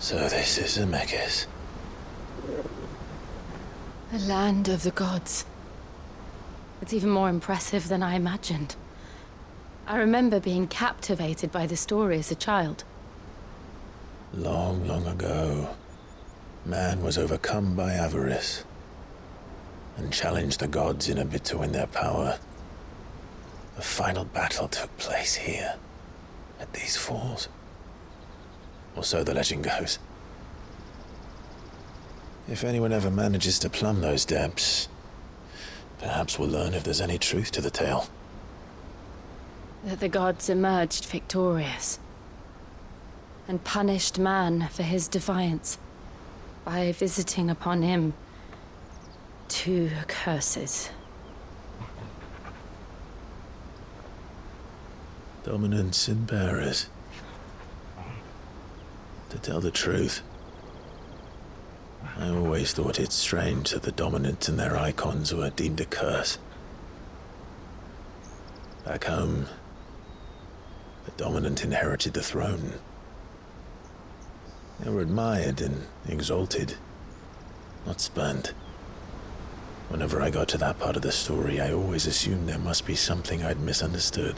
So this is Zemeckis. The land of the gods. It's even more impressive than I imagined. I remember being captivated by the story as a child. Long, long ago, man was overcome by avarice and challenged the gods in a bid to win their power. The final battle took place here, at these falls. Or so the legend goes. If anyone ever manages to plumb those depths, perhaps we'll learn if there's any truth to the tale. That the gods emerged victorious and punished man for his defiance by visiting upon him 2 curses. Dominants and bearers. To tell the truth, I always thought it strange that the dominants and their icons were deemed a curse. Back home, the dominant inherited the throne. They were admired and exalted, not spurned. Whenever I got to that part of the story, I always assumed there must be something I'd misunderstood.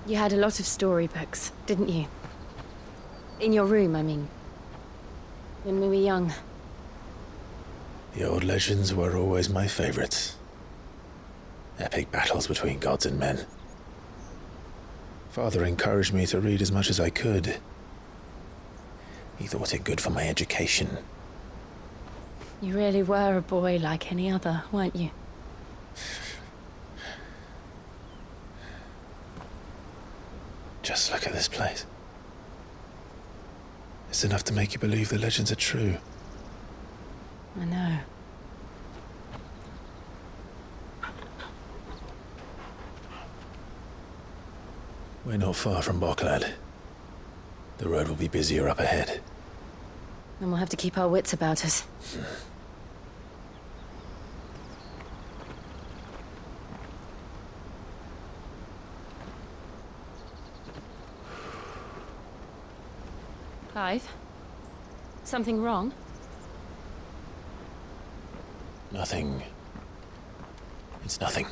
You had a lot of storybooks, didn't you? In your room, I mean. When we were young. The old legends were always my favorites. Epic battles between gods and men. Father encouraged me to read as much as I could. He thought it good for my education. You really were a boy like any other, weren't you? Just look at this place. It's enough to make you believe the legends are true. I know. We're not far from Boklad. The road will be busier up ahead. Then we'll have to keep our wits about us. Clive? Something wrong? Nothing. It's nothing.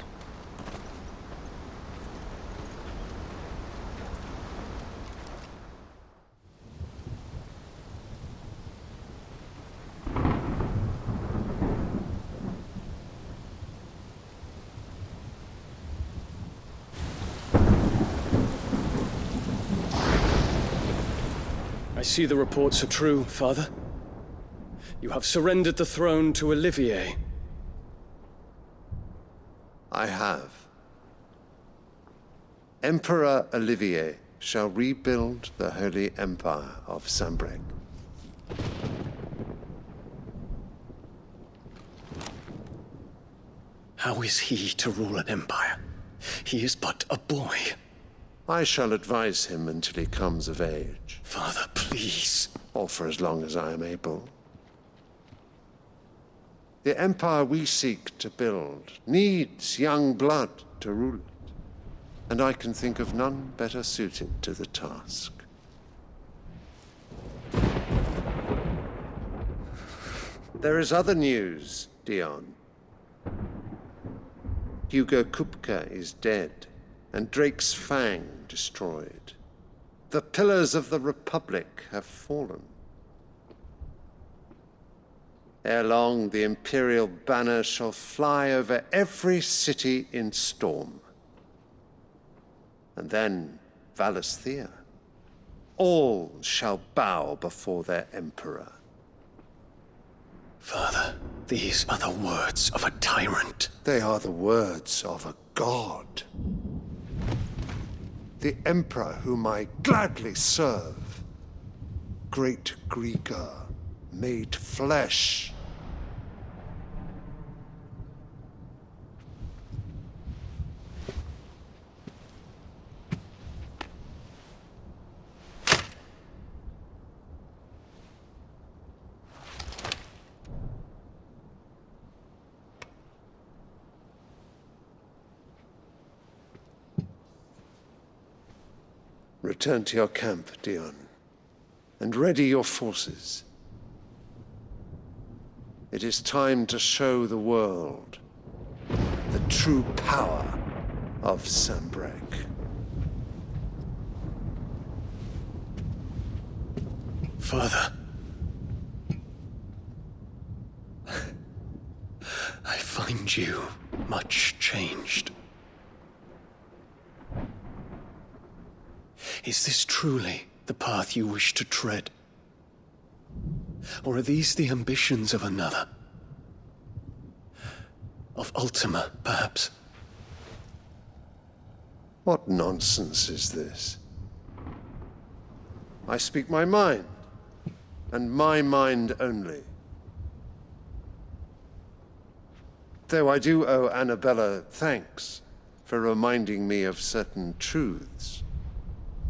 I see the reports are true, Father. You have surrendered the throne to Olivier. I have. Emperor Olivier shall rebuild the Holy Empire of Sambrec. How is he to rule an empire? He is but a boy. I shall advise him until he comes of age. Father, please. Or for as long as I am able. The empire we seek to build needs young blood to rule it, and I can think of none better suited to the task. There is other news, Dion. Hugo Kupka is dead, and Drake's Fang destroyed. The pillars of the Republic have fallen. Ere long, the Imperial banner shall fly over every city in Storm. And then, Valisthea. All shall bow before their Emperor. Father, these are the words of a tyrant. They are the words of a god. The Emperor whom I gladly serve. Great Greager, made flesh. Return to your camp, Dion. and ready your forces. It is time to show the world the true power of Sanbreque. Father. I find you much changed. Is this truly the path you wish to tread? Or are these the ambitions of another? Of Ultima, perhaps? What nonsense is this? I speak my mind, and my mind only. Though I do owe Annabella thanks for reminding me of certain truths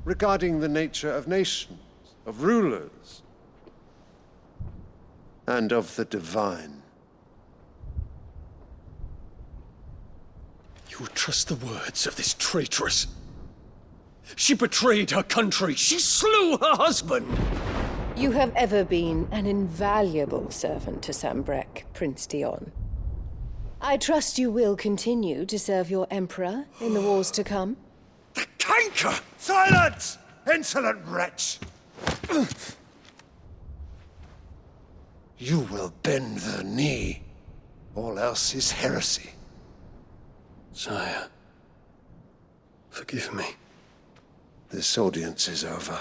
regarding the nature of nations, of rulers, and of the divine. You would trust the words of this traitress? She betrayed her country! She slew her husband! You have ever been an invaluable servant to Sanbreque, Prince Dion. I trust you will continue to serve your Emperor in the wars to come. The canker! Silence! Insolent wretch! You will bend the knee. All else is heresy. Sire, forgive me. This audience is over.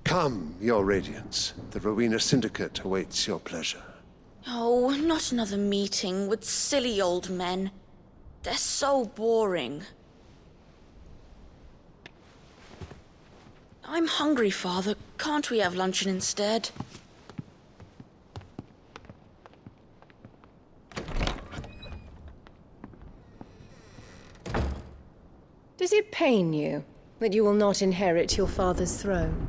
Come, your Radiance. The Rowena Syndicate awaits your pleasure. Oh, not another meeting with silly old men. They're so boring. I'm hungry, Father. Can't we have luncheon instead? Does it pain you that you will not inherit your father's throne?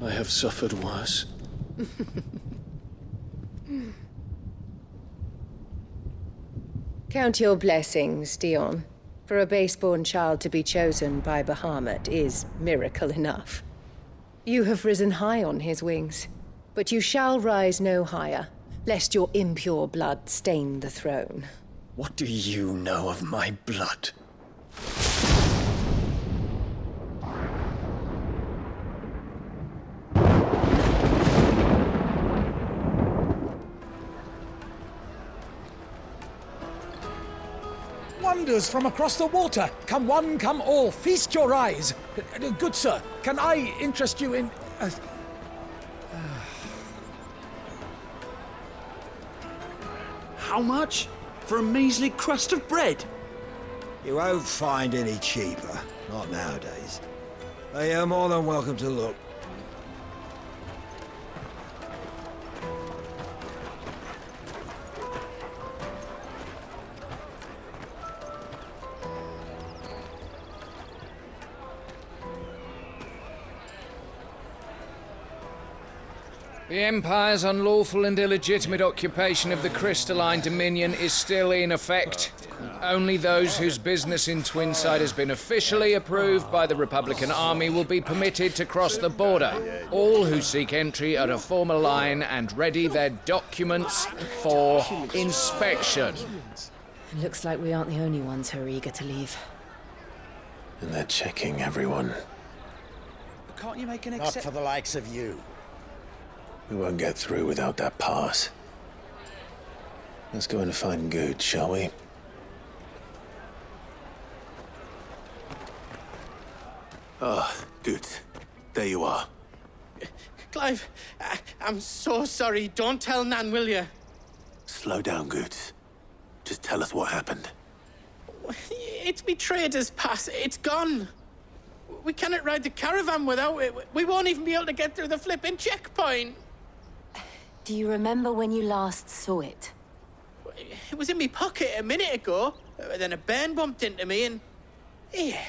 I have suffered worse. Count your blessings, Dion. For a base-born child to be chosen by Bahamut is miracle enough. You have risen high on his wings, but you shall rise no higher, lest your impure blood stain the throne. What do you know of my blood? Wonders from across the water. Come one, come all. Feast your eyes. Good sir, can I interest you in... How much? For a measly crust of bread? You won't find any cheaper. Not nowadays. But you're more than welcome to look. The Empire's unlawful and illegitimate occupation of the Crystalline Dominion is still in effect. Only those whose business in Twinside has been officially approved by the Republican Army will be permitted to cross the border. All who seek entry are to form a line and ready their documents for inspection. It looks like we aren't the only ones who are eager to leave. And they're checking everyone. Can't you make an Not for the likes of you. We won't get through without that pass. Let's go and find Good, shall we? Ah, Good. There you are. Clive, I'm so sorry. Don't tell Nan, will you? Slow down, Good. Just tell us what happened. It's me trader's pass. It's gone. We cannot ride the caravan without it. We won't even be able to get through the flipping checkpoint. Do you remember when you last saw it? It was in my pocket a minute ago. Then a bairn bumped into me and... Yeah.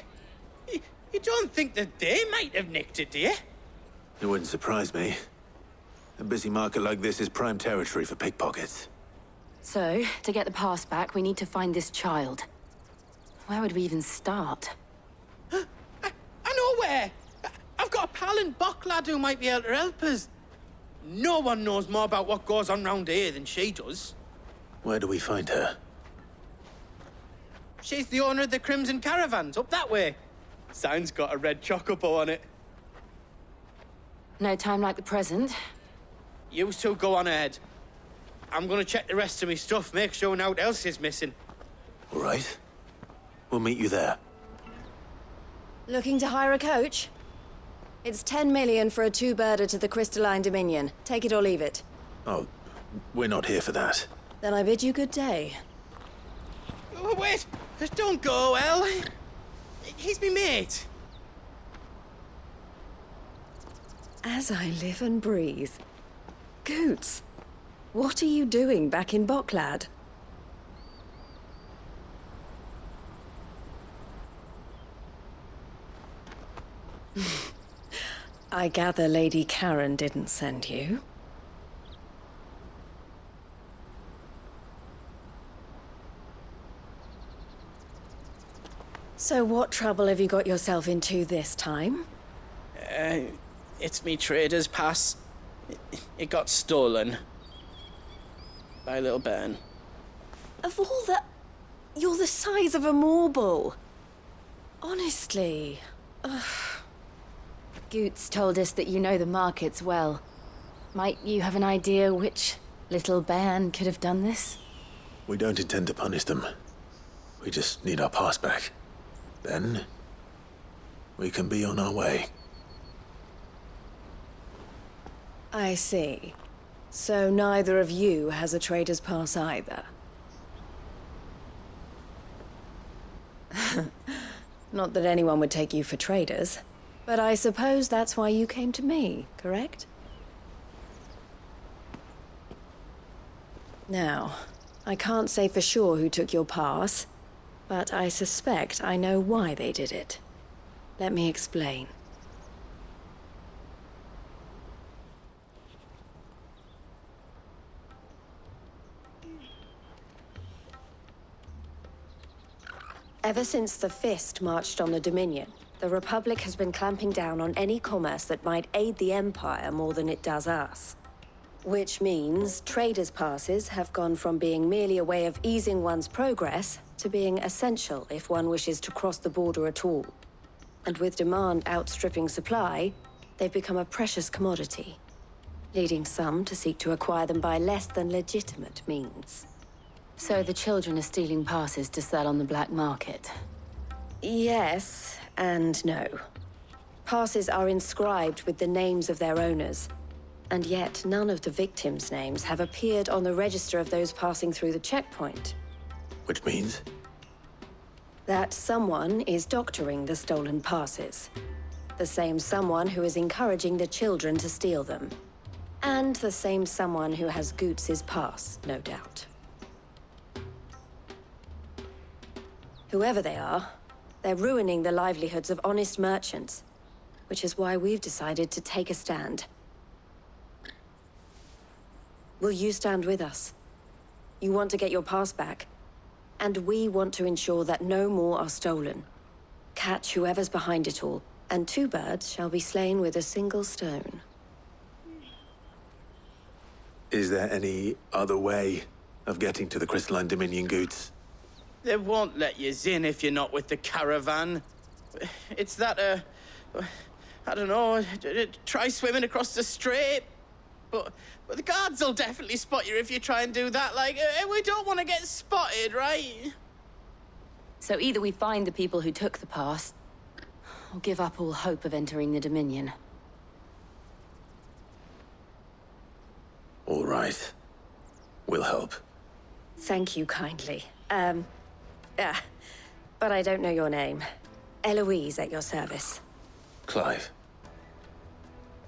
You don't think that they might have nicked it, do you? It wouldn't surprise me. A busy market like this is prime territory for pickpockets. So, to get the pass back, we need to find this child. Where would we even start? I know nowhere. I've got a pal in Bock, lad, who might be able to help us. No one knows more about what goes on round here than she does. Where do we find her? She's the owner of the Crimson Caravans, up that way. Sign's got a red chocobo on it. No time like the present. You two go on ahead. I'm gonna check the rest of my stuff, make sure naught else is missing. All right. We'll meet you there. Looking to hire a coach? It's 10 million for a two-birder to the Crystalline Dominion. Take it or leave it. Oh, we're not here for that. Then I bid you good day. Oh, wait! Don't go, El. He's me mate. As I live and breathe. Goots, what are you doing back in Bock, lad? I gather Lady Karen didn't send you. So what trouble have you got yourself into this time? It's me trader's pass. It got stolen. By little Ben. Of all the... You're the size of a marble. Honestly. Ugh. Goots told us that you know the markets well. Might you have an idea which little bairn could have done this? We don't intend to punish them. We just need our pass back. Then, we can be on our way. I see. So neither of you has a trader's pass either. Not that anyone would take you for traders, but I suppose that's why you came to me, correct? Now, I can't say for sure who took your pass, but I suspect I know why they did it. Let me explain. Ever since the Fist marched on the Dominion, the Republic has been clamping down on any commerce that might aid the Empire more than it does us. Which means traders' passes have gone from being merely a way of easing one's progress to being essential if one wishes to cross the border at all. And with demand outstripping supply, they've become a precious commodity, leading some to seek to acquire them by less than legitimate means. So the children are stealing passes to sell on the black market? Yes, and no. Passes are inscribed with the names of their owners, and yet none of the victims' names have appeared on the register of those passing through the checkpoint. Which means? That someone is doctoring the stolen passes. The same someone who is encouraging the children to steal them. And the same someone who has Goots' pass, no doubt. Whoever they are, they're ruining the livelihoods of honest merchants, which is why we've decided to take a stand. Will you stand with us? You want to get your pass back, and we want to ensure that no more are stolen. Catch whoever's behind it all, and two birds shall be slain with a single stone. Is there any other way of getting to the Crystalline Dominion, Goots? They won't let you in if you're not with the caravan. It's that, I don't know, try swimming across the strait. But the guards will definitely spot you if you try and do that. Like, we don't want to get spotted, right? So either we find the people who took the pass, or give up all hope of entering the Dominion. All right. We'll help. Thank you kindly. But I don't know your name. Eloise at your service. Clive.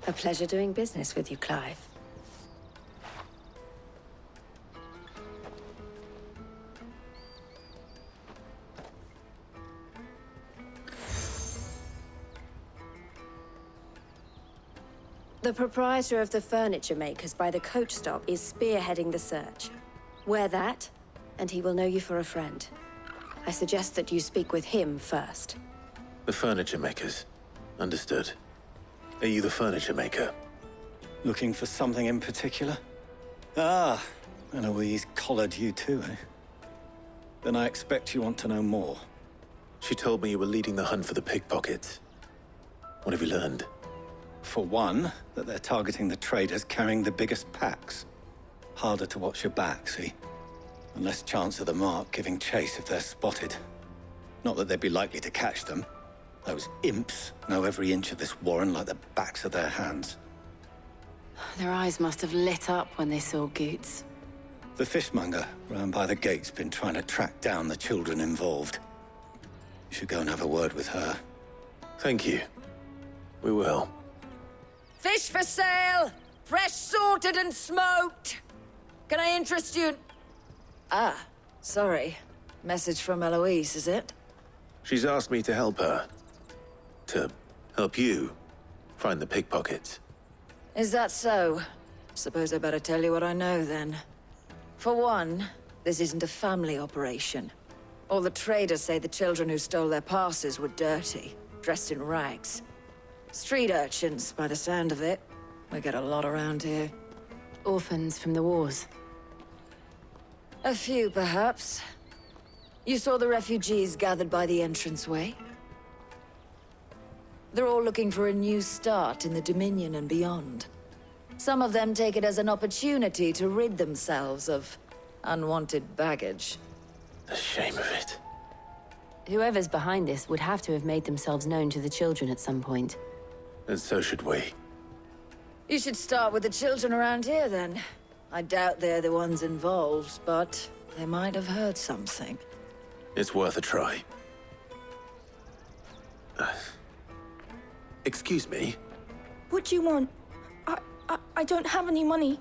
A pleasure doing business with you, Clive. The proprietor of the furniture makers by the coach stop is spearheading the search. Wear that, and he will know you for a friend. I suggest that you speak with him first. The furniture makers. Understood. Are you the furniture maker? Looking for something in particular? Ah, Eloise collared you too, eh? Then I expect you want to know more. She told me you were leading the hunt for the pickpockets. What have you learned? For one, that they're targeting the traders carrying the biggest packs. Harder to watch your back, see? And less chance of the mark giving chase if they're spotted. Not that they'd be likely to catch them. Those imps know every inch of this warren like the backs of their hands. Their eyes must have lit up when they saw Goots. The fishmonger round by the gate's been trying to track down the children involved. You should go and have a word with her. Thank you. We will. Fish for sale! Fresh sorted and smoked! Can I interest you? Ah, sorry. Message from Eloise, is it? She's asked me to help her. To help you find the pickpockets. Is that so? Suppose I better tell you what I know, then. For one, this isn't a family operation. All the traders say the children who stole their passes were dirty, dressed in rags. Street urchins, by the sound of it. We get a lot around here. Orphans from the wars. A few, perhaps. You saw the refugees gathered by the entranceway? They're all looking for a new start in the Dominion and beyond. Some of them take it as an opportunity to rid themselves of unwanted baggage. The shame of it. Whoever's behind this would have to have made themselves known to the children at some point. And so should we. You should start with the children around here, then. I doubt they're the ones involved, but they might have heard something. It's worth a try. Excuse me? What do you want? I don't have any money.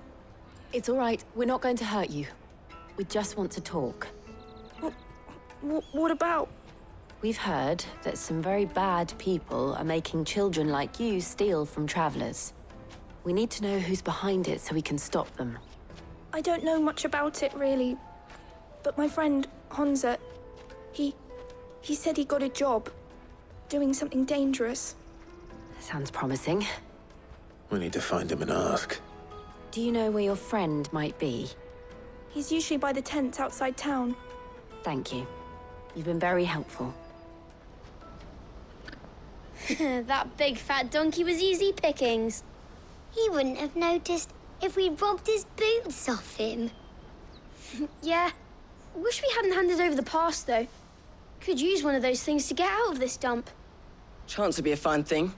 It's all right. We're not going to hurt you. We just want to talk. What about? We've heard that some very bad people are making children like you steal from travelers. We need to know who's behind it so we can stop them. I don't know much about it, really. But my friend, Honza, he said he got a job doing something dangerous. Sounds promising. We need to find him and ask. Do you know where your friend might be? He's usually by the tents outside town. Thank you. You've been very helpful. That big fat donkey was easy pickings. He wouldn't have noticed if we'd robbed his boots off him. Yeah. Wish we hadn't handed over the pass, though. Could use one of those things to get out of this dump. Chance would be a fine thing.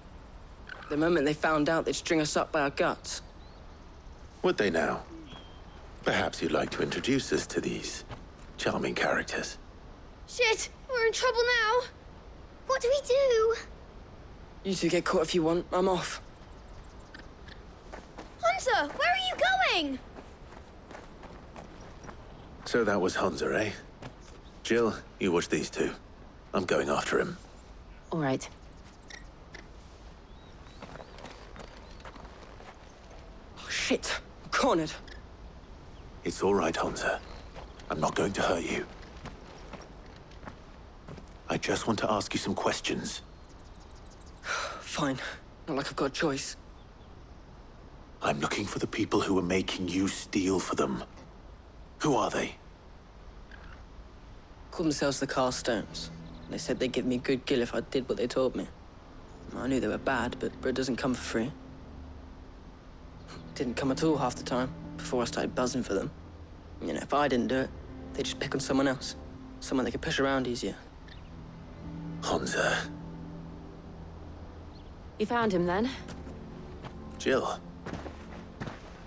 The moment they found out, they'd string us up by our guts. Would they now? Perhaps you'd like to introduce us to these charming characters. Shit! We're in trouble now! What do we do? You two get caught if you want. I'm off. Hunter, where are you going? So that was Hunter, eh? Jill, you watch these two. I'm going after him. All right. Oh, shit. I'm cornered. It's all right, Hunter. I'm not going to hurt you. I just want to ask you some questions. Fine. Not like I've got a choice. I'm looking for the people who are making you steal for them. Who are they? Called themselves the Carstones. They said they'd give me good gill if I did what they told me. I knew they were bad, but bread doesn't come for free. Didn't come at all half the time, before I started buzzing for them. You know, if I didn't do it, they'd just pick on someone else. Someone they could push around easier. Hunter. You found him, then? Jill.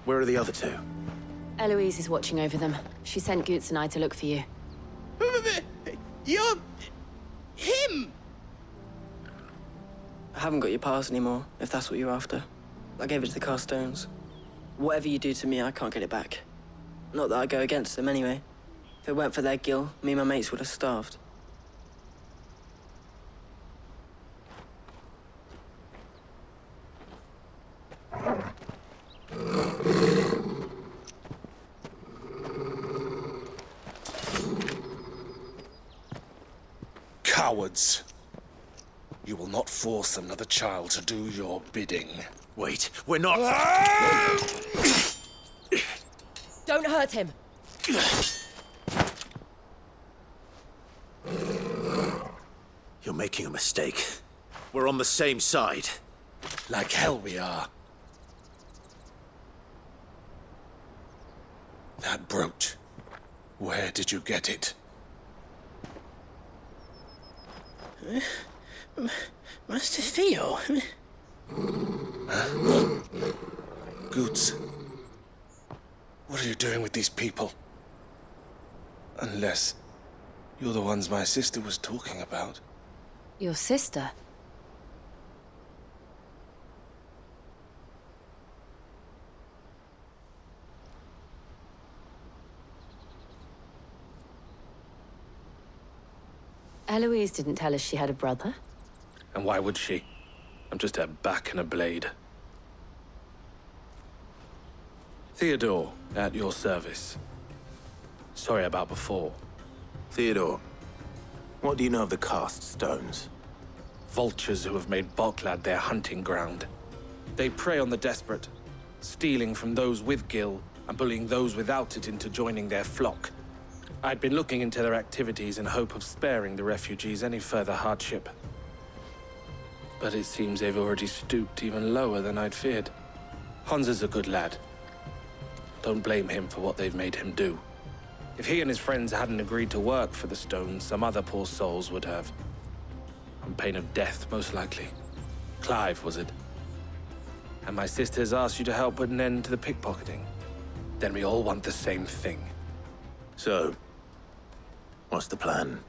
Where are the other two? Eloise is watching over them. She sent Goots and I to look for you. You're... him! I haven't got your pass anymore, if that's what you're after. I gave it to the Carstones. Whatever you do to me, I can't get it back. Not that I go against them, anyway. If it weren't for their gill, me and my mates would have starved. Cowards. You will not force another child to do your bidding. Wait, we're not... Don't hurt him! You're making a mistake. We're on the same side. Like hell we are. That brooch. Where did you get it? Master Theo? Goots. What are you doing with these people? Unless you're the ones my sister was talking about. Your sister? Eloise didn't tell us she had a brother. And why would she? I'm just her back and a blade. Theodore, at your service. Sorry about before. Theodore, what do you know of the cast stones? Vultures who have made Boklad their hunting ground. They prey on the desperate, stealing from those with Gil and bullying those without it into joining their flock. I'd been looking into their activities in hope of sparing the refugees any further hardship. But it seems they've already stooped even lower than I'd feared. Hans is a good lad. Don't blame him for what they've made him do. If he and his friends hadn't agreed to work for the stones, some other poor souls would have. On pain of death, most likely. Clive, was it? And my sisters asked you to help put an end to the pickpocketing. Then we all want the same thing. So, what's the plan?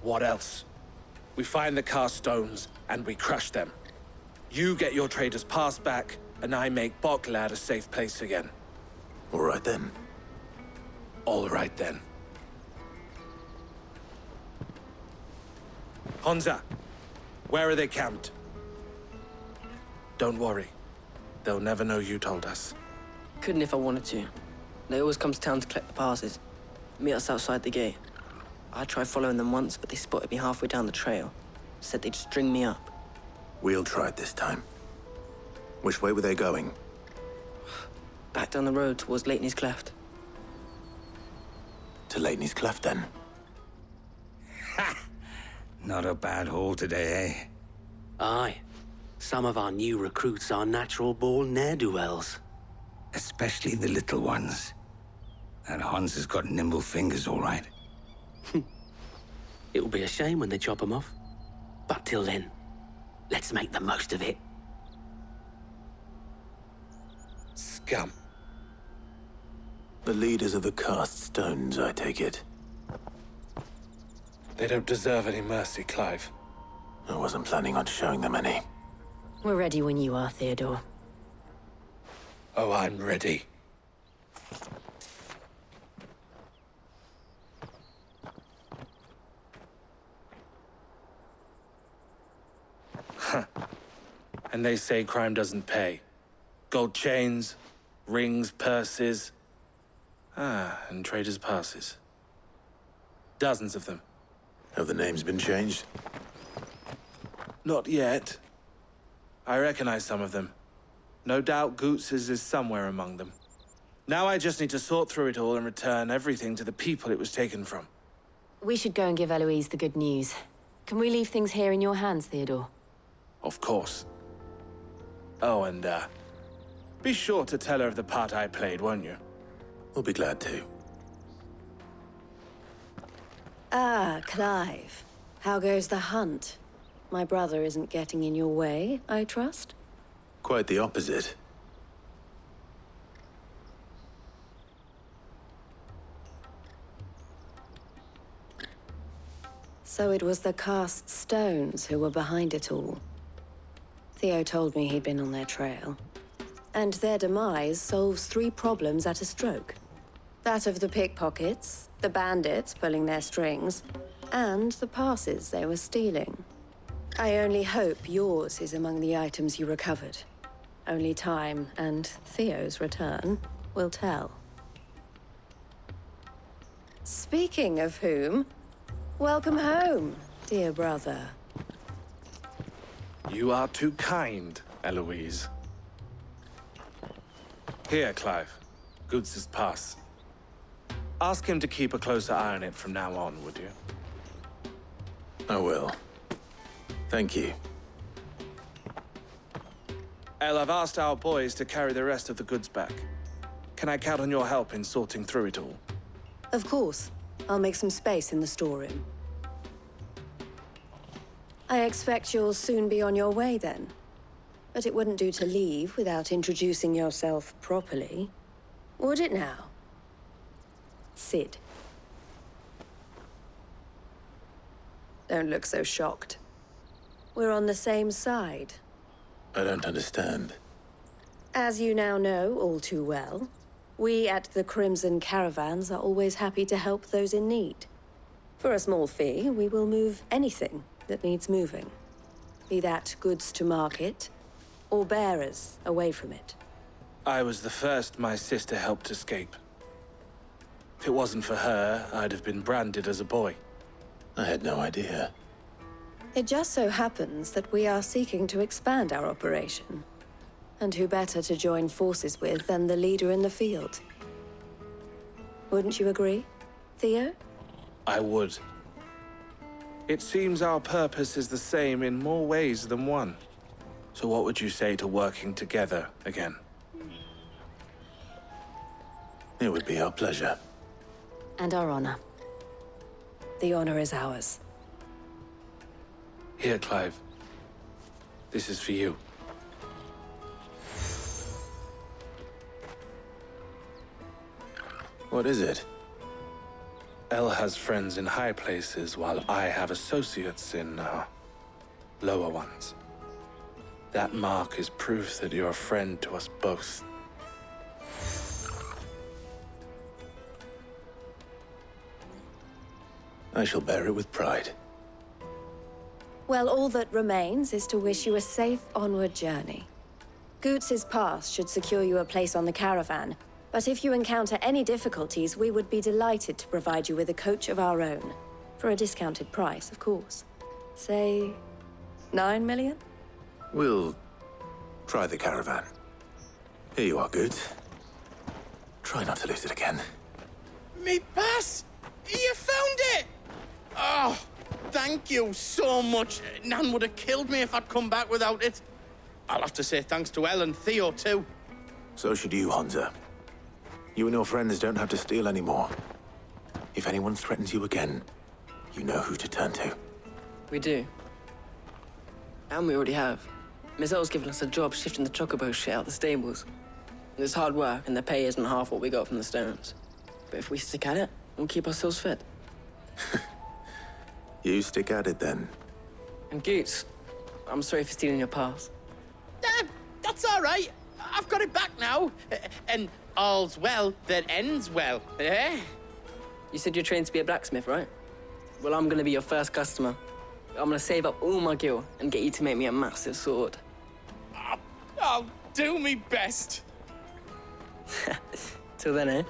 What else? We find the cast stones, and we crush them. You get your trader's pass back, and I make Boklad a safe place again. All right then. All right then. Honza, where are they camped? Don't worry. They'll never know you told us. Couldn't if I wanted to. They always come to town to collect the passes. Meet us outside the gate. I tried following them once, but they spotted me halfway down the trail. Said they'd string me up. We'll try it this time. Which way were they going? Back down the road towards Leighton's Cleft. To Leighton's Cleft, then? Not a bad haul today, eh? Aye. Some of our new recruits are natural-born ne'er-do-wells. Especially the little ones. That Hans has got nimble fingers, all right. It'll be a shame when they chop them off. But till then, let's make the most of it. Scum. The leaders of the cast stones, I take it. They don't deserve any mercy, Clive. I wasn't planning on showing them any. We're ready when you are, Theodore. Oh, I'm ready. Huh. And they say crime doesn't pay. Gold chains, rings, purses. And traders' passes. Dozens of them. Have the names been changed? Not yet. I recognize some of them. No doubt Goots's is somewhere among them. Now I just need to sort through it all and return everything to the people it was taken from. We should go and give Eloise the good news. Can we leave things here in your hands, Theodore? Of course. Oh, and, be sure to tell her of the part I played, won't you? We'll be glad to. Ah, Clive. How goes the hunt? My brother isn't getting in your way, I trust? Quite the opposite. So it was the cast stones who were behind it all. Theo told me he'd been on their trail. And their demise solves 3 problems at a stroke. That of the pickpockets, the bandits pulling their strings, and the passes they were stealing. I only hope yours is among the items you recovered. Only time and Theo's return will tell. Speaking of whom, welcome home, dear brother. You are too kind, Eloise. Here, Clive. Goods' pass. Ask him to keep a closer eye on it from now on, would you? I will. Thank you. El, I've asked our boys to carry the rest of the goods back. Can I count on your help in sorting through it all? Of course. I'll make some space in the storeroom. I expect you'll soon be on your way then. But it wouldn't do to leave without introducing yourself properly. Would it now? Sid. Don't look so shocked. We're on the same side. I don't understand. As you now know all too well, we at the Crimson Caravans are always happy to help those in need. For a small fee, we will move anything that needs moving. Be that goods to market, or bearers away from it. I was the first my sister helped escape. If it wasn't for her, I'd have been branded as a boy. I had no idea. It just so happens that we are seeking to expand our operation. And who better to join forces with than the leader in the field? Wouldn't you agree, Theo? I would. It seems our purpose is the same in more ways than one. So what would you say to working together again? It would be our pleasure. And our honor. The honor is ours. Here, Clive. This is for you. What is it? El has friends in high places, while I have associates in, lower ones. That mark is proof that you're a friend to us both. I shall bear it with pride. Well, all that remains is to wish you a safe onward journey. Goots' pass should secure you a place on the caravan, but if you encounter any difficulties, we would be delighted to provide you with a coach of our own. For a discounted price, of course. Say, 9 million? We'll try the caravan. Here you are, Goods. Try not to lose it again. Me pass! You found it! Oh, thank you so much. Nan would have killed me if I'd come back without it. I'll have to say thanks to Elle and Theo, too. So should you, Hansa. You and your friends don't have to steal anymore. If anyone threatens you again, you know who to turn to. We do. And we already have. Miss Elle's given us a job shifting the chocobo shit out the stables. It's hard work, and the pay isn't half what we got from the Stones. But if we stick at it, we'll keep ourselves fit. You stick at it, then. And Goots, I'm sorry for stealing your pass. That's all right. I've got it back now. And all's well that ends well, eh? You said you're trained to be a blacksmith, right? Well, I'm gonna be your first customer. I'm gonna save up all my gil and get you to make me a massive sword. I'll do me best. Till then, eh?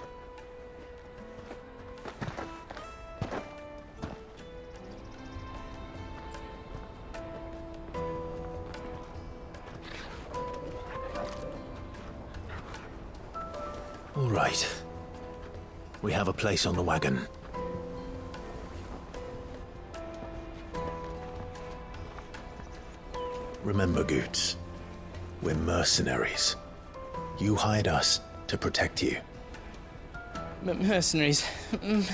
All right. We have a place on the wagon. Remember, Goots, we're mercenaries. You hired us to protect you. Mercenaries. And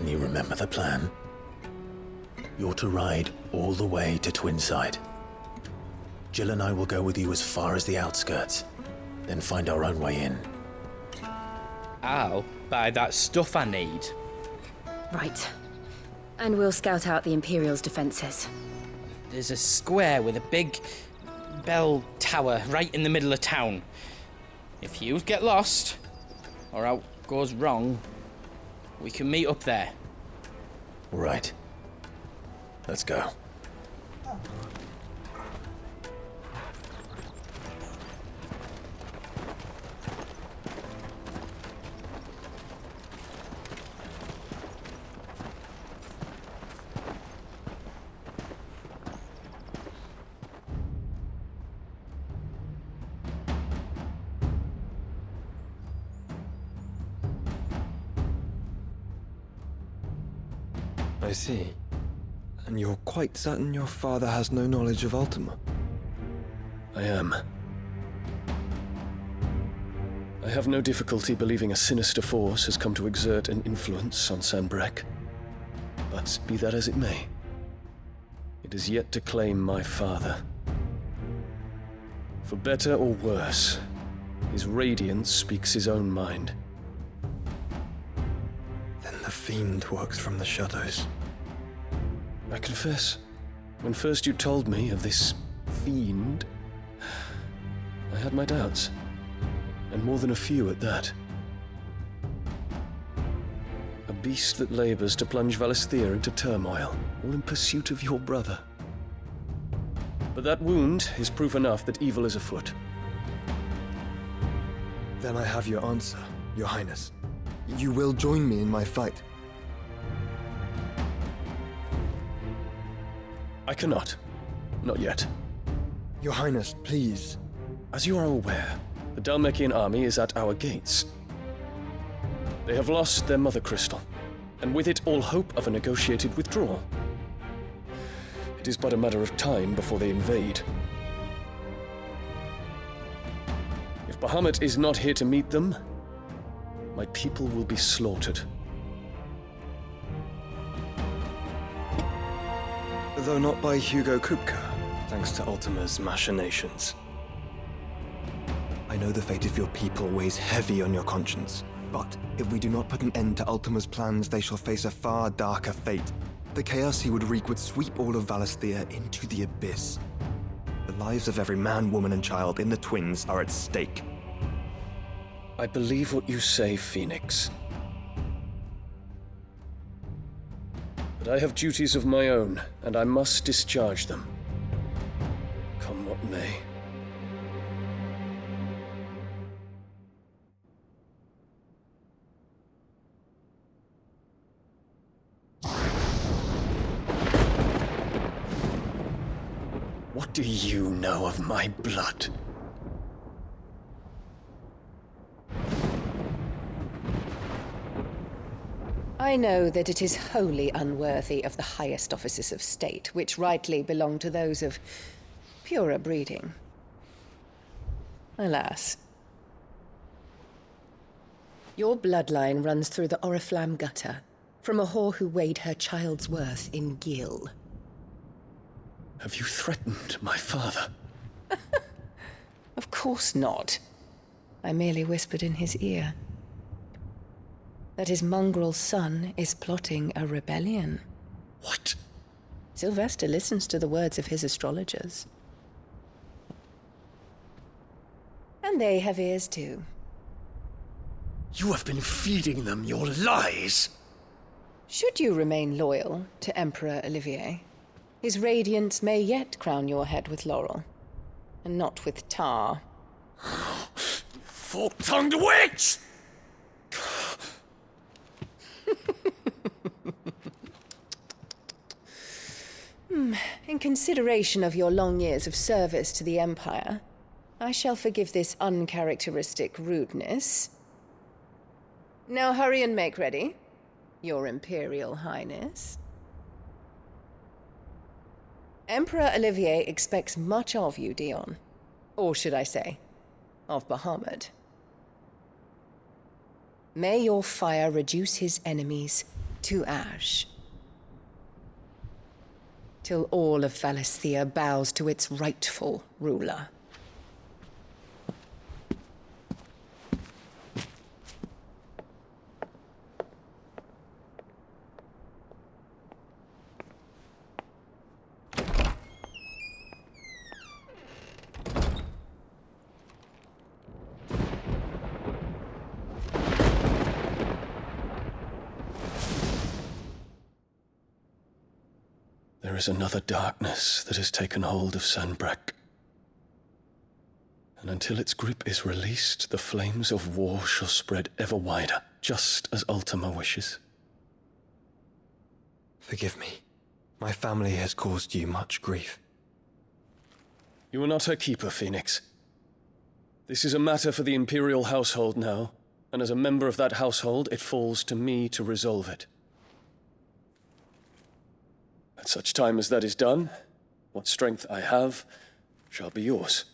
you remember the plan? You're to ride all the way to Twinside. Jill and I will go with you as far as the outskirts, then find our own way in. I'll buy that stuff I need. Right. And we'll scout out the Imperial's defenses. There's a square with a big bell tower right in the middle of town. If you get lost, or out goes wrong, we can meet up there. Right. Let's go. I see. And you're quite certain your father has no knowledge of Ultima? I am. I have no difficulty believing a sinister force has come to exert an influence on Sanbreque. But be that as it may, it is yet to claim my father. For better or worse, his radiance speaks his own mind. Then the fiend works from the shadows. I confess, when first you told me of this fiend, I had my doubts. And more than a few at that. A beast that labors to plunge Valisthea into turmoil, all in pursuit of your brother. But that wound is proof enough that evil is afoot. Then I have your answer, Your Highness. You will join me in my fight. I cannot. Not yet. Your Highness, please. As you are aware, the Dhalmekian army is at our gates. They have lost their mother crystal, and with it all hope of a negotiated withdrawal. It is but a matter of time before they invade. If Bahamut is not here to meet them, my people will be slaughtered. Though not by Hugo Kupka, thanks to Ultima's machinations. I know the fate of your people weighs heavy on your conscience, but if we do not put an end to Ultima's plans, they shall face a far darker fate. The chaos he would wreak would sweep all of Valisthea into the abyss. The lives of every man, woman, and child in the Twins are at stake. I believe what you say, Phoenix. But I have duties of my own, and I must discharge them. Come what may. What do you know of my blood? I know that it is wholly unworthy of the highest offices of state, which rightly belong to those of purer breeding. Alas. Your bloodline runs through the Oriflamme gutter, from a whore who weighed her child's worth in gil. Have you threatened my father? Of course not. I merely whispered in his ear that his mongrel son is plotting a rebellion. What? Sylvester listens to the words of his astrologers. And they have ears too. You have been feeding them your lies! Should you remain loyal to Emperor Olivier, his radiance may yet crown your head with laurel, and not with tar. Fork-tongued witch! In consideration of your long years of service to the Empire, I shall forgive this uncharacteristic rudeness. Now hurry and make ready, Your Imperial Highness. Emperor Olivier expects much of you, Dion. Or should I say, of Bahamut. May your fire reduce his enemies to ash, till all of Valisthea bows to its rightful ruler. There is another darkness that has taken hold of Sanbreque. And until its grip is released, the flames of war shall spread ever wider, just as Ultima wishes. Forgive me. My family has caused you much grief. You are not her keeper, Phoenix. This is a matter for the Imperial household now, and as a member of that household, it falls to me to resolve it. At such time as that is done, what strength I have shall be yours.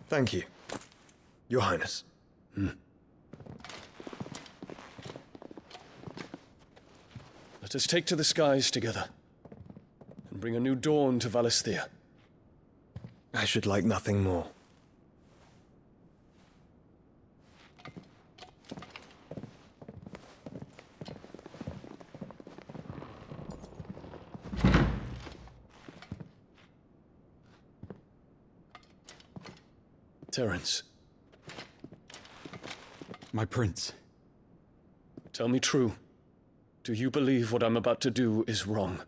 Thank you, Your Highness. Let us take to the skies together, and bring a new dawn to Valisthea. I should like nothing more. Terence. My prince. Tell me true. Do you believe what I'm about to do is wrong?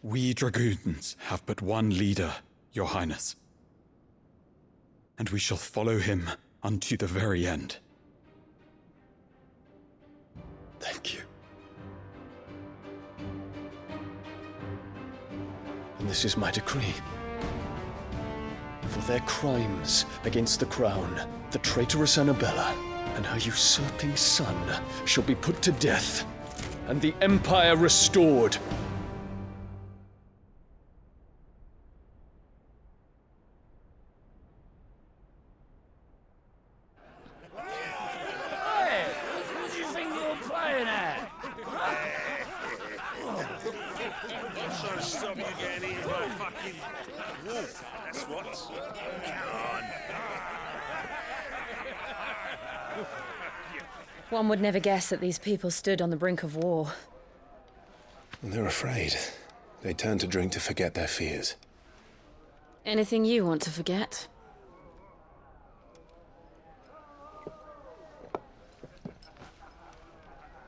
We dragoons have but one leader, Your Highness. And we shall follow him unto the very end. Thank you. And this is my decree. For their crimes against the crown, the traitorous Annabella and her usurping son shall be put to death, and the Empire restored. Hey, what do you think you're playing at? I'm trying to stop you getting eaten by a fucking wolf, that's what. Come on. One would never guess that these people stood on the brink of war. They're afraid. They turn to drink to forget their fears. Anything you want to forget?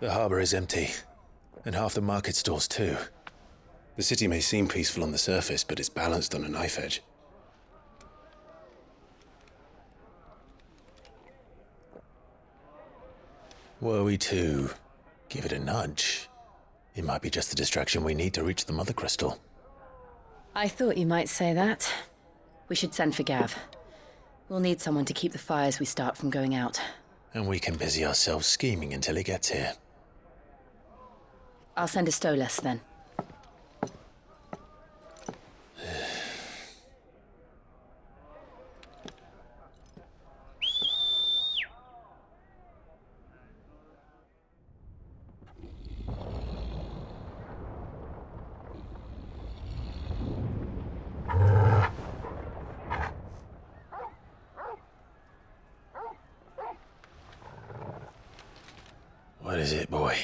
The harbor is empty, and half the market stalls too. The city may seem peaceful on the surface, but it's balanced on a knife edge. Were we to give it a nudge, it might be just the distraction we need to reach the Mother Crystal. I thought you might say that. We should send for Gav. We'll need someone to keep the fires we start from going out. And we can busy ourselves scheming until he gets here. I'll send a Stolas then. What is it, boy?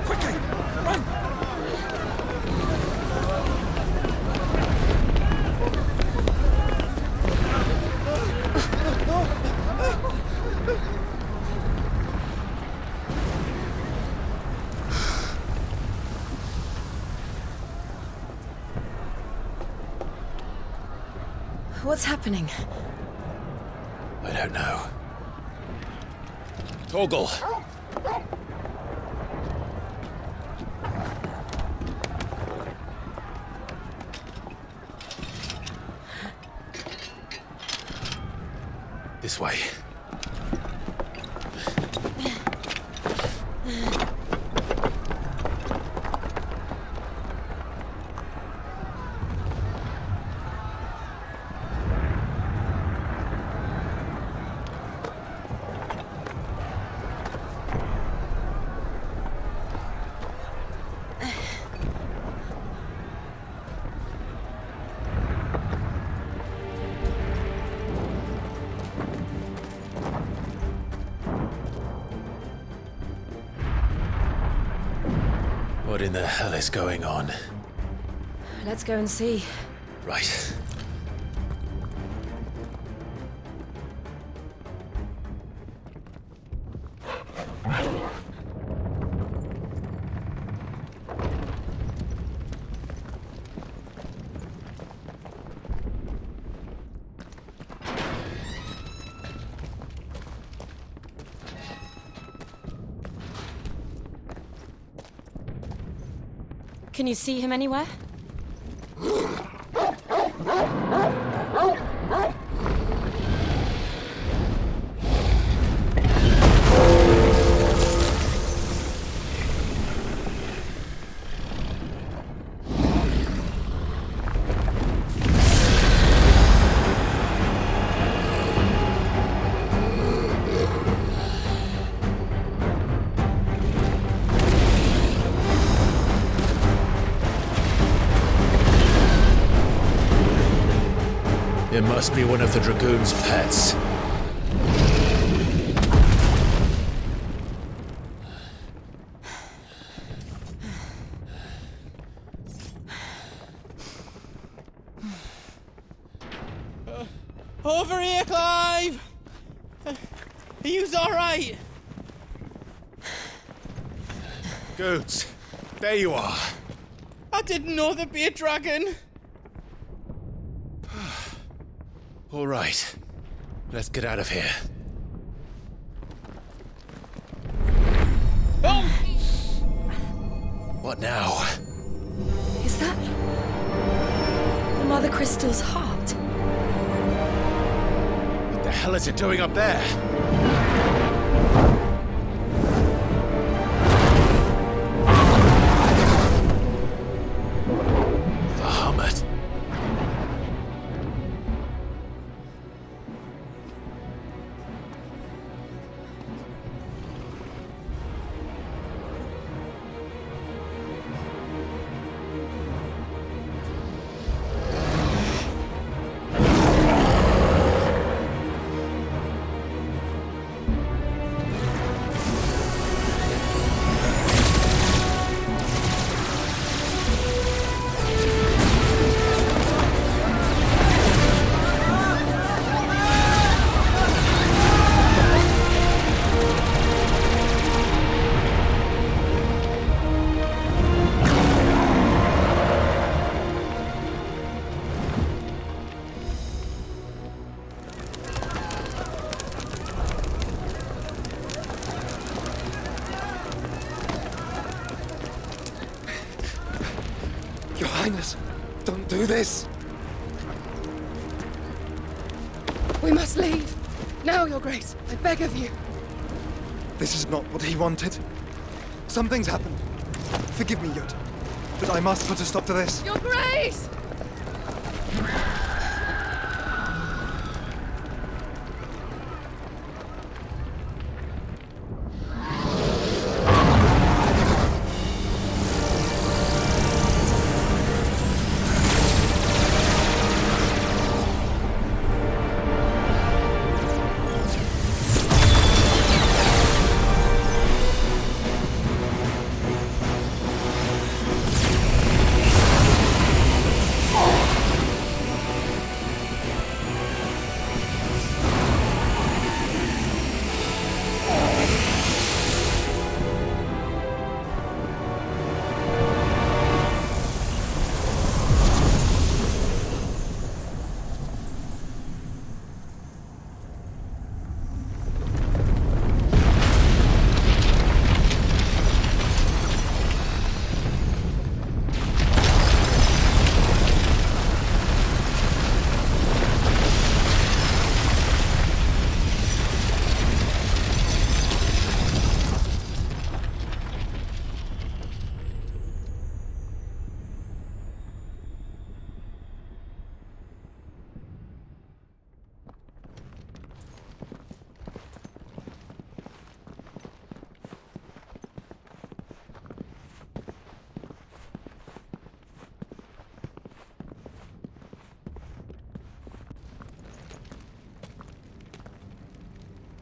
Quickly! Run! What's happening? I don't know. Torgal! This way. What in the hell is going on? Let's go and see. Right. Can you see him anywhere? It must be one of the Dragoon's pets. Over here, Clive! Are you alright? Goots, there you are. I didn't know there'd be a dragon. All right, let's get out of here. Oh! What now? Is that the Mother Crystal's heart? What the hell is it doing up there? Bahamut. Your Highness, don't do this! We must leave. Now, Your Grace, I beg of you. This is not what he wanted. Something's happened. Forgive me, Yod, but I must put a stop to this. Your Grace!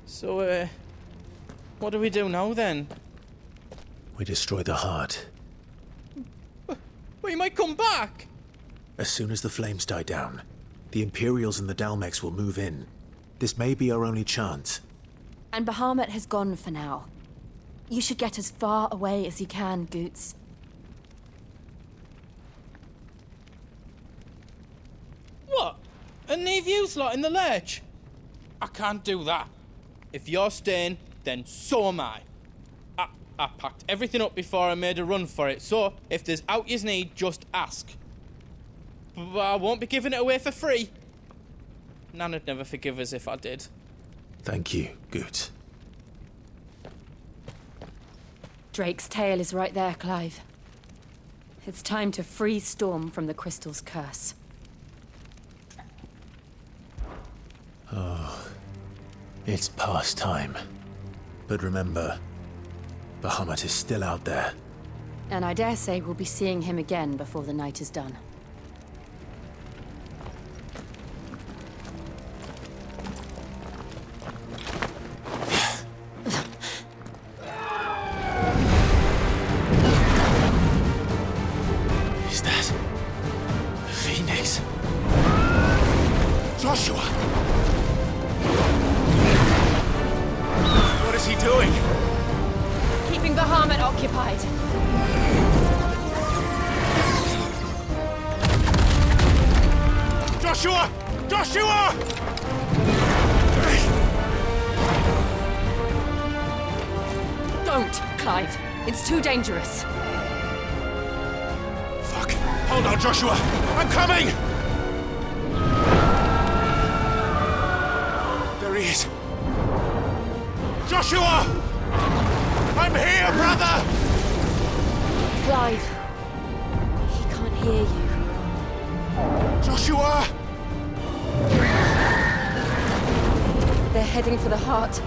So, what do we do now then? We destroy the heart. Well, you might come back! As soon as the flames die down, the Imperials and the Dalmex will move in. This may be our only chance. And Bahamut has gone for now. You should get as far away as you can, Goots. What? And leave you lot in the lurch? I can't do that. If you're staying, then so am I. I packed everything up before I made a run for it, so if there's out yous need, just ask. But I won't be giving it away for free. Nana'd never forgive us if I did. Thank you, Goot. Drake's tail is right there, Clive. It's time to free Storm from the crystal's curse. Oh, it's past time. But remember, Bahamut is still out there. And I dare say we'll be seeing him again before the night is done. Is that the Phoenix? Joshua! What is he doing? Keeping Bahamut occupied. Joshua! Joshua! Don't, Clive. It's too dangerous. Fuck! Hold on, Joshua! I'm coming! There he is. Joshua! I'm here, brother! Clive. He can't hear you. Joshua! They're heading for the heart.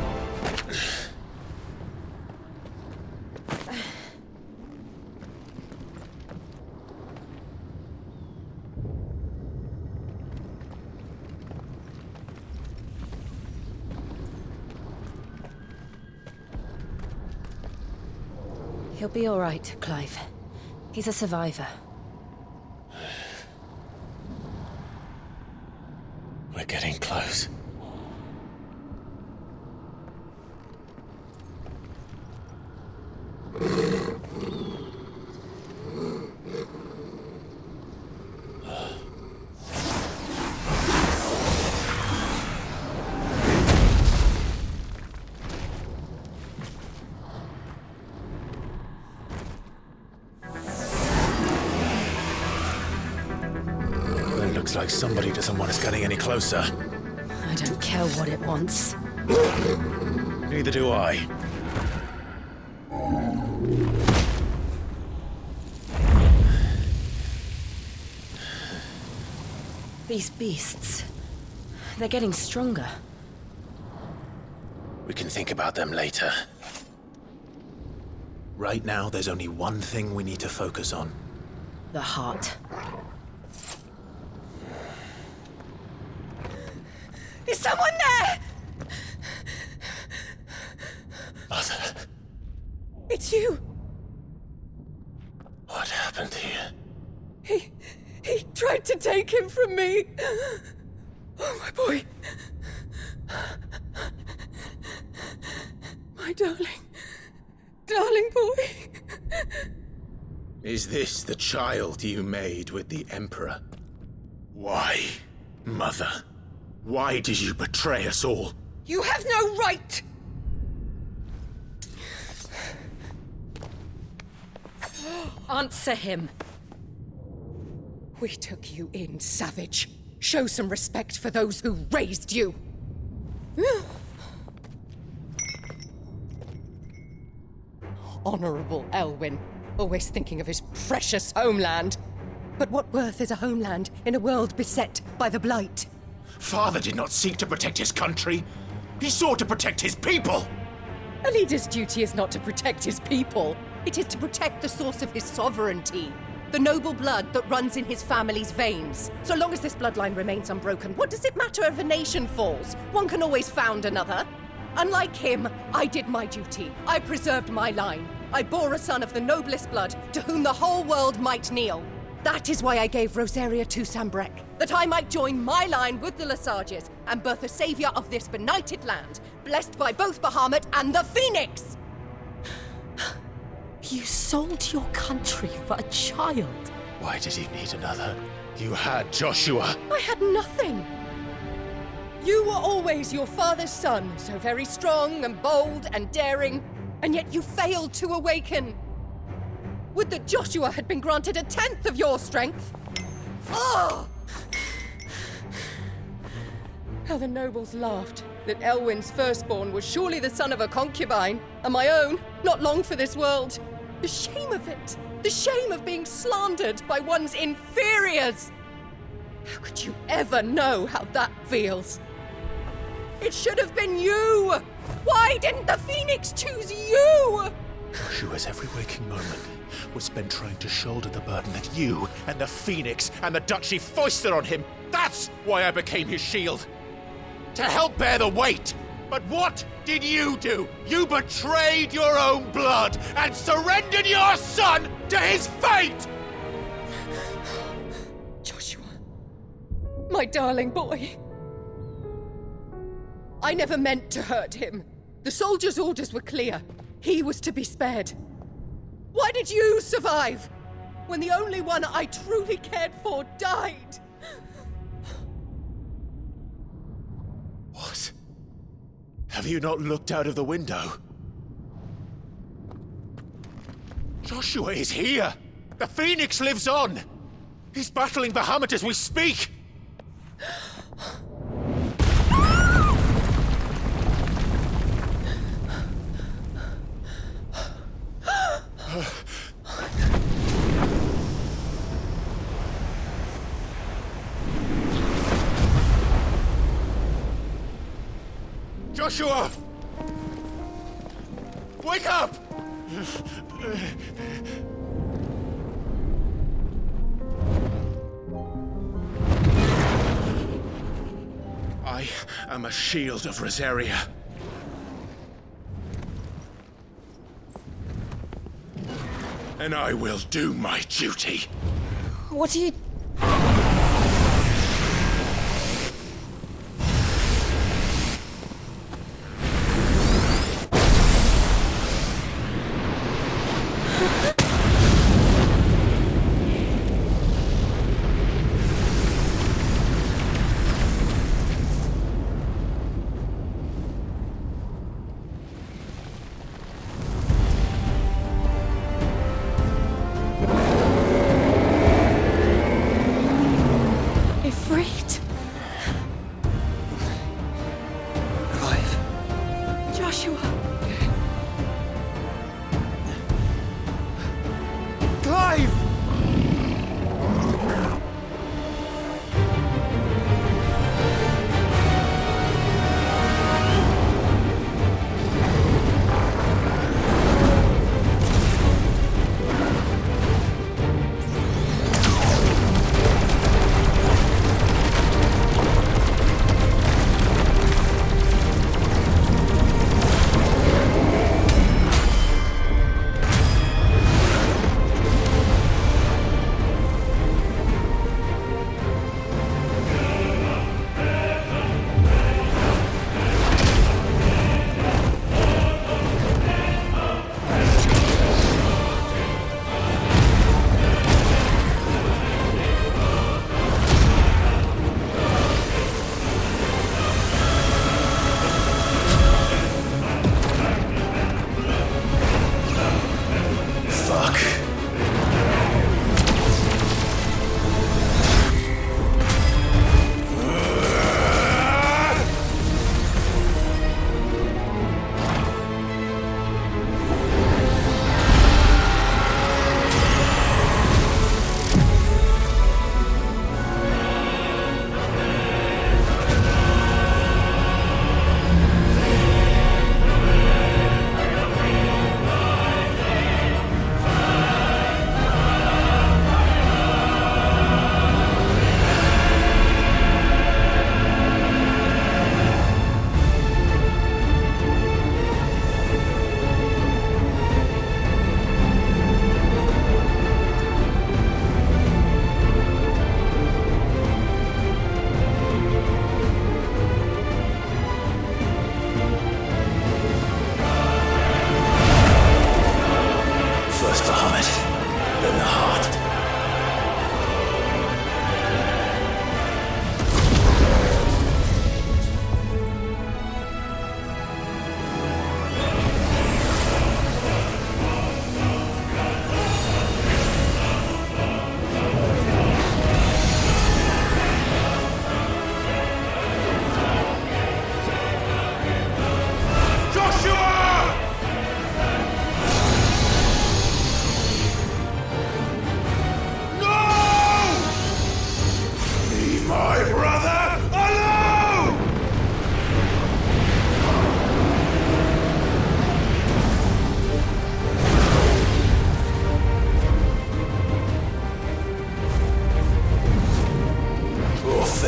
He'll be all right, Clive. He's a survivor. We're getting close. Looks like somebody doesn't want us getting any closer. I don't care what it wants. Neither do I. These beasts, they're getting stronger. We can think about them later. Right now, there's only one thing we need to focus on. The heart. Is someone there? Mother. It's you. What happened here? He tried to take him from me. Oh, my boy. My darling boy. Is this the child you made with the Emperor? Why, Mother? Why did you betray us all? You have no right! Answer him. We took you in, savage. Show some respect for those who raised you. Honorable Elwyn, always thinking of his precious homeland. But what worth is a homeland in a world beset by the Blight? Father did not seek to protect his country. He sought to protect his people. A leader's duty is not to protect his people. It is to protect the source of his sovereignty. The noble blood that runs in his family's veins. So long as this bloodline remains unbroken, what does it matter if a nation falls? One can always found another. Unlike him, I did my duty. I preserved my line. I bore a son of the noblest blood, to whom the whole world might kneel. That is why I gave Rosaria to Sambrek, that I might join my line with the Lesages and birth a savior of this benighted land, blessed by both Bahamut and the Phoenix! You sold your country for a child. Why did he need another? You had Joshua. I had nothing. You were always your father's son, so very strong and bold and daring. and yet you failed to awaken. Would that Joshua had been granted 1/10 of your strength. Oh! How the nobles laughed that Elwyn's firstborn was surely the son of a concubine, and my own, not long for this world. The shame of it! The shame of being slandered by one's inferiors! How could you ever know how that feels? It should have been you! Why didn't the Phoenix choose you? Joshua's every waking moment was spent trying to shoulder the burden that you and the Phoenix and the Duchy foisted on him. That's why I became his shield. To help bear the weight. But what did you do? You betrayed your own blood and surrendered your son to his fate! Joshua, my darling boy. I never meant to hurt him. The soldiers' orders were clear. He was to be spared. Why did you survive when the only one I truly cared for died? What? Have you not looked out of the window? Joshua is here! The Phoenix lives on! He's battling Bahamut as we speak! Joshua! Wake up! I am a shield of Rosaria. And I will do my duty. What are you...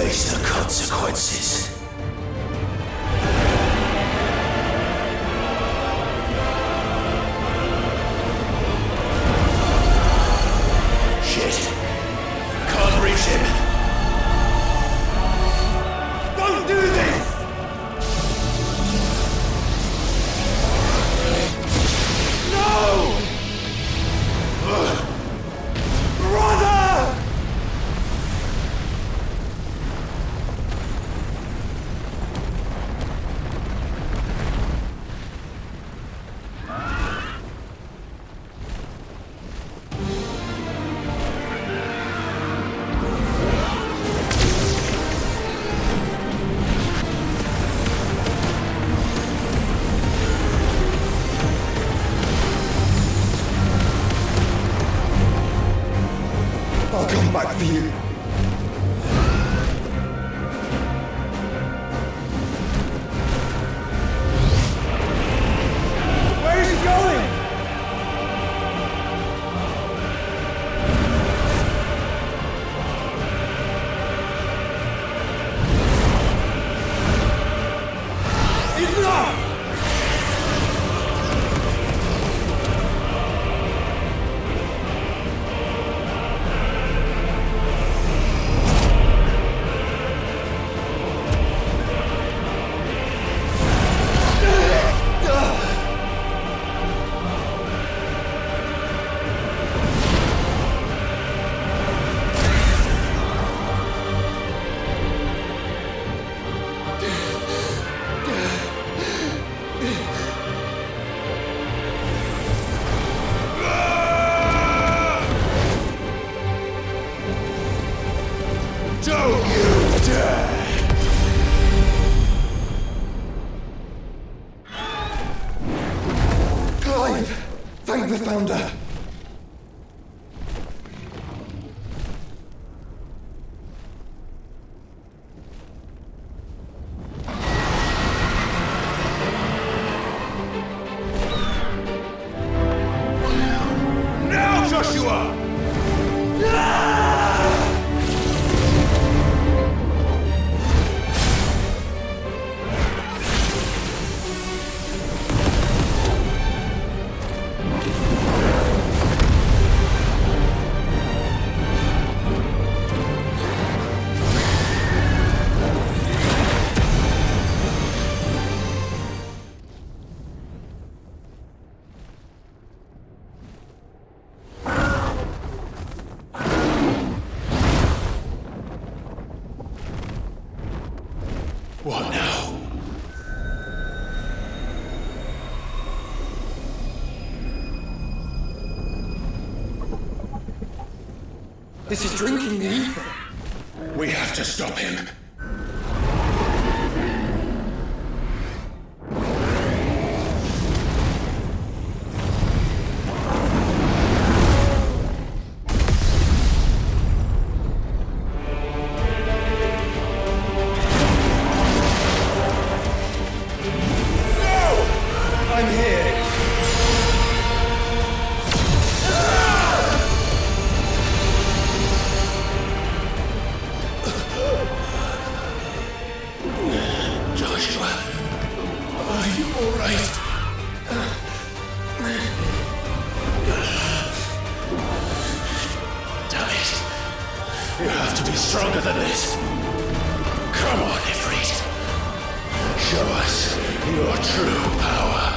face the consequences. Shit. Can't reach him. Don't do this! No! Brother! I'll come back for you. Where is he going? Enough! Don't you dare! Clive! Thank the Founder! Now, Joshua! What now? This is drinking the ether. We have to stop him. I'm here! Joshua, are you alright? Damn it. You have to be stronger than this. Come on, Ifrit. Show us your true power.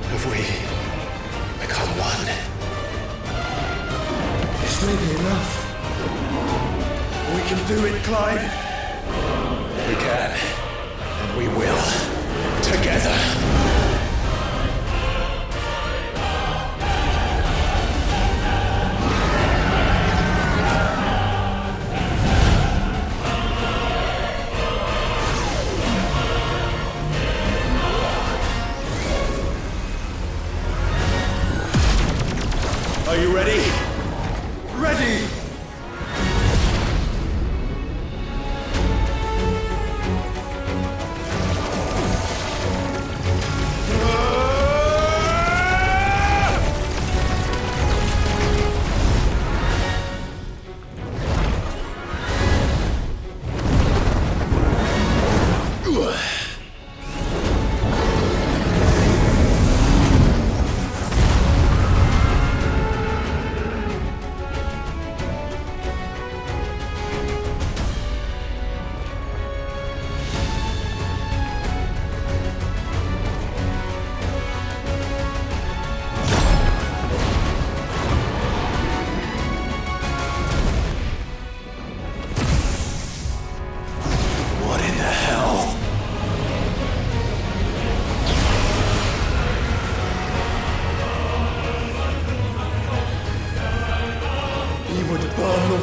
Have we become one? This may be enough. We can do it, Clive. We can. And we will. Together.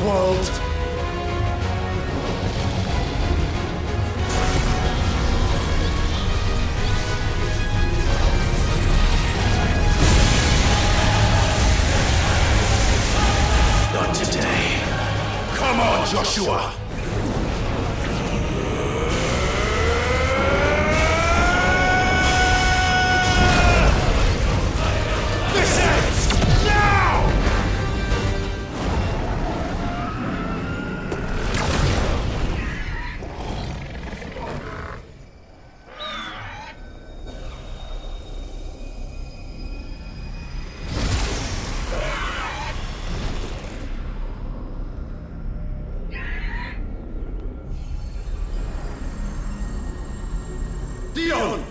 world. Not today. Come on, Joshua! This ends now! Dion!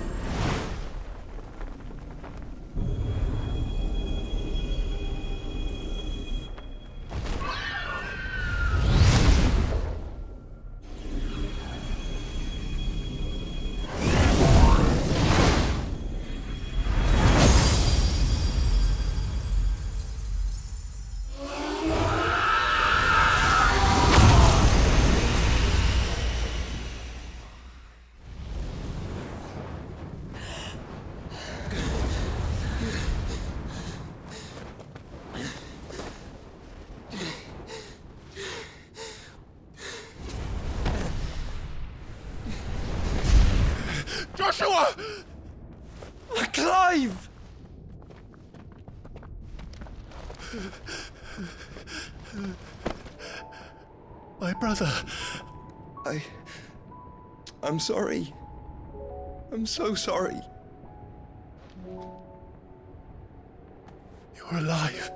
Joshua! Clive! My brother. I'm sorry. I'm so sorry. You're alive.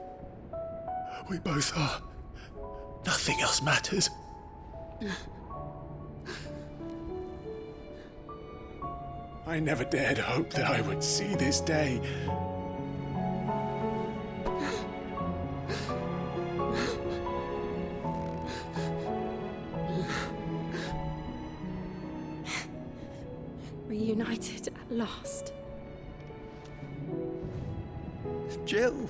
We both are. Nothing else matters. I never dared hope that I would see this day. Reunited at last. Jill.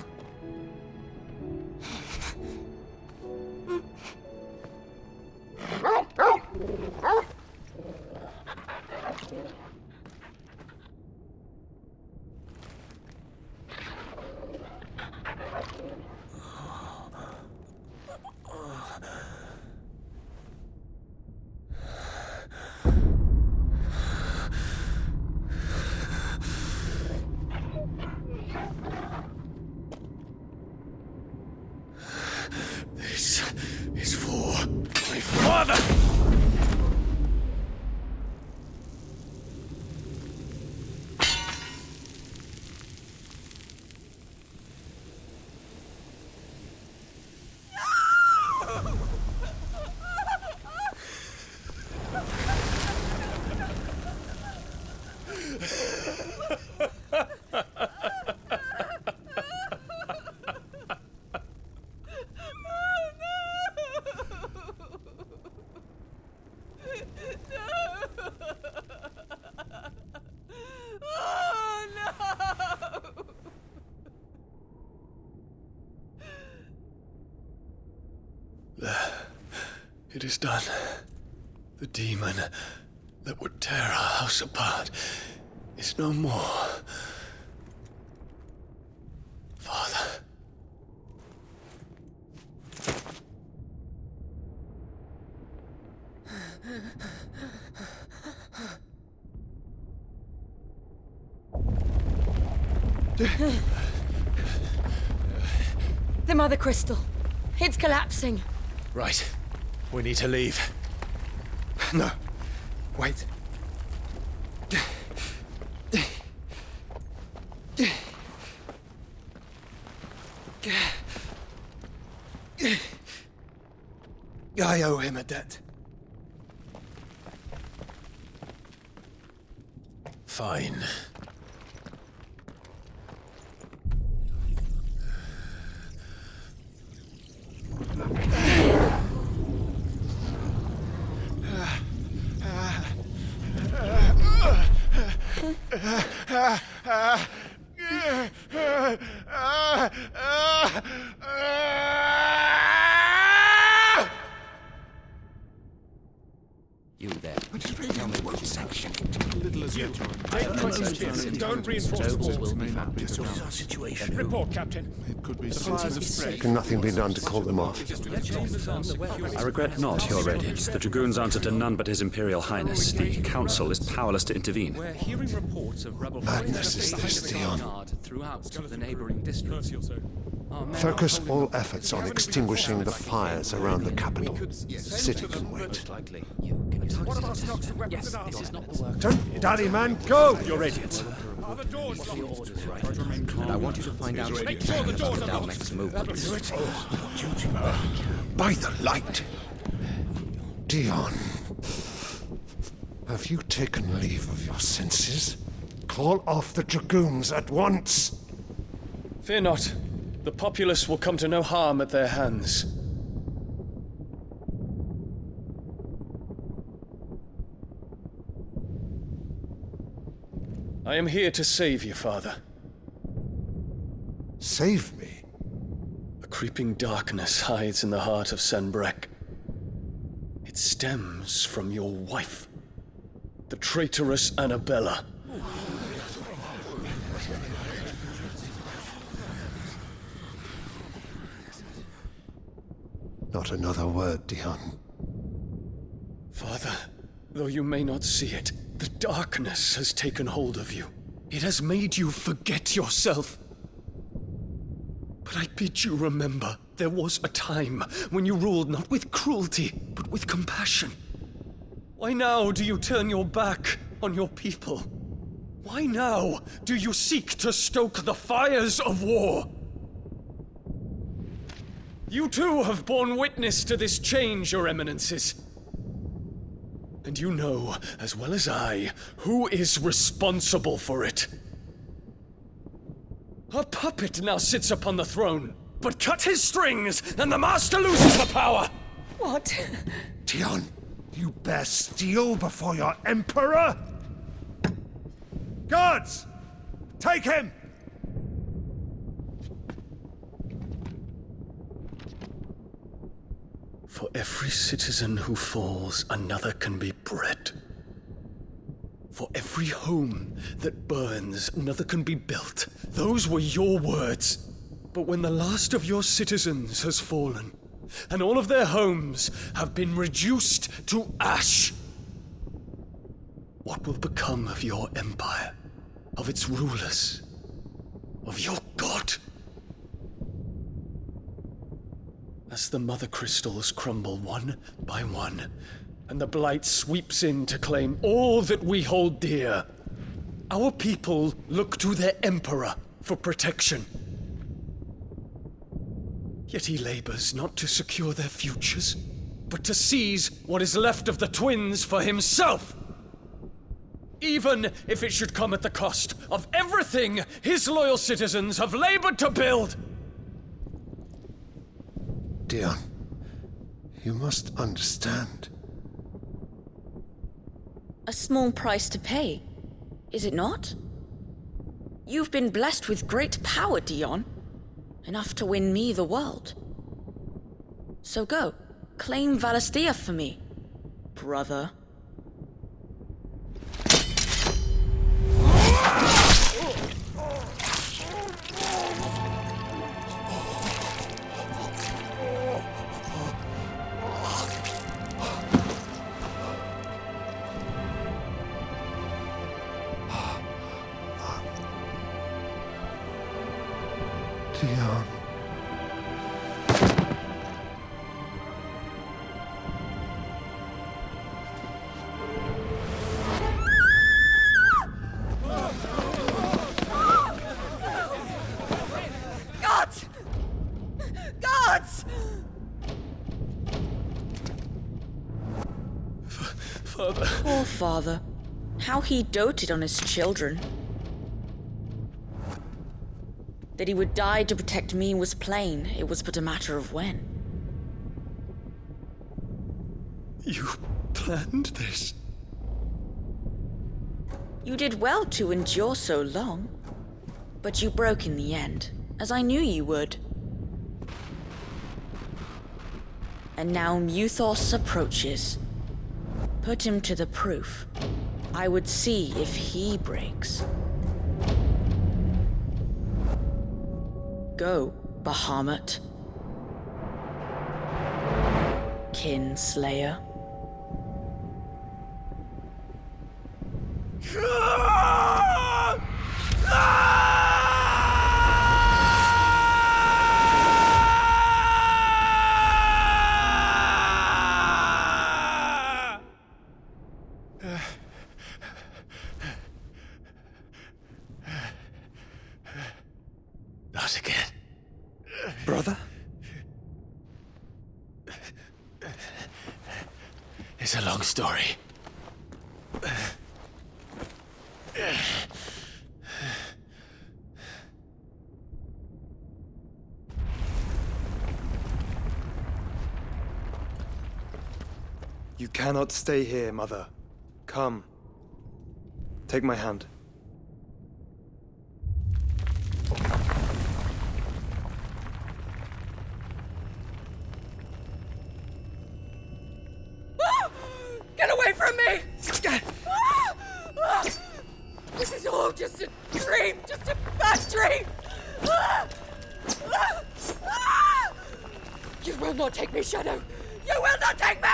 This is for my father! It is done. The demon that would tear our house apart is no more. Father. The Mother Crystal. It's collapsing. Right. We need to leave. No. Wait. I owe him a debt. Fine. but his radiance won't sanction it. Little as you. Take 20 spears. Don't reinforce the wall. May not be the Our situation. Report, Captain. It could be spread. Can nothing be done to call them off? I regret not, Your Radiance. The Dragoons answer to none but His Imperial Highness. The Council is powerless to intervene. We're hearing reports of rebel Madness is this, Dion. throughout the neighboring districts. Focus all efforts on extinguishing the fires around the capital. The city can wait. Don't be daddy, man. Go! Your Radiance. And I want you to find out Make sure the doors are locked. next move. By the light. Dion, have you taken leave of your senses? Call off the Dragoons at once! Fear not. The populace will come to no harm at their hands. I am here to save you, Father. Save me? A creeping darkness hides in the heart of Senbrek. It stems from your wife, the traitorous Annabella. Not another word, Dion. Father, though you may not see it, the darkness has taken hold of you. It has made you forget yourself. But I bid you remember, there was a time when you ruled not with cruelty, but with compassion. Why now do you turn your back on your people? Why now do you seek to stoke the fires of war? You too have borne witness to this change, Your Eminences. And you know, as well as I, who is responsible for it. A puppet now sits upon the throne, but cut his strings, and the master loses the power! What? Dion, you bear steel before your emperor? Guards! Take him! For every citizen who falls, another can be bred. For every home that burns, another can be built. Those were your words. But when the last of your citizens has fallen, and all of their homes have been reduced to ash, what will become of your empire, of its rulers, of your god? As the mother crystals crumble one by one, and the blight sweeps in to claim all that we hold dear, our people look to their emperor for protection. Yet he labors not to secure their futures, but to seize what is left of the twins for himself. Even if it should come at the cost of everything his loyal citizens have labored to build. Dion, you must understand. A small price to pay, is it not? You've been blessed with great power, Dion. Enough to win me the world. So go, claim Valisthea for me, brother. Dion. Gods! Gods! Father. Poor father. How he doted on his children. That he would die to protect me was plain. It was but a matter of when. You planned this? You did well to endure so long. But you broke in the end, as I knew you would. And now Muthos approaches. Put him to the proof. I would see if he breaks. Go, Bahamut. Kinslayer. Not again. Brother? It's a long story. You cannot stay here, Mother. Come. Take my hand. Get away from me! This is all just a dream, just a bad dream! You will not take me, Shadow! You will not take me!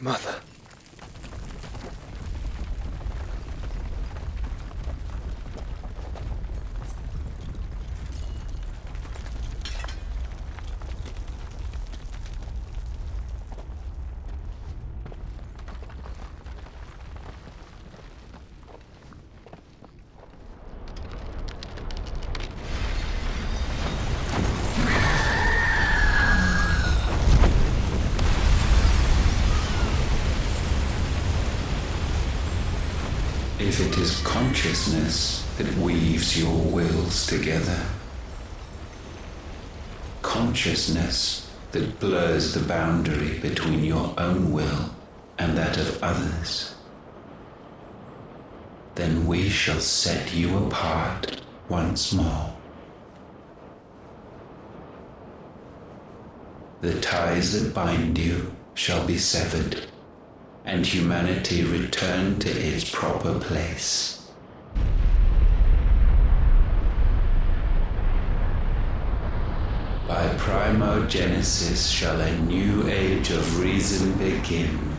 Mother. If it is consciousness that weaves your wills together, consciousness that blurs the boundary between your own will and that of others, then we shall set you apart once more. The ties that bind you shall be severed, and humanity return to its proper place. By primogenesis shall a new age of reason begin.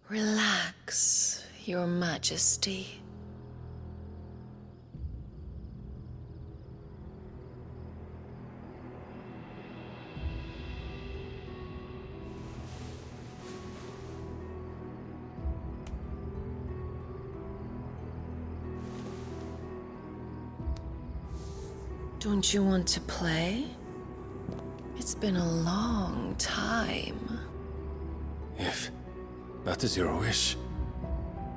Relax, Your Majesty. Don't you want to play? It's been a long time. If that is your wish.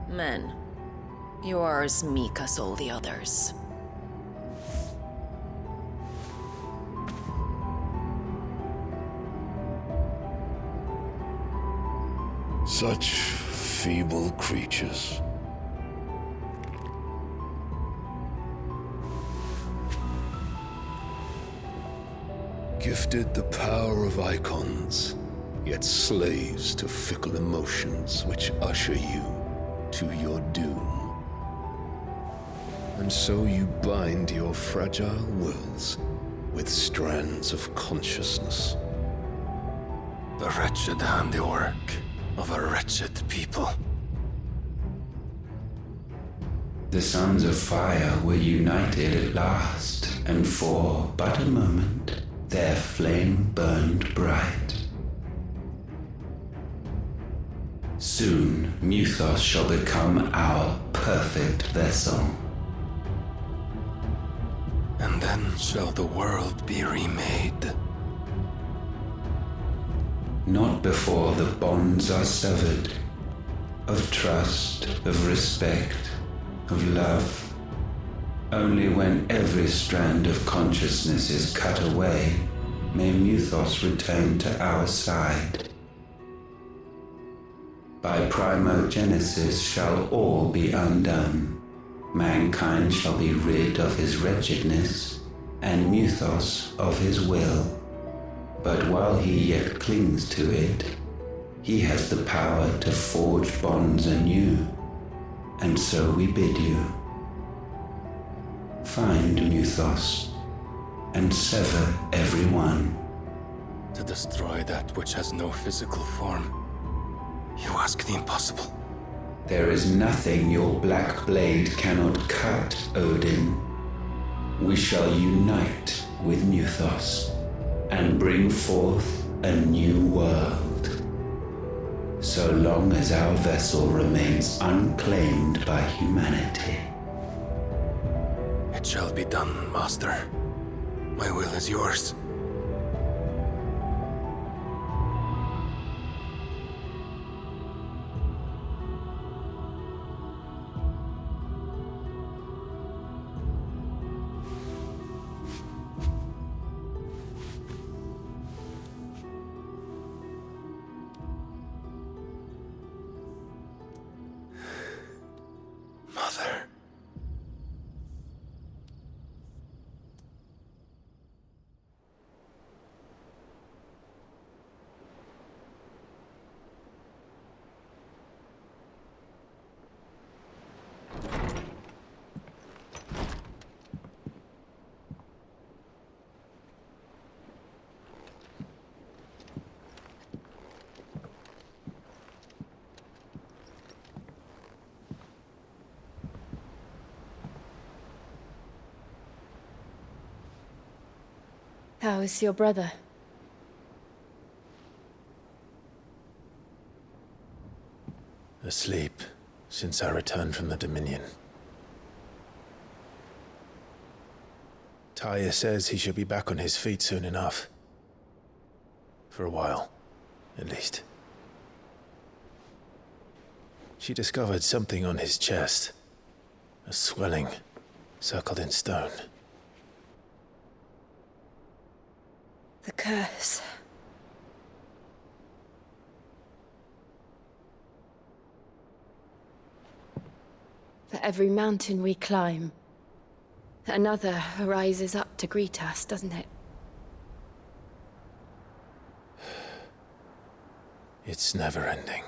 Men, you are as meek as all the others. Such feeble creatures. Gifted the power of icons, yet slaves to fickle emotions which usher you to your doom. And so you bind your fragile wills with strands of consciousness. The wretched handiwork of a wretched people. The sons of fire were united at last, and for but a moment, their flame burned bright. Soon, Muthos shall become our perfect vessel. And then shall the world be remade. Not before the bonds are severed, of trust, of respect, of love. Only when every strand of consciousness is cut away, may Muthos return to our side. By primogenesis shall all be undone. Mankind shall be rid of his wretchedness, and Muthos of his will. But while he yet clings to it, he has the power to forge bonds anew. And so we bid you. Find Muthos, and sever every one. To destroy that which has no physical form, you ask the impossible. There is nothing your black blade cannot cut, Odin. We shall unite with Muthos, and bring forth a new world. So long as our vessel remains unclaimed by humanity. It shall be done, Master. My will is yours. Mother. How is your brother? Asleep since I returned from the Dominion. Taya says he should be back on his feet soon enough. For a while, at least. She discovered something on his chest. A swelling, circled in stone. The curse. For every mountain we climb, another rises up to greet us, doesn't it? It's never ending.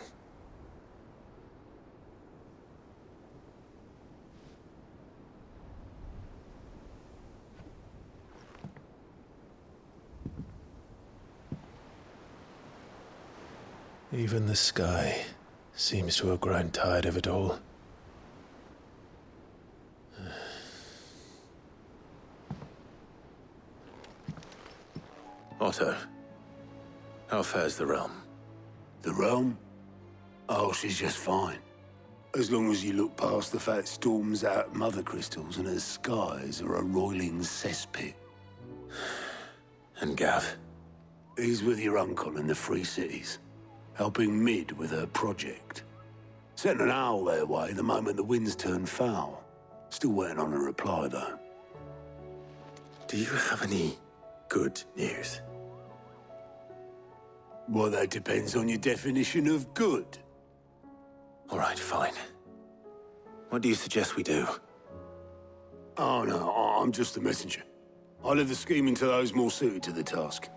Even the sky seems to have grown tired of it all. Otto, how fares the realm? The realm? Oh, she's just fine. As long as you look past the fat storms out mother crystals and her skies are a roiling cesspit. And Gav? He's with your uncle in the Free Cities, helping Mid with her project. Sent an owl their way the moment the winds turned foul. Still waiting on a reply, though. Do you have any good news? Well, that depends on your definition of good. All right, fine. What do you suggest we do? Oh, no, I'm just a messenger. I leave the scheming to those more suited to the task.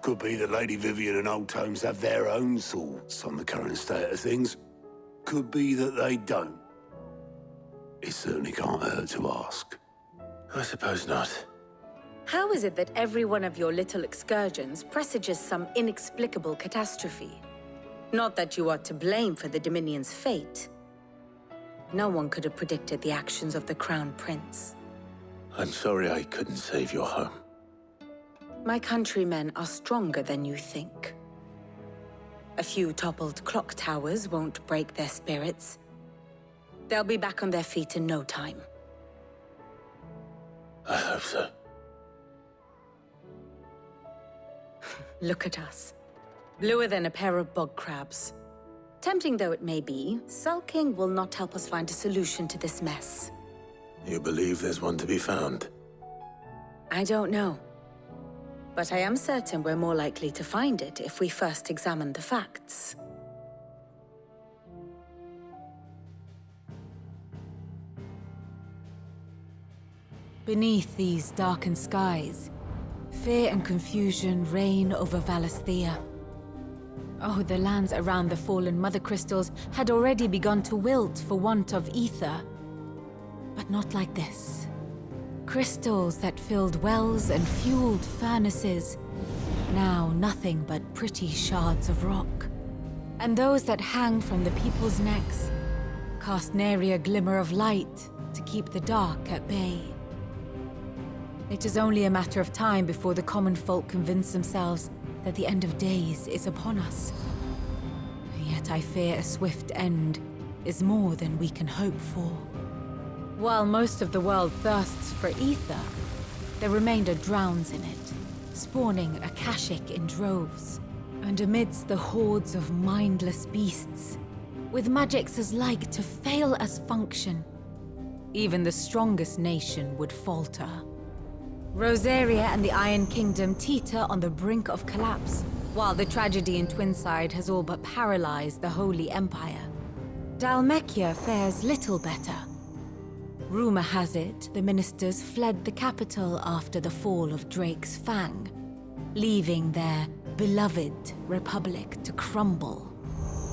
Could be that Lady Vivian and Old Tomes have their own thoughts on the current state of things. Could be that they don't. It certainly can't hurt to ask. I suppose not. How is it that every one of your little excursions presages some inexplicable catastrophe? Not that you are to blame for the Dominion's fate. No one could have predicted the actions of the Crown Prince. I'm sorry I couldn't save your home. My countrymen are stronger than you think. A few toppled clock towers won't break their spirits. They'll be back on their feet in no time. I hope so. Look at us. Bluer than a pair of bog crabs. Tempting though it may be, sulking will not help us find a solution to this mess. You believe there's one to be found? I don't know. But I am certain we're more likely to find it if we first examine the facts. Beneath these darkened skies, fear and confusion reign over Valisthea. Oh, the lands around the fallen Mother Crystals had already begun to wilt for want of ether. But not like this. Crystals that filled wells and fueled furnaces, now nothing but pretty shards of rock. And those that hang from the people's necks cast nary a glimmer of light to keep the dark at bay. It is only a matter of time before the common folk convince themselves that the end of days is upon us. Yet I fear a swift end is more than we can hope for. While most of the world thirsts for ether, the remainder drowns in it, spawning Akashic in droves. And amidst the hordes of mindless beasts, with magics as like to fail as function, even the strongest nation would falter. Rosaria and the Iron Kingdom teeter on the brink of collapse, while the tragedy in Twinside has all but paralyzed the Holy Empire. Dhalmekia fares little better. Rumor has it the ministers fled the capital after the fall of Drake's Fang, leaving their beloved republic to crumble.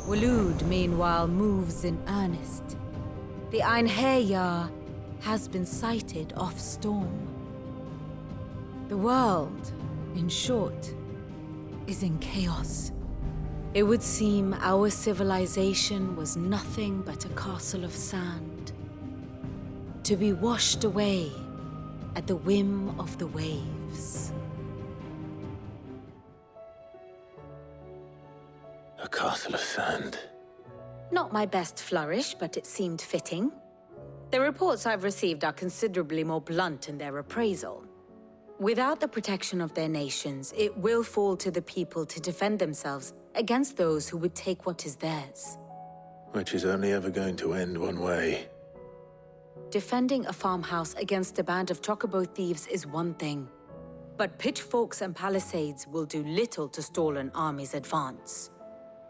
Waloed, meanwhile, moves in earnest. The Einherjar has been sighted off-storm. The world, in short, is in chaos. It would seem our civilization was nothing but a castle of sand, to be washed away at the whim of the waves. A castle of sand. Not my best flourish, but it seemed fitting. The reports I've received are considerably more blunt in their appraisal. Without the protection of their nations, it will fall to the people to defend themselves against those who would take what is theirs. Which is only ever going to end one way. Defending a farmhouse against a band of chocobo thieves is one thing, but pitchforks and palisades will do little to stall an army's advance.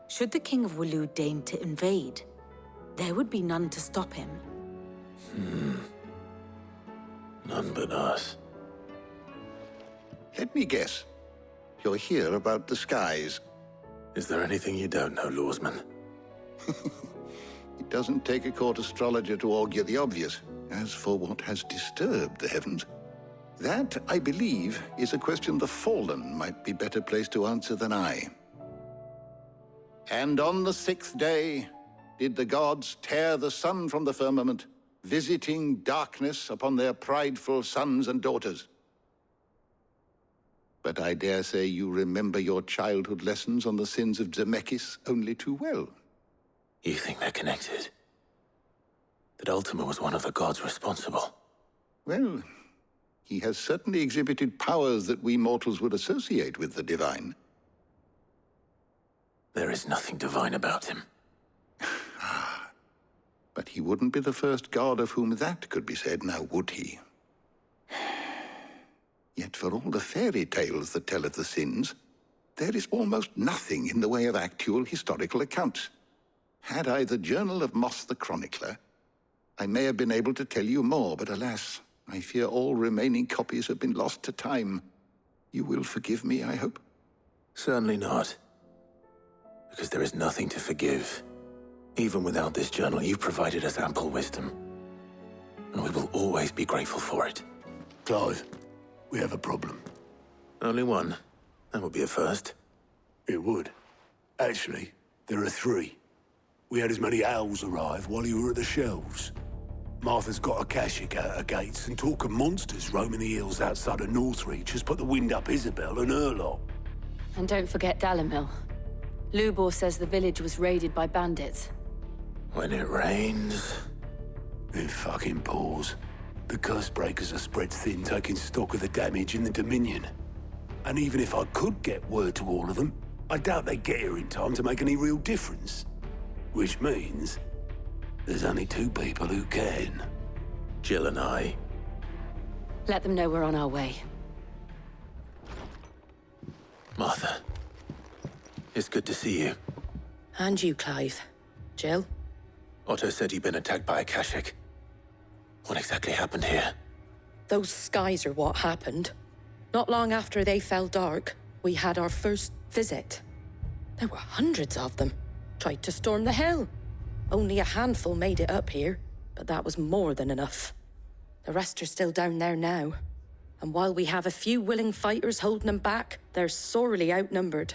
Should the King of Waloed deign to invade, there would be none to stop him. None but us. Let me guess. You're here about the skies. Is there anything you don't know, Lawsman? It doesn't take a court astrologer to augur the obvious. As for what has disturbed the heavens, that, I believe, is a question the Fallen might be better placed to answer than I. And on the 6th day did the gods tear the sun from the firmament, visiting darkness upon their prideful sons and daughters. But I dare say you remember your childhood lessons on the sins of Zemeckis only too well. You think they're connected? That Ultima was one of the gods responsible? Well, he has certainly exhibited powers that we mortals would associate with the divine. There is nothing divine about him. But he wouldn't be the first god of whom that could be said, now would he? Yet for all the fairy tales that tell of the sins, there is almost nothing in the way of actual historical accounts. Had I the Journal of Moss the Chronicler, I may have been able to tell you more, but alas, I fear all remaining copies have been lost to time. You will forgive me, I hope? Certainly not. Because there is nothing to forgive. Even without this journal, you provided us ample wisdom. And we will always be grateful for it. Clive, we have a problem. Only one. That would be a first. It would. Actually, there are 3. We had as many owls arrive while you were at the shelves. Martha's got Akashic out her gates, and talk of monsters roaming the hills outside of Northreach has put the wind up Isabel and her lot. And don't forget Dalimil. Lubor says the village was raided by bandits. When it rains... it fucking pours. The curse breakers are spread thin, taking stock of the damage in the Dominion. And even if I could get word to all of them, I doubt they'd get here in time to make any real difference. Which means... there's only two people who can. Jill and I. Let them know we're on our way. Martha. It's good to see you. And you, Clive. Jill? Otto said you'd been attacked by Akashic. What exactly happened here? Those skies are what happened. Not long after they fell dark, we had our first visit. There were hundreds of them. Tried to storm the hill. Only a handful made it up here, but that was more than enough. The rest are still down there now. And while we have a few willing fighters holding them back, they're sorely outnumbered.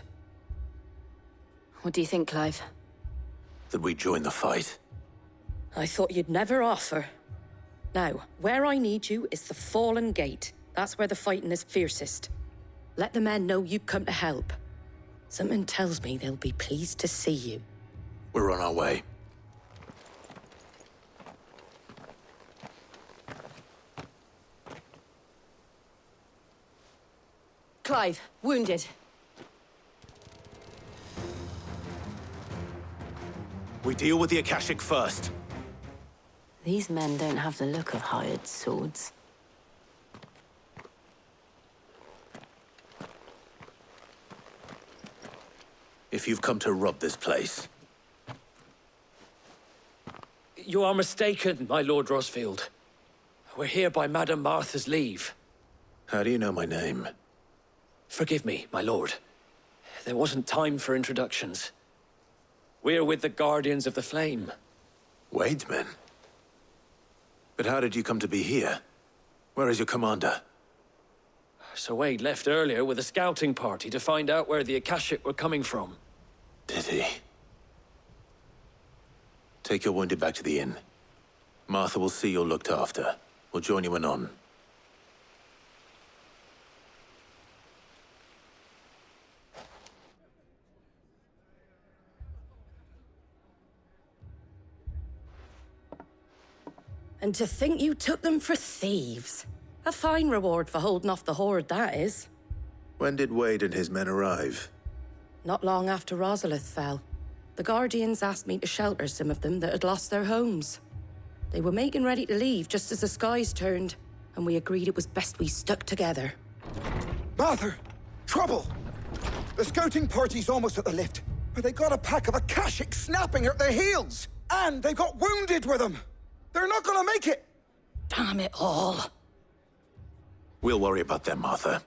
What do you think, Clive? That we join the fight? I thought you'd never offer. Now, where I need you is the Fallen Gate. That's where the fighting is fiercest. Let the men know you've come to help. Something tells me they'll be pleased to see you. We're on our way. Clive, wounded. We deal with the Akashic first. These men don't have the look of hired swords. If you've come to rob this place... You are mistaken, my Lord Rosfield. We're here by Madame Martha's leave. How do you know my name? Forgive me, my lord. There wasn't time for introductions. We're with the Guardians of the Flame. Wade's men? But how did you come to be here? Where is your commander? Sir Wade left earlier with a scouting party to find out where the Akashic were coming from. Did he? Take your wounded back to the inn. Martha will see you're looked after. We'll join you anon. And to think you took them for thieves. A fine reward for holding off the horde, that is. When did Wade and his men arrive? Not long after Rosalith fell. The Guardians asked me to shelter some of them that had lost their homes. They were making ready to leave just as the skies turned, and we agreed it was best we stuck together. Martha! Trouble! The scouting party's almost at the lift, but they got a pack of Akashic snapping at their heels! And they got wounded with them! They're not gonna make it! Damn it all. We'll worry about them, Martha.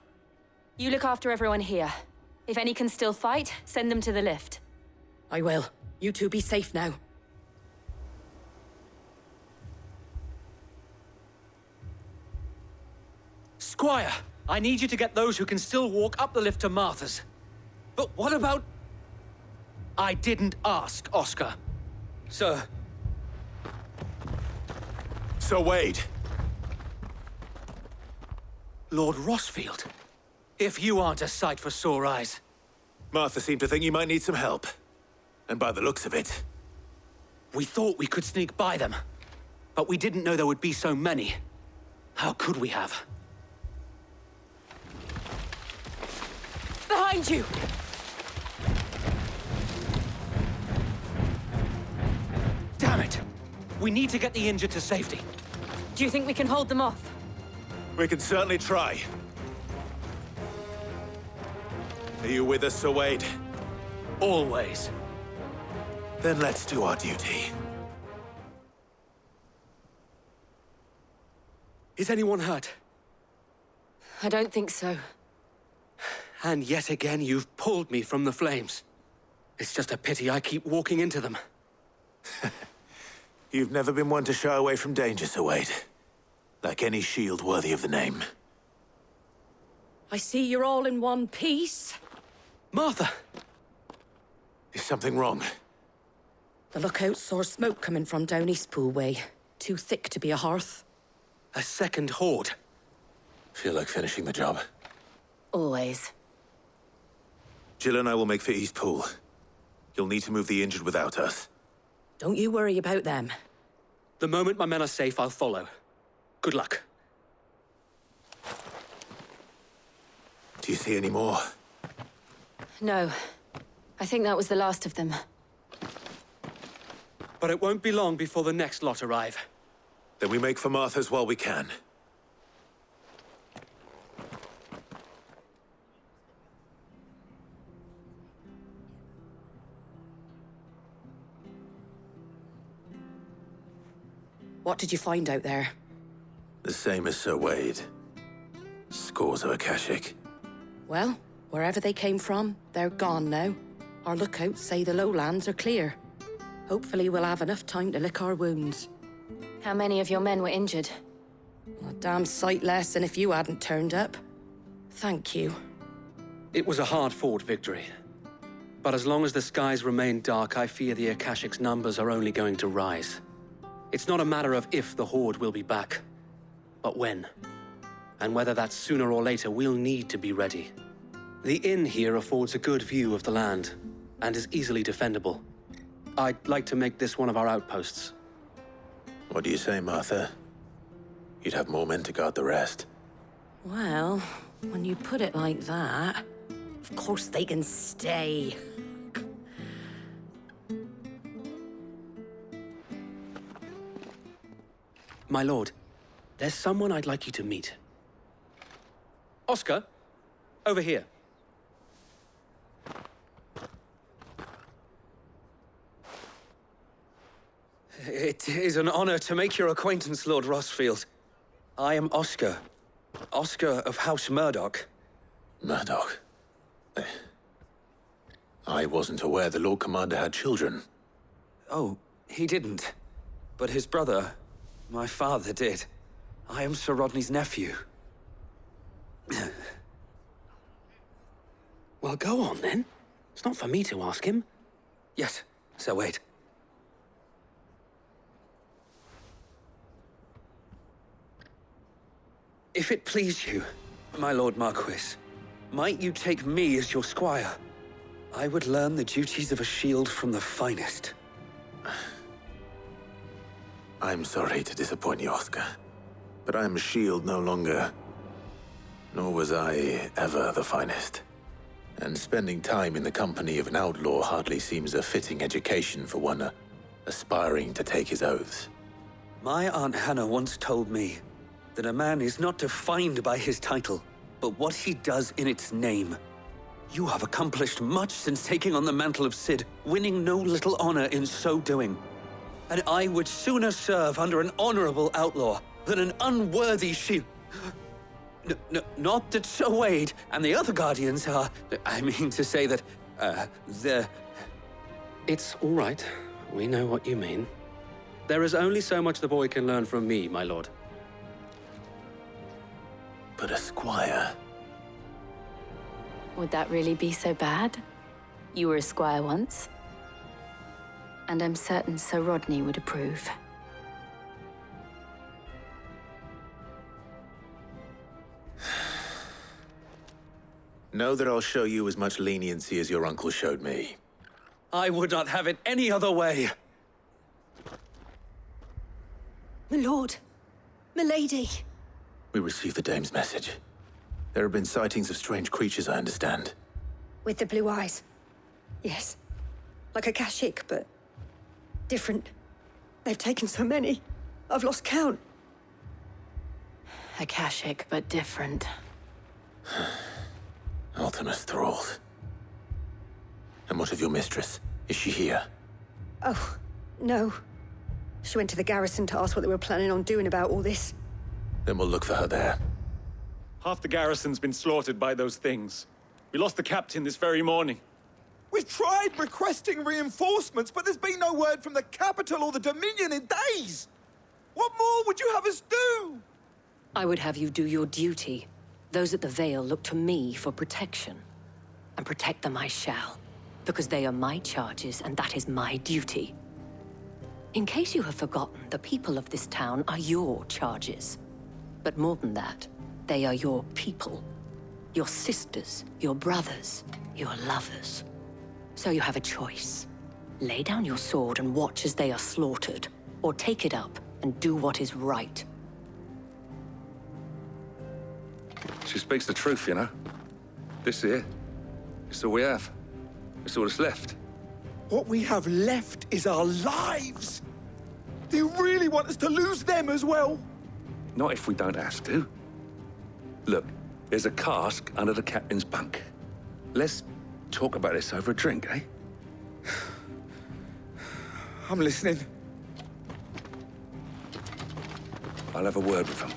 You look after everyone here. If any can still fight, send them to the lift. I will. You two be safe now. Squire, I need you to get those who can still walk up the lift to Martha's. But what about... I didn't ask, Oscar. Sir. Sir Wade. Lord Rosfield. If you aren't a sight for sore eyes. Martha seemed to think you might need some help. And by the looks of it... We thought we could sneak by them. But we didn't know there would be so many. How could we have? Behind you! Damn it! We need to get the injured to safety. Do you think we can hold them off? We can certainly try. Are you with us, Sir Wade? Always. Then let's do our duty. Is anyone hurt? I don't think so. And yet again, you've pulled me from the flames. It's just a pity I keep walking into them. You've never been one to shy away from danger, Sir Wade. Like any shield worthy of the name. I see you're all in one piece. Martha! Is something wrong? The lookout saw smoke coming from down Eastpool way. too thick to be a hearth. A second horde. Feel like finishing the job. Always. Jill and I will make for East Pool. You'll need to move the injured without us. Don't you worry about them. The moment my men are safe, I'll follow. Good luck. Do you see any more? No. I think that was the last of them. But it won't be long before the next lot arrive. Then we make for Martha's while we can. What did you find out there? The same as Sir Wade. Scores of Akashic. Well, wherever they came from, they're gone now. Our lookouts say the lowlands are clear. Hopefully we'll have enough time to lick our wounds. How many of your men were injured? A damn sight less than if you hadn't turned up. Thank you. It was a hard-fought victory. But as long as the skies remain dark, I fear the Akashic's numbers are only going to rise. It's not a matter of if the Horde will be back, but when. And whether that's sooner or later, we'll need to be ready. The inn here affords a good view of the land, and is easily defendable. I'd like to make this one of our outposts. What do you say, Martha? You'd have more men to guard the rest. Well, when you put it like that, of course they can stay. My lord, there's someone I'd like you to meet. Oscar, over here. It is an honor to make your acquaintance, Lord Rossfield. I am Oscar. Oscar of House Murdoch. Murdoch? I wasn't aware the Lord Commander had children. Oh, he didn't. But his brother, my father, did. I am Sir Rodney's nephew. Well, go on, then. It's not for me to ask him. Yes, Sir Wade. If it please you, my Lord Marquis, might you take me as your squire? I would learn the duties of a shield from the finest. I'm sorry to disappoint you, Oscar, but I am a shield no longer. Nor was I ever the finest. And spending time in the company of an outlaw hardly seems a fitting education for one aspiring to take his oaths. My Aunt Hannah once told me that a man is not defined by his title, but what he does in its name. You have accomplished much since taking on the mantle of Cid, winning no little honor in so doing. And I would sooner serve under an honorable outlaw than an unworthy shield. Not that Sir Wade and the other Guardians are... I mean to say that, they're... It's all right. We know what you mean. There is only so much the boy can learn from me, my lord. But a squire... Would that really be so bad? You were a squire once. And I'm certain Sir Rodney would approve. Know that I'll show you as much leniency as your uncle showed me. I would not have it any other way. My lord, milady. We received the dame's message. There have been sightings of strange creatures, I understand. With the blue eyes. Yes. Like Akashic, but different. They've taken so many. I've lost count. Akashic, but different. Ultimus thralls. And what of your mistress? Is she here? Oh, no. She went to the garrison to ask what they were planning on doing about all this. Then we'll look for her there. Half the garrison's been slaughtered by those things. We lost the captain this very morning. We've tried requesting reinforcements, but there's been no word from the capital or the Dominion in days! What more would you have us do? I would have you do your duty. Those at the Vale look to me for protection. And protect them I shall, because they are my charges and that is my duty. In case you have forgotten, the people of this town are your charges. But more than that, they are your people. Your sisters, your brothers, your lovers. So you have a choice. Lay down your sword and watch as they are slaughtered, or take it up and do what is right. She speaks the truth, you know. This here, it's all we have. It's all that's left. What we have left is our lives! Do you really want us to lose them as well? Not if we don't have to. Look, there's a cask under the captain's bunk. Let's talk about this over a drink, eh? I'm listening. I'll have a word with him.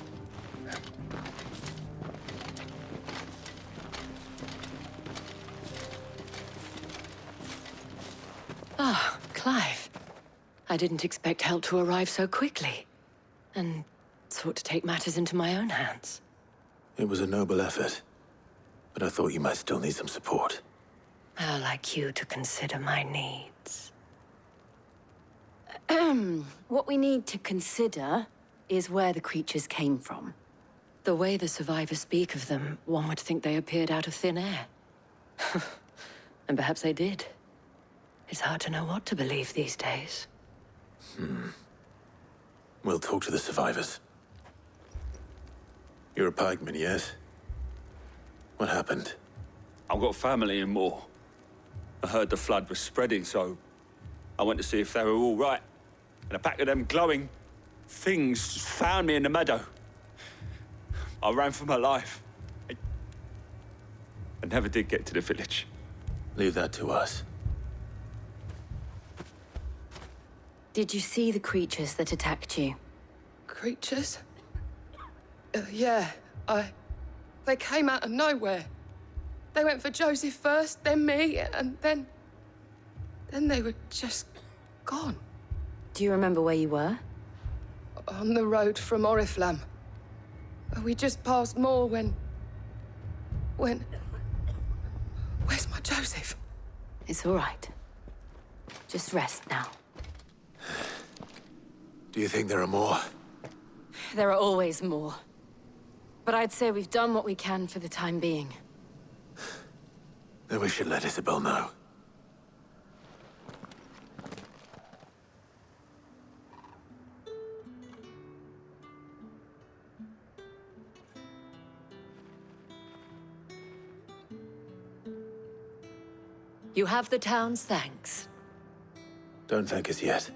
Ah, Clive. I didn't expect help to arrive so quickly. And sought to take matters into my own hands. It was a noble effort, but I thought you might still need some support. I'd like you to consider my needs. What we need to consider is where the creatures came from. The way the survivors speak of them, one would think they appeared out of thin air. And perhaps they did. It's hard to know what to believe these days. We'll talk to the survivors. You're a pikeman, yes? What happened? I've got family in Moor. I heard the flood was spreading, so I went to see if they were all right. And a pack of them glowing things just found me in the meadow. I ran for my life. I never did get to the village. Leave that to us. Did you see the creatures that attacked you? Creatures? Yeah, They came out of nowhere. They went for Joseph first, then me, and then they were just gone. Do you remember where you were? On the road from Oriflamme. We just passed Moor when... Where's my Joseph? It's all right. Just rest now. Do you think there are more? There are always more. But I'd say we've done what we can for the time being. Then we should let Isabel know. You have the town's thanks. Don't thank us yet.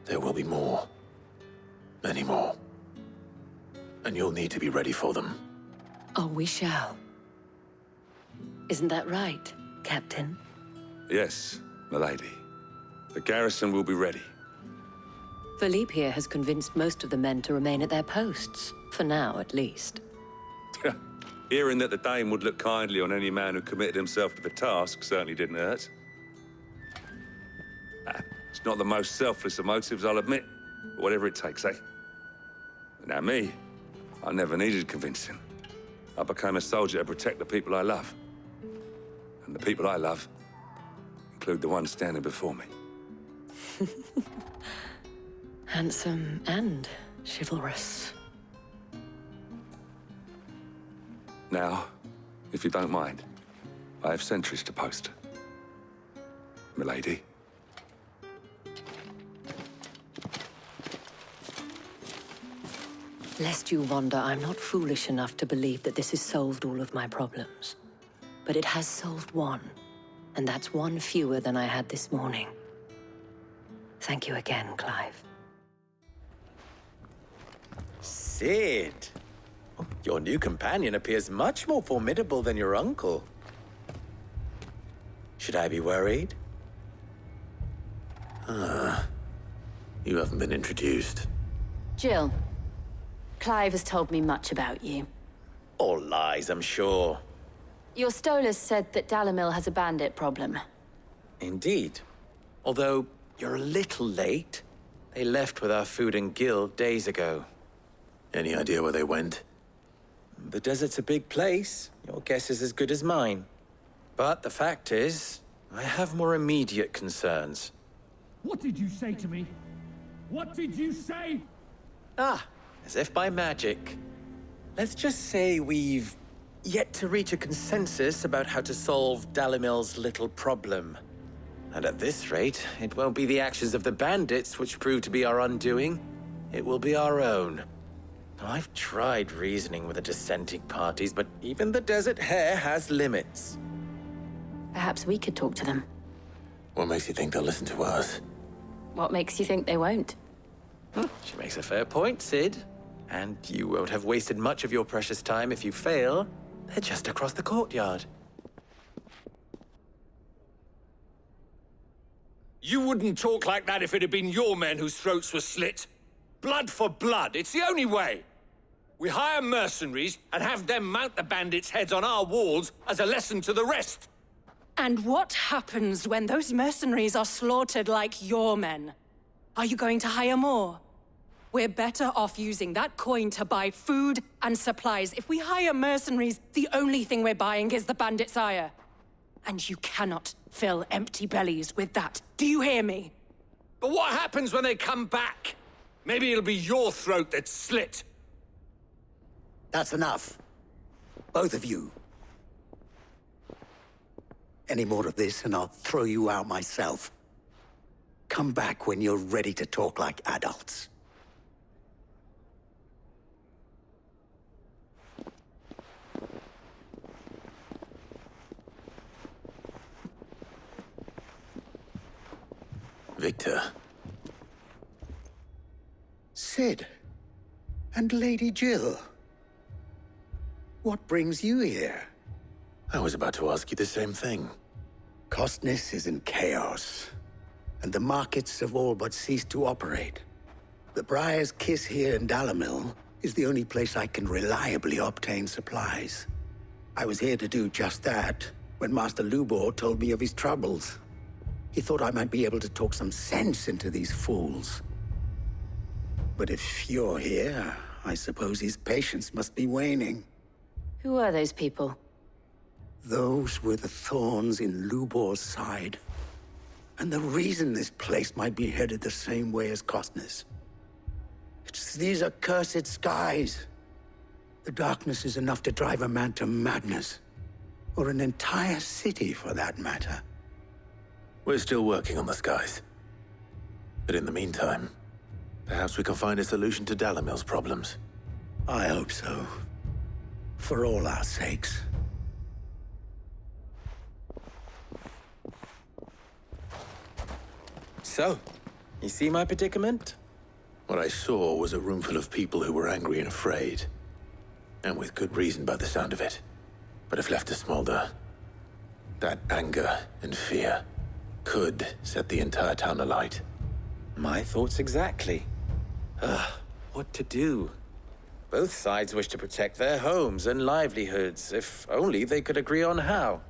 There will be more. Many more. And you'll need to be ready for them. Oh, we shall. Isn't that right, Captain? Yes, milady. The garrison will be ready. Philippe here has convinced most of the men to remain at their posts. For now, at least. Hearing that the Dane would look kindly on any man who committed himself to the task certainly didn't hurt. It's not the most selfless of motives, I'll admit. But whatever it takes, eh? But now me, I never needed convincing. I became a soldier to protect the people I love. And the people I love include the ones standing before me. Handsome and chivalrous. Now, if you don't mind, I have sentries to post. Milady. Lest you wonder, I'm not foolish enough to believe that this has solved all of my problems. But it has solved one, and that's one fewer than I had this morning. Thank you again, Clive. Cid! Your new companion appears much more formidable than your uncle. Should I be worried? You haven't been introduced. Jill. Clive has told me much about you. All lies, I'm sure. Your Stolas said that Dalamil has a bandit problem. Indeed. Although, you're a little late. They left with our food and guild days ago. Any idea where they went? The desert's a big place. Your guess is as good as mine. But the fact is, I have more immediate concerns. What did you say to me? What did you say? Ah, as if by magic. Let's just say we've yet to reach a consensus about how to solve Dalimil's little problem. And at this rate, it won't be the actions of the bandits which prove to be our undoing. It will be our own. I've tried reasoning with the dissenting parties, but even the Desert Hare has limits. Perhaps we could talk to them. What makes you think they'll listen to us? What makes you think they won't? She makes a fair point, Sid. And you won't have wasted much of your precious time if you fail. They're just across the courtyard. You wouldn't talk like that if it had been your men whose throats were slit. Blood for blood, it's the only way. We hire mercenaries and have them mount the bandits' heads on our walls as a lesson to the rest. And what happens when those mercenaries are slaughtered like your men? Are you going to hire more? We're better off using that coin to buy food and supplies. If we hire mercenaries, the only thing we're buying is the bandits' ire. And you cannot fill empty bellies with that. Do you hear me? But what happens when they come back? Maybe it'll be your throat that's slit. That's enough. Both of you. Any more of this and I'll throw you out myself. Come back when you're ready to talk like adults. Victor. Sid. And Lady Jill. What brings you here? I was about to ask you the same thing. Costness is in chaos, and the markets have all but ceased to operate. The Briar's Kiss here in Dalimil is the only place I can reliably obtain supplies. I was here to do just that when Master Lubor told me of his troubles. He thought I might be able to talk some sense into these fools. But if you're here, I suppose his patience must be waning. Who are those people? Those were the thorns in Lubor's side. And the reason this place might be headed the same way as Costness. It's these accursed skies. The darkness is enough to drive a man to madness. Or an entire city, for that matter. We're still working on the skies. But in the meantime, perhaps we can find a solution to Dalimil's problems. I hope so. For all our sakes. So, you see my predicament? What I saw was a room full of people who were angry and afraid. And with good reason by the sound of it. But if left to smolder, that anger and fear could set the entire town alight. My thoughts exactly. What to do? Both sides wish to protect their homes and livelihoods, if only they could agree on how.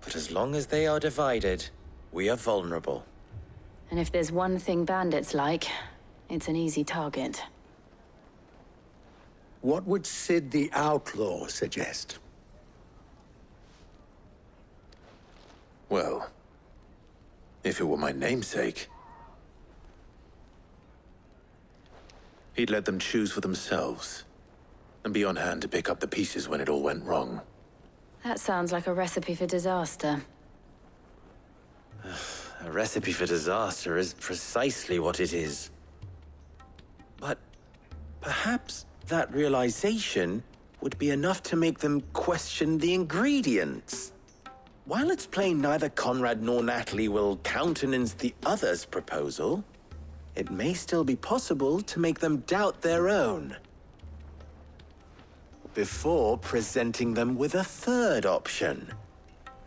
But as long as they are divided, we are vulnerable. And if there's one thing bandits like, it's an easy target. What would Sid the Outlaw suggest? Well, if it were my namesake, he'd let them choose for themselves, and be on hand to pick up the pieces when it all went wrong. That sounds like a recipe for disaster. A recipe for disaster is precisely what it is. But perhaps that realization would be enough to make them question the ingredients. While it's plain neither Conrad nor Natalie will countenance the other's proposal, it may still be possible to make them doubt their own. Before presenting them with a third option.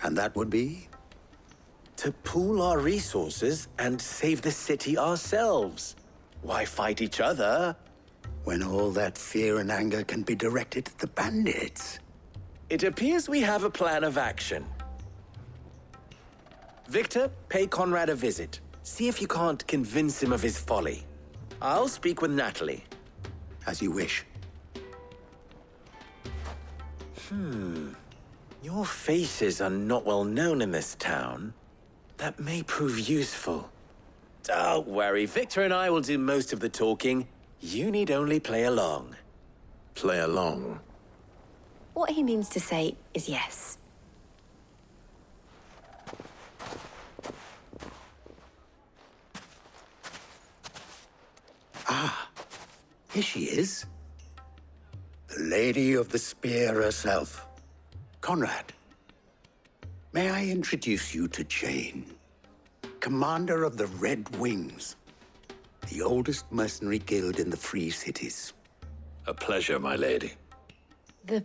And that would be? To pool our resources and save the city ourselves. Why fight each other? When all that fear and anger can be directed at the bandits. It appears we have a plan of action. Victor, pay Conrad a visit. See if you can't convince him of his folly. I'll speak with Natalie. As you wish. Your faces are not well known in this town. That may prove useful. Don't worry, Victor and I will do most of the talking. You need only play along. Play along? What he means to say is yes. Ah, here she is. The Lady of the Spear herself. Conrad, may I introduce you to Jane, commander of the Red Wings, the oldest mercenary guild in the Free Cities. A pleasure, my lady. The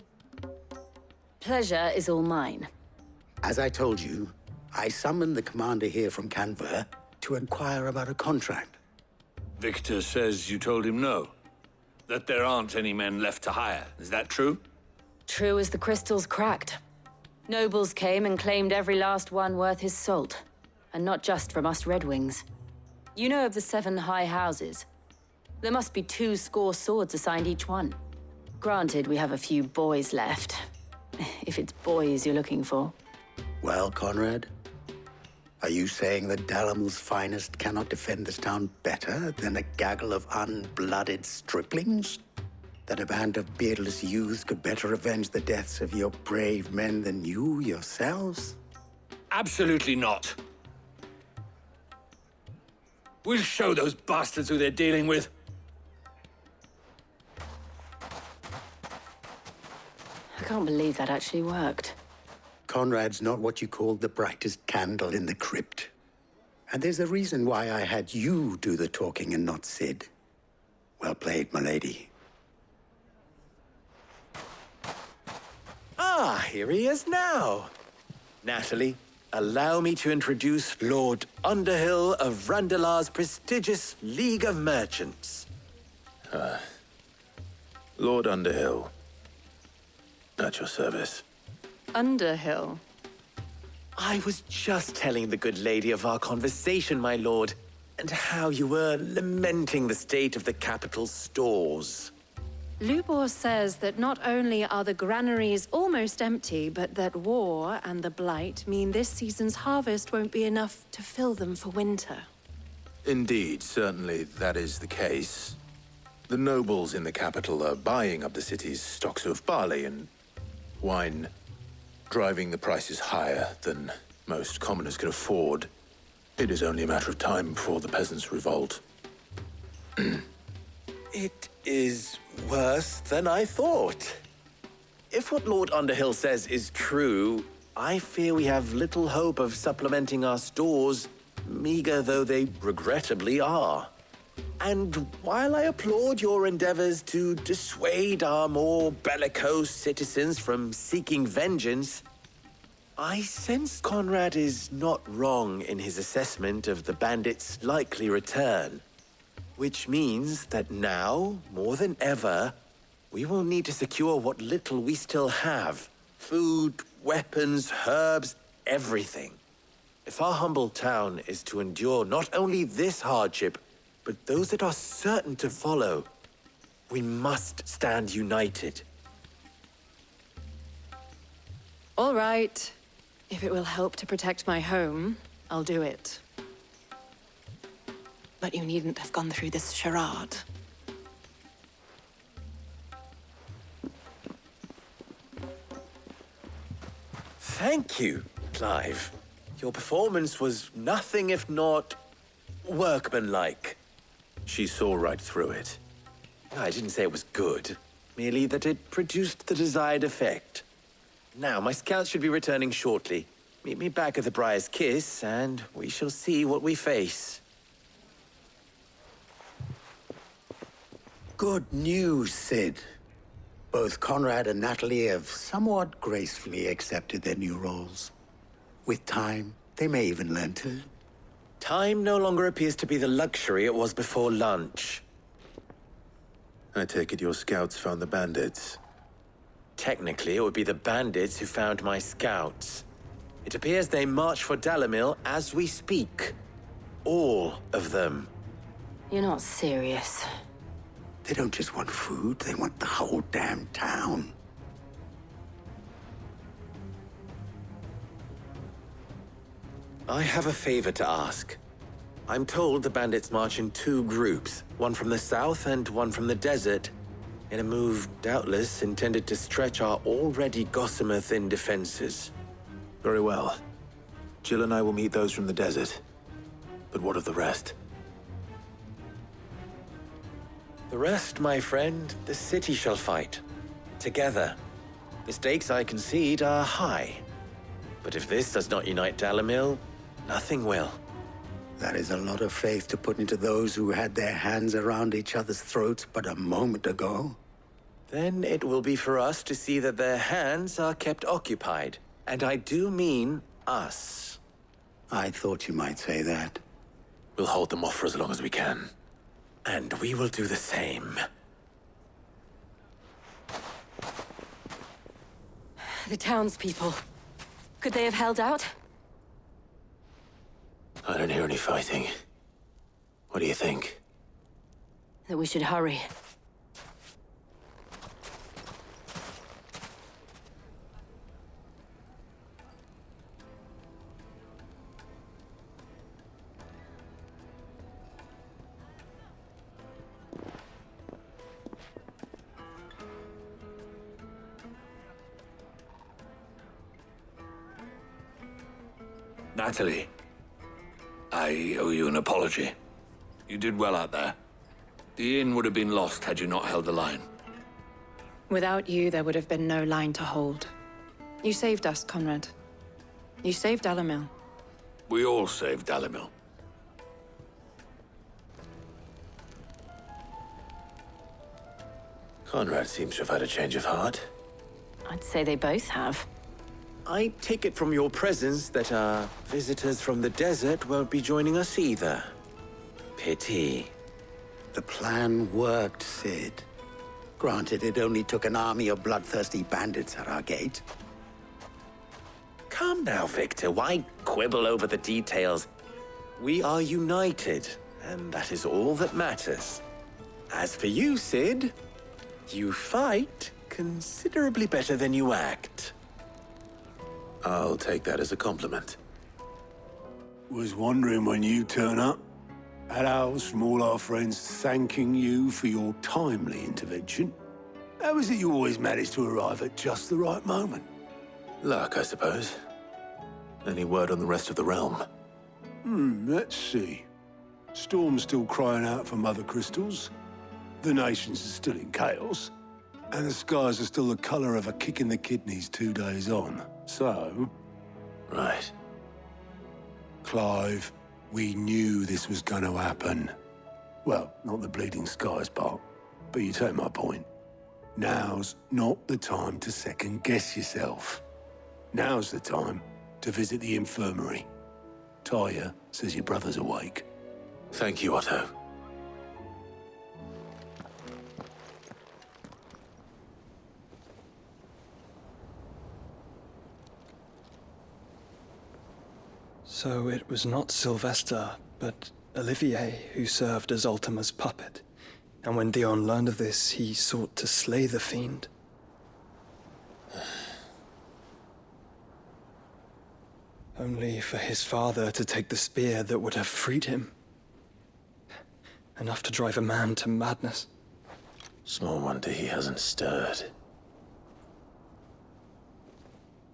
pleasure is all mine. As I told you, I summoned the commander here from Canver to inquire about a contract. Victor says you told him no. That there aren't any men left to hire. Is that true? True as the crystals cracked. Nobles came and claimed every last one worth his salt. And not just from us Red Wings. You know of the 7 high houses. There must be 2 swords assigned each one. Granted, we have a few boys left. If it's boys you're looking for. Well, Conrad, are you saying that Dalamil's finest cannot defend this town better than a gaggle of unblooded striplings? That a band of beardless youths could better avenge the deaths of your brave men than you yourselves? Absolutely not. We'll show those bastards who they're dealing with. I can't believe that actually worked. Conrad's not what you call the brightest candle in the crypt. And there's a reason why I had you do the talking and not Sid. Well played, my lady. Ah, here he is now. Natalie, allow me to introduce Lord Underhill of Randalar's prestigious League of Merchants. Lord Underhill. At your service. Underhill? I was just telling the good lady of our conversation, my lord, and how you were lamenting the state of the capital's stores. Lubor says that not only are the granaries almost empty, but that war and the Blight mean this season's harvest won't be enough to fill them for winter. Indeed, certainly that is the case. The nobles in the capital are buying up the city's stocks of barley and wine, driving the prices higher than most commoners can afford. It is only a matter of time before the peasants revolt. It is worse than I thought. If what Lord Underhill says is true, I fear we have little hope of supplementing our stores, meager though they regrettably are. And while I applaud your endeavors to dissuade our more bellicose citizens from seeking vengeance, I sense Conrad is not wrong in his assessment of the bandits' likely return. Which means that now, more than ever, we will need to secure what little we still have. Food, weapons, herbs, everything. If our humble town is to endure not only this hardship, but those that are certain to follow, we must stand united. All right. If it will help to protect my home, I'll do it. But you needn't have gone through this charade. Thank you, Clive. Your performance was nothing if not workmanlike. She saw right through it. I didn't say it was good, merely that it produced the desired effect. Now, my scouts should be returning shortly. Meet me back at the Briar's Kiss, and we shall see what we face. Good news, Sid. Both Conrad and Natalie have somewhat gracefully accepted their new roles. With time, they may even learn to. Time no longer appears to be the luxury it was before lunch. I take it your scouts found the bandits. Technically, it would be the bandits who found my scouts. It appears they march for Dalamil as we speak. All of them. You're not serious. They don't just want food, they want the whole damn town. I have a favor to ask. I'm told the bandits march in 2 groups, one from the south and one from the desert, in a move doubtless intended to stretch our already gossamer-thin defenses. Very well. Jill and I will meet those from the desert. But what of the rest? The rest, my friend, the city shall fight. Together. The stakes, I concede, are high. But if this does not unite Dalimil, nothing will. That is a lot of faith to put into those who had their hands around each other's throats but a moment ago. Then it will be for us to see that their hands are kept occupied. And I do mean us. I thought you might say that. We'll hold them off for as long as we can. And we will do the same. The townspeople. Could they have held out? I don't hear any fighting. What do you think? That we should hurry. Natalie, I owe you an apology. You did well out there. The inn would have been lost had you not held the line. Without you, there would have been no line to hold. You saved us, Conrad. You saved Dalimil. We all saved Dalimil. Conrad seems to have had a change of heart. I'd say they both have. I take it from your presence that our visitors from the desert won't be joining us either. Pity. The plan worked, Sid. Granted, it only took an army of bloodthirsty bandits at our gate. Come now, Victor. Why quibble over the details? We are united, and that is all that matters. As for you, Sid, you fight considerably better than you act. I'll take that as a compliment. Was wondering when you turn up. Had owls from all our friends thanking you for your timely intervention. How is it you always manage to arrive at just the right moment? Luck, I suppose. Any word on the rest of the realm? Let's see. Storm's still crying out for mother crystals. The nations are still in chaos. And the skies are still the color of a kick in the kidneys 2 days on. So... Right. Clive, we knew this was going to happen. Well, not the bleeding skies part, but you take my point. Now's not the time to second-guess yourself. Now's the time to visit the infirmary. Taya says your brother's awake. Thank you, Otto. So it was not Sylvester, but Olivier who served as Ultima's puppet. And when Dion learned of this, he sought to slay the fiend. Only for his father to take the spear that would have freed him. Enough to drive a man to madness. Small wonder he hasn't stirred.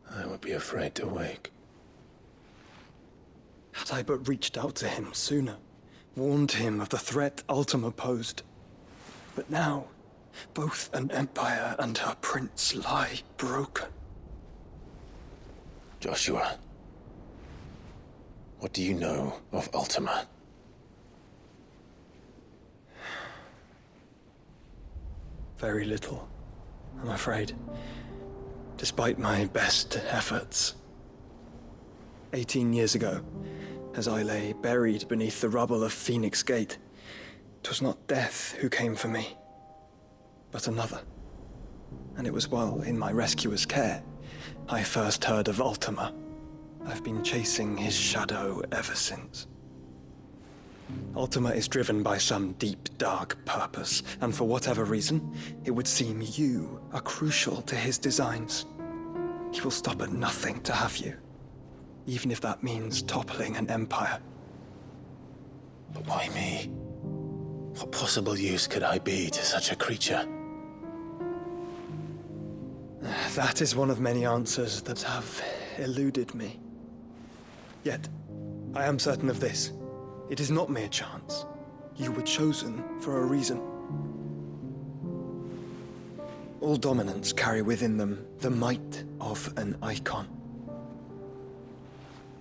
I would be afraid to wake. Had I but reached out to him sooner, warned him of the threat Ultima posed. But now, both an empire and her prince lie broken. Joshua, what do you know of Ultima? Very little, I'm afraid. Despite my best efforts. 18 years ago, as I lay buried beneath the rubble of Phoenix Gate, 'twas not death who came for me, but another. And it was while in my rescuer's care, I first heard of Ultima. I've been chasing his shadow ever since. Ultima is driven by some deep, dark purpose, and for whatever reason, it would seem you are crucial to his designs. He will stop at nothing to have you, even if that means toppling an empire. But why me? What possible use could I be to such a creature? That is one of many answers that have eluded me. Yet, I am certain of this. It is not mere chance. You were chosen for a reason. All dominants carry within them the might of an icon.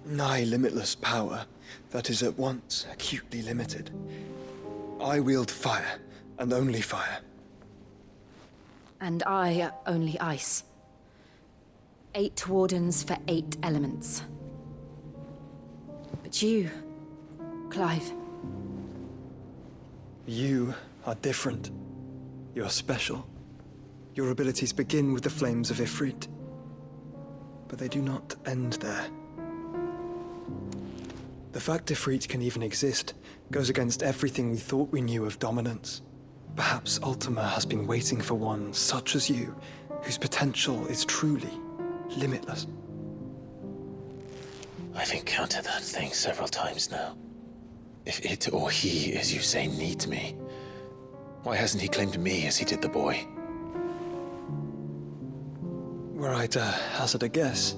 Nigh limitless power that is at once acutely limited. I wield fire, and only fire. And I only ice. 8 wardens for 8 elements. But you, Clive. You are different. You're special. Your abilities begin with the flames of Ifrit. But they do not end there. The fact Ifrit can even exist goes against everything we thought we knew of dominance. Perhaps Ultima has been waiting for one such as you, whose potential is truly limitless. I've encountered that thing several times now. If it or he, as you say, needs me, why hasn't he claimed me as he did the boy? Were I to hazard a guess,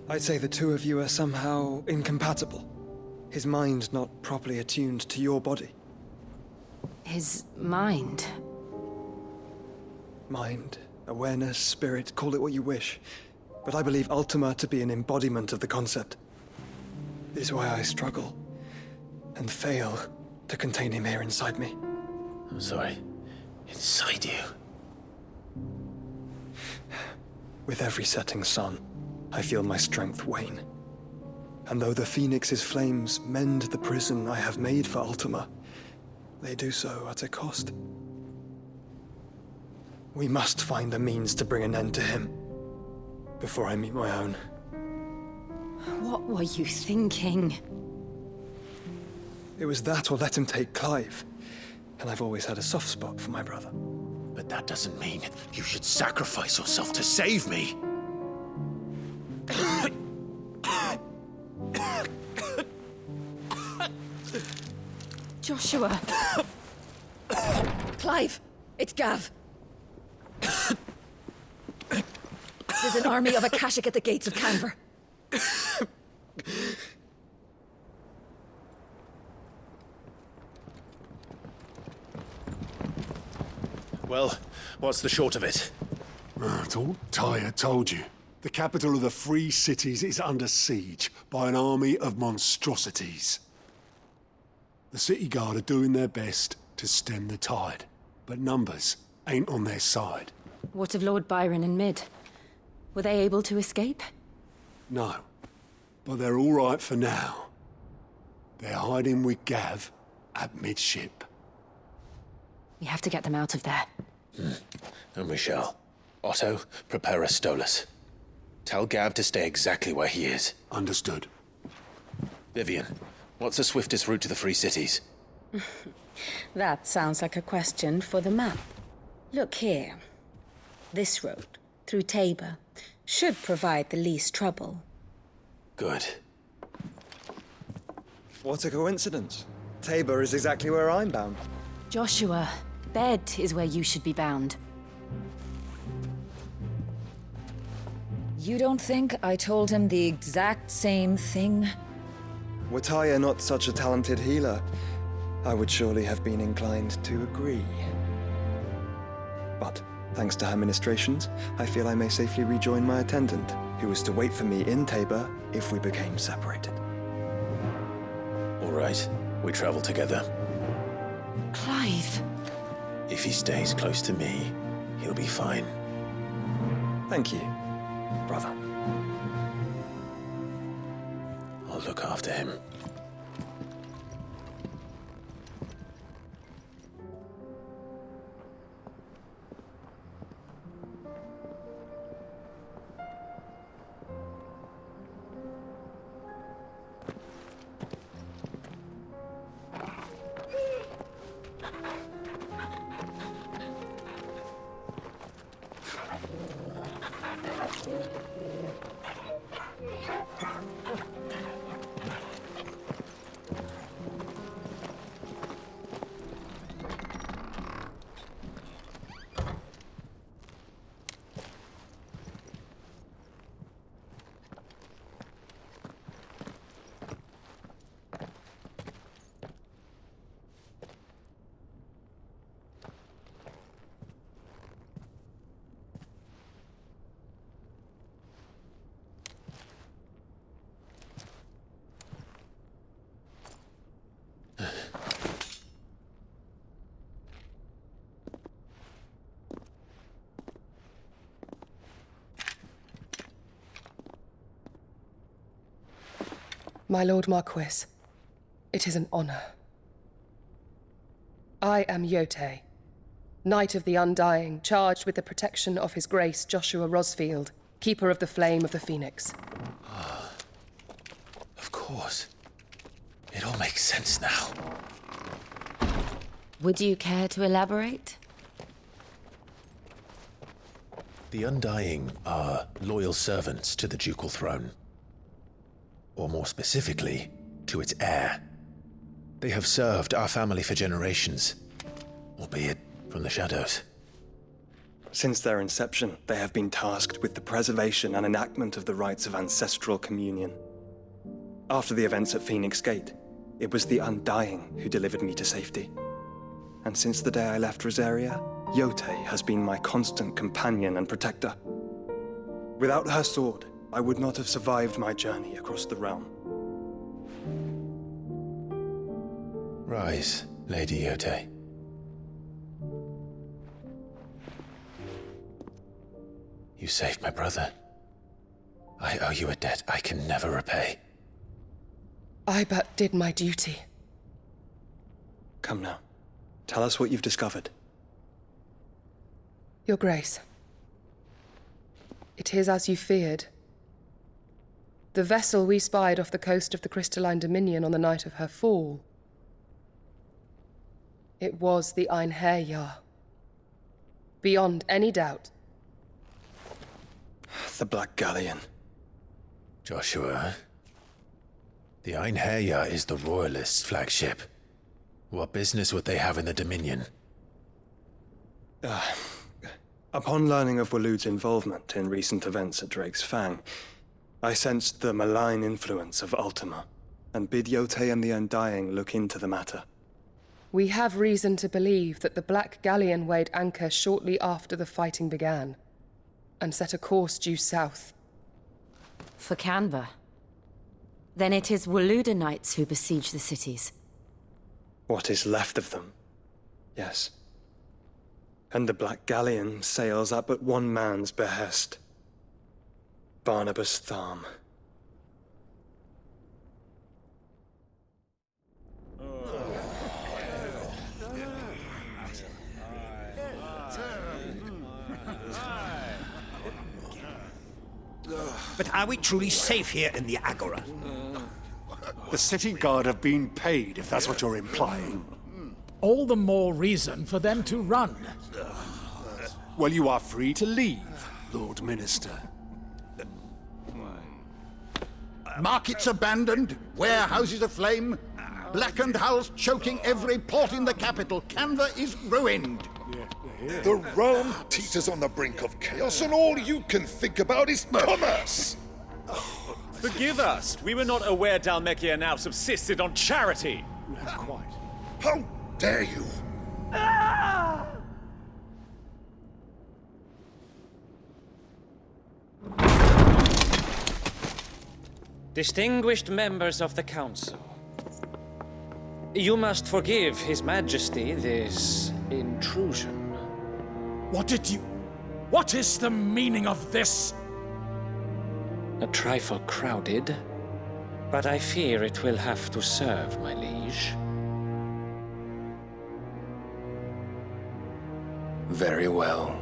I'd say the two of you are somehow incompatible. His mind not properly attuned to your body. His mind? Mind, awareness, spirit, call it what you wish. But I believe Ultima to be an embodiment of the concept. This is why I struggle and fail to contain him here inside me. I'm sorry. Inside you? With every setting sun, I feel my strength wane. And though the Phoenix's flames mend the prison I have made for Ultima, they do so at a cost. We must find a means to bring an end to him before I meet my own. What were you thinking? It was that or let him take Clive. And I've always had a soft spot for my brother. But that doesn't mean you should sacrifice yourself to save me. Joshua. Clive, it's Gav. There's an army of Akashic at the gates of Canver. Well, what's the short of it? I thought Tyre told you. The capital of the Free Cities is under siege by an army of monstrosities. The city guard are doing their best to stem the tide, but numbers ain't on their side. What of Lord Byron and Mid? Were they able to escape? No, but they're all right for now. They're hiding with Gav at midship. We have to get them out of there. And we shall. Otto, prepare a Stolas. Tell Gav to stay exactly where he is. Understood. Vivian, what's the swiftest route to the Free Cities? That sounds like a question for the map. Look here. This road, through Tabor, should provide the least trouble. Good. What a coincidence. Tabor is exactly where I'm bound. Joshua, bed is where you should be bound. You don't think I told him the exact same thing? Were Tyre not such a talented healer, I would surely have been inclined to agree. But, thanks to her ministrations, I feel I may safely rejoin my attendant, who was to wait for me in Tabor if we became separated. All right, we travel together. Clive. If he stays close to me, he'll be fine. Thank you, brother. I'll look after him. My Lord Marquis, it is an honor. I am Yote, Knight of the Undying, charged with the protection of His Grace Joshua Rosfield, Keeper of the Flame of the Phoenix. Of course. It all makes sense now. Would you care to elaborate? The Undying are loyal servants to the ducal throne. Or more specifically, to its heir. They have served our family for generations, albeit from the shadows. Since their inception, they have been tasked with the preservation and enactment of the rites of ancestral communion. After the events at Phoenix Gate, it was the Undying who delivered me to safety. And since the day I left Rosaria, Yote has been my constant companion and protector. Without her sword, I would not have survived my journey across the realm. Rise, Lady Yote. You saved my brother. I owe you a debt I can never repay. I but did my duty. Come now. Tell us what you've discovered. Your Grace. It is as you feared. The vessel we spied off the coast of the Crystalline Dominion on the night of her fall. It was the Einherjar. Beyond any doubt. The Black Galleon. Joshua, the Einherjar is the Royalists' flagship. What business would they have in the Dominion? Upon learning of Waloed's involvement in recent events at Drake's Fang, I sensed the malign influence of Ultima, and bid Yote and the Undying look into the matter. We have reason to believe that the Black Galleon weighed anchor shortly after the fighting began, and set a course due south. For Canva. Then it is Waloed knights who besiege the cities. What is left of them? Yes. And the Black Galleon sails at but one man's behest. Barnabas Tharm. But are we truly safe here in the Agora? The city guard have been paid, if that's what you're implying. All the more reason for them to run. Well, you are free to leave, Lord Minister. Markets abandoned, warehouses aflame, blackened hulls choking every port in the capital. Canva is ruined. The realm teeters on the brink of chaos, and all you can think about is commerce! Forgive us. We were not aware Dhalmekia now subsisted on charity. Quite. How dare you! Distinguished members of the Council, you must forgive His Majesty this intrusion. What is the meaning of this? A trifle crowded, but I fear it will have to serve, my liege. Very well.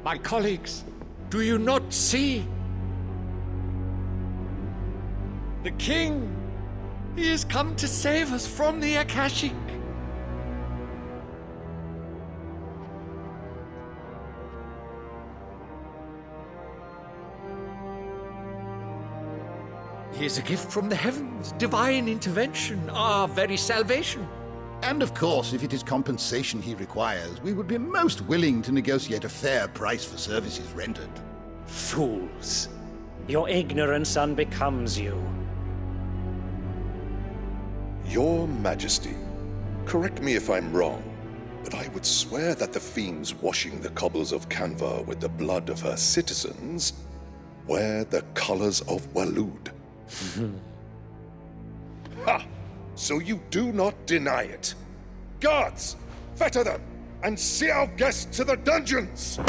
My colleagues, do you not see? The King! He has come to save us from the Akashic! He is a gift from the heavens, divine intervention, our very salvation. And of course, if it is compensation he requires, we would be most willing to negotiate a fair price for services rendered. Fools! Your ignorance unbecomes you. Your Majesty, correct me if I'm wrong, but I would swear that the fiends washing the cobbles of Canva with the blood of her citizens wear the colors of Waloed. Ha! So you do not deny it. Guards, fetter them, and see our guests to the dungeons!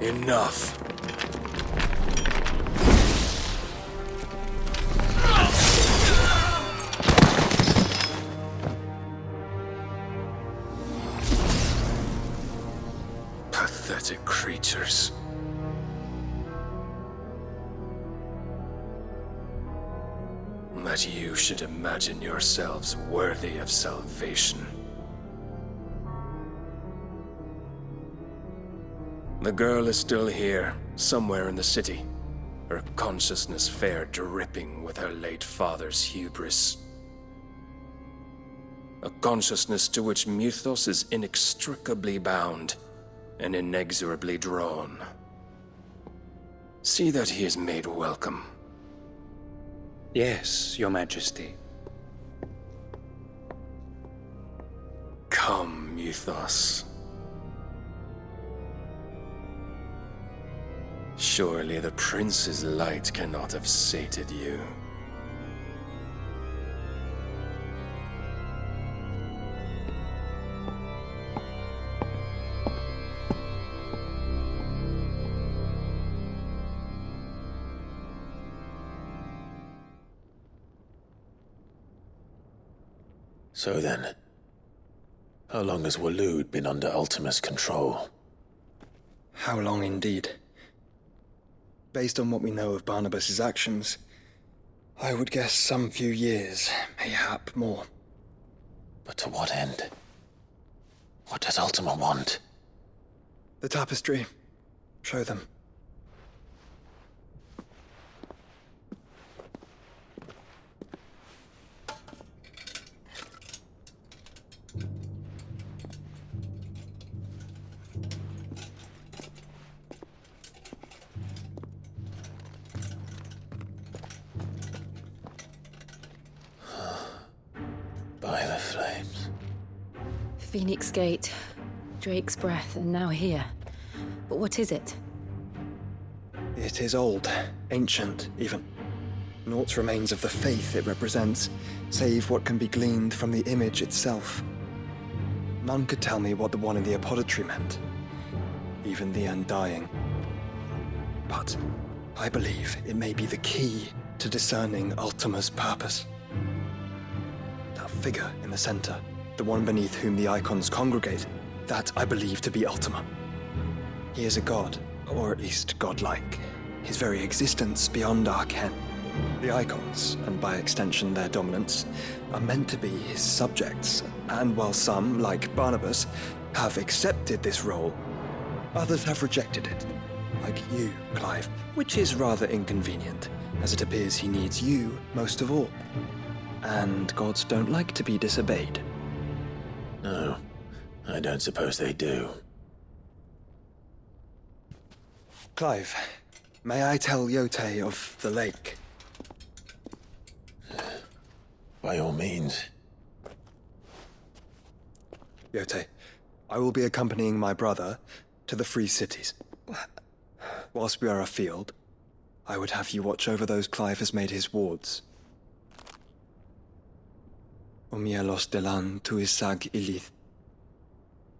Enough. Pathetic creatures. That you should imagine yourselves worthy of salvation. The girl is still here, somewhere in the city. Her consciousness fair dripping with her late father's hubris. A consciousness to which Mythos is inextricably bound and inexorably drawn. See that he is made welcome. Yes, Your Majesty. Come, Mythos. Surely the prince's light cannot have sated you. So then, how long has Waloed been under Ultima's control? How long indeed? Based on what we know of Barnabas's actions, I would guess some few years, mayhap more. But to what end? What does Ultima want? The tapestry. Show them. By the flames. Phoenix Gate, Drake's Breath, and now here. But what is it? It is old, ancient, even. Naught remains of the faith it represents, save what can be gleaned from the image itself. None could tell me what the one in the apothecary meant, even the Undying. But I believe it may be the key to discerning Ultima's purpose. That figure in the center, the one beneath whom the icons congregate, that I believe to be Ultima. He is a god, or at least godlike, his very existence beyond our ken. The icons, and by extension their dominants, are meant to be his subjects, and while some, like Barnabas, have accepted this role, others have rejected it. Like you, Clive, which is rather inconvenient, as it appears he needs you most of all. And gods don't like to be disobeyed. No, I don't suppose they do. Clive, may I tell Yote of the lake? By all means. Yote, I will be accompanying my brother to the Free Cities. Whilst we are afield, I would have you watch over those Clive has made his wards. Omielos delan tuisag ilith.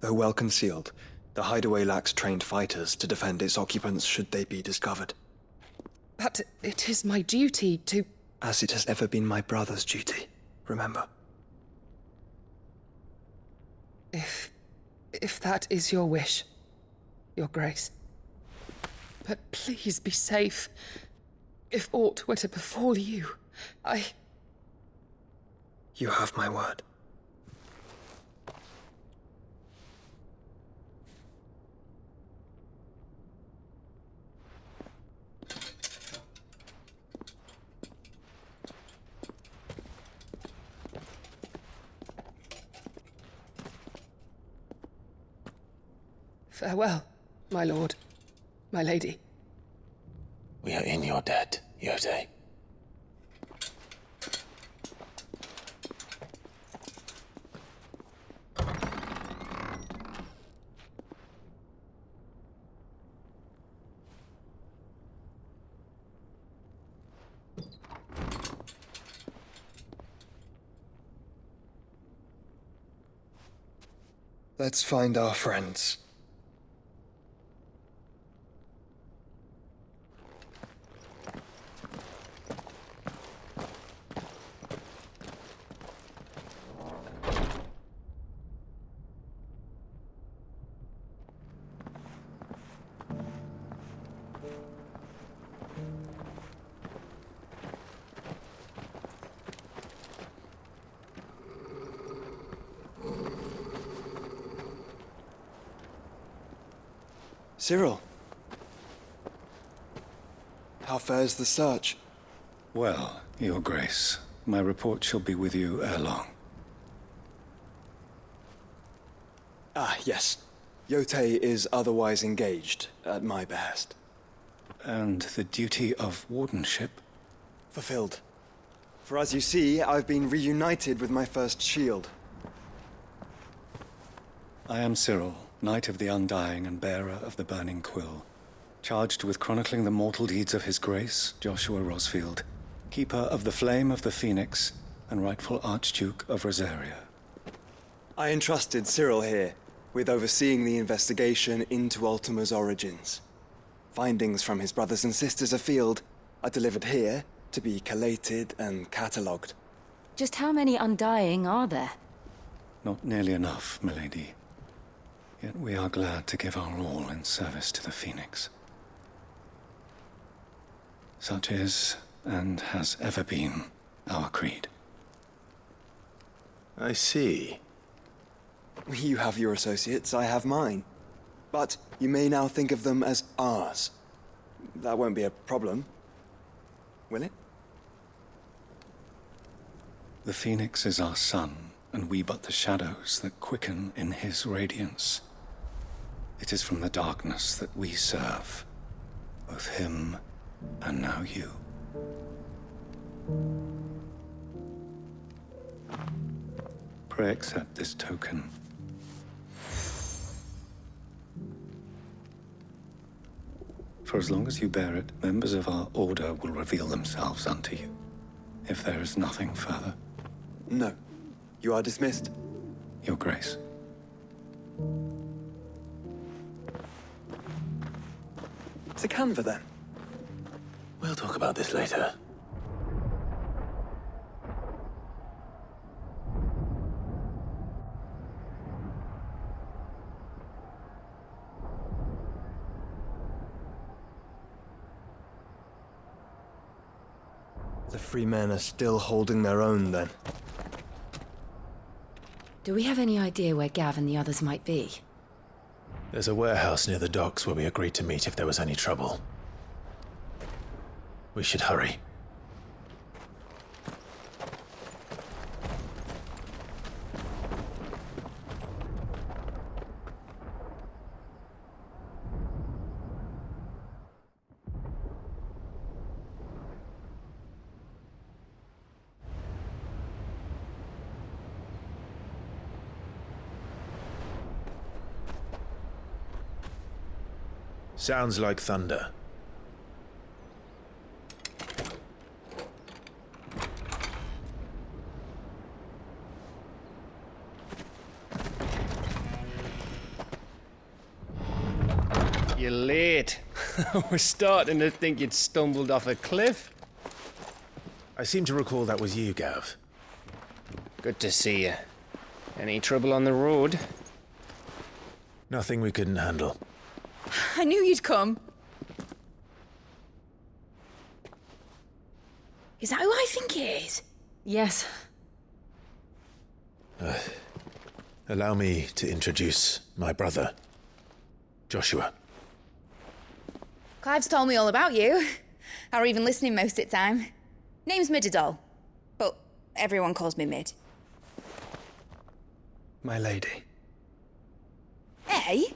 Though well concealed, the hideaway lacks trained fighters to defend its occupants should they be discovered. But it is my duty to... As it has ever been my brother's duty, remember. If that is your wish, Your Grace. But please be safe. If aught were to befall you, You have my word. Farewell, my lord, my lady. We are in your debt, Yote. Let's find our friends. Cyril. How fares the search? Well, Your Grace, my report shall be with you ere long. Ah, yes. Yotei is otherwise engaged, at my behest. And the duty of wardenship? Fulfilled. For as you see, I've been reunited with my first shield. I am Cyril, Knight of the Undying and bearer of the Burning Quill, charged with chronicling the mortal deeds of His Grace, Joshua Rosfield, Keeper of the Flame of the Phoenix, and rightful Archduke of Rosaria. I entrusted Cyril here with overseeing the investigation into Ultima's origins. Findings from his brothers and sisters afield are delivered here to be collated and catalogued. Just how many Undying are there? Not nearly enough, milady. Yet we are glad to give our all in service to the Phoenix. Such is, and has ever been, our creed. I see. You have your associates, I have mine. But you may now think of them as ours. That won't be a problem, will it? The Phoenix is our sun, and we but the shadows that quicken in his radiance. It is from the darkness that we serve, both him and now you. Pray accept this token. For as long as you bear it, members of our order will reveal themselves unto you, if there is nothing further. No. You are dismissed. Your Grace. It's a canva, then. We'll talk about this later. The free men are still holding their own, then. Do we have any idea where Gav and the others might be? There's a warehouse near the docks where we agreed to meet if there was any trouble. We should hurry. Sounds like thunder. You're late. We're starting to think you'd stumbled off a cliff. I seem to recall that was you, Gav. Good to see you. Any trouble on the road? Nothing we couldn't handle. I knew you'd come. Is that who I think it is? Yes. Allow me to introduce my brother, Joshua. Clive's told me all about you. Or even listening most of the time. Name's Midadol, but everyone calls me Mid. My lady. Hey?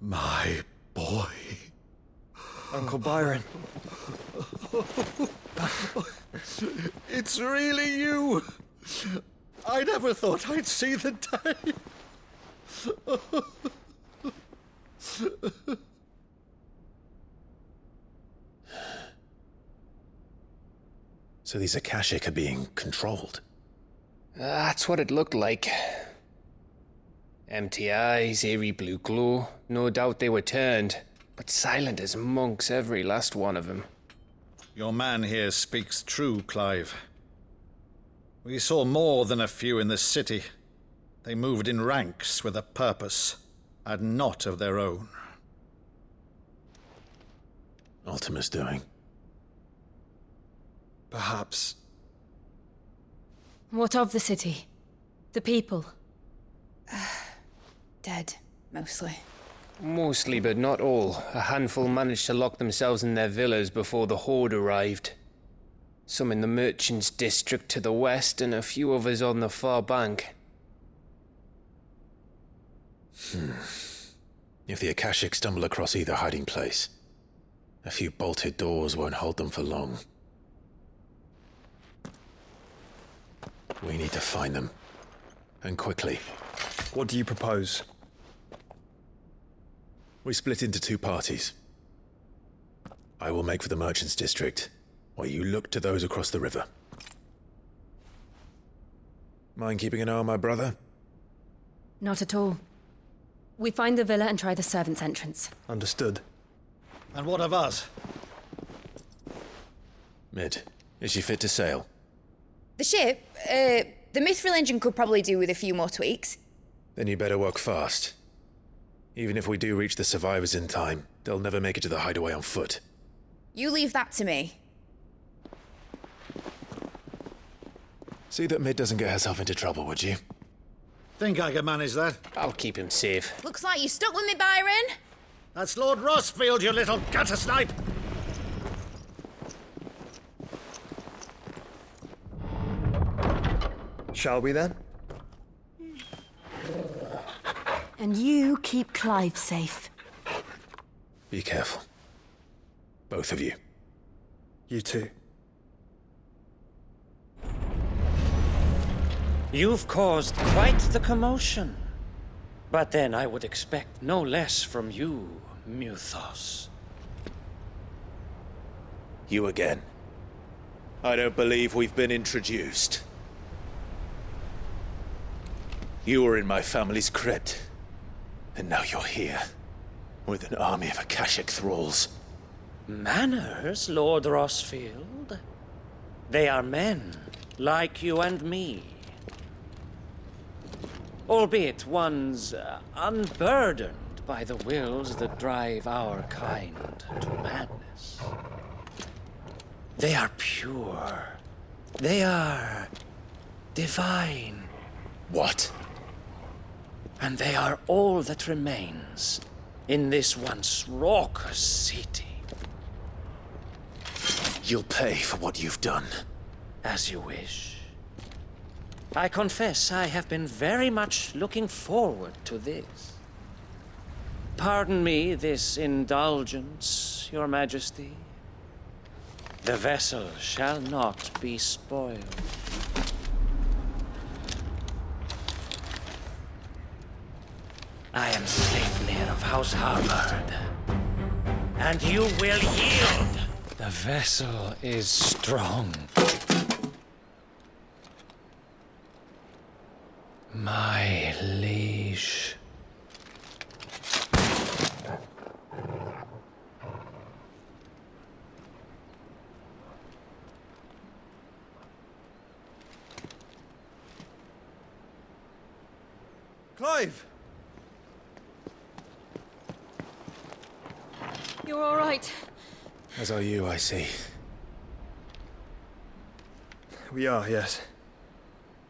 My boy. Uncle Byron. It's really you. I never thought I'd see the day. So these Akashic are being controlled? That's what it looked like. Empty eyes, eerie blue glow. No doubt they were turned, but silent as monks, every last one of them. Your man here speaks true, Clive. We saw more than a few in this city. They moved in ranks with a purpose. and not of their own. Ultima's doing. Perhaps. What of the city? The people? Dead, mostly. Mostly, but not all. A handful managed to lock themselves in their villas before the Horde arrived. Some in the Merchants' District to the west, and a few others on the far bank. If the Akashic stumble across either hiding place, a few bolted doors won't hold them for long. We need to find them. And quickly. What do you propose? We split into two parties. I will make for the Merchants' District, while you look to those across the river. Mind keeping an eye on my brother? Not at all. We find the villa and try the servants' entrance. Understood. And what of us? Mid, is she fit to sail? The ship, the Mithril engine could probably do with a few more tweaks. Then you better work fast. Even if we do reach the survivors in time, they'll never make it to the hideaway on foot. You leave that to me. See that Mid doesn't get herself into trouble, would you? Think I can manage that? I'll keep him safe. Looks like you stuck with me, Byron. That's Lord Rossfield, you little gutter snipe! Shall we then? And you keep Clive safe. Be careful. Both of you. You too. You've caused quite the commotion. But then I would expect no less from you, Mythos. You again. I don't believe we've been introduced. You were in my family's crypt, and now you're here, with an army of Akashic thralls. Manners, Lord Rossfield? They are men, like you and me. Albeit ones unburdened by the wills that drive our kind to madness. They are pure. They are divine. What? And they are all that remains in this once raucous city. You'll pay for what you've done. As you wish. I confess I have been very much looking forward to this. Pardon me this indulgence, Your Majesty. The vessel shall not be spoiled. I am Sleipnir of House Harvard, and you will yield. The vessel is strong. My liege. Clive! You're all right. As are you, I see. We are, yes.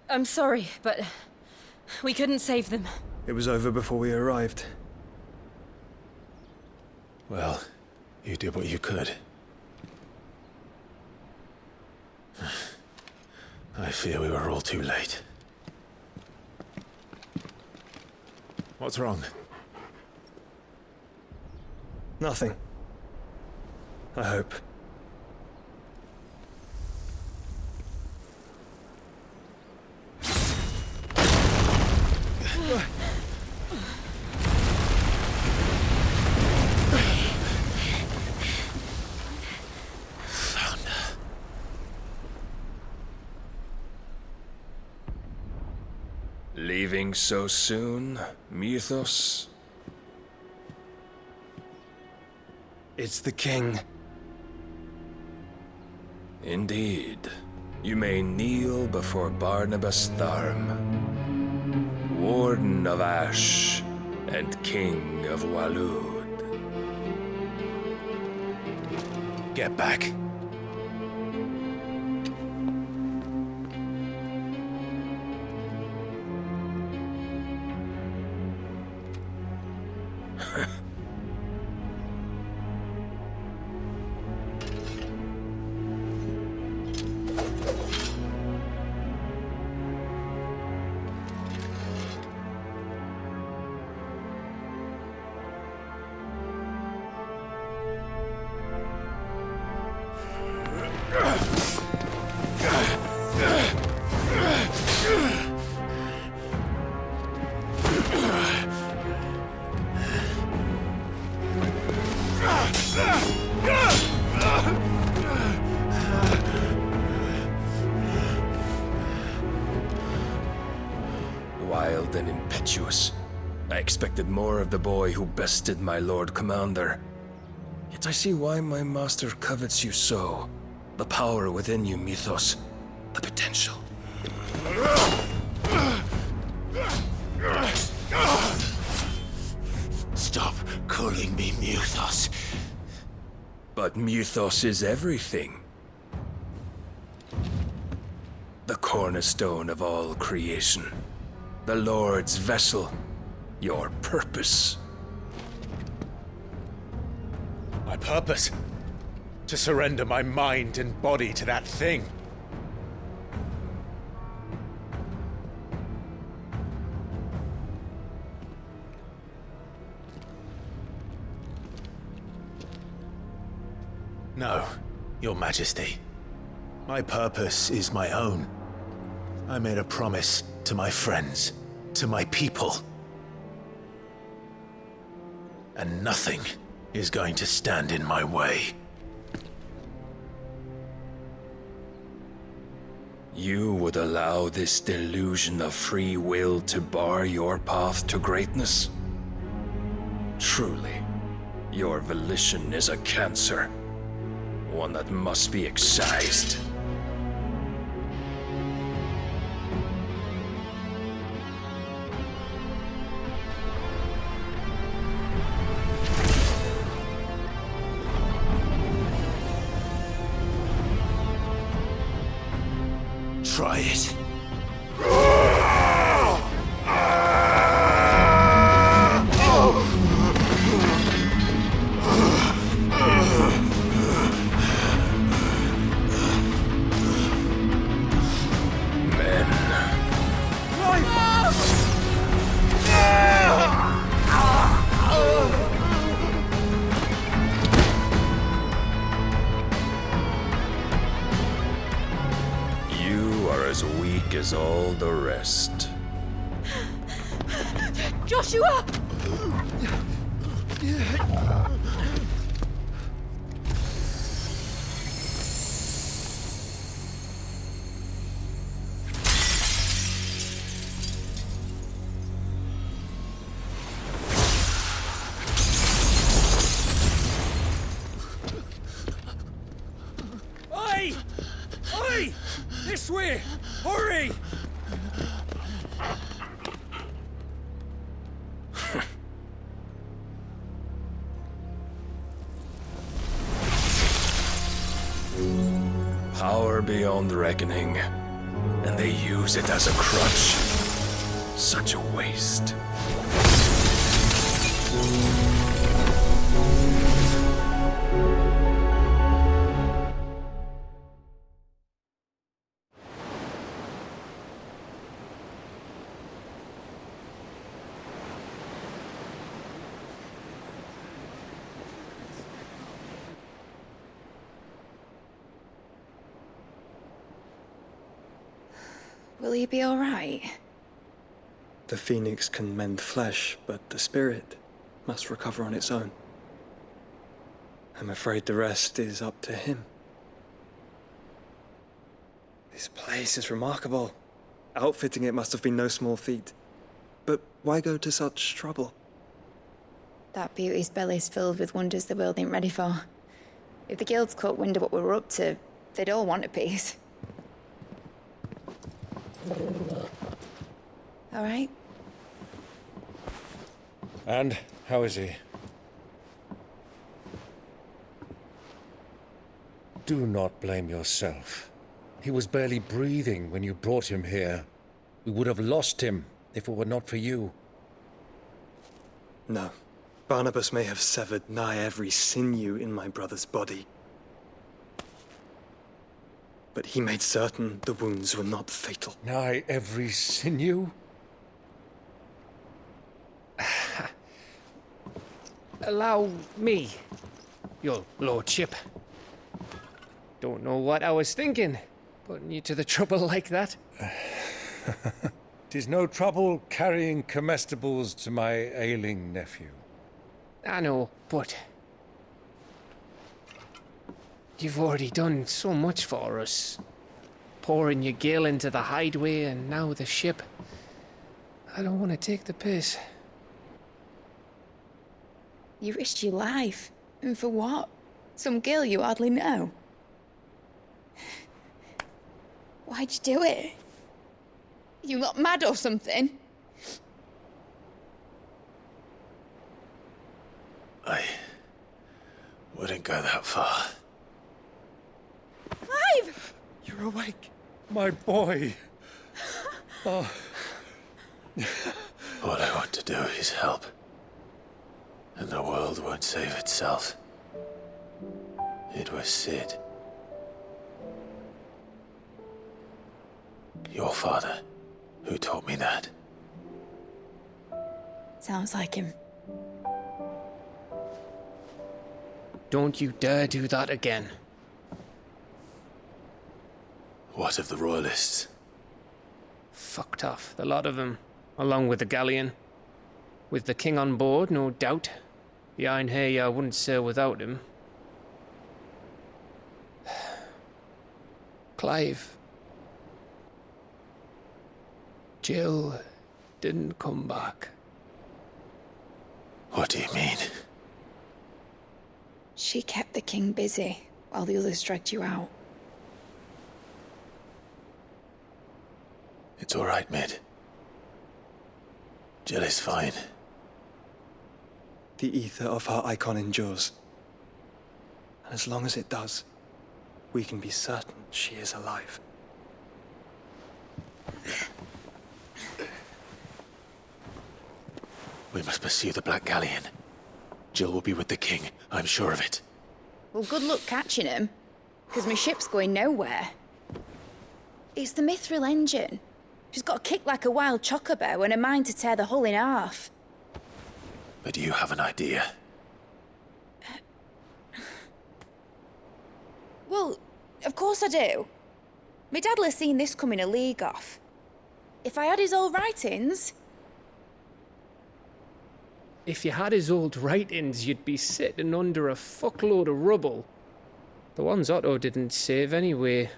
I'm sorry, but we couldn't save them. It was over before we arrived. Well, you did what you could. I fear we were all too late. What's wrong? Nothing. I hope. Leaving so soon, Mythos? It's the king. Indeed. You may kneel before Barnabas Tharm, Warden of Ash and King of Walud. Get back. Wild and impetuous. I expected more of the boy who bested my Lord Commander. Yet I see why my master covets you so. The power within you, Mythos. The potential. Stop calling me Mythos. But Mythos is everything. The cornerstone of all creation. The Lord's vessel. Your purpose. My purpose? To surrender my mind and body to that thing. No, Your Majesty. My purpose is my own. I made a promise to my friends, to my people. And nothing is going to stand in my way. You would allow this delusion of free will to bar your path to greatness? Truly, your volition is a cancer. One that must be excised. Try it. As weak as all the rest. Joshua! Oi! Oi! This way! Hurry! Power beyond reckoning, and they use it as a crutch. Such a waste. Will he be all right? The phoenix can mend flesh, but the spirit must recover on its own. I'm afraid the rest is up to him. This place is remarkable. Outfitting it must have been no small feat. But why go to such trouble? That beauty's belly's filled with wonders the world ain't ready for. If the guilds caught wind of what we were up to, they'd all want a piece. All right. And how is he? Do not blame yourself. He was barely breathing when you brought him here. We would have lost him if it were not for you. No. Barnabas may have severed nigh every sinew in my brother's body. But he made certain the wounds were not fatal. Nigh every sinew? Allow me, your lordship. Don't know what I was thinking, putting you to the trouble like that. 'Tis no trouble carrying comestibles to my ailing nephew. I know, but you've already done so much for us. Pouring your gale into the hideaway and now the ship. I don't want to take the piss. You risked your life. And for what? Some girl you hardly know. Why'd you do it? You not mad or something? I wouldn't go that far. Clive! You're awake. My boy. Oh. All I want to do is help. And the world won't save itself. It was Sid. Your father, who taught me that. Sounds like him. Don't you dare do that again. What of the Royalists? Fucked off, the lot of them, along with the galleon. With the king on board, no doubt. The Iron Hair wouldn't sail without him. Clive. Jill didn't come back. What do you mean? She kept the king busy while the others dragged you out. It's all right, Mid. Jill is fine. The ether of her icon endures. And as long as it does, we can be certain she is alive. We must pursue the Black Galleon. Jill will be with the king, I'm sure of it. Well, good luck catching him, because my ship's going nowhere. It's the Mithril engine. She's got a kick like a wild chocobo and a mind to tear the hull in half. But you have an idea. Well, of course I do. My dad'll have seen this coming a league off. If I had his old writings... If you had his old writings, you'd be sitting under a fuckload of rubble. The ones Otto didn't save anyway.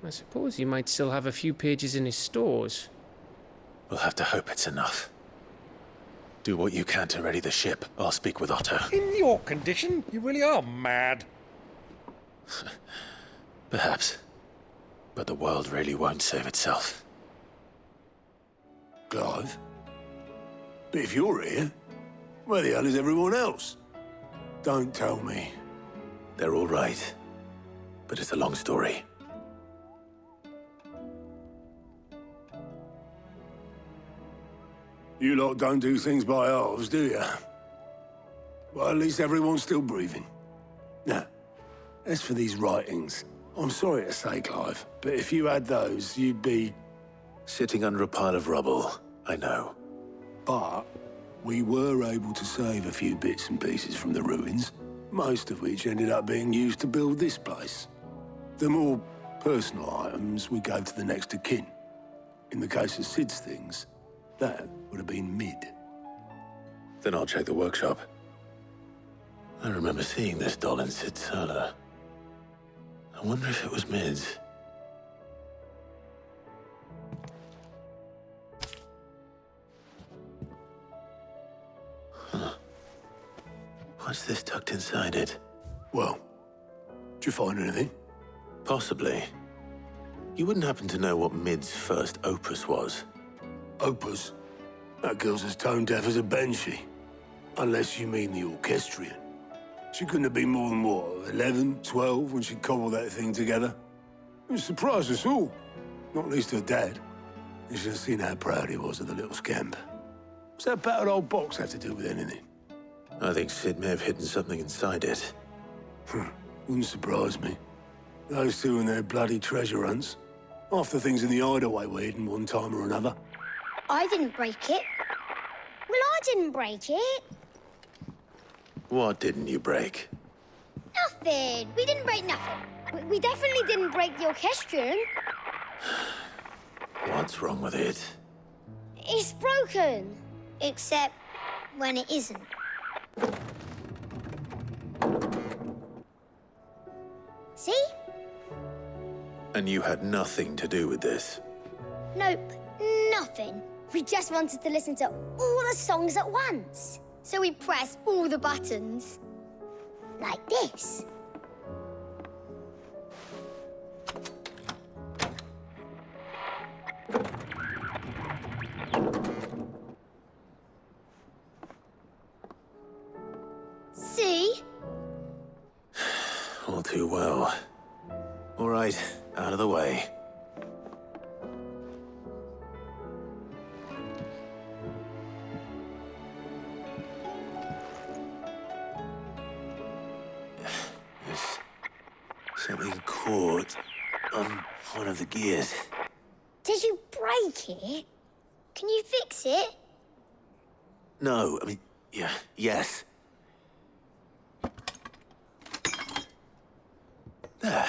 I suppose he might still have a few pages in his stores. We'll have to hope it's enough. Do what you can to ready the ship. I'll speak with Otto. In your condition, you really are mad. Perhaps. But the world really won't save itself. Clive? But if you're here, where the hell is everyone else? Don't tell me. They're all right. But it's a long story. You lot don't do things by halves, do you? Well, at least everyone's still breathing. Now, as for these writings, I'm sorry to say, Clive, but if you had those, you'd be... Sitting under a pile of rubble, I know. But we were able to save a few bits and pieces from the ruins, most of which ended up being used to build this place. The more personal items we gave to the next of kin. In the case of Sid's things, that would have been Mid. Then I'll check the workshop. I remember seeing this doll in Sid's cellar. I wonder if it was Mid's. Huh. What's this tucked inside it? Well, did you find anything? Possibly. You wouldn't happen to know what Mid's first opus was? Opus? That girl's as tone deaf as a banshee. Unless you mean the orchestrion. She couldn't have been more than, what, 11, 12 when she cobbled that thing together? It surprised us all. Not least her dad. You should have seen how proud he was of the little scamp. What's that battered old box have to do with anything? I think Sid may have hidden something inside it. Wouldn't surprise me. Those two and their bloody treasure hunts. Half the things in the hideaway were hidden one time or another. I didn't break it. Well, I didn't break it. What didn't you break? Nothing. We didn't break nothing. We definitely didn't break the orchestrion. What's wrong with it? It's broken. Except when it isn't. See? And you had nothing to do with this? Nope, nothing. We just wanted to listen to all the songs at once. So we pressed all the buttons. Like this. See? All too well. All right, out of the way. There's something caught on one of the gears. Did you break it? Can you fix it? No, I mean, yes. There.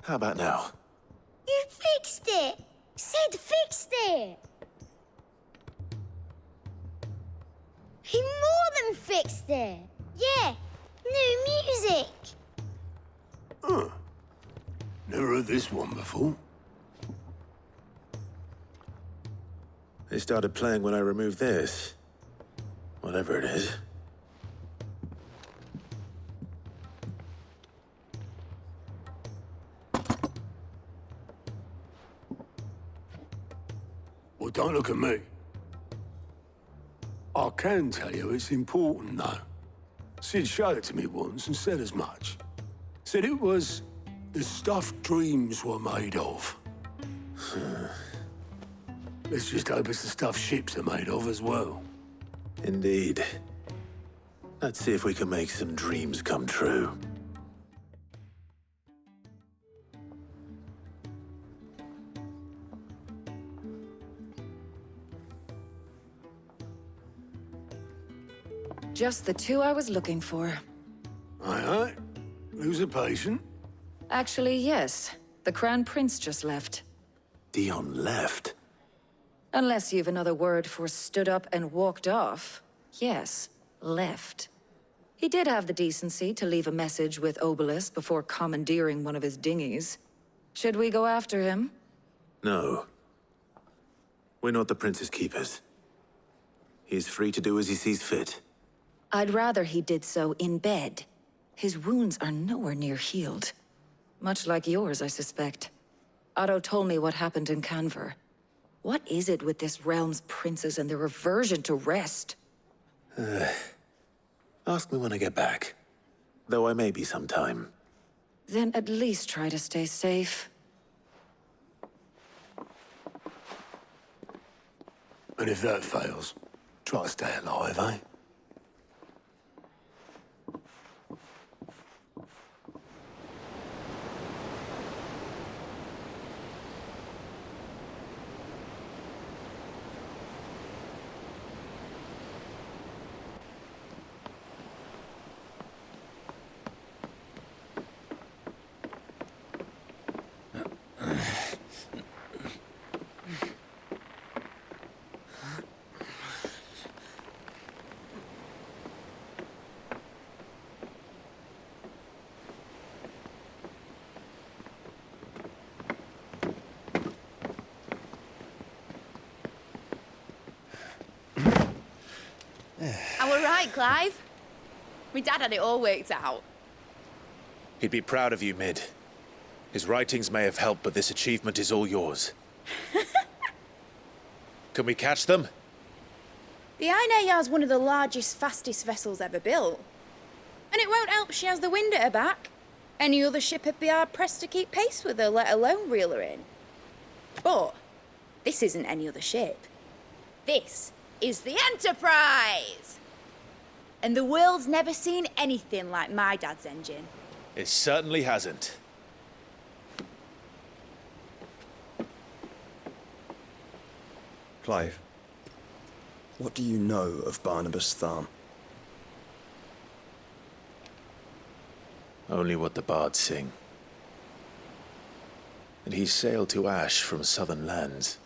How about now? You fixed it! Sid fixed it! He more than fixed it! Yeah, new music! Huh. Never heard this one before. They started playing when I removed this. Whatever it is. Well, don't look at me. I can tell you it's important, though. Sid showed it to me once and said as much. Said it was the stuff dreams were made of. Let's just hope it's the stuff ships are made of as well. Indeed. Let's see if we can make some dreams come true. Just the two I was looking for. Aye. Who's a patient? Actually, yes. The Crown Prince just left. Dion left? Unless you've another word for stood up and walked off. Yes, left. He did have the decency to leave a message with Obelisk before commandeering one of his dinghies. Should we go after him? No. We're not the Prince's keepers. He's free to do as he sees fit. I'd rather he did so in bed. His wounds are nowhere near healed. Much like yours, I suspect. Otto told me what happened in Canver. What is it with this realm's princes and their aversion to rest? Ask me when I get back. Though I may be sometime. Then at least try to stay safe. And if that fails, try to stay alive, eh? And we're right, Clive. My dad had it all worked out. He'd be proud of you, Mid. His writings may have helped, but this achievement is all yours. Can we catch them? The Aine Yard's one of the largest, fastest vessels ever built. And it won't help she has the wind at her back. Any other ship would be hard-pressed to keep pace with her, let alone reel her in. But this isn't any other ship. This is the Enterprise! And the world's never seen anything like my dad's engine. It certainly hasn't. Clive, what do you know of Barnabas Tharm? Only what the bards sing. That he sailed to Ash from southern lands.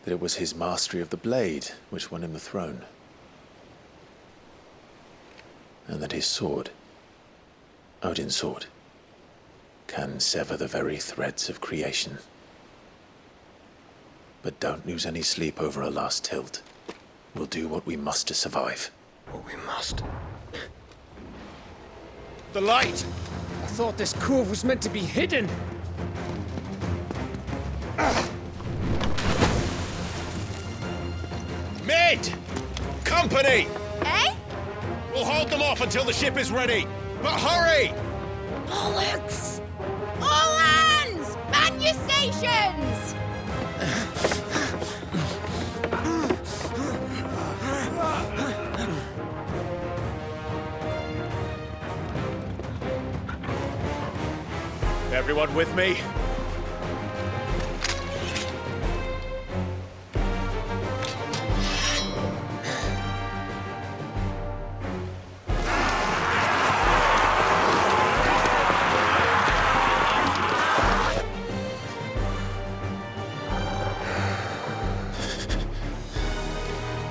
That it was his mastery of the blade which won him the throne. And that his sword, Odin's sword, can sever the very threads of creation. But don't lose any sleep over a last tilt. We'll do what we must to survive. What we must? The light! I thought this cove was meant to be hidden. Mid! Company! Eh? We'll hold them off until the ship is ready. But hurry! Bollocks! All hands! Man your stations! Everyone with me?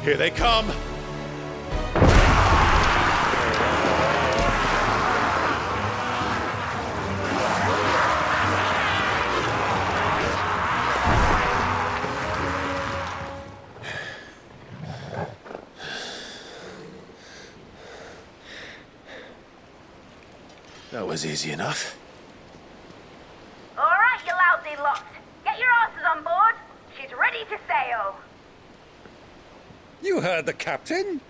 Here they come! That was easy enough. All right, you lousy lot. Get your asses on board. She's ready to sail. You heard the captain?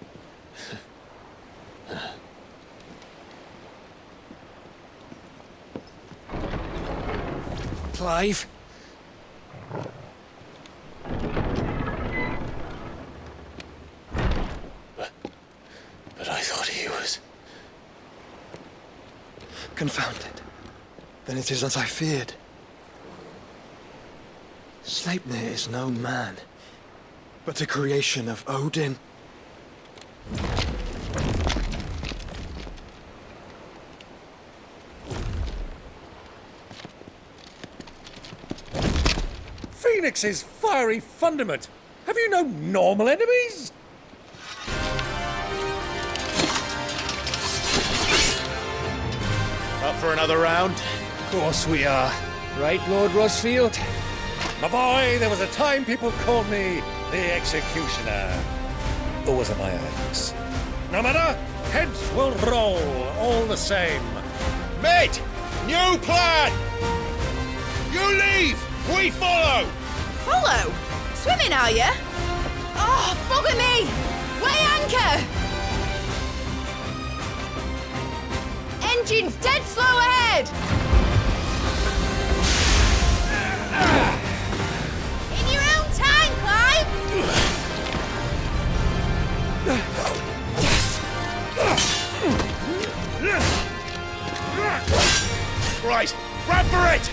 Clive? But I thought he was... Confounded. Then it is as I feared. Sleipnir is no man, but a creation of Odin. Phoenix's fiery fundament! Have you no normal enemies? Up for another round? Of course we are. Right, Lord Rosfield? My boy, there was a time people called me the Executioner. Or was it my axe? No matter, heads will roll all the same. Mate! New plan! You leave! We follow! Follow? Swimming, are you? Oh, bugger me! Weigh anchor! Engine's dead slow ahead! In your own time, Clive! Right, grab for it!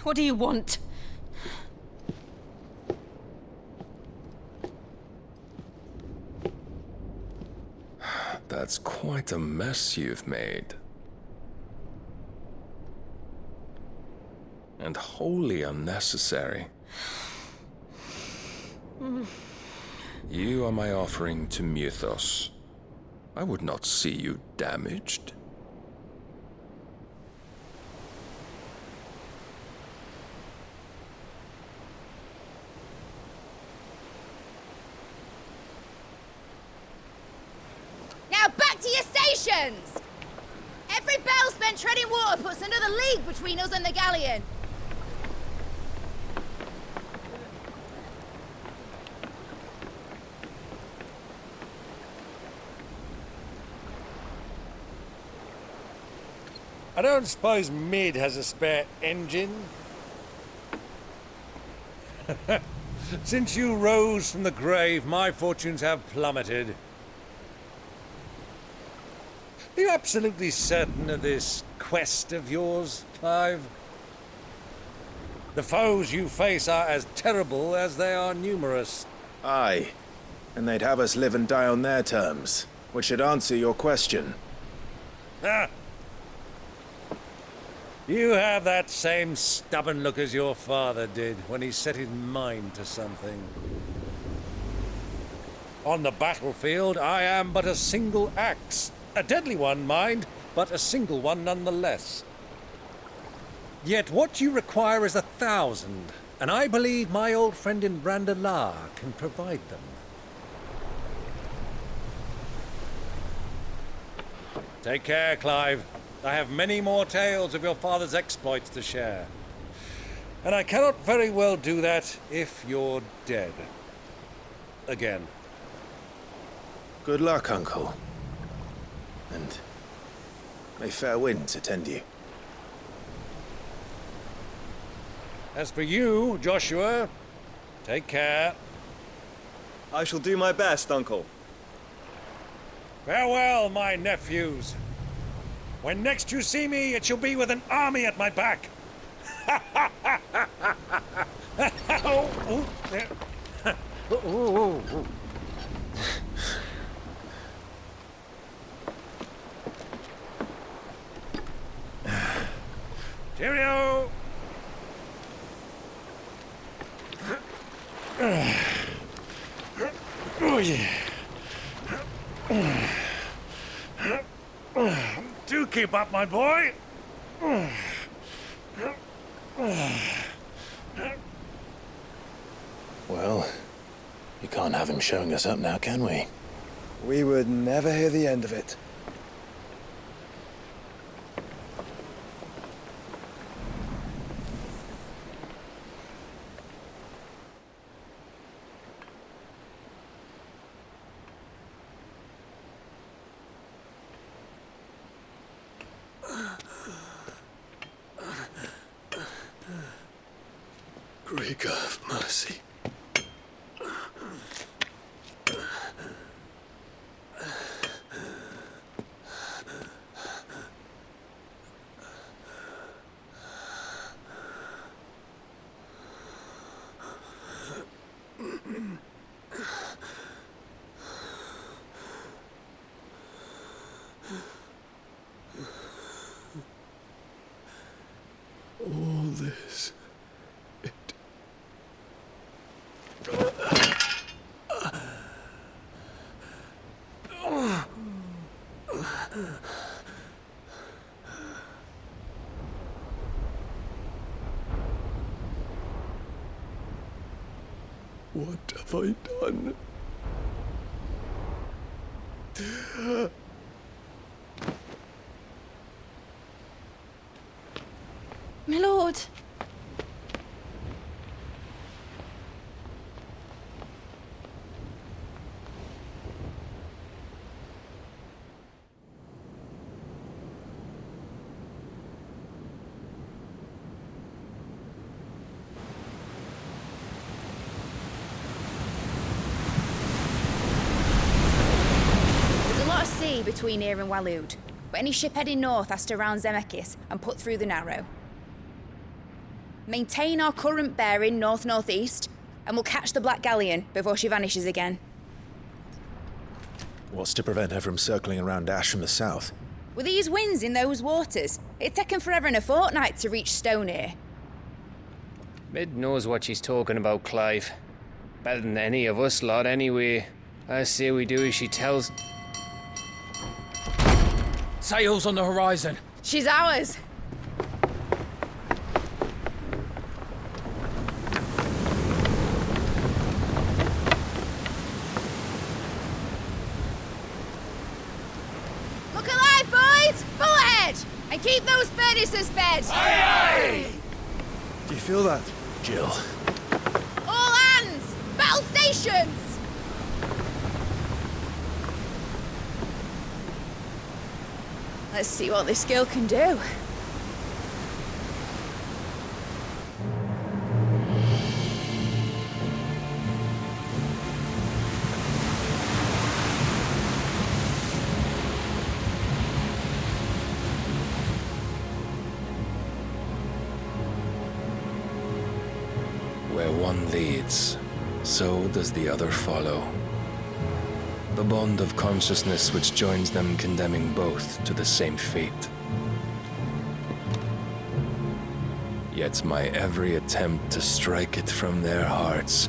What do you want? That's quite a mess you've made. And wholly unnecessary. You are my offering to Mythos. I would not see you damaged. Now back to your stations! Every bell spent treading water puts another league between us and the galleon. I don't suppose Mid has a spare engine? Since you rose from the grave, my fortunes have plummeted. Are you absolutely certain of this quest of yours, Clive? The foes you face are as terrible as they are numerous. Aye, and they'd have us live and die on their terms, which should answer your question. Ah! You have that same stubborn look as your father did when he set his mind to something. On the battlefield, I am but a single axe. A deadly one, mind, but a single one nonetheless. Yet what you require is 1,000, and I believe my old friend in Brandalar can provide them. Take care, Clive. I have many more tales of your father's exploits to share. And I cannot very well do that if you're dead. Again. Good luck, Uncle. And may fair winds attend you. As for you, Joshua, take care. I shall do my best, Uncle. Farewell, my nephews. When next you see me, it shall be with an army at my back. Cheerio! Oh, yeah. Do keep up, my boy. Well, you can't have him showing us up now, can we? We would never hear the end of it. Greek of mercy. All this. What have I done? My lord. Between here and Waloed, but any ship heading north has to round Zemeckis and put through the Narrow. Maintain our current bearing north-northeast, and we'll catch the Black Galleon before she vanishes again. What's to prevent her from circling around Ash from the south? With these winds in those waters, it'd taken forever and a fortnight to reach Stonehenge. Mid knows what she's talking about, Clive. Better than any of us lot, anyway. I say we do as she tells. Sails on the horizon. She's ours. Look alive, boys! Full ahead! And keep those furnaces fed! Aye, aye! Do you feel that? Jill. All hands! Battle stations! Let's see what this girl can do. Where one leads, so does the other follow. The bond of consciousness which joins them condemning both to the same fate. Yet my every attempt to strike it from their hearts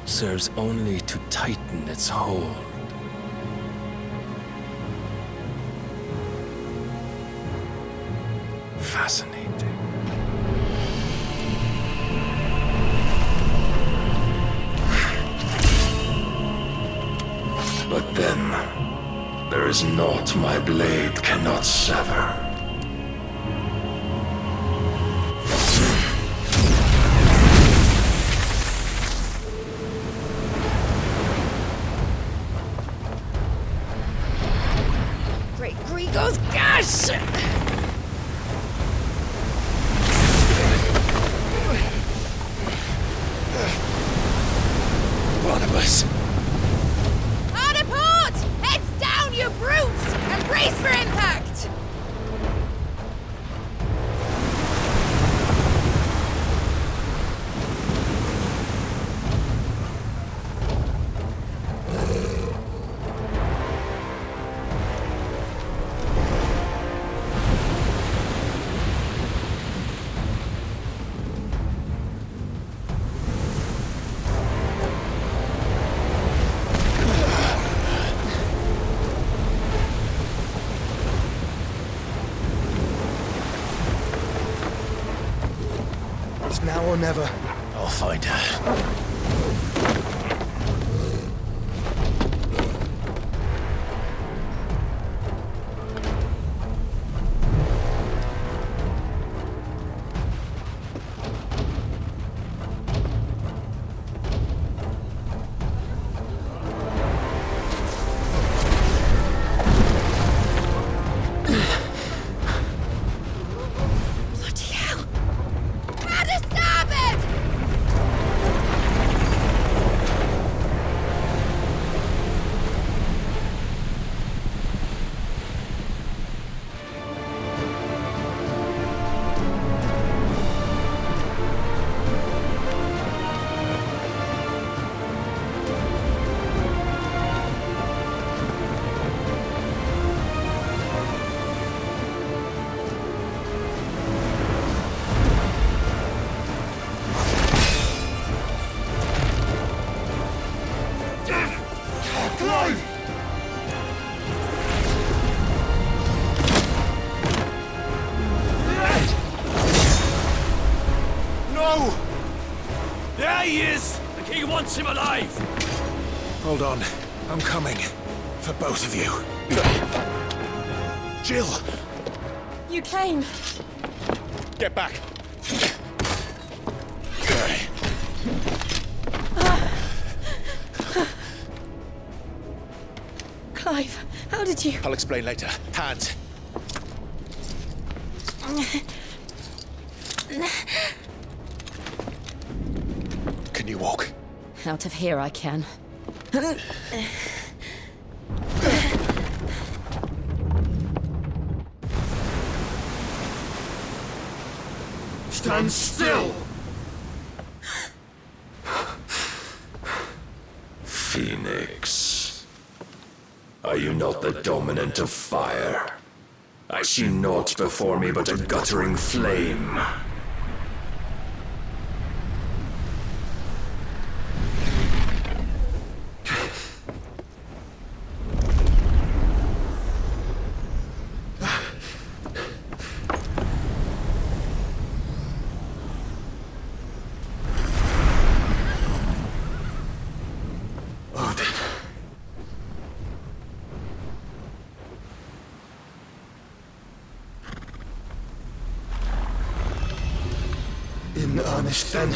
serves only to tighten its hold. Fascinating. But then, there is naught my blade cannot sever. Great Gregor's gosh! Barnabas! You brutes! And brace for impact! Now or never. I'll find her. wants him alive! Hold on. I'm coming. For both of you. Jill! You came. Get back. Clive, how did you... I'll explain later. Hands. Can you walk? Out of here I can. Stand still! Phoenix, are you not the dominant of fire? I see naught before me but a guttering flame. In earnest, then.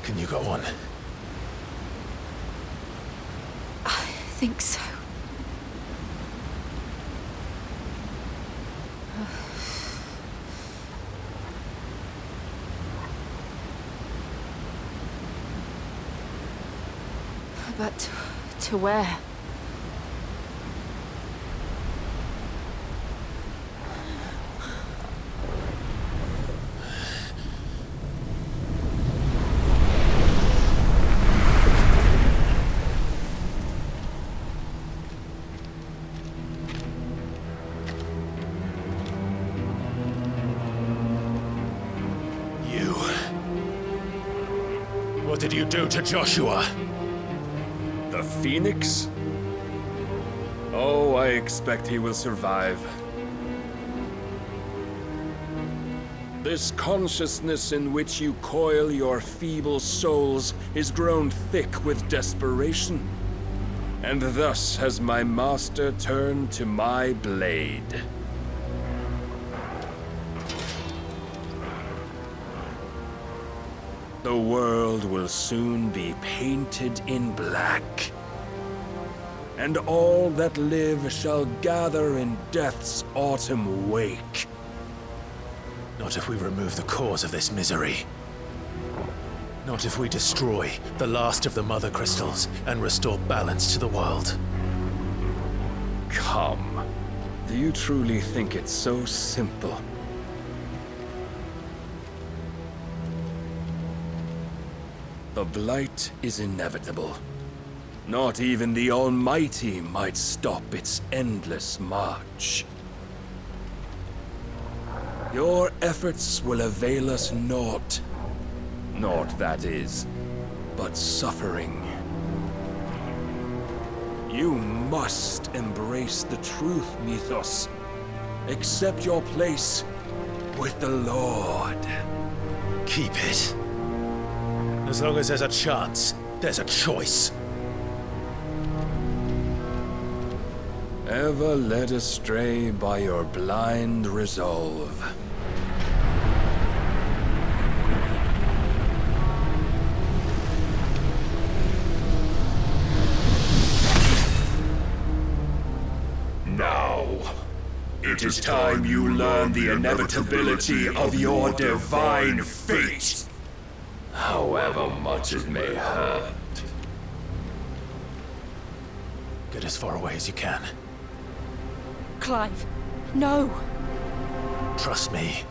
Can you go on? I think so. But to where? What did you do to Joshua? The Phoenix? Oh, I expect he will survive. This consciousness in which you coil your feeble souls is grown thick with desperation. And thus has my master turned to my blade. The world will soon be painted in black. And all that live shall gather in death's autumn wake. Not if we remove the cause of this misery. Not if we destroy the last of the Mother Crystals and restore balance to the world. Come. Do you truly think it's so simple? The Blight is inevitable. Not even the Almighty might stop its endless march. Your efforts will avail us naught. Naught, that is, but suffering. You must embrace the truth, Mythos. Accept your place with the Lord. Keep it. As long as there's a chance, there's a choice. Ever led astray by your blind resolve. Now, it is time you learn the inevitability of your divine fate. However much it may hurt. Get as far away as you can. Clive, no! Trust me,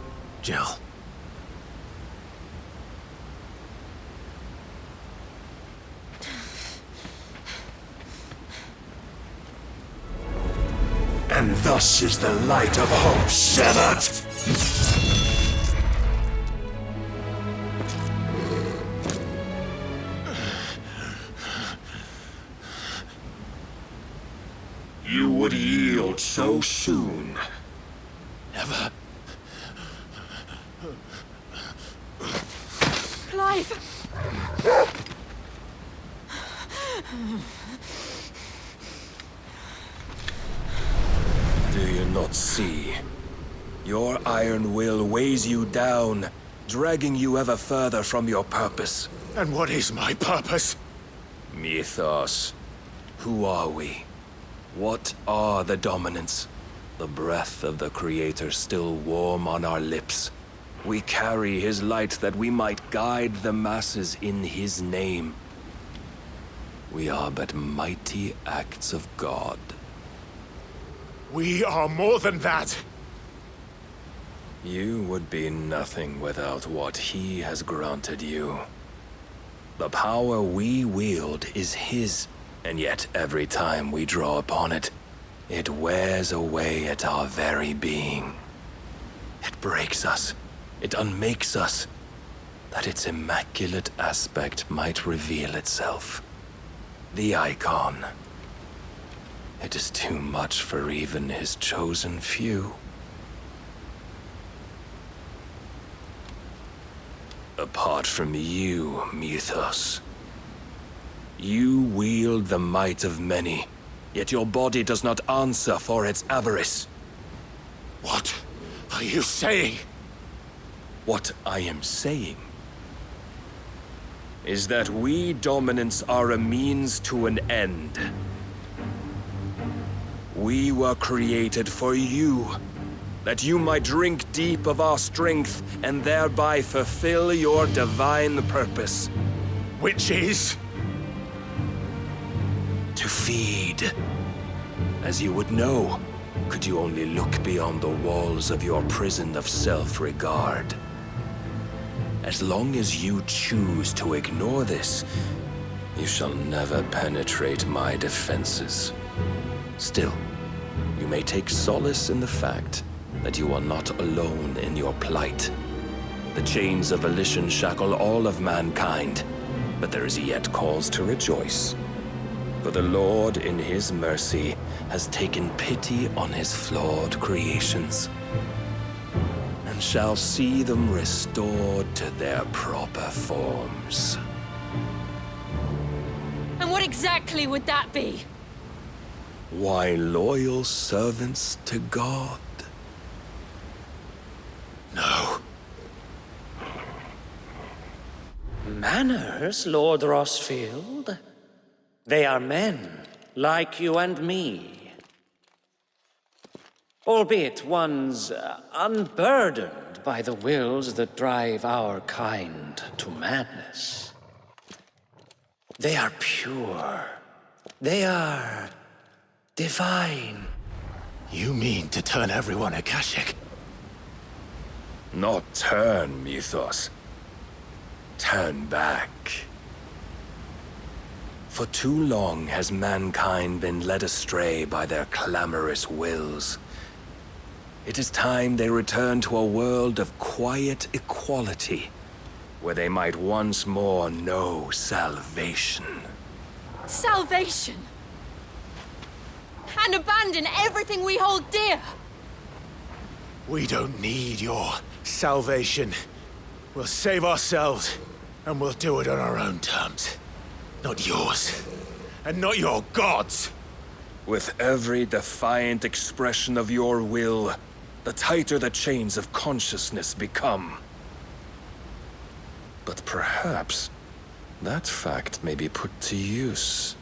Jill. And thus is the light of hope severed! You would yield so soon. Never. Clive! Do you not see? Your iron will weighs you down, dragging you ever further from your purpose. And what is my purpose? Mythos. Who are we? What are the dominants? The breath of the Creator still warm on our lips. We carry his light that we might guide the masses in his name. We are but mighty acts of God. We are more than that! You would be nothing without what he has granted you. The power we wield is his, and yet every time we draw upon it, it wears away at our very being. It breaks us. It unmakes us, that its immaculate aspect might reveal itself. The icon. It is too much for even his chosen few. Apart from you, Mythos, you wield the might of many, yet your body does not answer for its avarice. What are you saying? What I am saying is that we dominants are a means to an end. We were created for you, that you might drink deep of our strength and thereby fulfill your divine purpose. Which is? To feed. As you would know, could you only look beyond the walls of your prison of self-regard. As long as you choose to ignore this, you shall never penetrate my defenses. Still, you may take solace in the fact that you are not alone in your plight. The chains of volition shackle all of mankind, but there is yet cause to rejoice. For the Lord, in his mercy, has taken pity on his flawed creations, and shall see them restored to their proper forms. And what exactly would that be? Why, loyal servants to God. No. Manners, Lord Rosfield? They are men, like you and me. Albeit ones unburdened by the wills that drive our kind to madness. They are pure. They are divine. You mean to turn everyone Akashic? Not turn, Mythos. Turn back. For too long has mankind been led astray by their clamorous wills. It is time they return to a world of quiet equality, where they might once more know salvation. Salvation? And abandon everything we hold dear? We don't need your salvation. We'll save ourselves, and we'll do it on our own terms. Not yours, and not your gods. With every defiant expression of your will, the tighter the chains of consciousness become. But perhaps that fact may be put to use.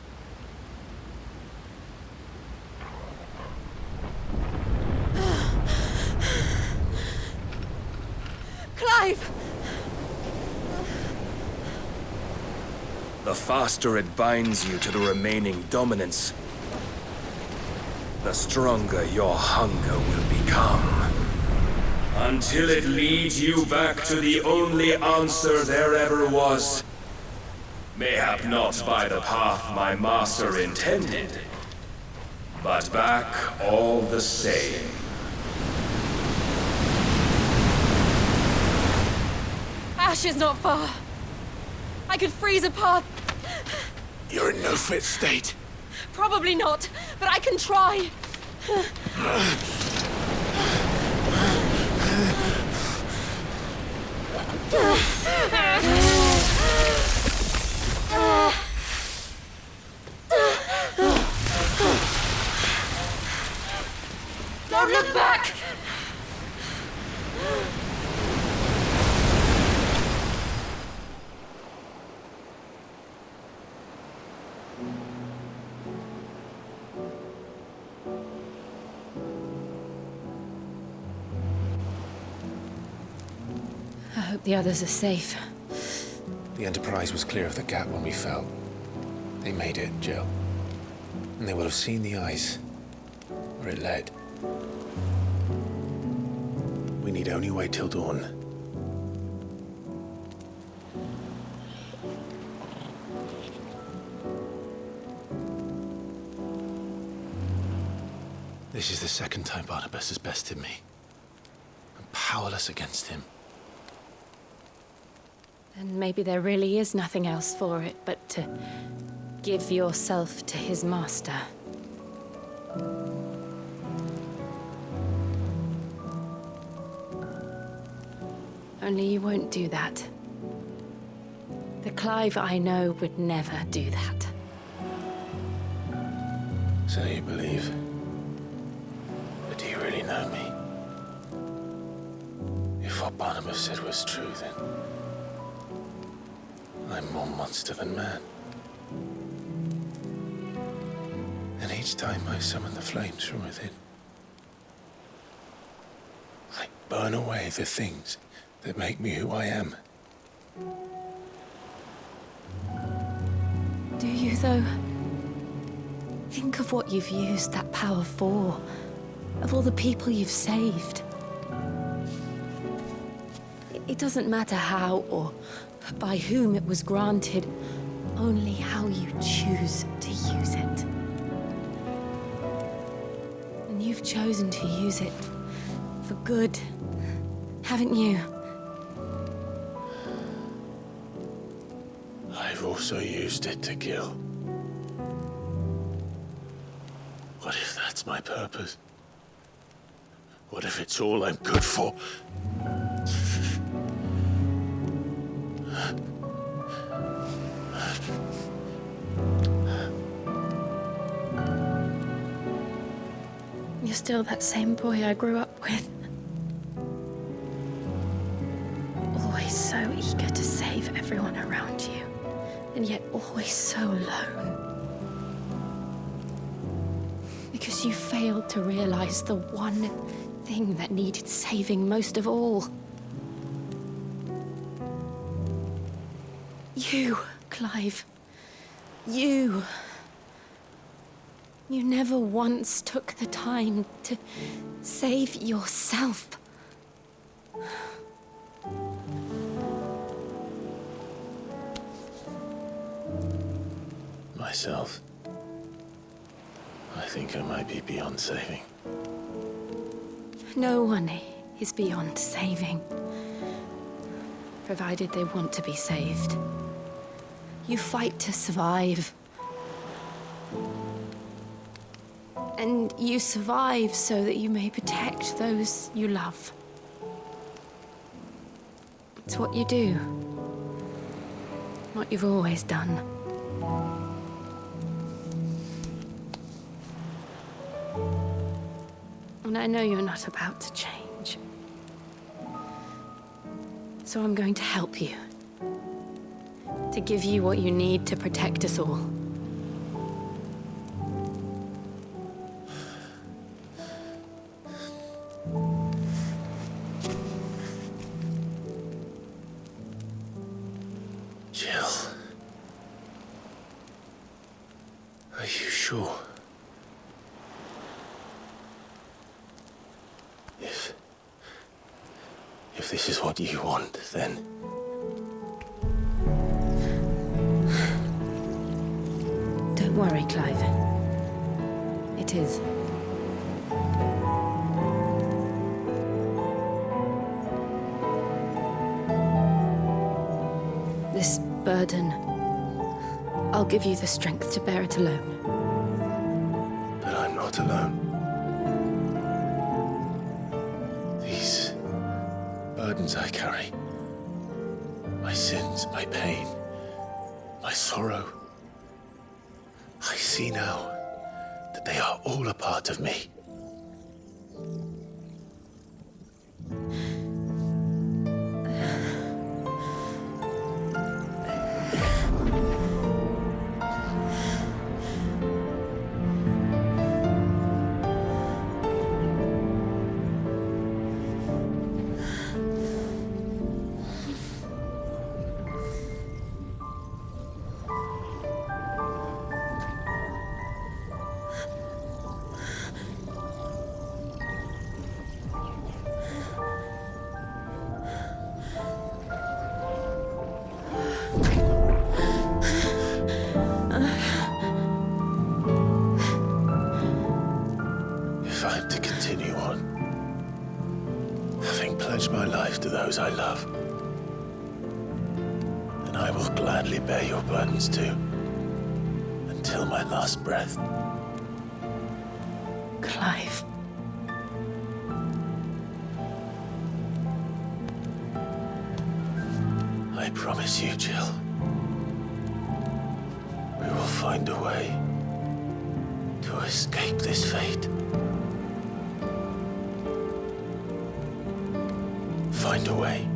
Clive! The faster it binds you to the remaining dominance, the stronger your hunger will become. Until it leads you back to the only answer there ever was. Mayhap not by the path my master intended, but back all the same. Ash is not far. I could freeze a path. You're in no fit state. Probably not, but I can try. Don't look back! I hope the others are safe. The Enterprise was clear of the gap when we fell. They made it, Jill. And they will have seen the ice, where it led. We need only wait till dawn. This is the second time Barnabas has bested me. I'm powerless against him. Then maybe there really is nothing else for it but to give yourself to his master. Only you won't do that. The Clive I know would never do that. So you believe? But do you really know me? If what Barnabas said was true, then I'm more monster than man. And each time I summon the flames from within, I burn away the things that make me who I am. Do you, though? Think of what you've used that power for, of all the people you've saved. It doesn't matter how or by whom it was granted, only how you choose to use it. And you've chosen to use it for good, haven't you? I've also used it to kill. What if that's my purpose? What if it's all I'm good for? You're still that same boy I grew up with. Always so eager to save everyone around you, and yet always so alone. Because you failed to realize the one thing that needed saving most of all. You, Clive. You. You never once took the time to save yourself. Myself? I think I might be beyond saving. No one is beyond saving, provided they want to be saved. You fight to survive. And you survive so that you may protect those you love. It's what you do. What you've always done. And I know you're not about to change. So I'm going to help you. To give you what you need to protect us all. Jill. Are you sure? If this is what you want, then... Don't worry, Clive. It is. This burden, I'll give you the strength to bear it alone. But I'm not alone. These burdens I carry, my sins, my pain, my sorrow, I see now that they are all a part of me. If I'm to continue on, having pledged my life to those I love, then I will gladly bear your burdens too, until my last breath. Clive. I promise you, Jill, we will find a way to escape this fate. Find a way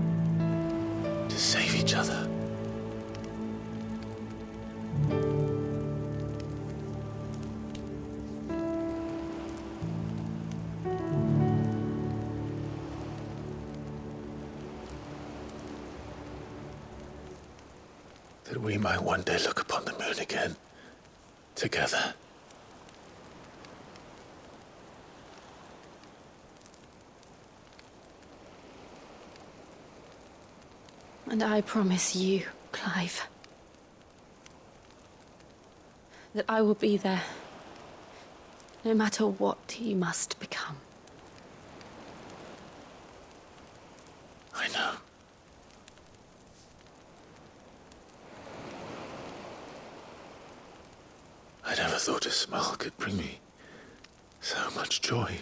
to save each other. That we might one day look upon the moon again, together. And I promise you, Clive, that I will be there, no matter what you must become. I know. I never thought a smile could bring me so much joy.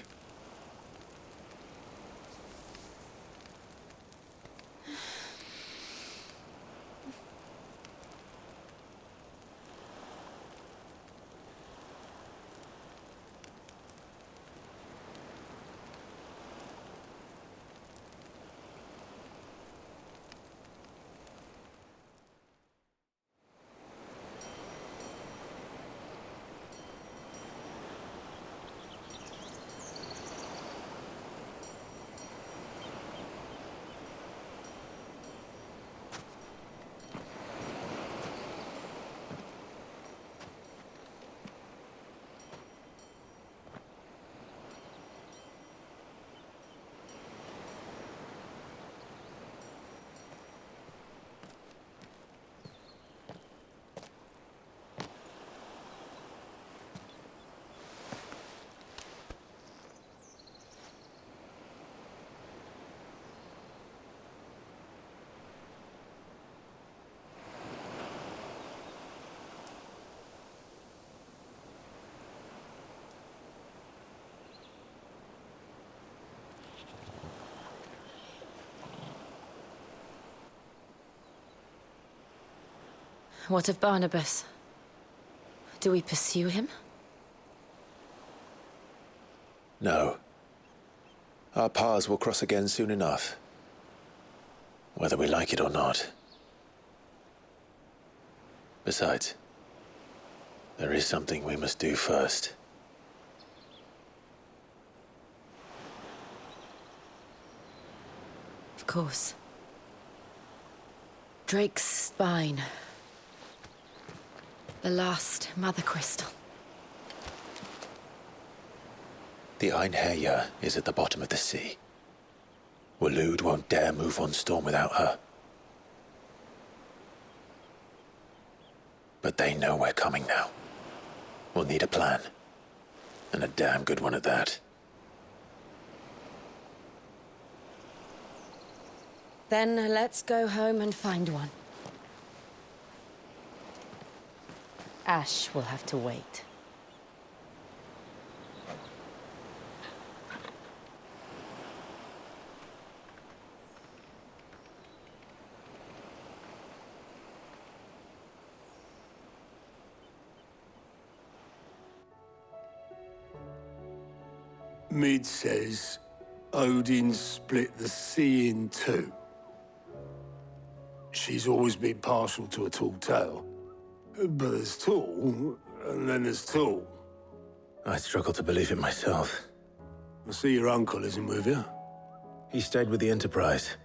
What of Barnabas? Do we pursue him? No. Our paths will cross again soon enough, whether we like it or not. Besides, there is something we must do first. Of course. Drake's spine. The last Mother Crystal. The Einherjar is at the bottom of the sea. Waloed won't dare move on Storm without her. But they know we're coming now. We'll need a plan. And a damn good one at that. Then let's go home and find one. Ash will have to wait. Mid says Odin split the sea in two. She's always been partial to a tall tale. But there's tall, and then there's tall. I struggle to believe it myself. I see your uncle isn't with you. He stayed with the Enterprise.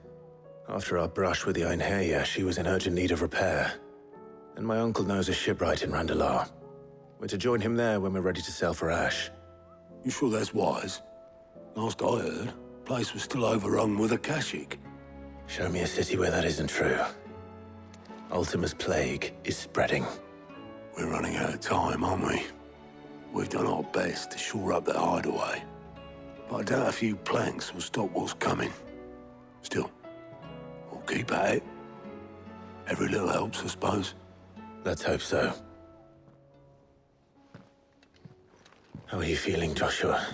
After our brush with the Einherja, she was in urgent need of repair. And my uncle knows a shipwright in Randalar. We're to join him there when we're ready to sail for Ash. You sure that's wise? Last I heard, the place was still overrun with Akashic. Show me a city where that isn't true. Ultima's plague is spreading. We're running out of time, aren't we? We've done our best to shore up that hideaway. But I doubt a few planks will stop what's coming. Still, we'll keep at it. Every little helps, I suppose. Let's hope so. How are you feeling, Joshua?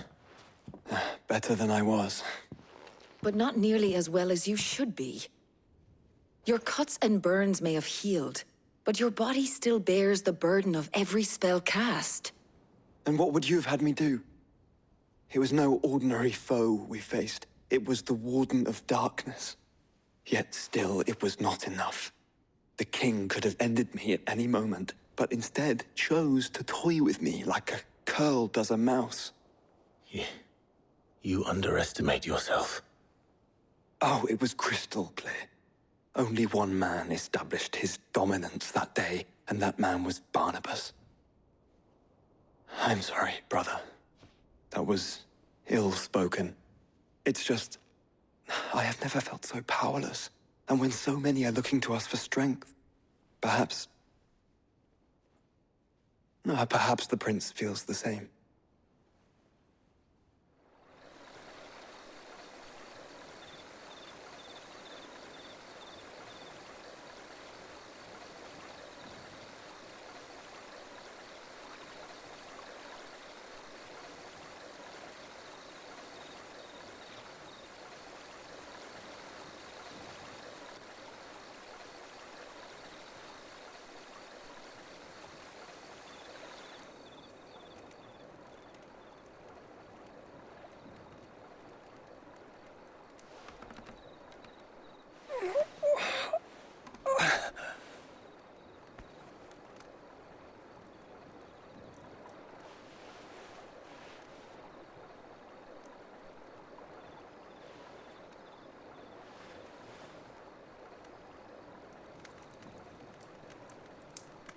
Better than I was. But not nearly as well as you should be. Your cuts and burns may have healed, but your body still bears the burden of every spell cast. And what would you have had me do? It was no ordinary foe we faced. It was the Warden of Darkness. Yet still, it was not enough. The king could have ended me at any moment, but instead chose to toy with me like a curl does a mouse. You underestimate yourself. Oh, it was crystal clear. Only one man established his dominance that day, and that man was Barnabas. I'm sorry, brother. That was ill-spoken. It's just, I have never felt so powerless. And when so many are looking to us for strength, perhaps the prince feels the same.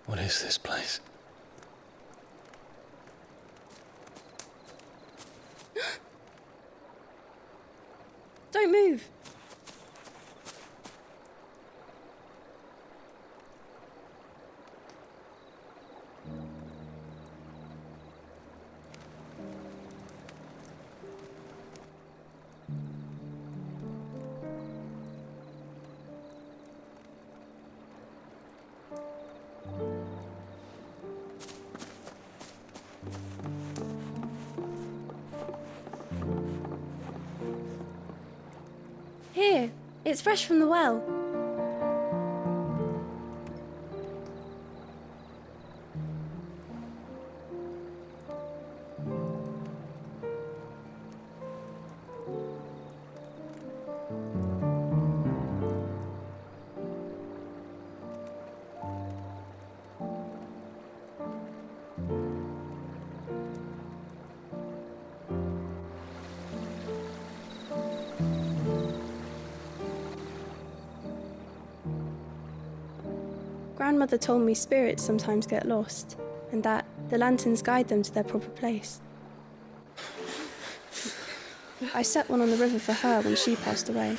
What is this place? Don't move. Here, it's fresh from the well. Grandmother told me spirits sometimes get lost, and that the lanterns guide them to their proper place. I set one on the river for her when she passed away.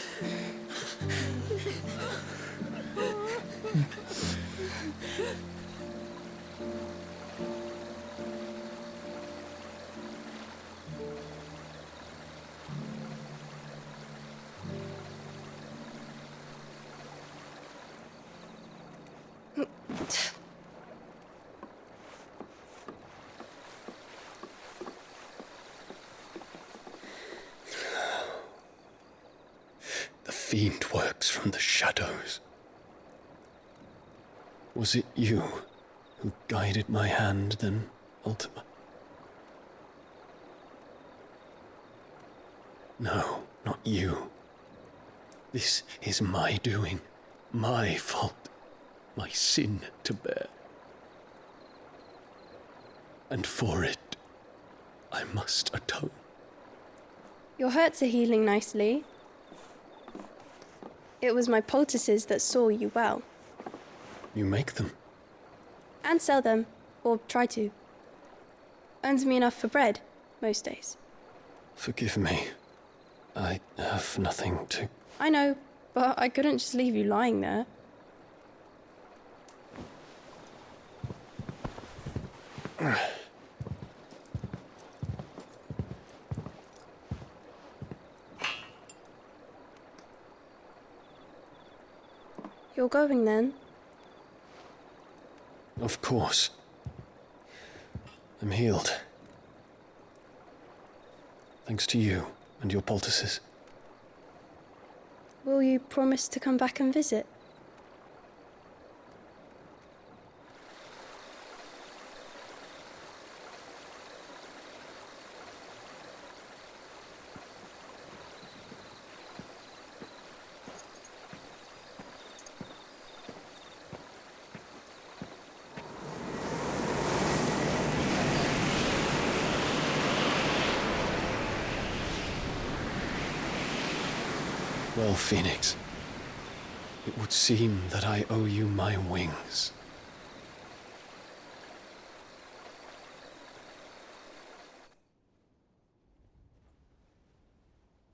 The fiend works from the shadows. Was it you who guided my hand then, Ultima? No, not you. This is my doing, my fault, my sin to bear. And for it, I must atone. Your hurts are healing nicely. It was my poultices that saw you well. You make them? And sell them, or try to. Earns me enough for bread, most days. Forgive me. I have nothing to... I know, but I couldn't just leave you lying there. You're going then? Of course. I'm healed. Thanks to you and your poultices. Will you promise to come back and visit? Well, Phoenix, it would seem that I owe you my wings.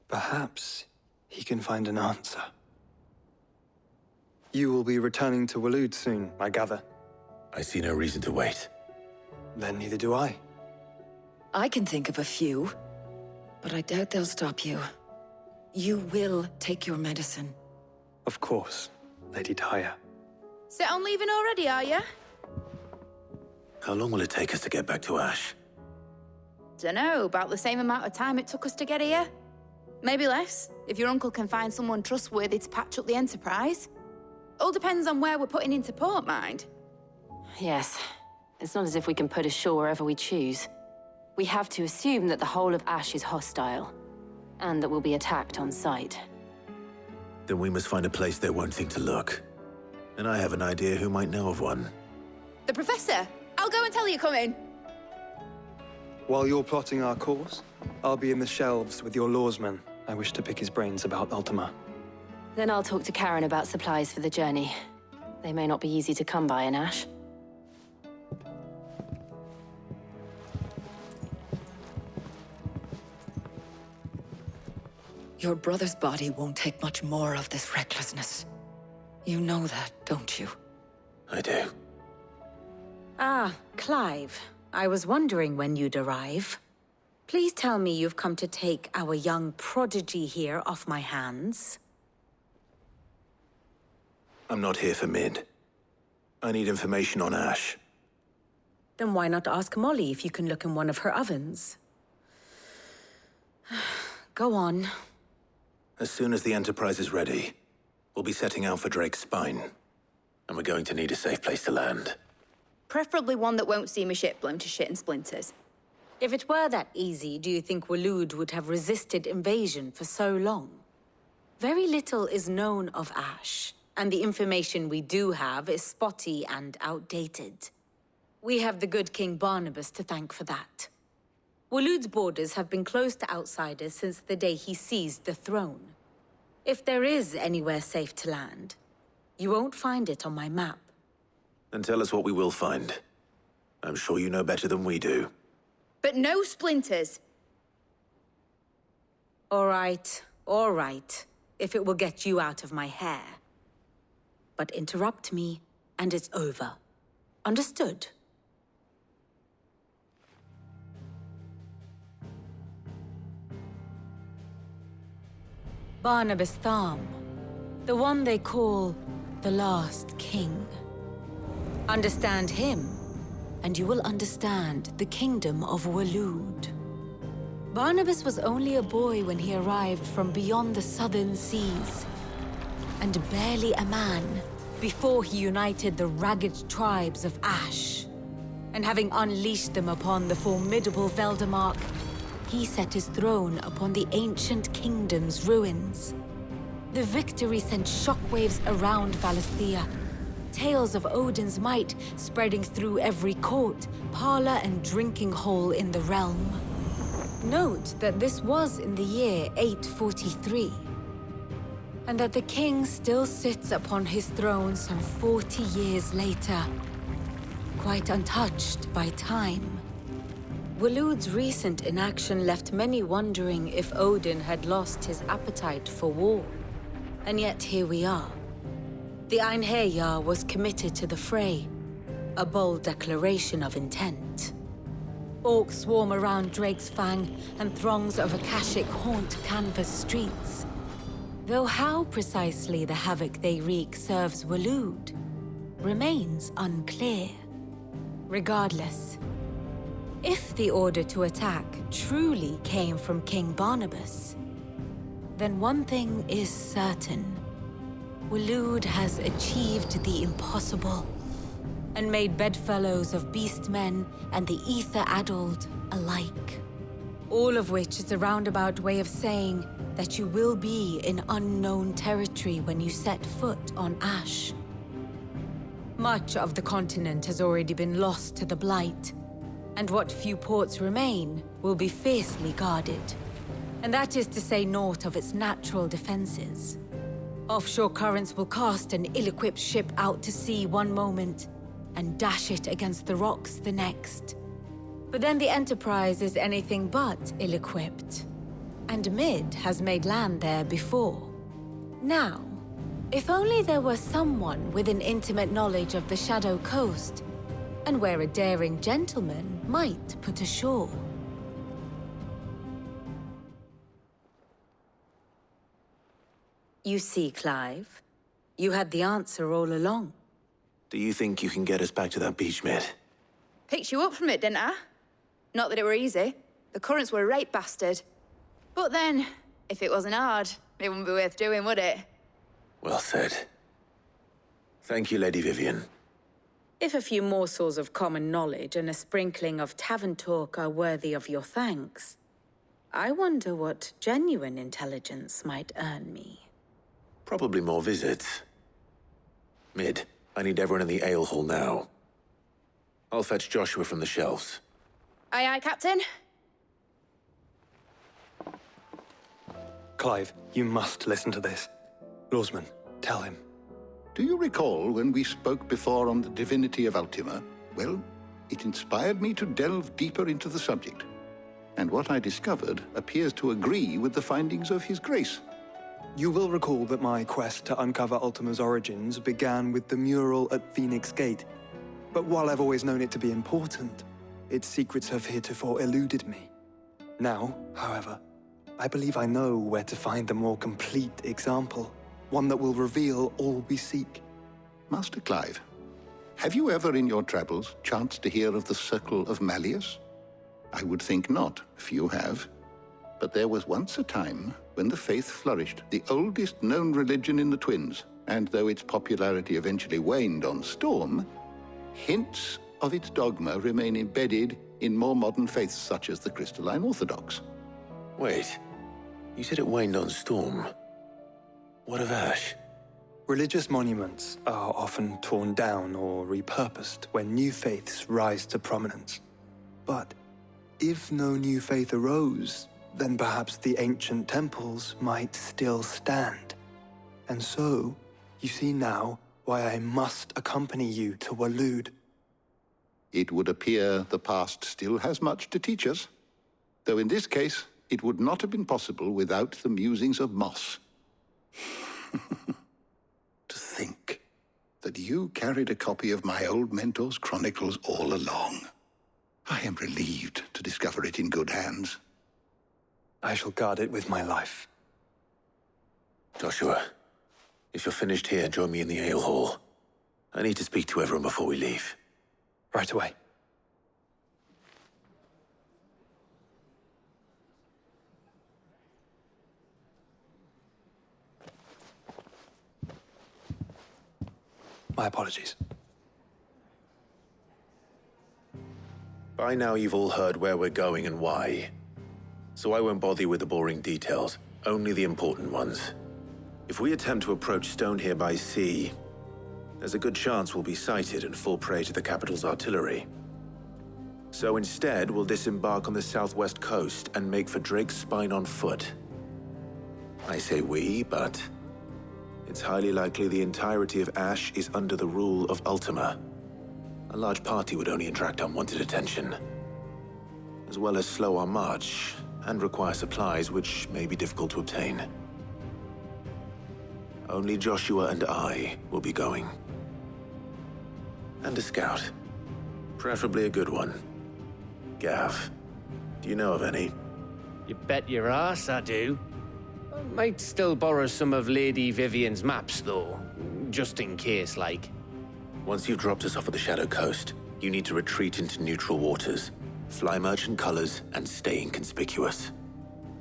Perhaps he can find an answer. You will be returning to Waloed soon, I gather. I see no reason to wait. Then neither do I. I can think of a few, but I doubt they'll stop you. You will take your medicine. Of course, Lady Daya. Set on leaving already, are you? How long will it take us to get back to Ash? Dunno, about the same amount of time it took us to get here. Maybe less, if your uncle can find someone trustworthy to patch up the Enterprise. All depends on where we're putting into port, mind. Yes. It's not as if we can put ashore wherever we choose. We have to assume that the whole of Ash is hostile, and that we'll be attacked on sight. Then we must find a place they won't think to look. And I have an idea who might know of one. The Professor! I'll go and tell you come in. While you're plotting our course, I'll be in the shelves with your lawsman. I wish to pick his brains about Ultima. Then I'll talk to Karen about supplies for the journey. They may not be easy to come by in Ash. Your brother's body won't take much more of this recklessness. You know that, don't you? I do. Ah, Clive. I was wondering when you'd arrive. Please tell me you've come to take our young prodigy here off my hands. I'm not here for Mid. I need information on Ash. Then why not ask Molly if you can look in one of her ovens? Go on. As soon as the Enterprise is ready, we'll be setting out for Drake's Spine. And we're going to need a safe place to land. Preferably one that won't see my ship blown to shit and splinters. If it were that easy, do you think Waloed would have resisted invasion for so long? Very little is known of Ash, and the information we do have is spotty and outdated. We have the good King Barnabas to thank for that. Waloed's borders have been closed to outsiders since the day he seized the throne. If there is anywhere safe to land, you won't find it on my map. Then tell us what we will find. I'm sure you know better than we do. But no splinters. All right, if it will get you out of my hair. But interrupt me, and it's over. Understood? Barnabas Tham, the one they call the Last King. Understand him, and you will understand the kingdom of Waloed. Barnabas was only a boy when he arrived from beyond the southern seas, and barely a man before he united the ragged tribes of Ash. And having unleashed them upon the formidable Veldamark, he set his throne upon the ancient kingdom's ruins. The victory sent shockwaves around Valisthea, tales of Odin's might spreading through every court, parlor, and drinking hole in the realm. Note that this was in the year 843, and that the king still sits upon his throne some 40 years later, quite untouched by time. Waloed's recent inaction left many wondering if Odin had lost his appetite for war. And yet here we are. The Einherjar was committed to the fray, a bold declaration of intent. Orcs swarm around Drake's Fang, and throngs of Akashic haunt canvas streets. Though how precisely the havoc they wreak serves Waloed remains unclear. Regardless, if the order to attack truly came from King Barnabas, then one thing is certain. Waloed has achieved the impossible, and made bedfellows of beastmen and the ether-addled alike. All of which is a roundabout way of saying that you will be in unknown territory when you set foot on Ash. Much of the continent has already been lost to the Blight, and what few ports remain will be fiercely guarded. And that is to say naught of its natural defenses. Offshore currents will cast an ill-equipped ship out to sea one moment, and dash it against the rocks the next. But then the Enterprise is anything but ill-equipped, and Mid has made land there before. Now, if only there were someone with an intimate knowledge of the Shadow Coast, and where a daring gentleman might put ashore. You see, Clive, you had the answer all along. Do you think you can get us back to that beach, Mid? Picked you up from it, didn't I? Not that it were easy. The currents were a right bastard. But then, if it wasn't hard, it wouldn't be worth doing, would it? Well said. Thank you, Lady Vivian. If a few morsels of common knowledge and a sprinkling of tavern talk are worthy of your thanks, I wonder what genuine intelligence might earn me. Probably more visits. Mid, I need everyone in the ale hall now. I'll fetch Joshua from the shelves. Aye, aye, Captain. Clive, you must listen to this. Lawsman, tell him. Do you recall when we spoke before on the divinity of Ultima? Well, it inspired me to delve deeper into the subject. And what I discovered appears to agree with the findings of His Grace. You will recall that my quest to uncover Ultima's origins began with the mural at Phoenix Gate. But while I've always known it to be important, its secrets have heretofore eluded me. Now, however, I believe I know where to find the more complete example, one that will reveal all we seek. Master Clive, have you ever in your travels chanced to hear of the Circle of Malleus? I would think not, if you have. But there was once a time when the faith flourished, the oldest known religion in the Twins, and though its popularity eventually waned on Storm, hints of its dogma remain embedded in more modern faiths such as the Crystalline Orthodox. Wait, you said it waned on Storm. What of Ash? Religious monuments are often torn down or repurposed when new faiths rise to prominence. But if no new faith arose, then perhaps the ancient temples might still stand. And so, you see now why I must accompany you to Waloed. It would appear the past still has much to teach us, though in this case, it would not have been possible without the musings of Moss. To think that you carried a copy of my old mentor's chronicles all along. I am relieved to discover it in good hands. I shall guard it with my life. Joshua, if you're finished here, join me in the ale hall. I need to speak to everyone before we leave. Right away. My apologies. By now you've all heard where we're going and why. So I won't bother you with the boring details, only the important ones. If we attempt to approach Stone here by sea, there's a good chance we'll be sighted and fall prey to the capital's artillery. So instead, we'll disembark on the southwest coast and make for Drake's Spine on foot. I say we, but it's highly likely the entirety of Ash is under the rule of Ultima. A large party would only attract unwanted attention, as well as slow our march and require supplies which may be difficult to obtain. Only Joshua and I will be going. And a scout. Preferably a good one. Gav, do you know of any? You bet your ass I do. I might still borrow some of Lady Vivian's maps, though. Just in case, like. Once you've dropped us off at the Shadow Coast, you need to retreat into neutral waters, fly merchant colors, and stay inconspicuous.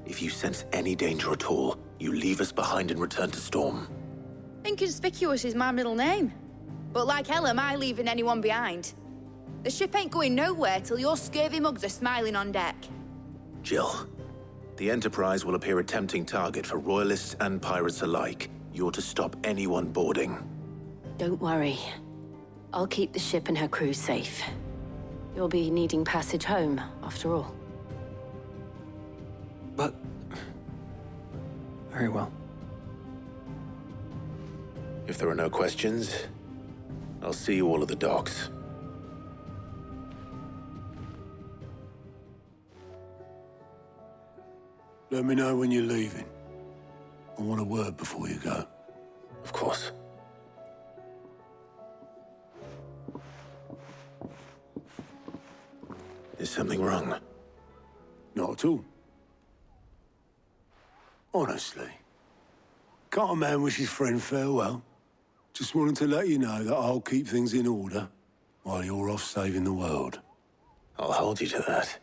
If you sense any danger at all, you leave us behind and return to Storm. Inconspicuous is my middle name. But like hell am I leaving anyone behind. The ship ain't going nowhere till your scurvy mugs are smiling on deck. Jill, the Enterprise will appear a tempting target for royalists and pirates alike. You're to stop anyone boarding. Don't worry. I'll keep the ship and her crew safe. You'll be needing passage home, after all. But... very well. If there are no questions, I'll see you all at the docks. Let me know when you're leaving. I want a word before you go. Of course. Is something wrong? Not at all. Honestly. Can't a man wish his friend farewell? Just wanted to let you know that I'll keep things in order while you're off saving the world. I'll hold you to that.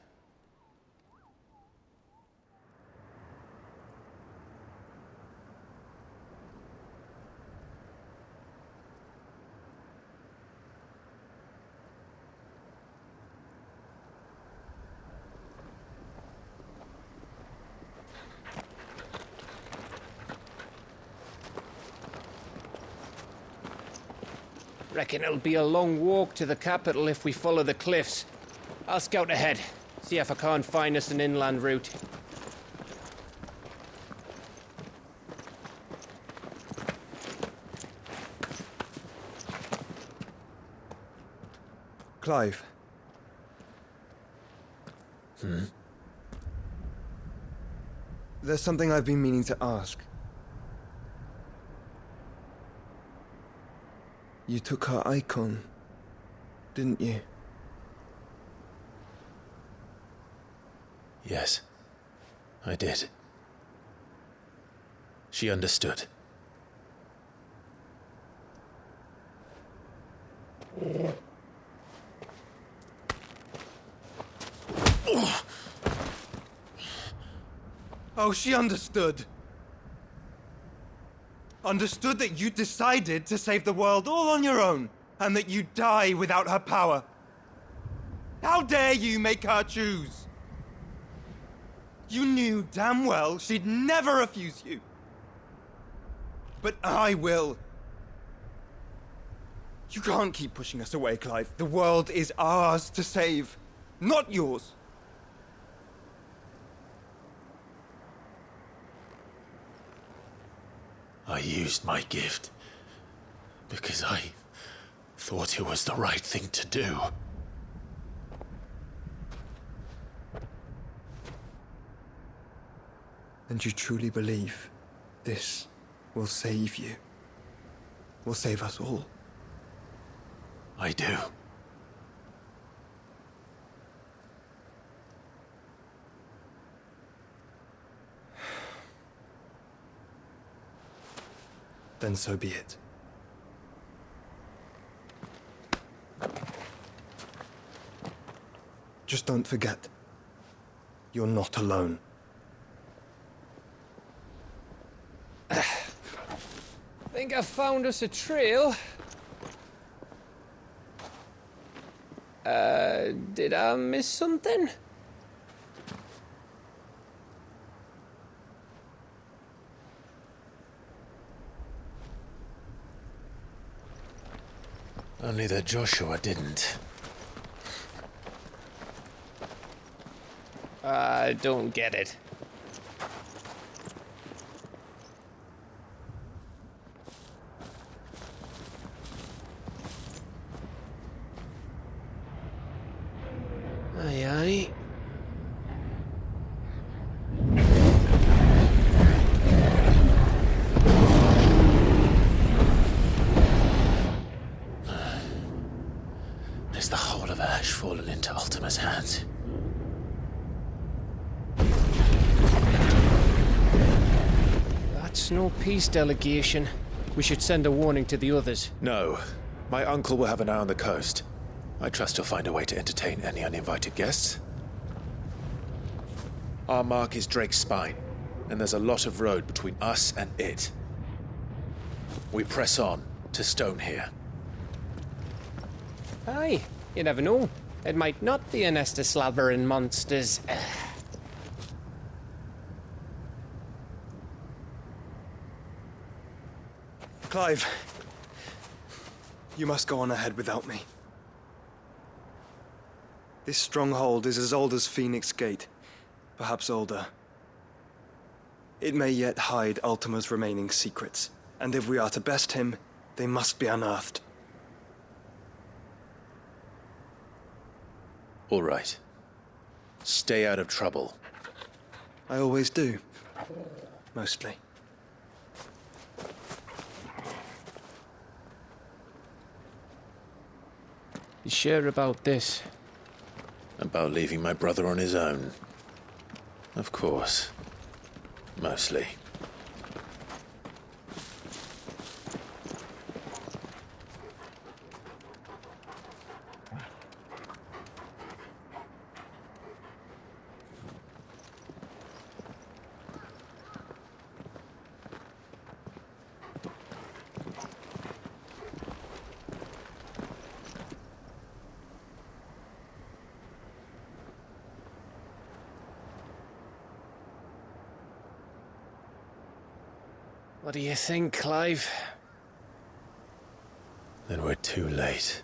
Reckon it'll be a long walk to the capital if we follow the cliffs. I'll scout ahead, see if I can't find us an inland route. Clive. There's something I've been meaning to ask. You took her icon, didn't you? Yes, I did. She understood. Oh, she understood. Understood that you decided to save the world all on your own, and that you'd die without her power. How dare you make her choose? You knew damn well she'd never refuse you. But I will. You can't keep pushing us away, Clive. The world is ours to save, not yours. I used my gift because I thought it was the right thing to do. And you truly believe this will save you? Will save us all? I do. Then so be it. Just don't forget, you're not alone. Think I found us a trail. Did I miss something? Only that Joshua didn't. I don't get it. Aye, aye. Is the whole of Ash fallen into Ultima's hands? That's no peace delegation. We should send a warning to the others. No. My uncle will have an eye on the coast. I trust he'll find a way to entertain any uninvited guests. Our mark is Drake's Spine, and there's a lot of road between us and it. We press on to Stone here. Aye, you never know. It might not be a nest of slavering monsters. Clive, you must go on ahead without me. This stronghold is as old as Phoenix Gate, perhaps older. It may yet hide Ultima's remaining secrets, and if we are to best him, they must be unearthed. All right. Stay out of trouble. I always do. Mostly. You sure about this? About leaving my brother on his own? Of course. Mostly. What do you think, Clive? Then we're too late.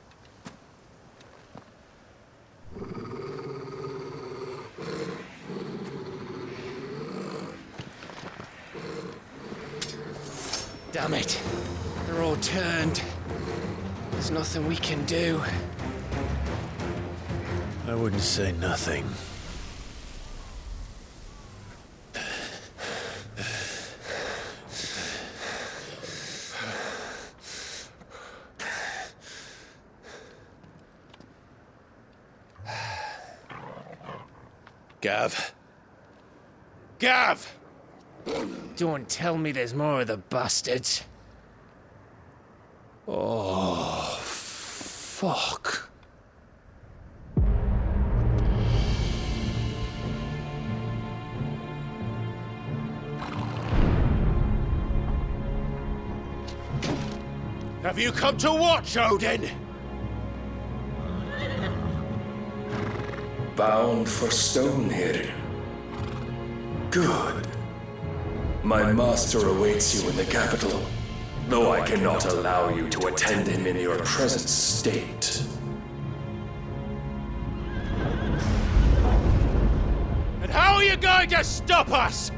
Damn it. They're all turned. There's nothing we can do. I wouldn't say nothing. Gav? Gav! Don't tell me there's more of the bastards. Oh, fuck. Have you come to watch, Odin? Bound for Stone here. Good. My master awaits you in the capital, though I cannot allow you to attend him in your present state. And how are you going to stop us?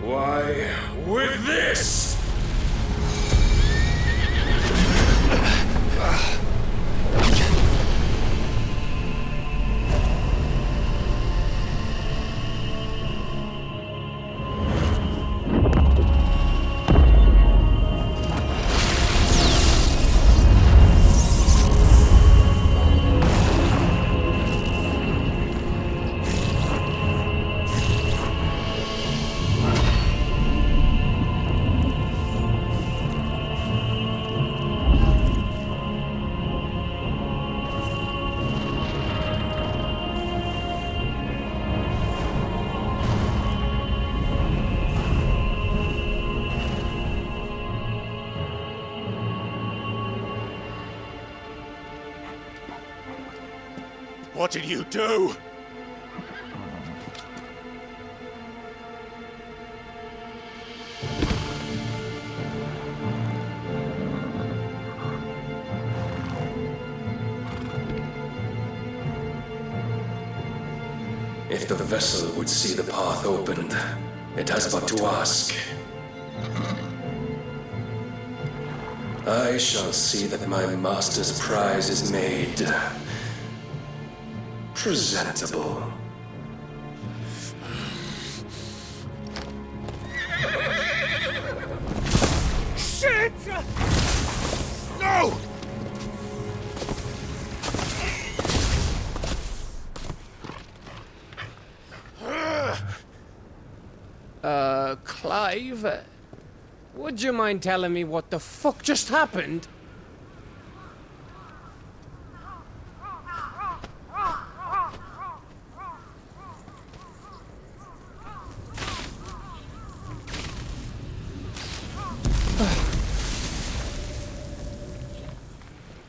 Why, with this! What did you do? If the vessel would see the path opened, it has but to ask. I shall see that my master's prize is made presentable. Shit! No! Clive, would you mind telling me what the fuck just happened?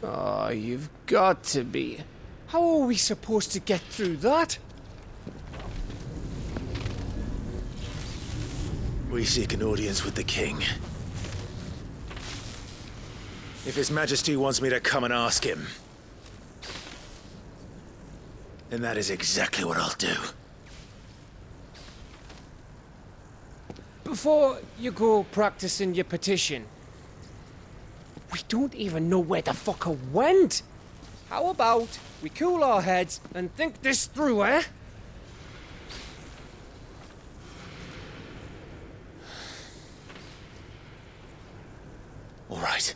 Oh, you've got to be. How are we supposed to get through that? We seek an audience with the king. If His Majesty wants me to come and ask him, then that is exactly what I'll do. Before you go practicing your petition, we don't even know where the fucker went. How about we cool our heads and think this through, eh? All right.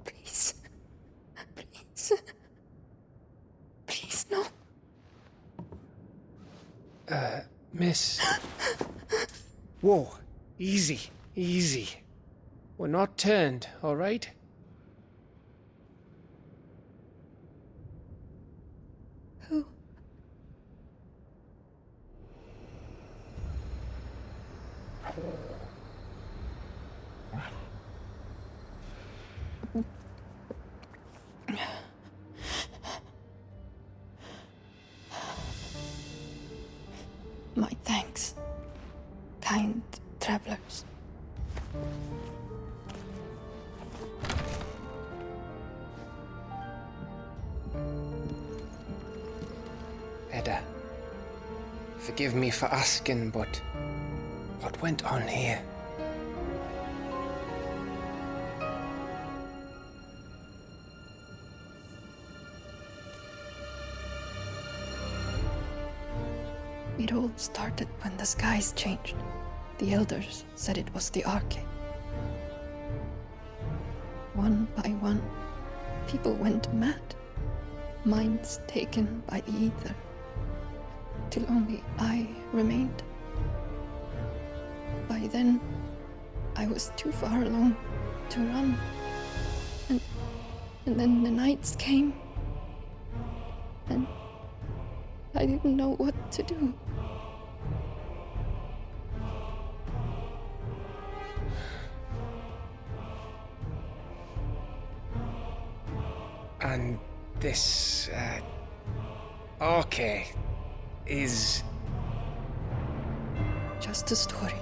Please. Please. Please, no. Miss. Whoa. Easy. Easy. We're not turned, all right? Who? My thanks, kind travelers. Edda, forgive me for asking, but what went on here? It all started when the skies changed. The elders said it was the Arcade. One by one, people went mad, minds taken by the ether, till only I remained. By then, I was too far along to run. And then the nights came, and I didn't know what to do. And this, Arcade is... Just a story.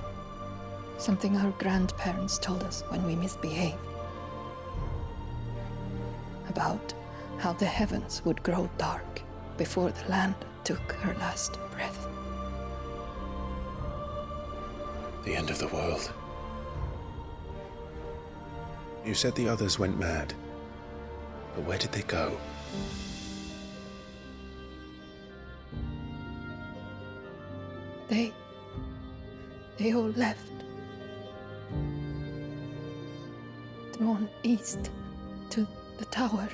Something our grandparents told us when we misbehaved. About how the heavens would grow dark before the land took her last breath. The end of the world. You said the others went mad. But where did they go? They all left. Drawn east to the tower,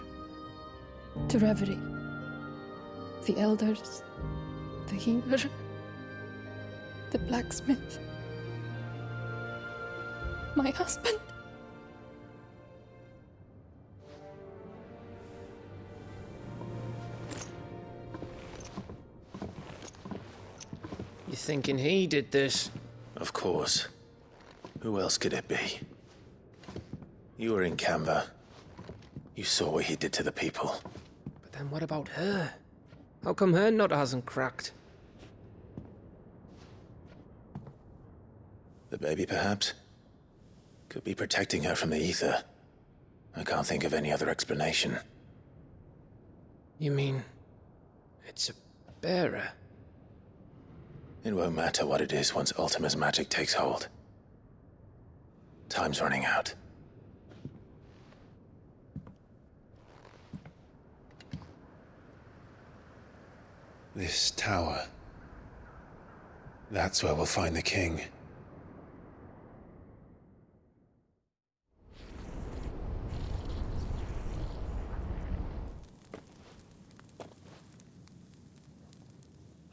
to reverie. The elders, the healer, the blacksmith, my husband. thinking he did this. Of course. Who else could it be? You were in Canva. You saw what he did to the people. But then what about her? How come her nut hasn't cracked? The baby, perhaps? Could be protecting her from the ether. I can't think of any other explanation. You mean... it's a bearer? It won't matter what it is once Ultima's magic takes hold. Time's running out. This tower. That's where we'll find the king.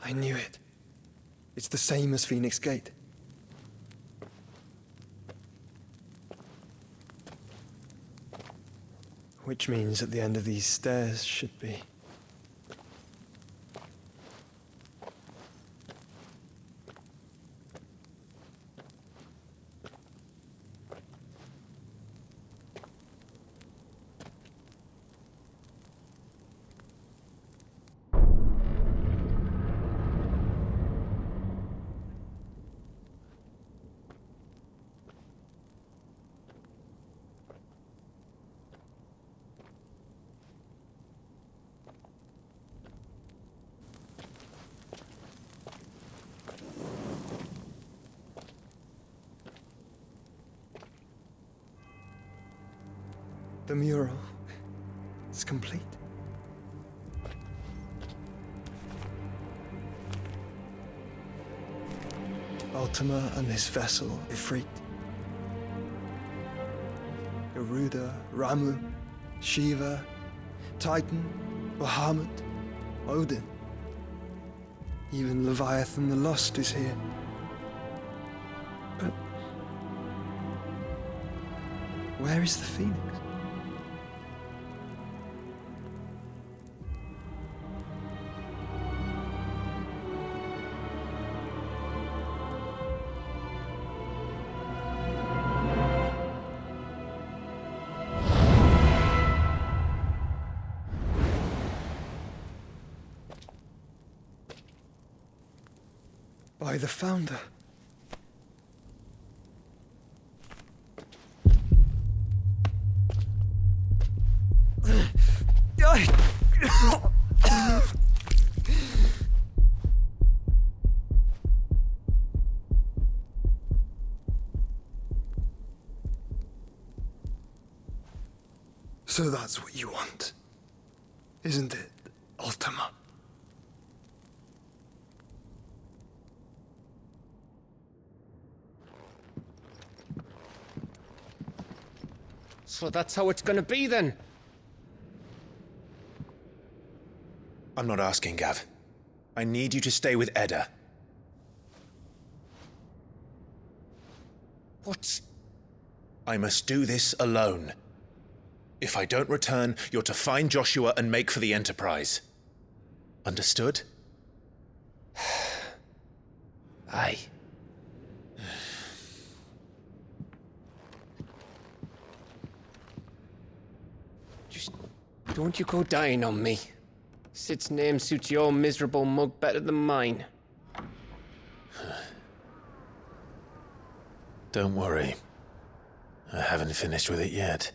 I knew it. It's the same as Phoenix Gate. Which means at the end of these stairs should be... The mural is complete. Ultima and his vessel, Ifrit. Garuda, Ramu, Shiva, Titan, Bahamut, Odin. Even Leviathan the Lost is here. But where is the Phoenix? By the Founder. So that's what you want, isn't it, Ultima? So that's how it's gonna be then? I'm not asking, Gav. I need you to stay with Edda. What? I must do this alone. If I don't return, you're to find Joshua and make for the Enterprise. Understood? Aye. Just don't you go dying on me. Sid's name suits your miserable mug better than mine. Don't worry. I haven't finished with it yet.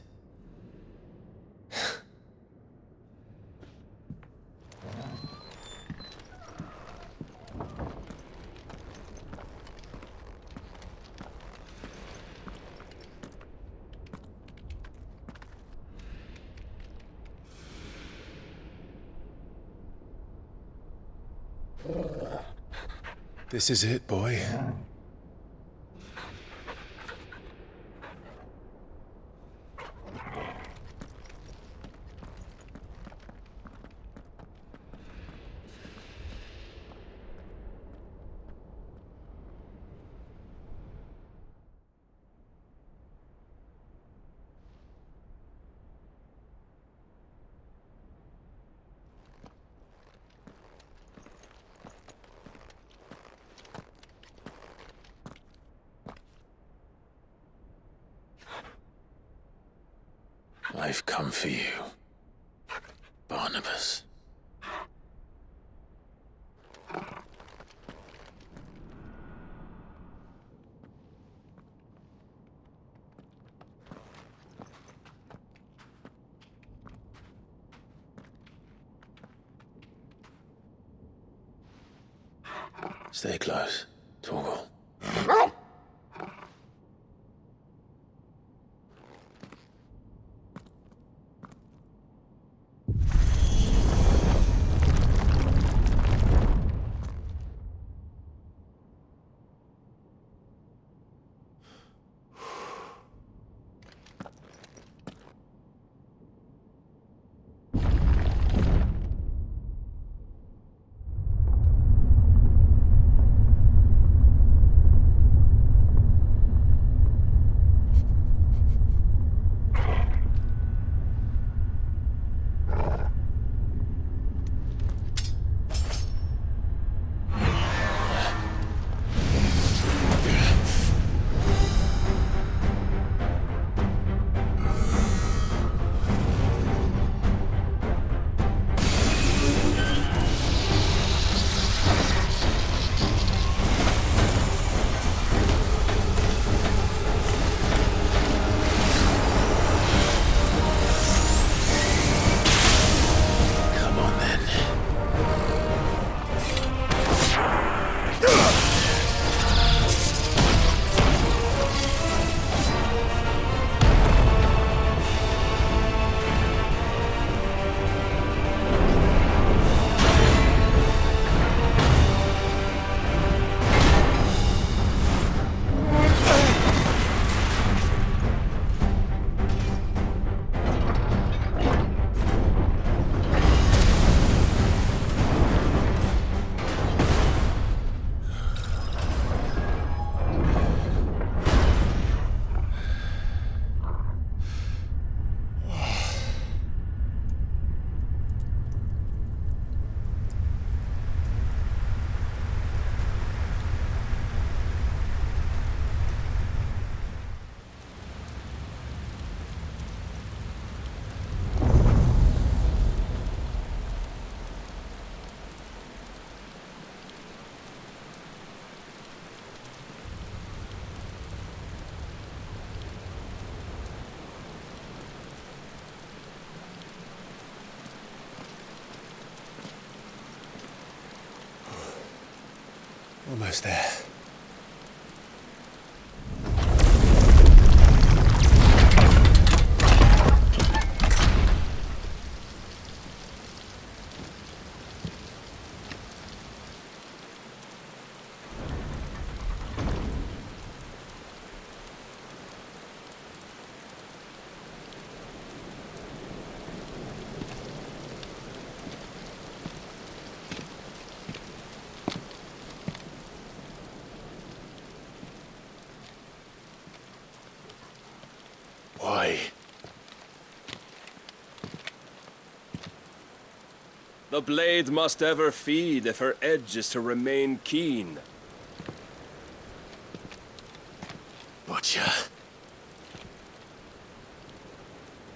This is it, boy. I've come for you, Barnabas. Stay close, Torgal. Almost there. Why? The blade must ever feed if her edge is to remain keen. Butcher.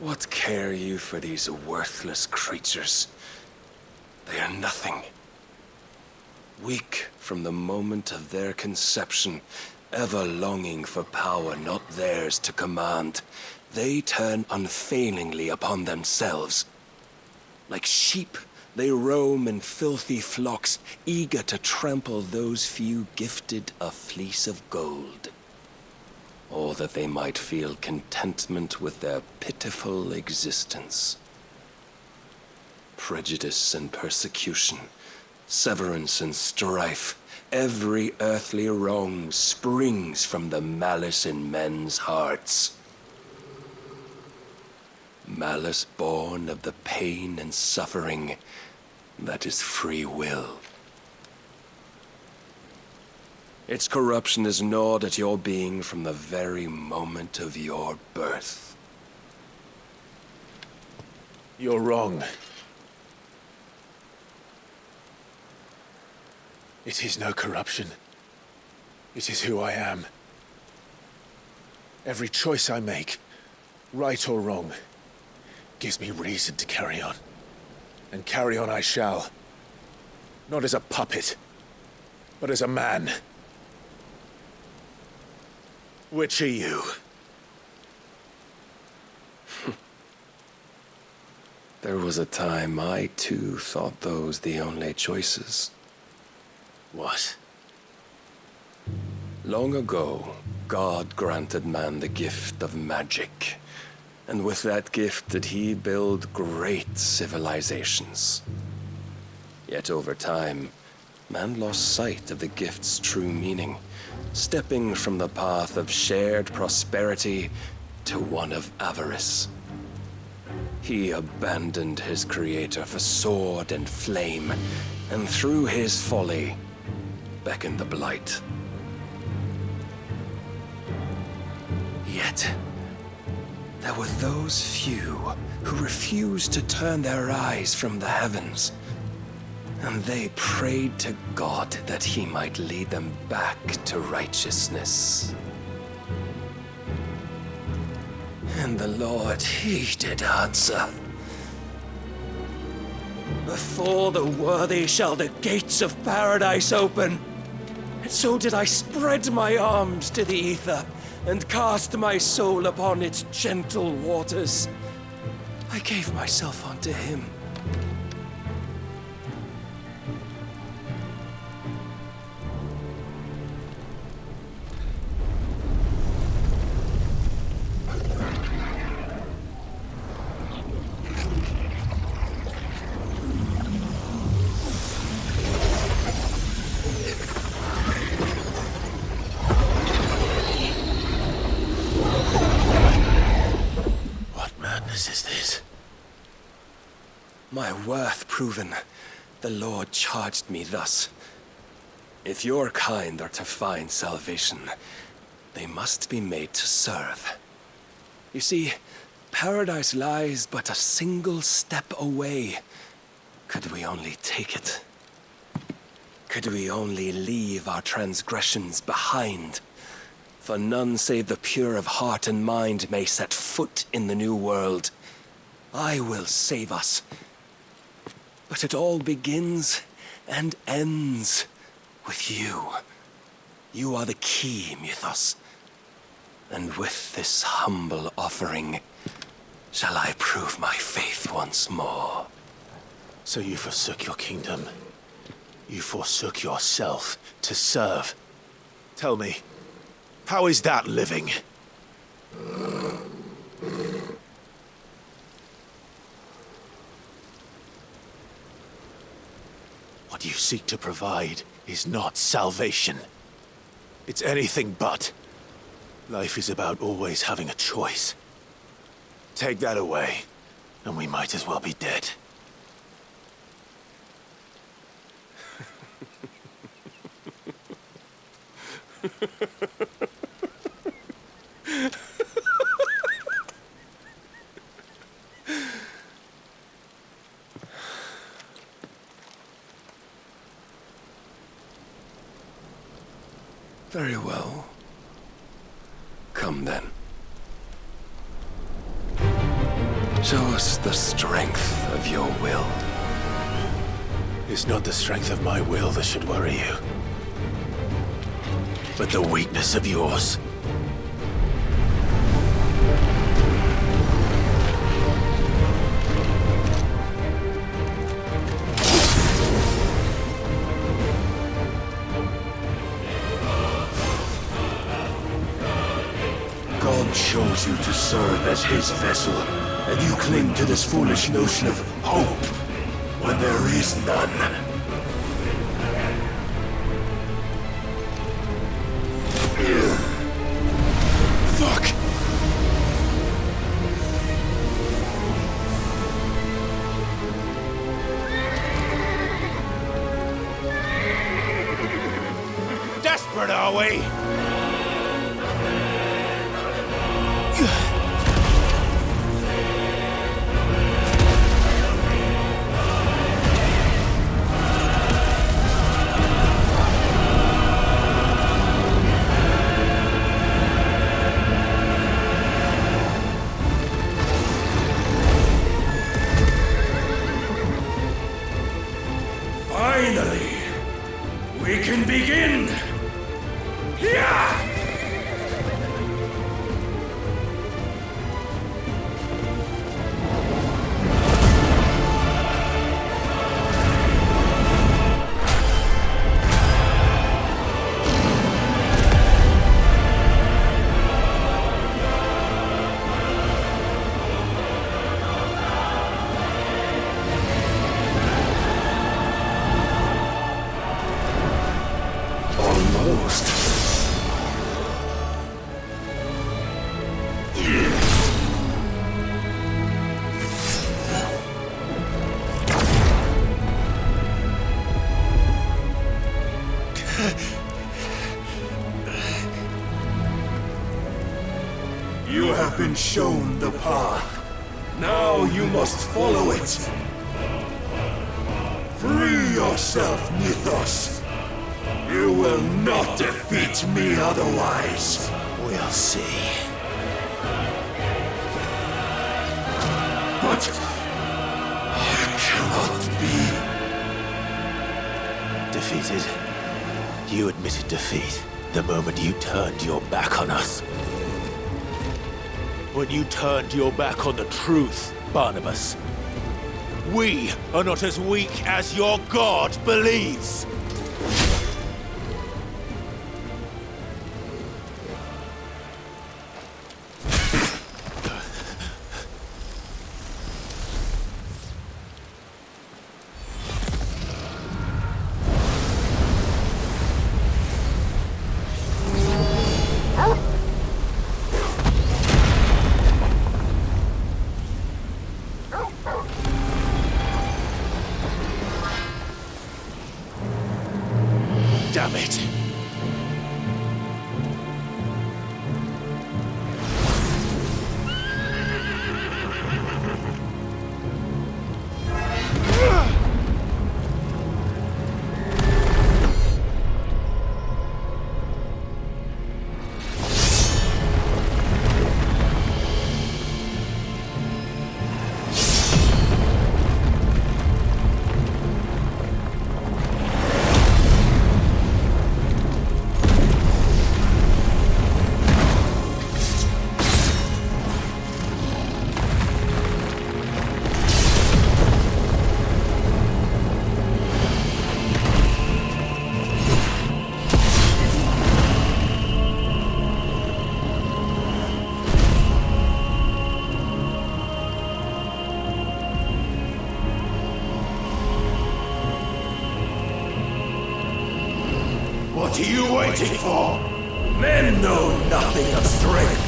What care you for these worthless creatures? They are nothing. Weak from the moment of their conception, ever longing for power not theirs to command, they turn unfailingly upon themselves. Like sheep, they roam in filthy flocks, eager to trample those few gifted a fleece of gold. Or that they might feel contentment with their pitiful existence. Prejudice and persecution, severance and strife, every earthly wrong springs from the malice in men's hearts. Malice born of the pain and suffering that is free will. Its corruption is gnawed at your being from the very moment of your birth. You're wrong. It is no corruption. It is who I am. Every choice I make, right or wrong, gives me reason to carry on. And carry on I shall. Not as a puppet, but as a man. Which are you? There was a time I too thought those the only choices. What? Long ago, God granted man the gift of magic. And with that gift did he build great civilizations. Yet over time, man lost sight of the gift's true meaning, stepping from the path of shared prosperity to one of avarice. He abandoned his creator for sword and flame, and through his folly, beckoned the blight. Yet, there were those few who refused to turn their eyes from the heavens, and they prayed to God that he might lead them back to righteousness. And the Lord, he did answer. Before the worthy shall the gates of paradise open. And so did I spread my arms to the ether, and cast my soul upon its gentle waters. I gave myself unto him. Is this? My worth proven, the Lord charged me thus. If your kind are to find salvation, they must be made to serve. You see, paradise lies but a single step away. Could we only take it? Could we only leave our transgressions behind? For none save the pure of heart and mind may set foot in the new world. I will save us. But it all begins and ends with you. You are the key, Mythos. And with this humble offering, shall I prove my faith once more. So you forsook your kingdom. You forsook yourself to serve. Tell me, how is that living? What you seek to provide is not salvation. It's anything but. Life is about always having a choice. Take that away, and we might as well be dead. Very well. Come then. Show us the strength of your will. It's not the strength of my will that should worry you, but the weakness of yours. God chose you to serve as his vessel, and you cling to this foolish notion of hope when there is none. Fuck! Desperate, are we? You have been shown the path. Now you must follow it. Free yourself, Mythos. You will not defeat me otherwise. We'll see. But I cannot be defeated. You admitted defeat the moment you turned your back on us. When you turned your back on the truth, Barnabas. We are not as weak as your god believes. Damn it. What are you waiting for? Men know nothing of strength.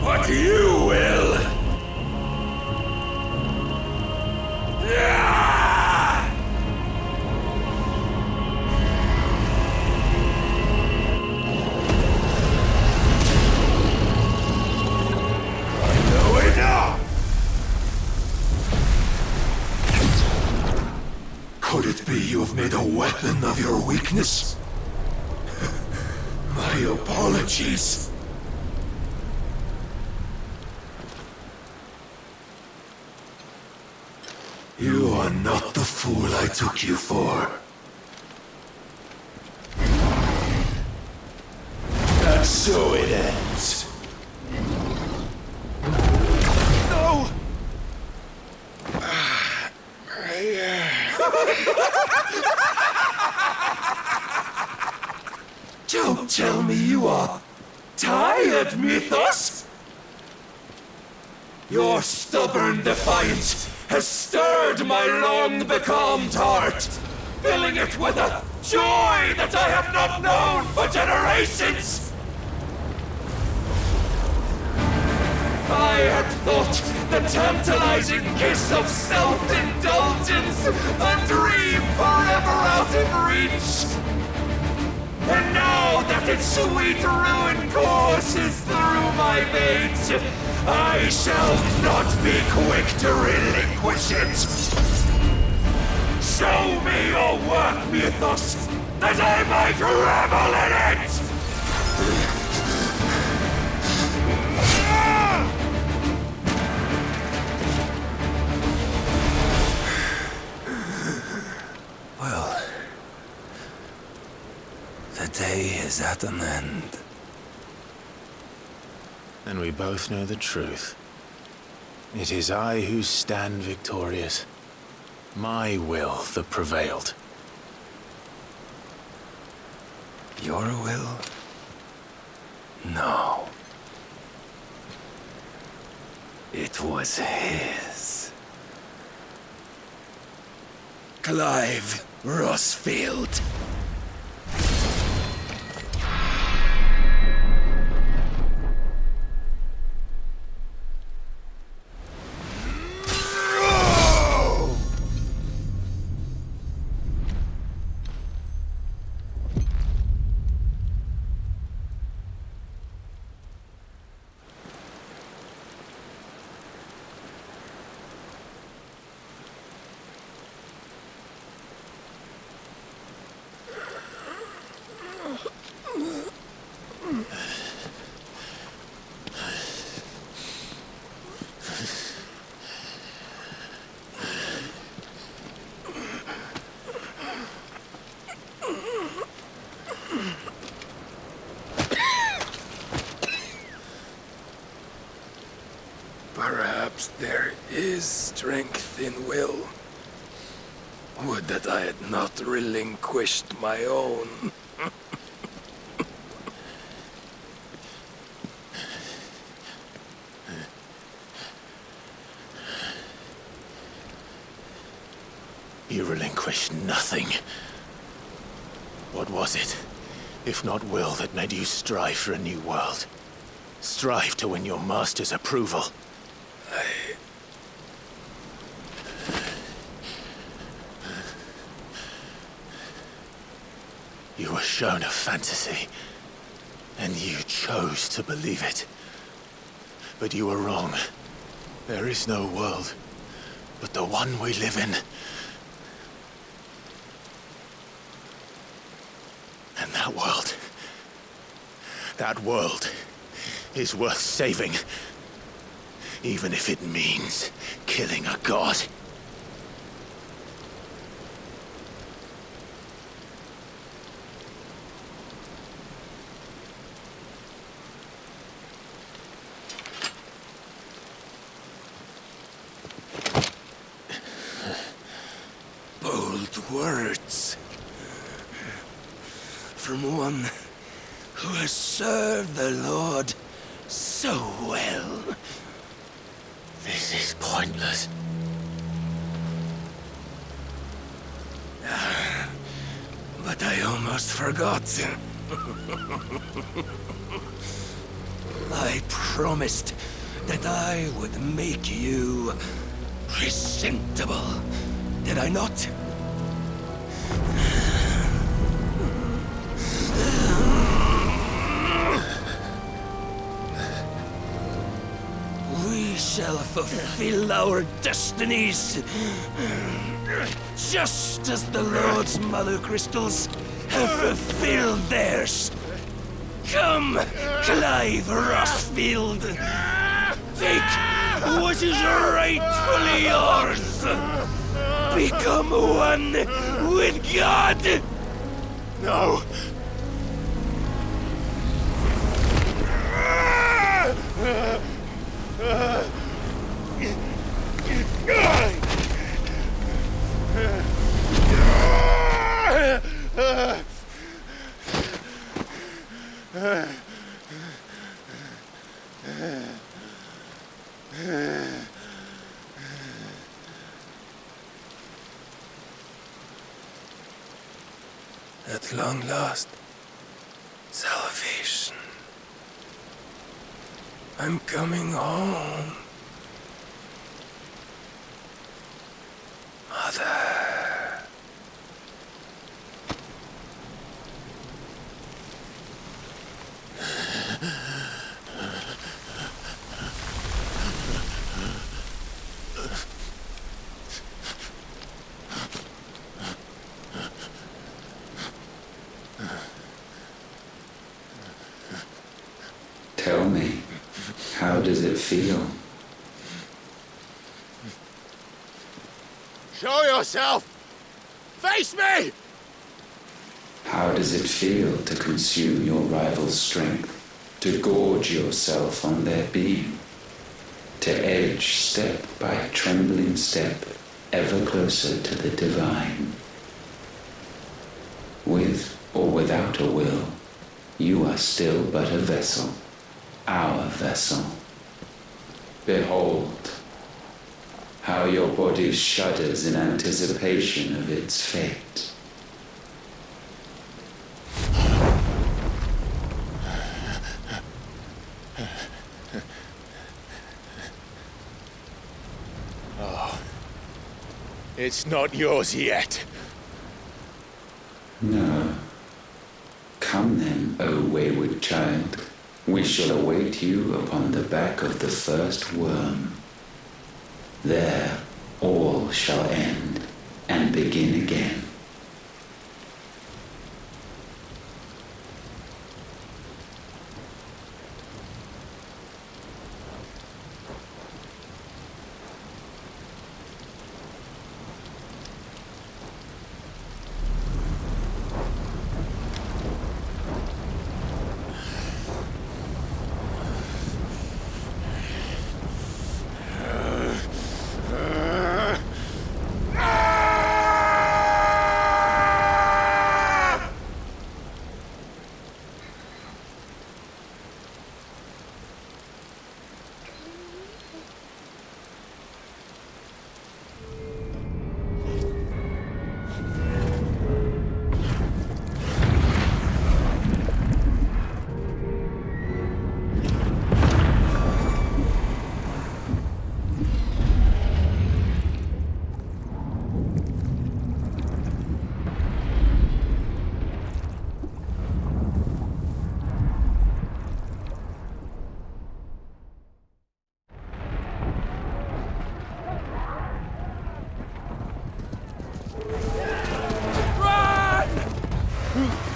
But you will. Could it be you have made a weapon of your weakness? My apologies. You are not the fool I took you for. And so it ends. No! Don't tell me you are tired, Mythos! Your stubborn defiance has stirred my long-becalmed heart, filling it with a joy that I have not known for generations! I had thought the tantalizing kiss of self-indulgence a dream forever out of reach. And now that its sweet ruin courses through my veins, I shall not be quick to relinquish it. Show me your work, Mythos, that I might revel in it! Well, the day is at an end. And we both know the truth. It is I who stand victorious. My will that prevailed. Your will? No. It was his. Clive Rossfield. There is strength in will. Would that I had not relinquished my own. You relinquished nothing. What was it, if not will, that made you strive for a new world? Strive to win your master's approval? You were shown a fantasy, and you chose to believe it. But you were wrong. There is no world, but the one we live in. And that world is worth saving, even if it means killing a god. Bold words. From one who has served the Lord so well. This is pointless. But I almost forgot. I promised that I would make you presentable. Did I not? We shall fulfill our destinies, just as the Lord's mother crystals have fulfilled theirs. Come, Clive Rossfield, take what is rightfully yours. Become one with God. No. At long last, salvation. I'm coming home. Mother. Tell me, how does it feel? Show yourself! Face me! How does it feel to consume your rival's strength, to gorge yourself on their being, to edge step by trembling step ever closer to the divine? With or without a will, you are still but a vessel, our vessel. Behold, how your body shudders in anticipation of its fate. Oh, it's not yours yet. No. Come then, O wayward child. We shall await you upon the back of the first worm. There all shall end and begin again.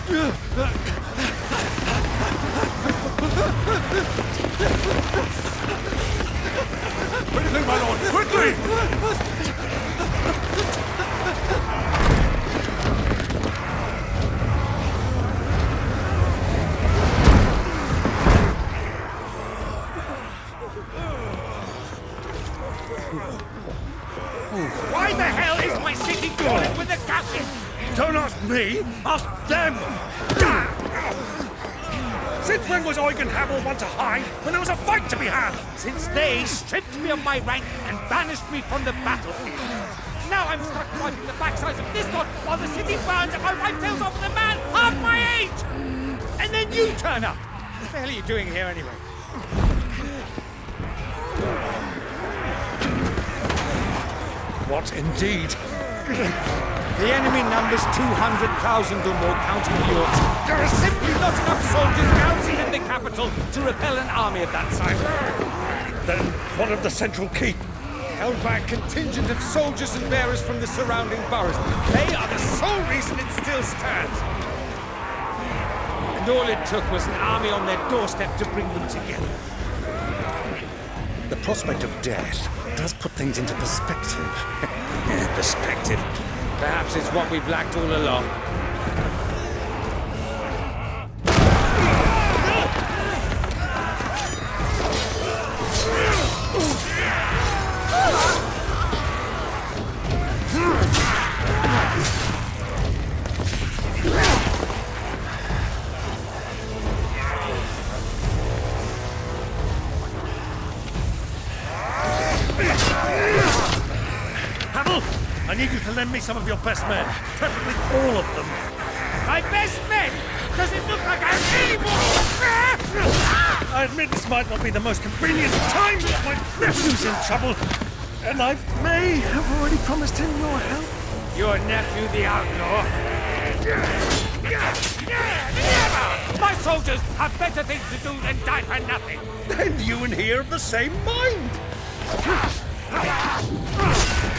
Quickly, my lord! Quickly! Why the hell is my city crawling with the gases? Don't ask me, ask them! Since when was Eugen Hamel one to hide when there was a fight to be had? Since they stripped me of my rank and banished me from the battlefield. Now I'm stuck wiping the backsides of this lot while the city burns and my wife tells off the man half my age! And then you turn up! What the hell are you doing here anyway? What indeed? The enemy numbers 200,000 or more, counting the Yorks. There are simply not enough soldiers garrisoned in the capital to repel an army of that size. Then what of the central keep? Held by a contingent of soldiers and bearers from the surrounding boroughs. They are the sole reason it still stands. And all it took was an army on their doorstep to bring them together. The prospect of death does put things into perspective. Perspective. Perhaps it's what we've lacked all along. I need you to lend me some of your best men, preferably all of them. My best men? Does it look like I have any more? I admit this might not be the most convenient time, but my nephew's in trouble, and I may have already promised him your help. Your nephew, the outlaw? Never! My soldiers have better things to do than die for nothing. Then you and he are of the same mind.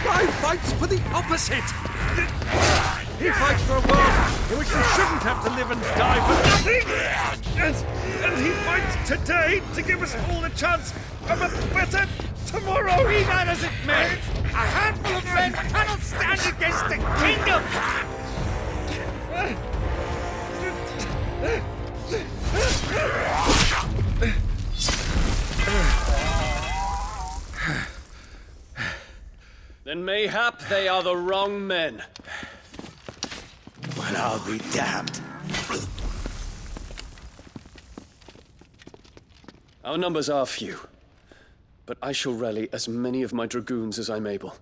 I fights for the opposite. He fights for a world in which we shouldn't have to live and die for nothing. And he fights today to give us all the chance of a better tomorrow. Be that as it may, a handful of men cannot stand against a kingdom. Then mayhap they are the wrong men. Well, I'll be damned. Our numbers are few, but I shall rally as many of my dragoons as I'm able.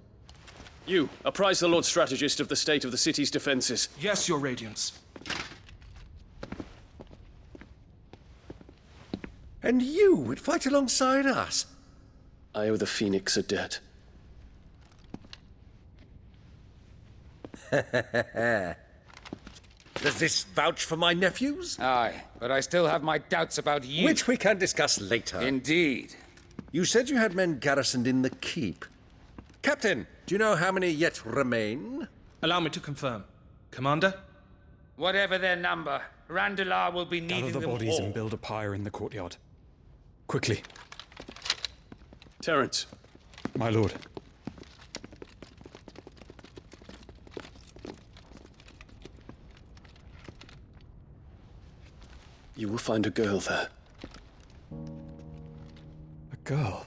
You, apprise the Lord Strategist of the state of the city's defenses. Yes, Your Radiance. And you would fight alongside us? I owe the Phoenix a debt. Does this vouch for my nephews? Aye, but I still have my doubts about you. Which we can discuss later. Indeed. You said you had men garrisoned in the keep. Captain, do you know how many yet remain? Allow me to confirm. Commander? Whatever their number, Randalar will be needing Gather the them bodies all. and build a pyre in the courtyard. Quickly. Terence. My lord. You will find a girl there. A girl?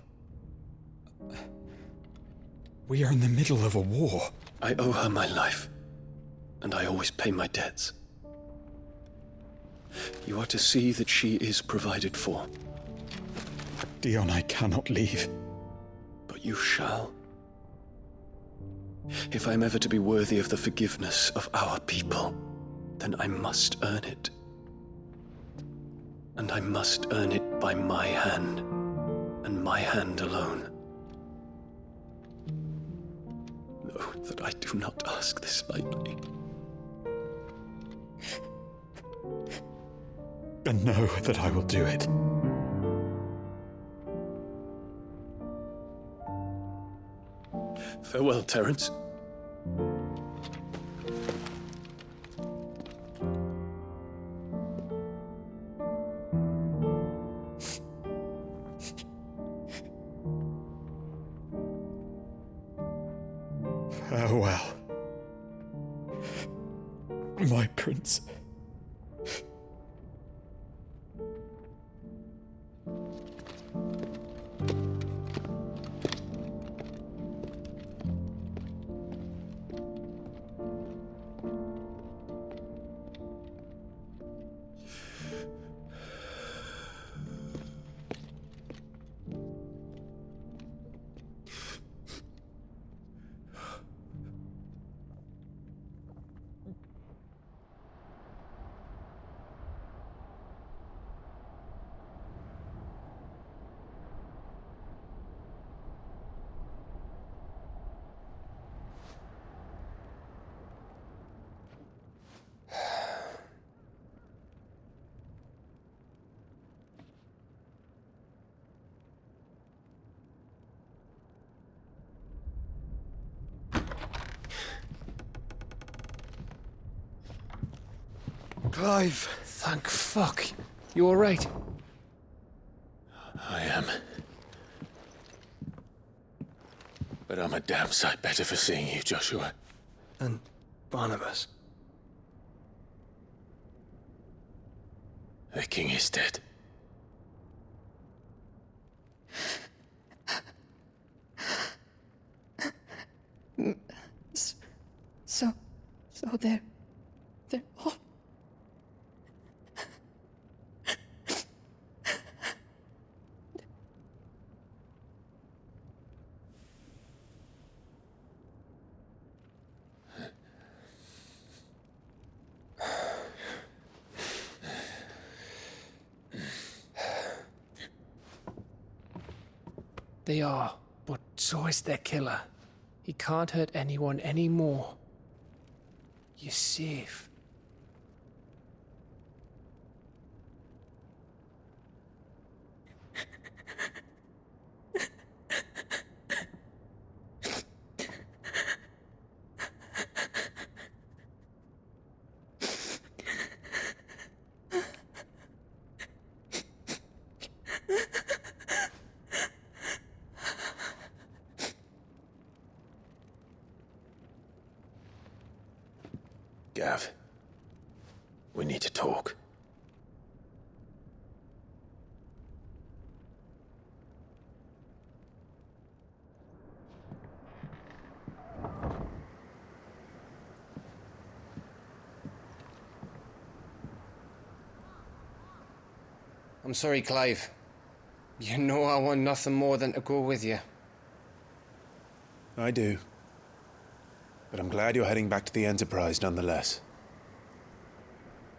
We are in the middle of a war. I owe her my life, and I always pay my debts. You are to see that she is provided for. Dion, I cannot leave. But you shall. If I'm ever to be worthy of the forgiveness of our people, then I must earn it. And I must earn it by my hand, and my hand alone. Know that I do not ask this lightly. And know that I will do it. Farewell, Terence. Farewell. My prince. Clive! Thank fuck. You alright? I am. But I'm a damn sight better for seeing you, Joshua. And Barnabas. The king is dead. So they're all... They are, but so is their killer. He can't hurt anyone anymore. You're safe. Gav, we need to talk. I'm sorry, Clive. You know I want nothing more than to go with you. I do. But I'm glad you're heading back to the Enterprise nonetheless.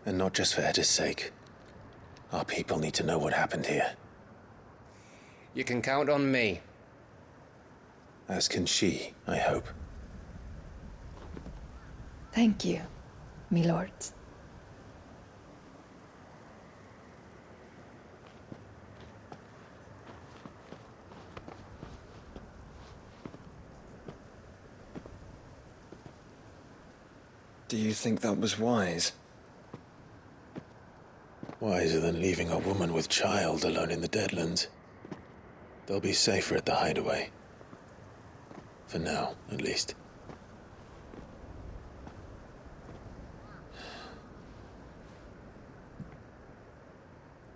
And not just for Edda's sake. Our people need to know what happened here. You can count on me. As can she, I hope. Thank you, me lords. Do you think that was wise? Wiser than leaving a woman with child alone in the Deadlands. They'll be safer at the hideaway. For now, at least.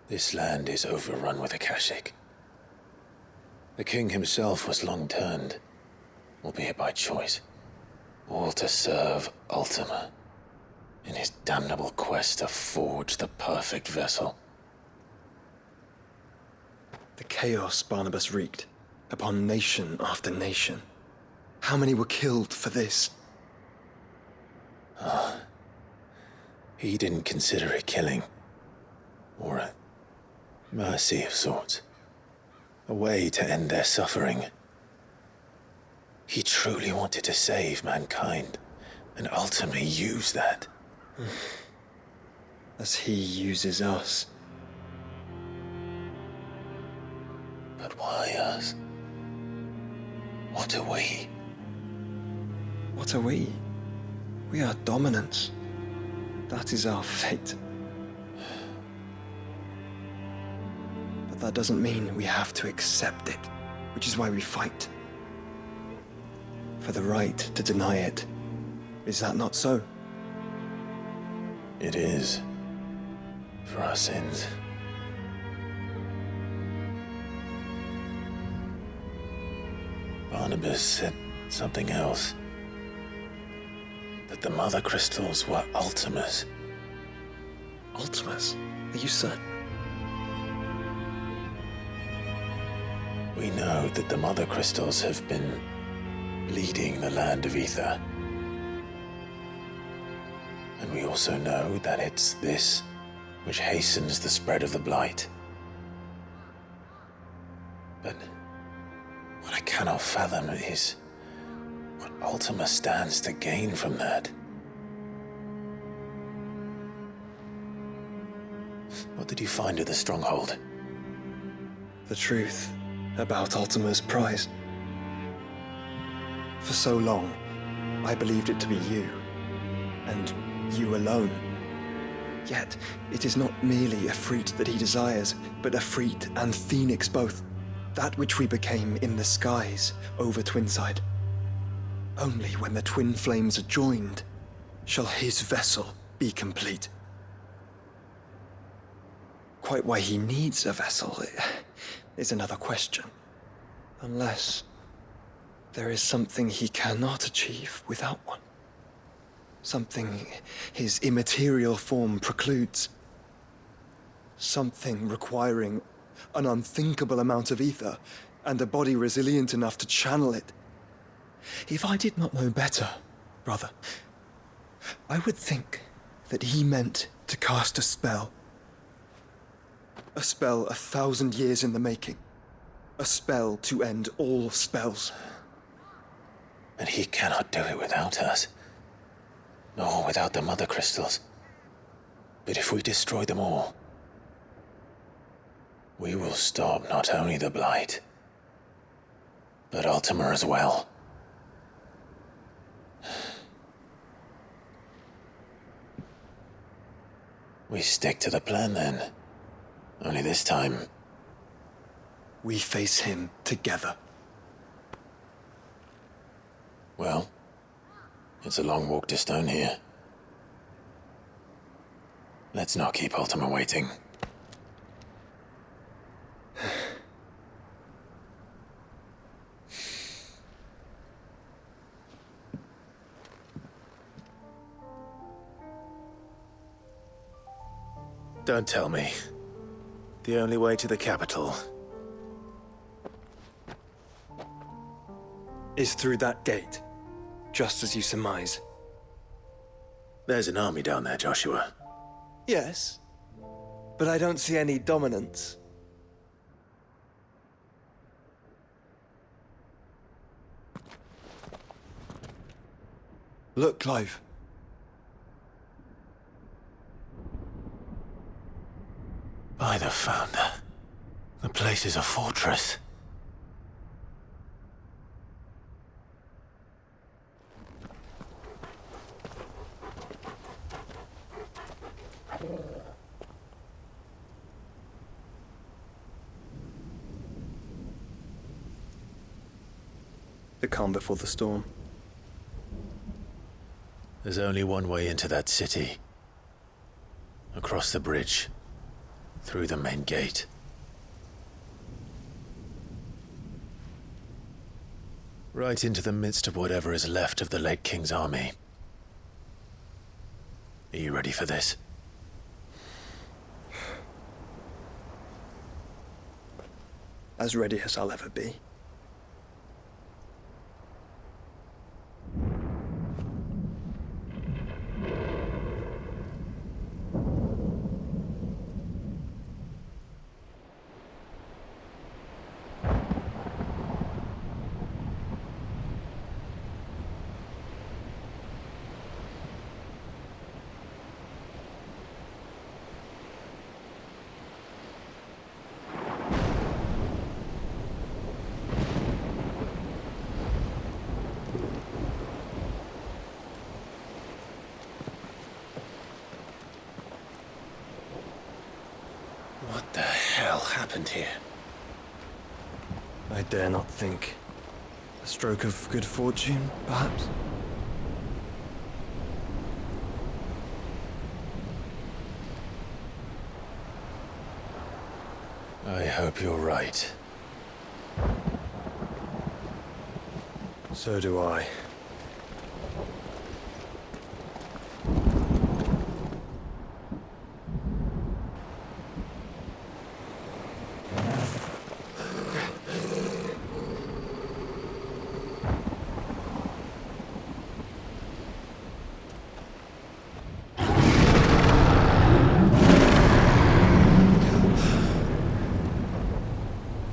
This land is overrun with Akashic. The king himself was long turned, albeit by choice. All to serve Ultima, in his damnable quest to forge the perfect vessel. The chaos Barnabas wreaked upon nation after nation. How many were killed for this? He didn't consider it killing. Or a mercy of sorts. A way to end their suffering. He truly wanted to save mankind, and ultimately use that. As he uses us. But why us? What are we? What are we? We are dominance. That is our fate. But that doesn't mean we have to accept it, which is why we fight. for the right to deny it. Is that not so? It is. For our sins. Barnabas said something else. That the Mother Crystals were Ultimas. Ultimas? Are you certain? We know that the Mother Crystals have been leading the land of Ether. And we also know that it's this which hastens the spread of the Blight. But what I cannot fathom is what Ultima stands to gain from that. What did you find at the stronghold? The truth about Ultima's prize. For so long, I believed it to be you, and you alone. Yet, it is not merely a freat that he desires, but a freat and phoenix both. That which we became in the skies over Twinside. Only when the twin flames are joined shall his vessel be complete. Quite why he needs a vessel is another question. Unless there is something he cannot achieve without one. Something his immaterial form precludes. Something requiring an unthinkable amount of ether and a body resilient enough to channel it. If I did not know better, brother, I would think that he meant to cast a spell. A spell 1,000 years in the making. A spell to end all spells. And he cannot do it without us. Nor without the Mother Crystals. But if we destroy them all, we will stop not only the Blight, but Ultima as well. We stick to the plan then. Only this time, we face him together. Well, it's a long walk to Stone here. Let's not keep Ultima waiting. Don't tell me. The only way to the capital is through that gate, just as you surmise. There's an army down there, Joshua. Yes, but I don't see any dominance. Look, Clive. By the Founder, the place is a fortress. The calm before the storm. There's only one way into that city. Across the bridge. Through the main gate. Right into the midst of whatever is left of the late King's army. Are you ready for this? As ready as I'll ever be. What the hell happened here? I dare not think. The stroke of good fortune, perhaps? I hope you're right. So do I.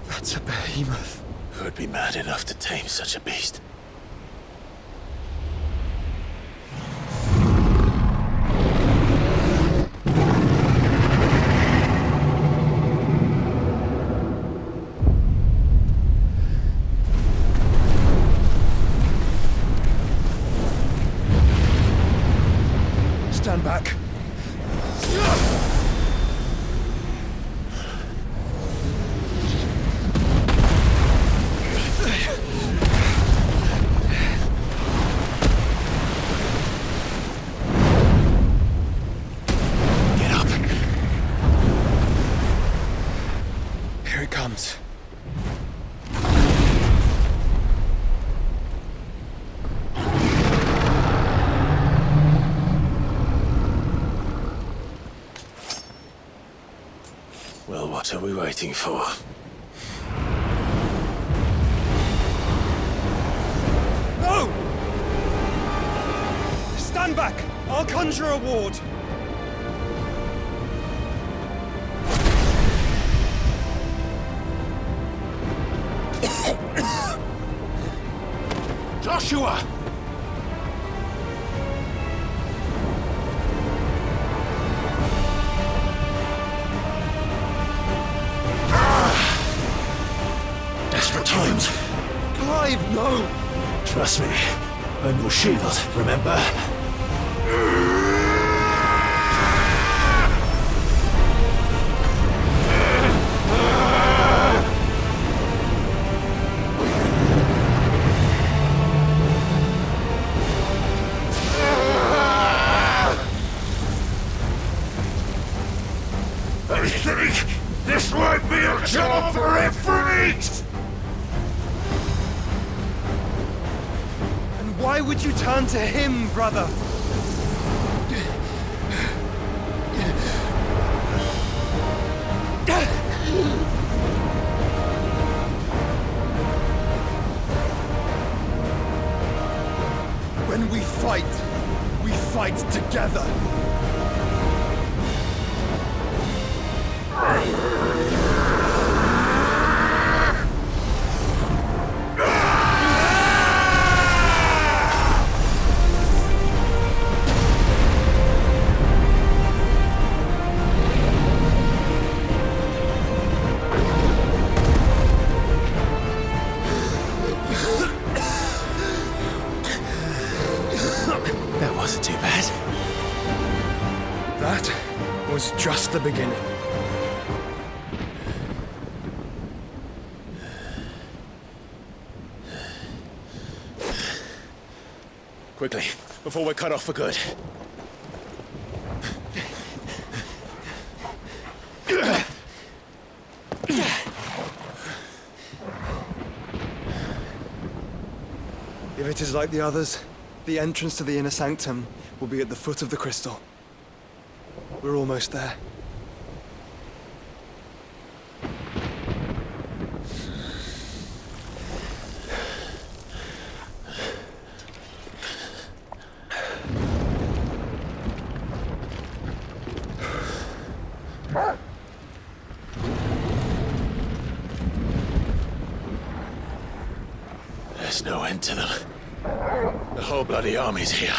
That's a behemoth. Who'd be mad enough to tame such a beast? Stand back. Get up. Here it comes. Well, what are we waiting for? No! Stand back! I'll conjure a ward. Joshua! Desperate times. Clive, no! Trust me. I'm your shield, remember? I think this might be a job for a freak! And why would you turn to him, brother? When we fight together. That wasn't too bad. That was just the beginning. Quickly, before we're cut off for good. If it is like the others, the entrance to the inner sanctum will be at the foot of the crystal. We're almost there. There's no end to them. The whole bloody army's here.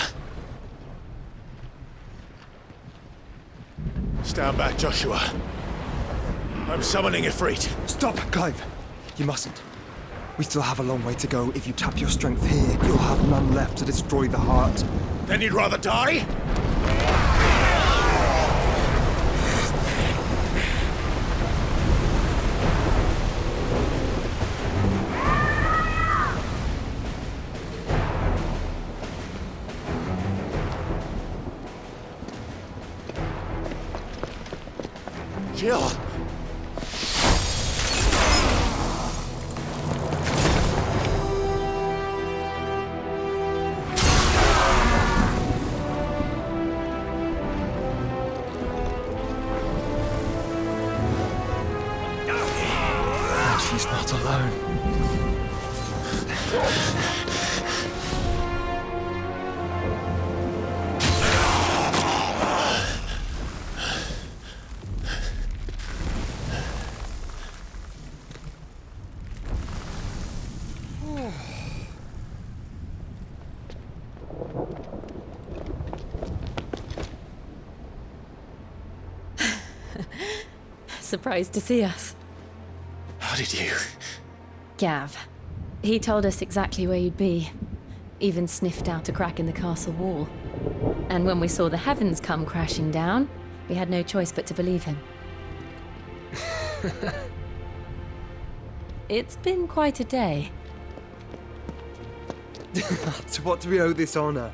Stand back, Joshua. I'm summoning Ifrit. Stop, Clive! You mustn't. We still have a long way to go. If you tap your strength here, you'll have none left to destroy the heart. Then you'd rather die? Jill! She's not alone. Surprised to see us. How did you? Gav. He told us exactly where you'd be. Even sniffed out a crack in the castle wall. And when we saw the heavens come crashing down, we had no choice but to believe him. It's been quite a day. To what do we owe this honor?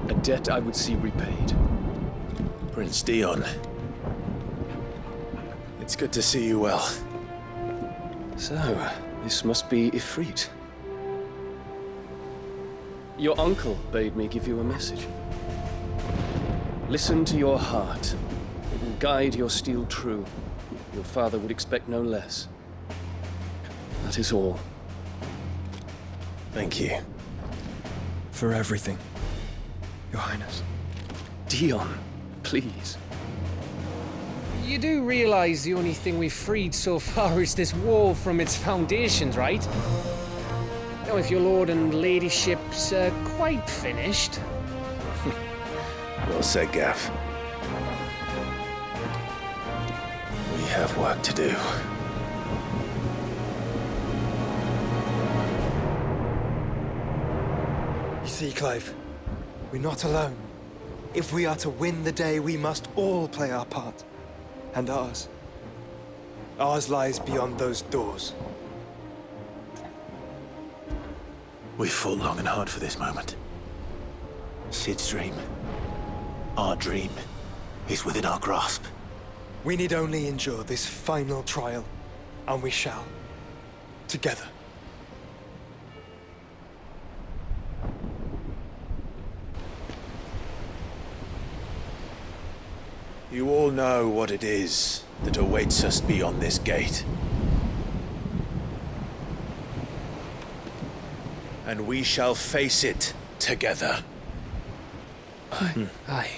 A debt I would see repaid. Prince Dion. It's good to see you well. So, this must be Ifrit. Your uncle bade me give you a message. Listen to your heart. It will guide your steel true. Your father would expect no less. That is all. Thank you. For everything, Your Highness. Dion, please. You do realize the only thing we've freed so far is this wall from its foundations, right? Now, if your lord and ladyship's quite finished... Well said, Gav. We have work to do. You see, Clive, we're not alone. If we are to win the day, we must all play our part. And ours. Ours lies beyond those doors. We fought long and hard for this moment. Sid's dream, our dream, is within our grasp. We need only endure this final trial, and we shall. Together. You all know what it is that awaits us beyond this gate. And we shall face it together. Aye.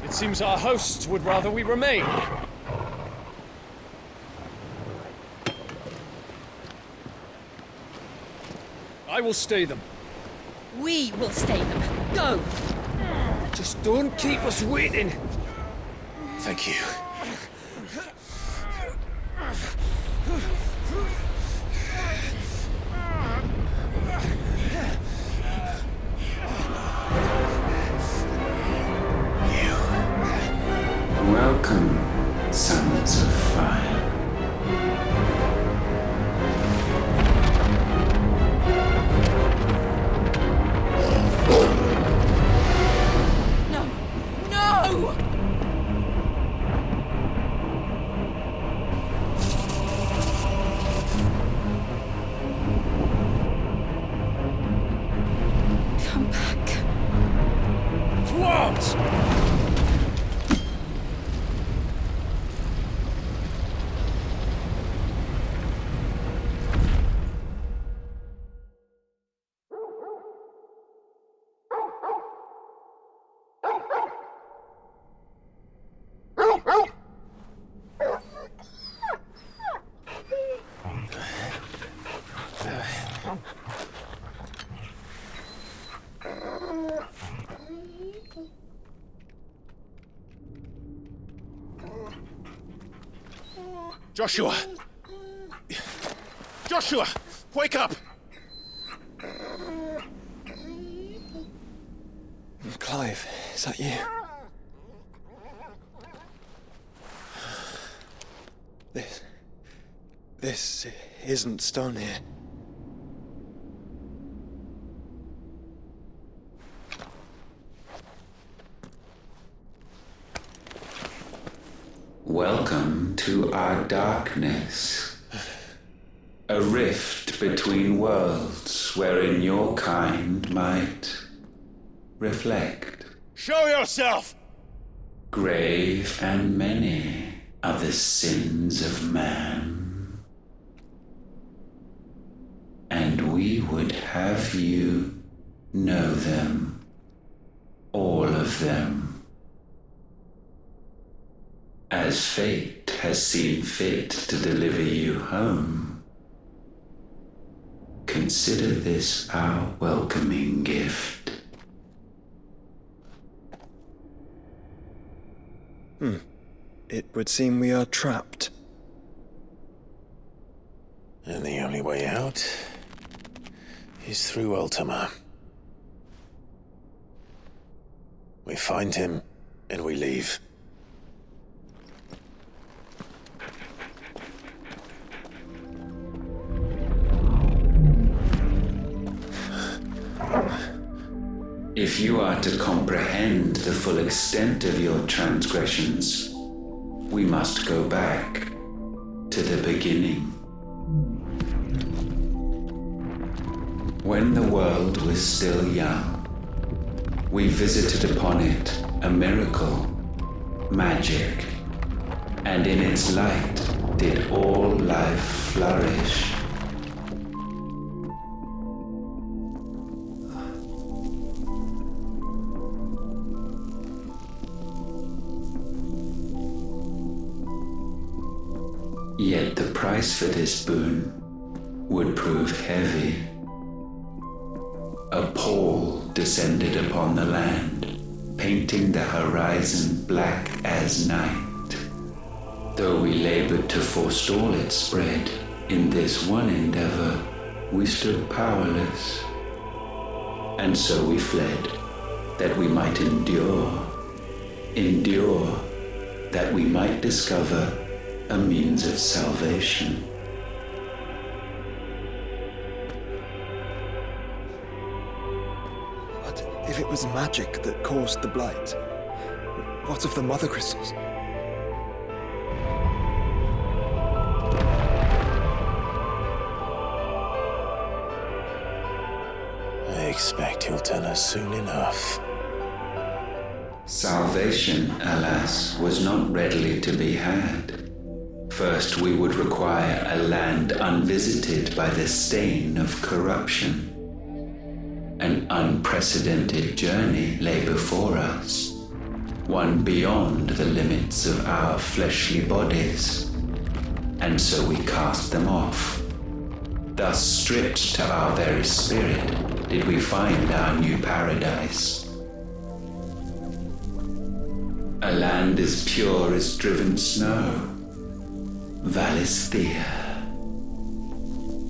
It seems our hosts would rather we remain. I will stay them. We will stay them. Go! Just don't keep us waiting. Thank you. Welcome, sons of fire. No! No! Come back. What? Joshua! Joshua! Wake up! Clive, is that you? This isn't stone here. Welcome to our darkness. A rift between worlds wherein your kind might reflect. Show yourself! Grave and many are the sins of man. And we would have you know them, all of them. As fate has seen fit to deliver you home, consider this our welcoming gift. It would seem we are trapped. And the only way out is through Ultima. We find him, and we leave. If you are to comprehend the full extent of your transgressions, we must go back to the beginning. When the world was still young, we visited upon it a miracle, magic, and in its light did all life flourish. Yet the price for this boon would prove heavy. A pall descended upon the land, painting the horizon black as night. Though we labored to forestall its spread, in this one endeavor we stood powerless. And so we fled, that we might endure, that we might discover a means of salvation. But if it was magic that caused the blight, what of the mother crystals? I expect he'll tell us soon enough. Salvation, alas, was not readily to be had. First, we would require a land unvisited by the stain of corruption. An unprecedented journey lay before us, one beyond the limits of our fleshly bodies. And so we cast them off. Thus, stripped to our very spirit, did we find our new paradise. A land as pure as driven snow, Valisthea.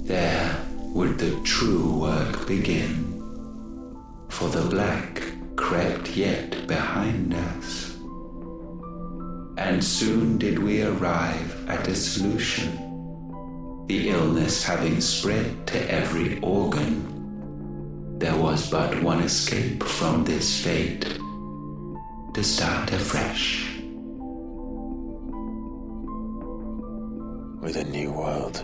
There would the true work begin, for the black crept yet behind us. And soon did we arrive at a solution, the illness having spread to every organ. There was but one escape from this fate, to start afresh. With a new world.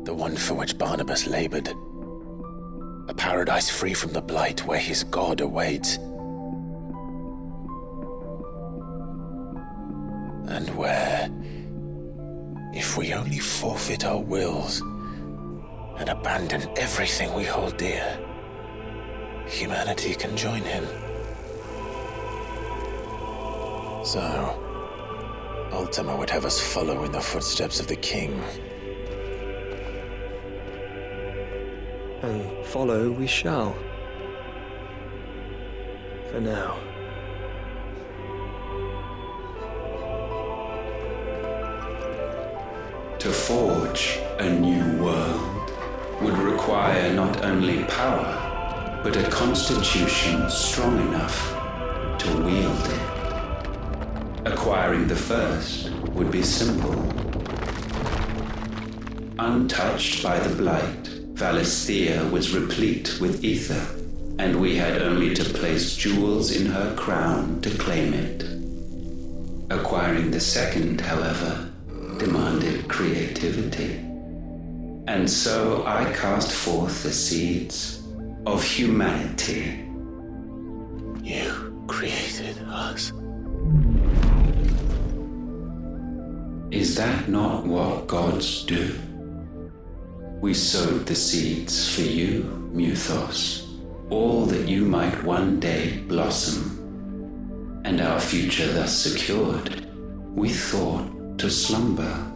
The one for which Barnabas labored. A paradise free from the blight where his God awaits. And where, if we only forfeit our wills and abandon everything we hold dear, humanity can join him. So, Ultima would have us follow in the footsteps of the king. And follow we shall. For now. To forge a new world would require not only power, but a constitution strong enough to wield it. Acquiring the first would be simple. Untouched by the blight, Valisthea was replete with ether, and we had only to place jewels in her crown to claim it. Acquiring the second, however, demanded creativity. And so I cast forth the seeds of humanity. You created us. Is that not what gods do? We sowed the seeds for you, Muthos, all that you might one day blossom. And our future thus secured, we thought to slumber,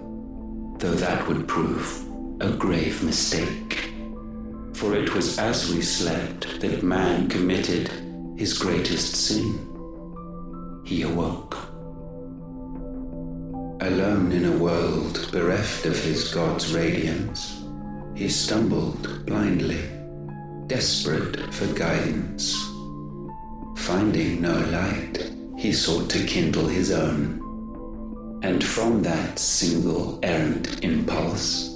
though that would prove a grave mistake. For it was as we slept that man committed his greatest sin. He awoke. Alone in a world bereft of his god's radiance, he stumbled blindly, desperate for guidance. Finding no light, he sought to kindle his own. And from that single errant impulse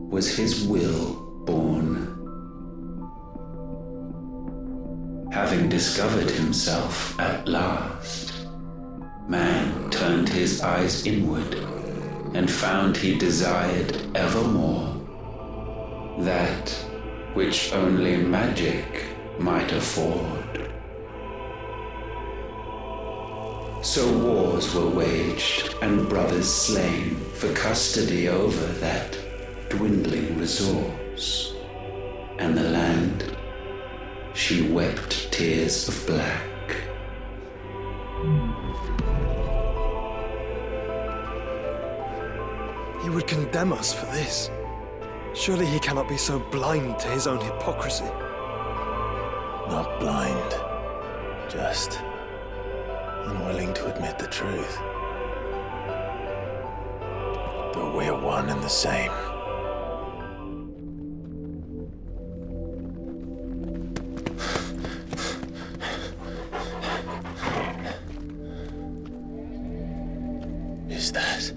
was his will born. Having discovered himself at last, man turned his eyes inward and found he desired evermore that which only magic might afford. So wars were waged and brothers slain for custody over that dwindling resource, and the land, she wept tears of black. He would condemn us for this. Surely he cannot be so blind to his own hypocrisy. Not blind, just unwilling to admit the truth. But we're one and the same. Is that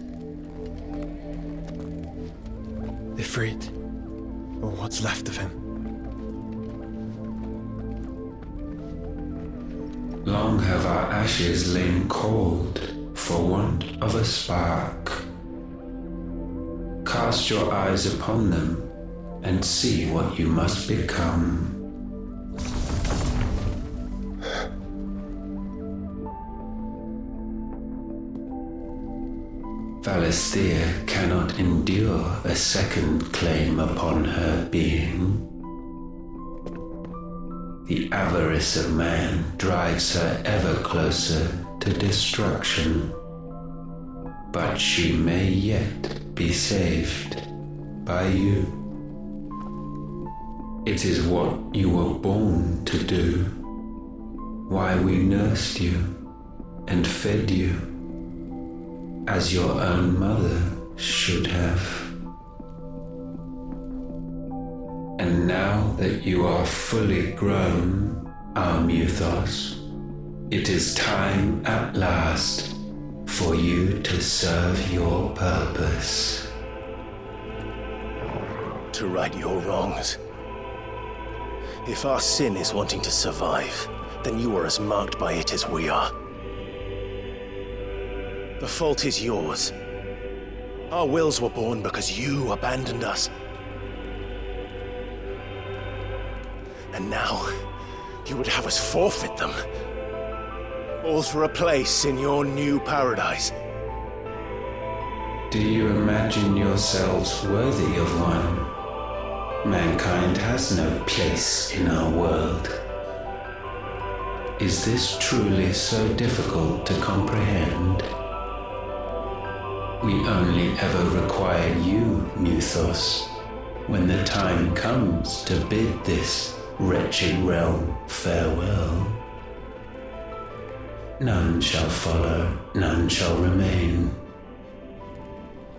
Ifrit, or what's left of him? Long have our ashes lain cold for want of a spark. Cast your eyes upon them and see what you must become. Valisthea cannot endure a second claim upon her being. The avarice of man drives her ever closer to destruction. But she may yet be saved by you. It is what you were born to do, why we nursed you and fed you, as your own mother should have. And now that you are fully grown, our Muthos, it is time at last for you to serve your purpose. to right your wrongs? If our sin is wanting to survive, then you are as marked by it as we are. The fault is yours. Our wills were born because you abandoned us. And now, you would have us forfeit them. All for a place in your new paradise. Do you imagine yourselves worthy of one? Mankind has no place in our world. Is this truly so difficult to comprehend? We only ever require you, Muthos, when the time comes to bid this wretched realm farewell. None shall follow, none shall remain.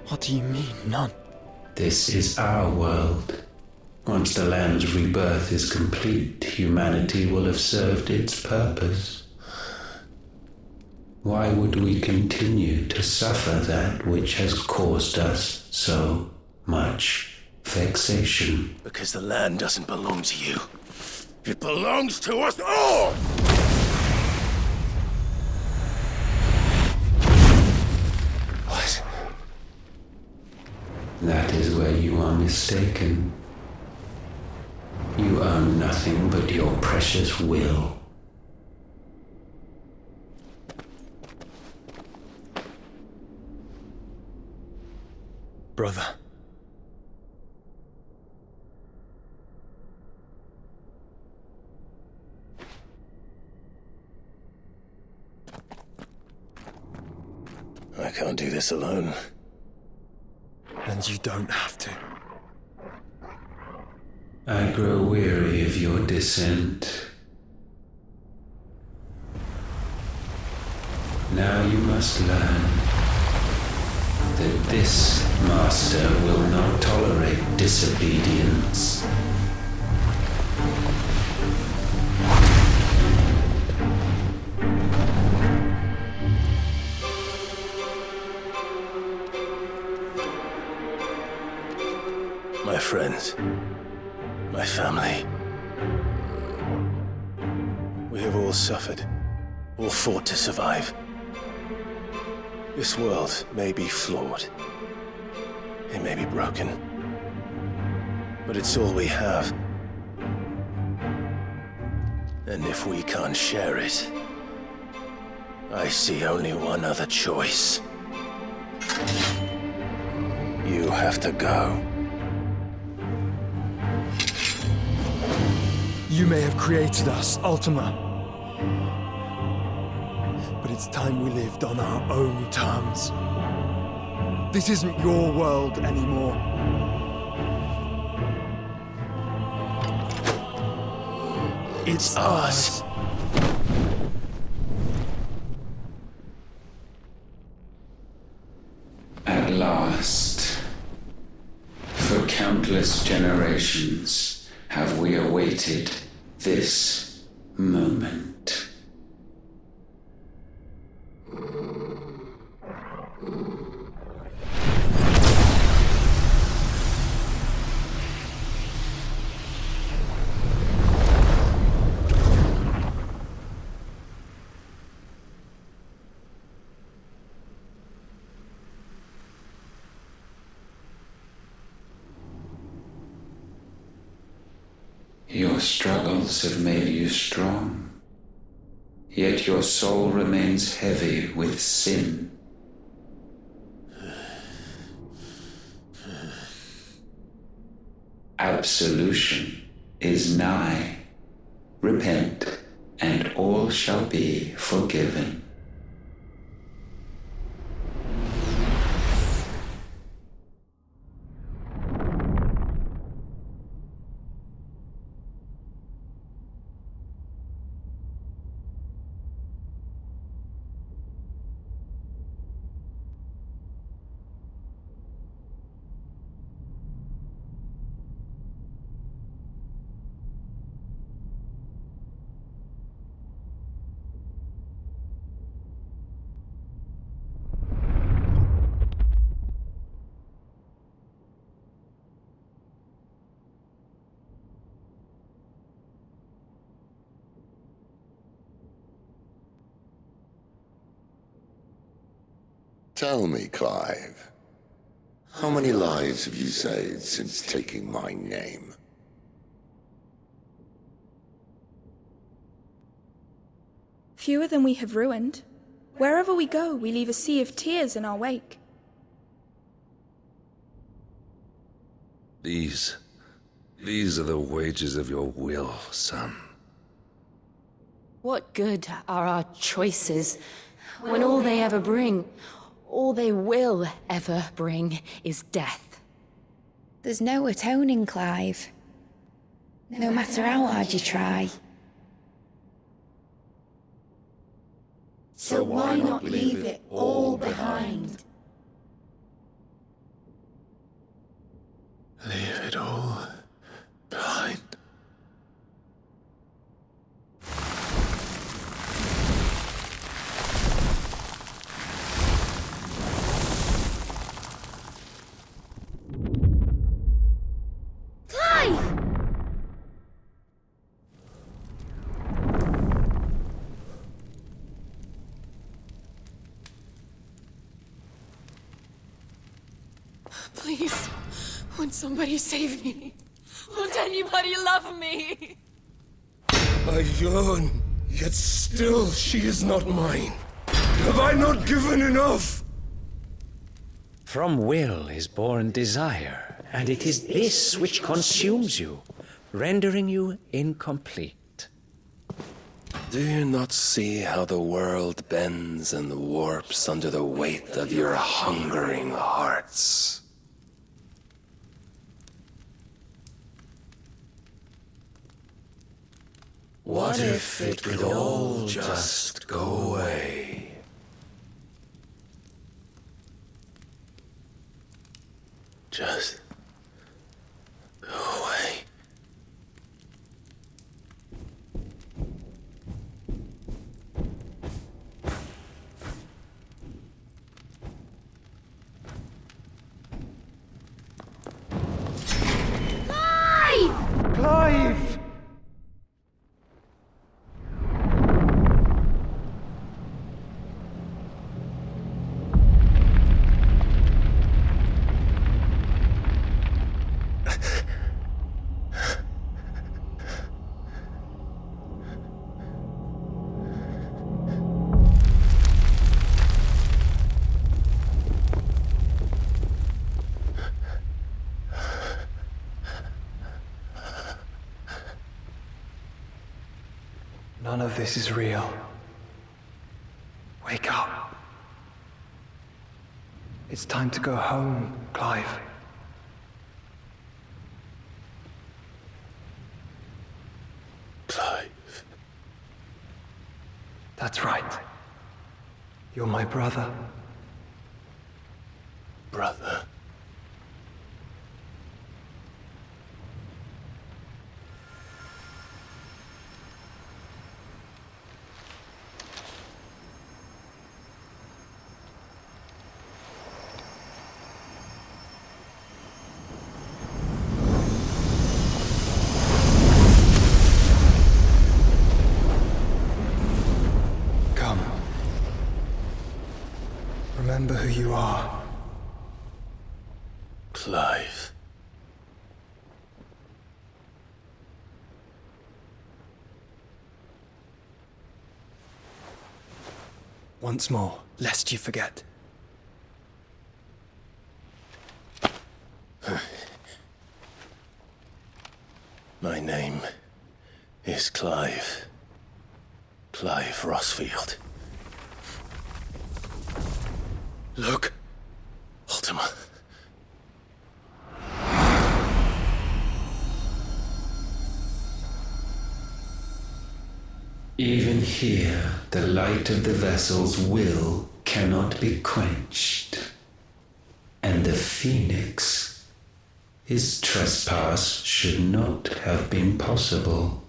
What do you mean, none? This is our world. Once the land's rebirth is complete, humanity will have served its purpose. Why would we continue to suffer that which has caused us so much vexation? Because the land doesn't belong to you. It belongs to us all! What? That is where you are mistaken. You own nothing but your precious will. Brother. I can't do this alone. And you don't have to. I grow weary of your dissent. Now you must learn that this master will not tolerate disobedience. My friends, my family. We have all suffered, all fought to survive. This world may be flawed. It may be broken. But it's all we have. And if we can't share it, I see only one other choice. You have to go. You may have created us, Ultima. But it's time we lived on our own terms. This isn't your world anymore. It's ours. At last, for countless generations, have we awaited this moment. Your struggles have made you strong, yet your soul remains heavy with sin. Absolution is nigh. Repent, and all shall be forgiven. Tell me, Clive, how many lives have you saved since taking my name? Fewer than we have ruined. Wherever we go, we leave a sea of tears in our wake. These are the wages of your will, son. What good are our choices when all they ever bring, all they will ever bring, is death? There's no atoning, Clive. No matter how hard you try. So why not leave it all behind? Leave it all behind. Please, won't somebody save me? Won't anybody love me? I yearn, yet still she is not mine. Have I not given enough? From will is born desire, and it is this which consumes you, rendering you incomplete. Do you not see how the world bends and warps under the weight of your hungering hearts? What if it could all just go away? Just go away. Clive! None of this is real. Wake up. It's time to go home, Clive. Clive. That's right. You're my brother. Brother. Remember who you are. Clive. Once more, lest you forget. My name is Clive. Clive Rossfield. Look, Ultima. Even here, the light of the vessel's will cannot be quenched. And the Phoenix, his trespass should not have been possible.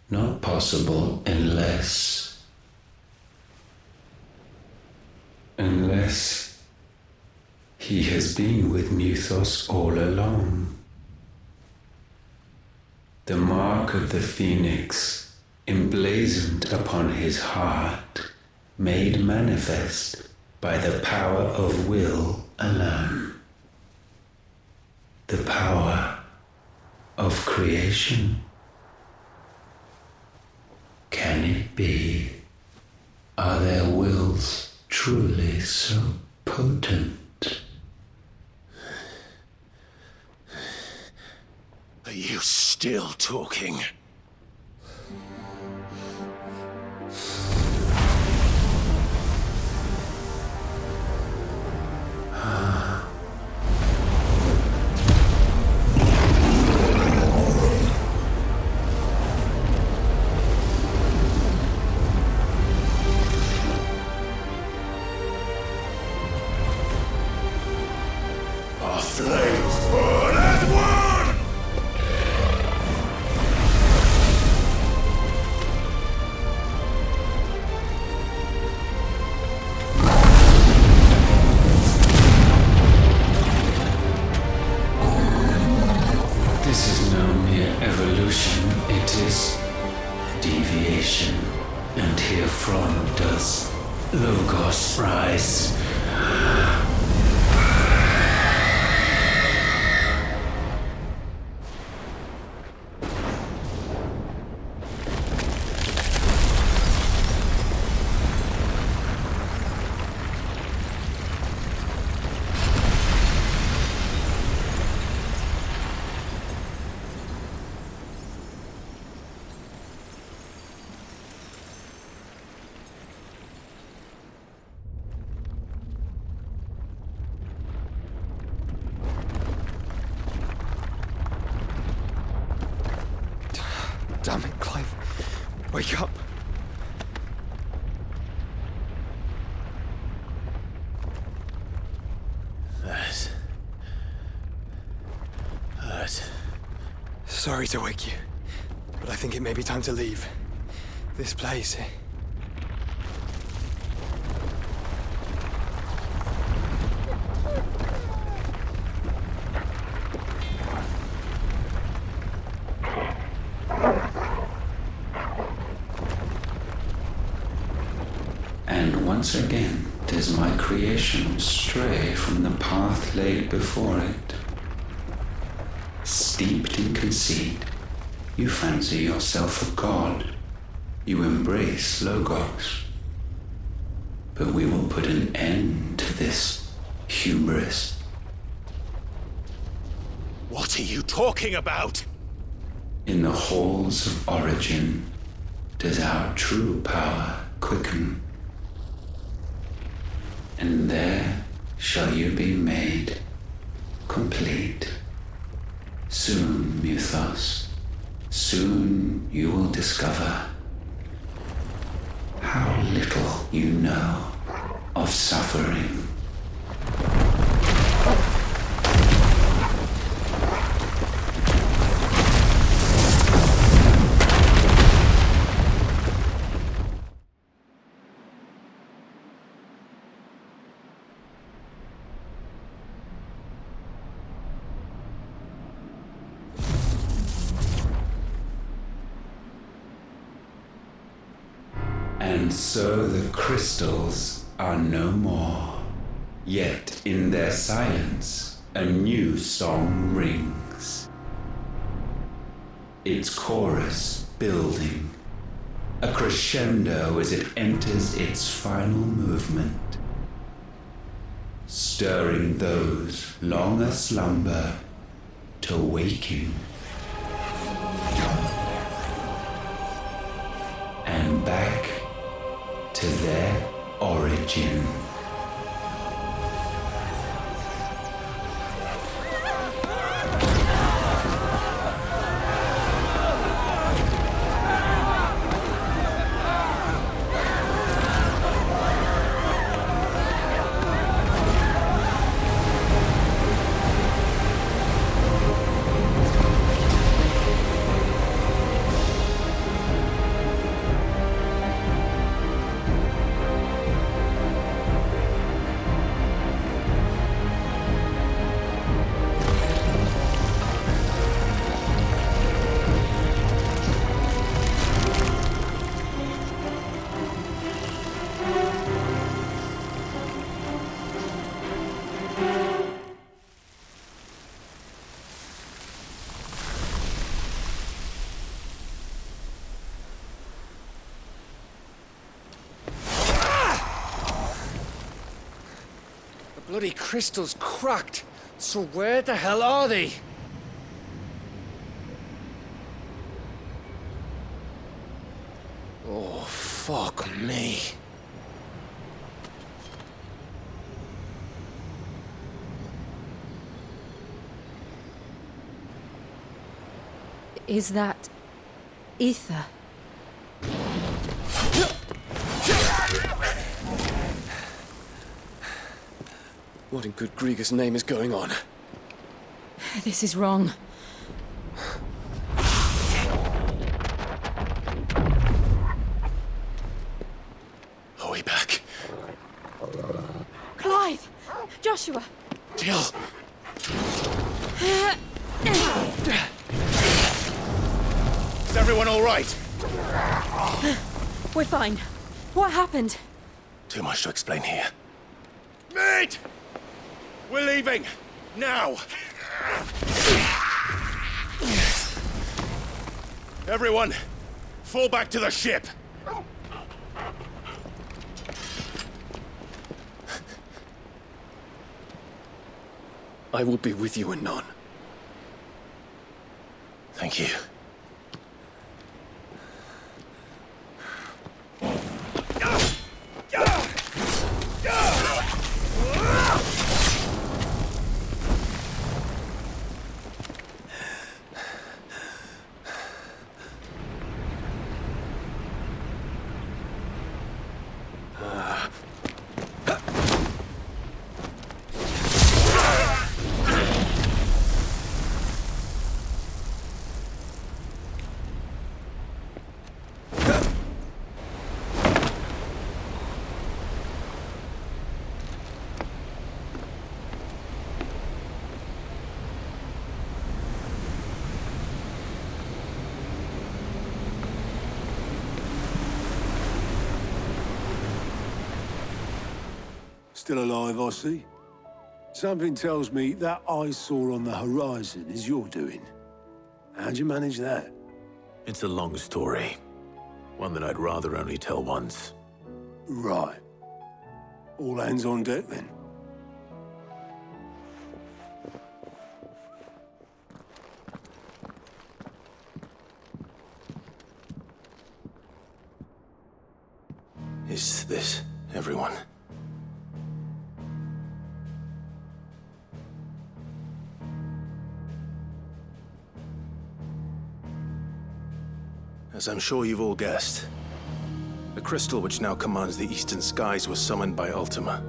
Not possible unless he has been with Muthos all along. The mark of the Phoenix, emblazoned upon his heart, made manifest by the power of will alone. The power of creation. Can it be? Are their wills truly so potent? Are you still talking? Our flames burn as one! This is no mere evolution, it is deviation. And herefrom does Logos rise. Wake up. That hurt. Sorry to wake you, but I think it may be time to leave. This place. And once again does my creation stray from the path laid before it. Steeped in conceit, you fancy yourself a god. You embrace Logos. But we will put an end to this hubris. What are you talking about? In the halls of origin does our true power quicken. And there shall you be made complete. Soon, Mythos, soon you will discover how little you know of suffering. And so the crystals are no more. Yet in their silence, a new song rings. Its chorus building, a crescendo as it enters its final movement, stirring those long aslumber to waking. And back to their origin. Bloody crystal's cracked. So where the hell are they? Oh, fuck me. Is that ether? What in good Grieger's name is going on? This is wrong. Are we back? Clive! Joshua! Jill! Is everyone all right? We're fine. What happened? Too much to explain here. Mate! We're leaving! Now! Everyone, fall back to the ship! I will be with you anon. Thank you. Still alive, I see. Something tells me that eyesore on the horizon is your doing. How'd you manage that? It's a long story. One that I'd rather only tell once. Right. All hands on deck, then. Is this everyone? As I'm sure you've all guessed, the crystal which now commands the eastern skies was summoned by Ultima.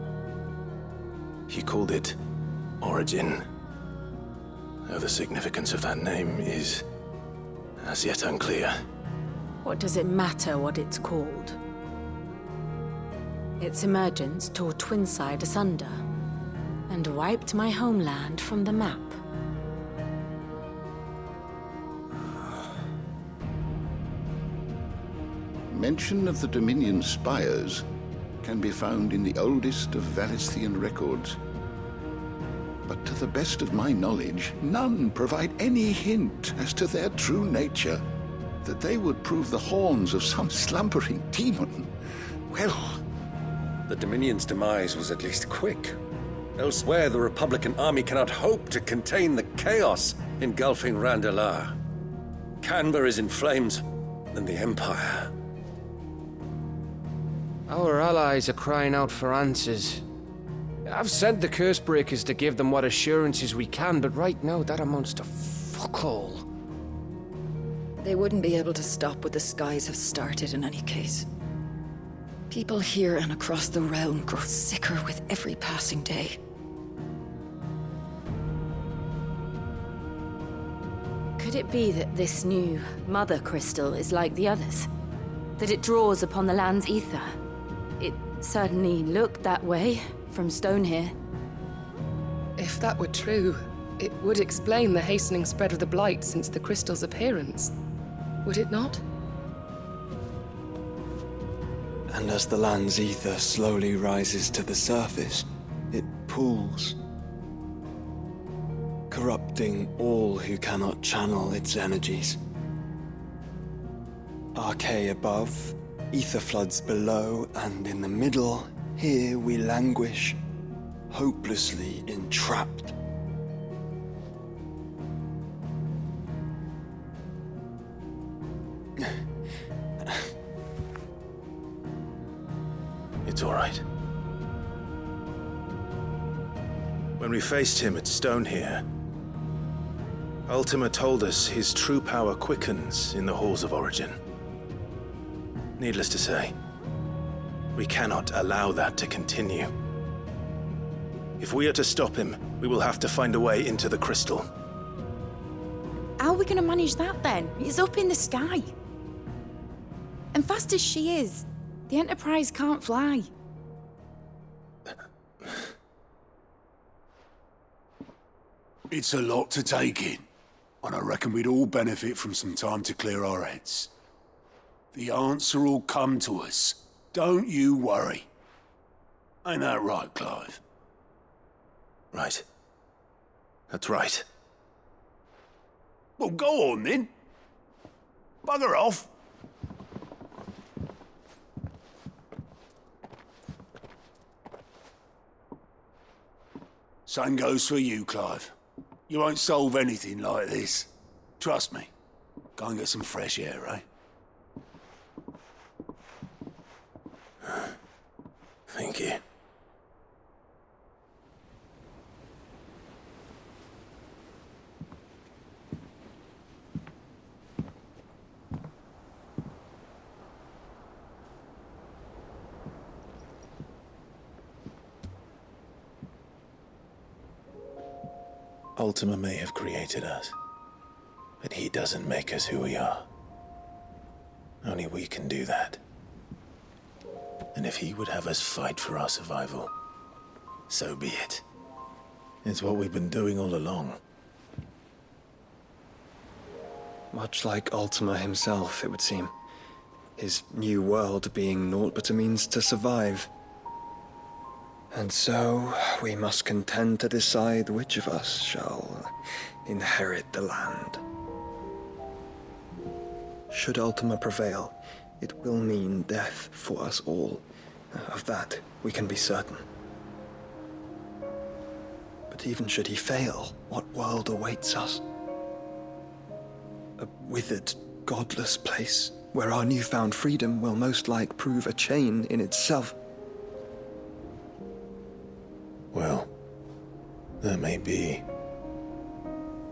He called it Origin. Though the significance of that name is as yet unclear. What does it matter what it's called? Its emergence tore Twinside asunder and wiped my homeland from the map. Mention of the Dominion spires can be found in the oldest of Valisthian records. But to the best of my knowledge, none provide any hint as to their true nature. That they would prove the horns of some slumbering demon. Well... The Dominion's demise was at least quick. Elsewhere, the Republican army cannot hope to contain the chaos engulfing Randalar. Canberra is in flames, and the Empire... Our allies are crying out for answers. I've sent the Cursebreakers to give them what assurances we can, but right now that amounts to fuck all. They wouldn't be able to stop what the skies have started in any case. People here and across the realm grow sicker with every passing day. Could it be that this new Mother Crystal is like the others? That it draws upon the land's ether? It certainly looked that way from stone here. If that were true, it would explain the hastening spread of the Blight since the crystal's appearance. Would it not? And as the land's ether slowly rises to the surface, it pools, corrupting all who cannot channel its energies. Archae above, ether floods below, and in the middle, here we languish, hopelessly entrapped. It's all right. When we faced him at Stone here, Ultima told us his true power quickens in the halls of Origin. Needless to say, we cannot allow that to continue. If we are to stop him, we will have to find a way into the crystal. How are we going to manage that then? It's up in the sky. And fast as she is, the Enterprise can't fly. It's a lot to take in, and I reckon we'd all benefit from some time to clear our heads. The answer will come to us. Don't you worry. Ain't that right, Clive? Right. That's right. Well, go on then. Bugger off. Same goes for you, Clive. You won't solve anything like this. Trust me. Go and get some fresh air, eh? Thank you. Ultima may have created us, but he doesn't make us who we are. Only we can do that. And if he would have us fight for our survival, so be it. It's what we've been doing all along. Much like Ultima himself, it would seem. His new world being naught but a means to survive. And so we must contend to decide which of us shall inherit the land. Should Ultima prevail, it will mean death for us all. Of that, we can be certain. But even should he fail, what world awaits us? A withered, godless place where our newfound freedom will most like prove a chain in itself. Well, that may be.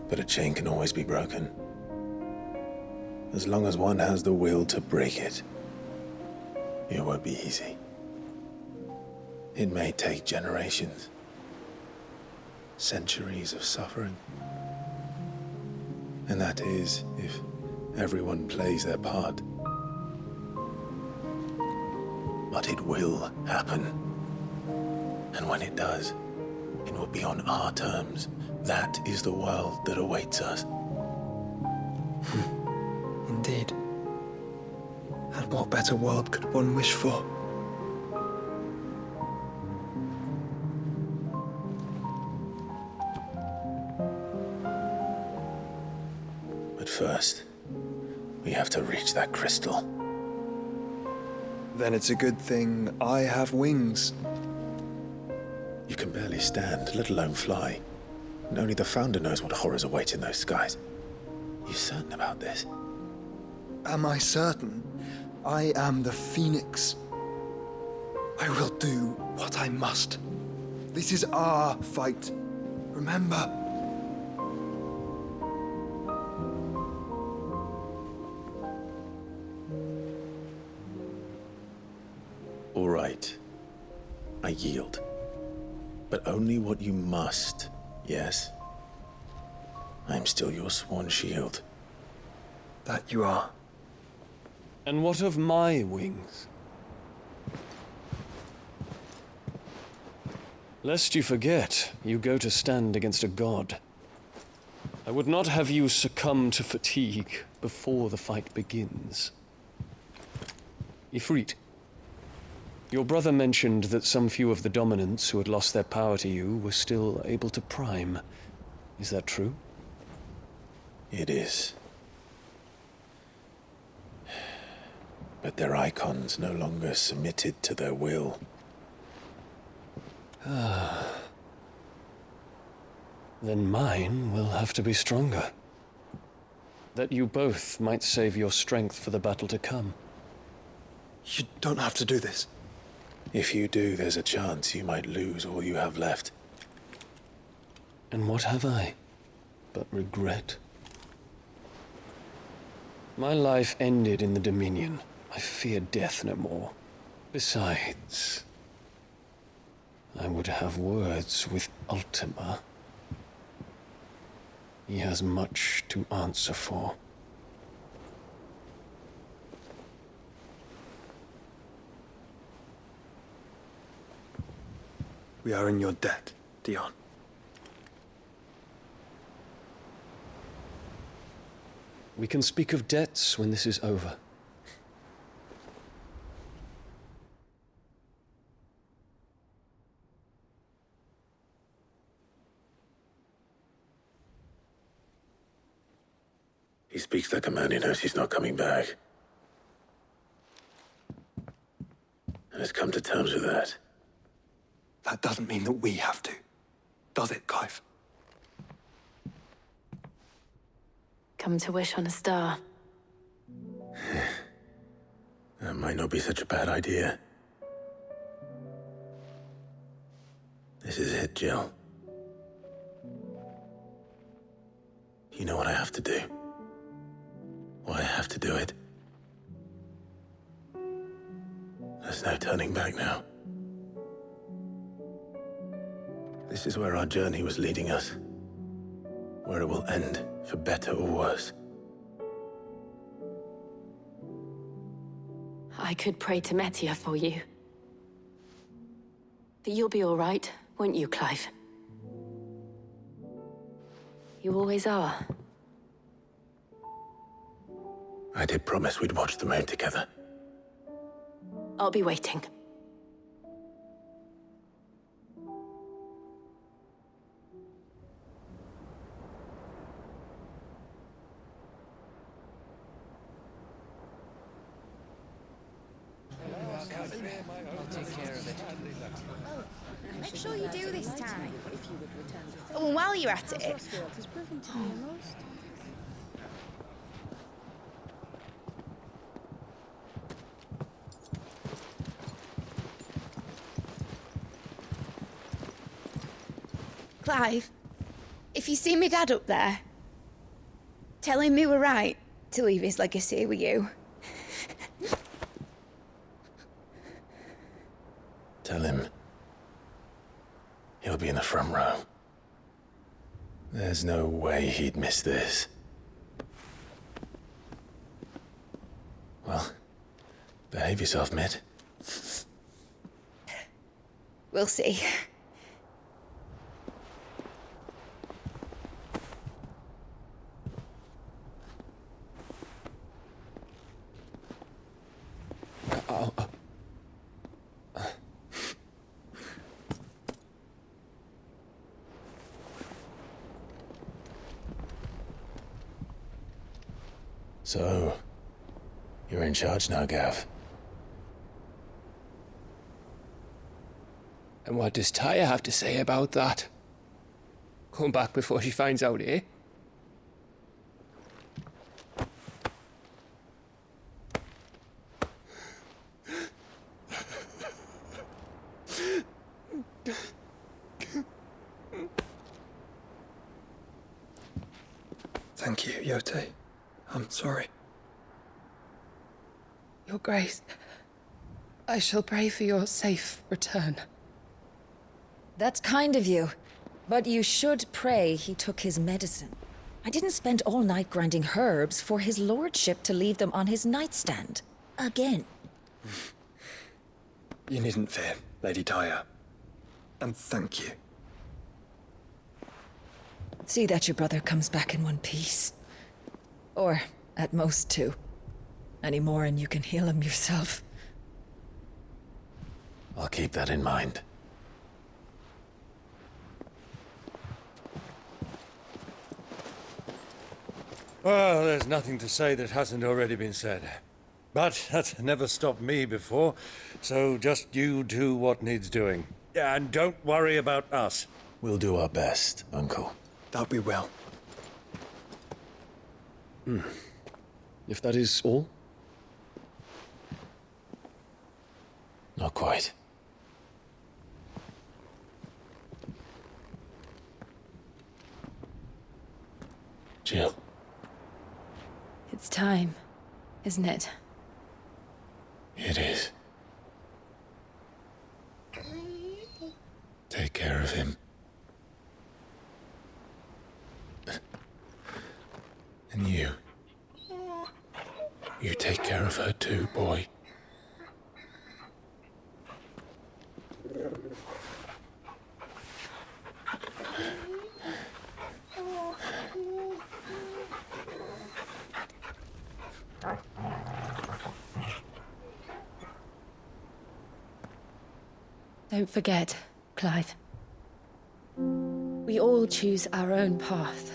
But a chain can always be broken. As long as one has the will to break it. It won't be easy. It may take generations. Centuries of suffering. And that is, if everyone plays their part. But it will happen. And when it does, it will be on our terms. That is the world that awaits us. Indeed. And what better world could one wish for? But first, we have to reach that crystal. Then it's a good thing I have wings. You can barely stand, let alone fly. And only the Founder knows what horrors await in those skies. You certain about this? Am I certain? I am the Phoenix. I will do what I must. This is our fight. Remember. All right. I yield. But only what you must, yes? I am still your sworn shield. That you are. And what of my wings? Lest you forget, you go to stand against a god. I would not have you succumb to fatigue before the fight begins. Ifrit, your brother mentioned that some few of the dominants who had lost their power to you were still able to prime. Is that true? It is. But their icons no longer submitted to their will. Then mine will have to be stronger. That you both might save your strength for the battle to come. You don't have to do this. If you do, there's a chance you might lose all you have left. And what have I but regret? My life ended in the Dominion. I fear death no more. Besides, I would have words with Ultima. He has much to answer for. We are in your debt, Dion. We can speak of debts when this is over. He speaks like a man who knows he's not coming back. And has come to terms with that. That doesn't mean that we have to, does it, Clive? Come to wish on a star. That might not be such a bad idea. This is it, Jill. You know what I have to do. Why I have to do it. There's no turning back now. This is where our journey was leading us. Where it will end, for better or worse. I could pray to Metia for you. But you'll be all right, won't you, Clive? You always are. I did promise we'd watch the moon together. I'll be waiting. care of it. Make sure you do this time. Oh, and while you're at it, Clive, if you see me dad up there, tell him we were right to leave his legacy with you. Tell him he'll be in the front row. There's no way he'd miss this. Well, behave yourself, Mitt. We'll see. So, you're in charge now, Gav. And what does Tyre have to say about that? Come back before she finds out, eh? Thank you, Yote. I'm sorry. Your Grace, I shall pray for your safe return. That's kind of you. But you should pray he took his medicine. I didn't spend all night grinding herbs for his lordship to leave them on his nightstand. Again. You needn't fear, Lady Tyre. And thank you. See that your brother comes back in one piece. Or, at most, two. Any more and you can heal him yourself. I'll keep that in mind. Well, there's nothing to say that hasn't already been said. But that's never stopped me before, so just you do what needs doing. And don't worry about us. We'll do our best, Uncle. That we will. If that is all? Not quite. Jill. It's time, isn't it? It is. Take care of him. And you. You take care of her too, boy. Don't forget, Clive. We all choose our own path.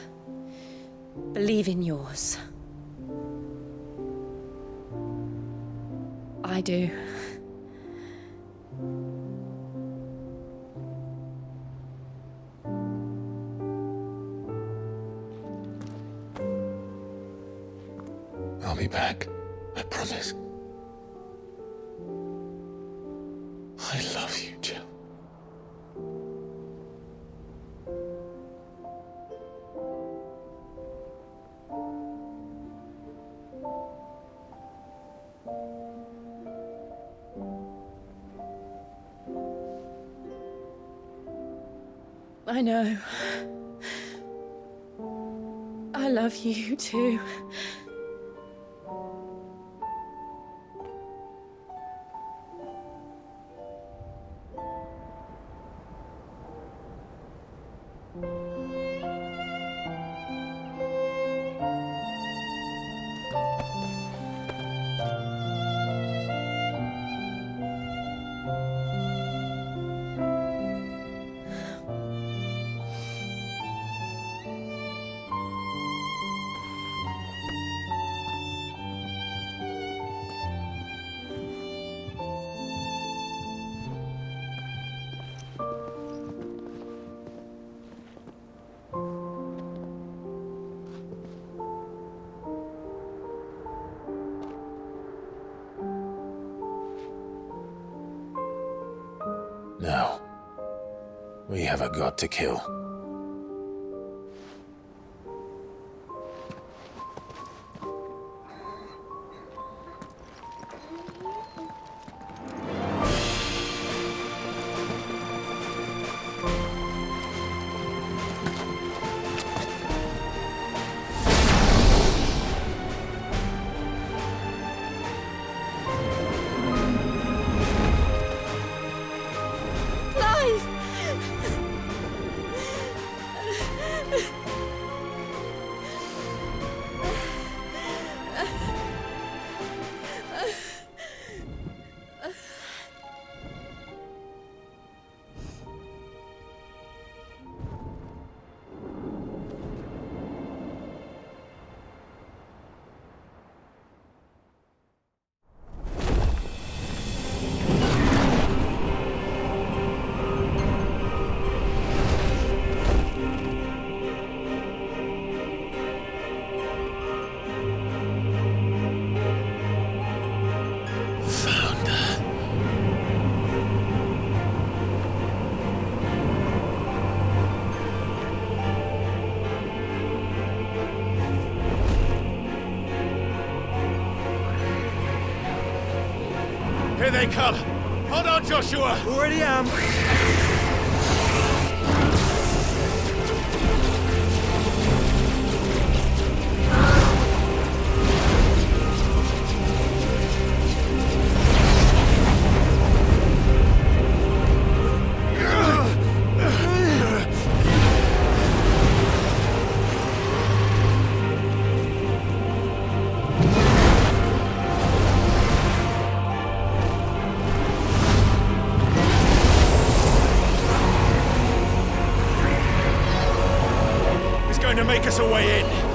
Believe in yours. I do. I'll be back. I promise. I love you, Jill. I know. I love you too. Now, we have a god to kill. Here they come! Hold on, Joshua! Already am! To make us a way in.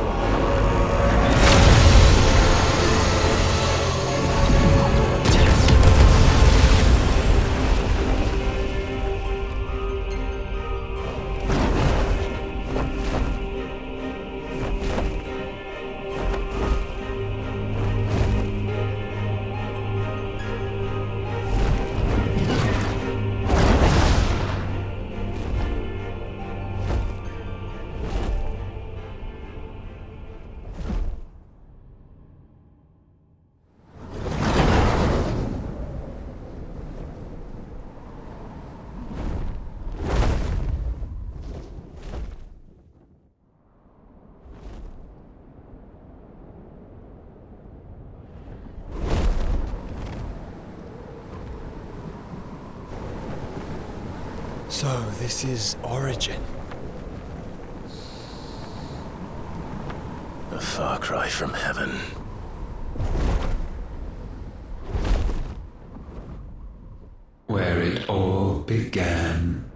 So, this is Origin. A far cry from heaven. Where it all began,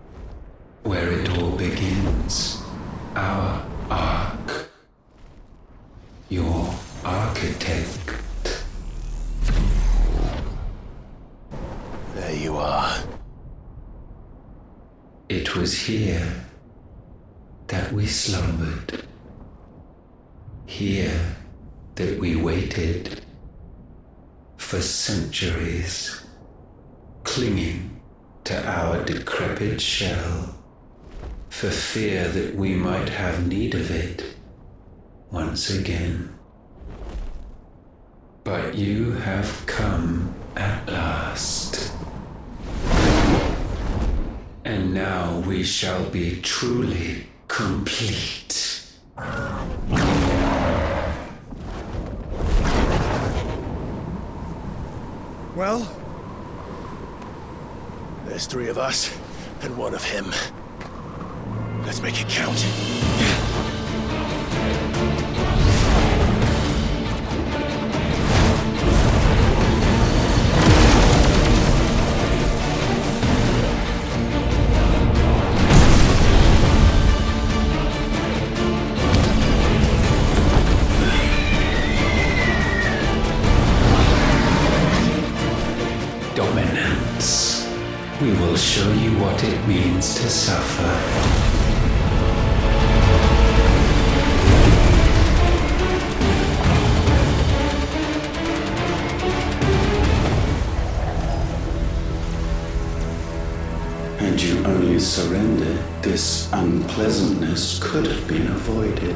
where it all begins, our ark, your architect. There you are. It was here that we slumbered, here that we waited for centuries, clinging to our decrepit shell, for fear that we might have need of it once again. But you have come at last. And now we shall be truly complete. Well, there's 3 of us and 1 of him. Let's make it count. Dominance. We will show you what it means to suffer. Had you only surrendered, this unpleasantness could have been avoided.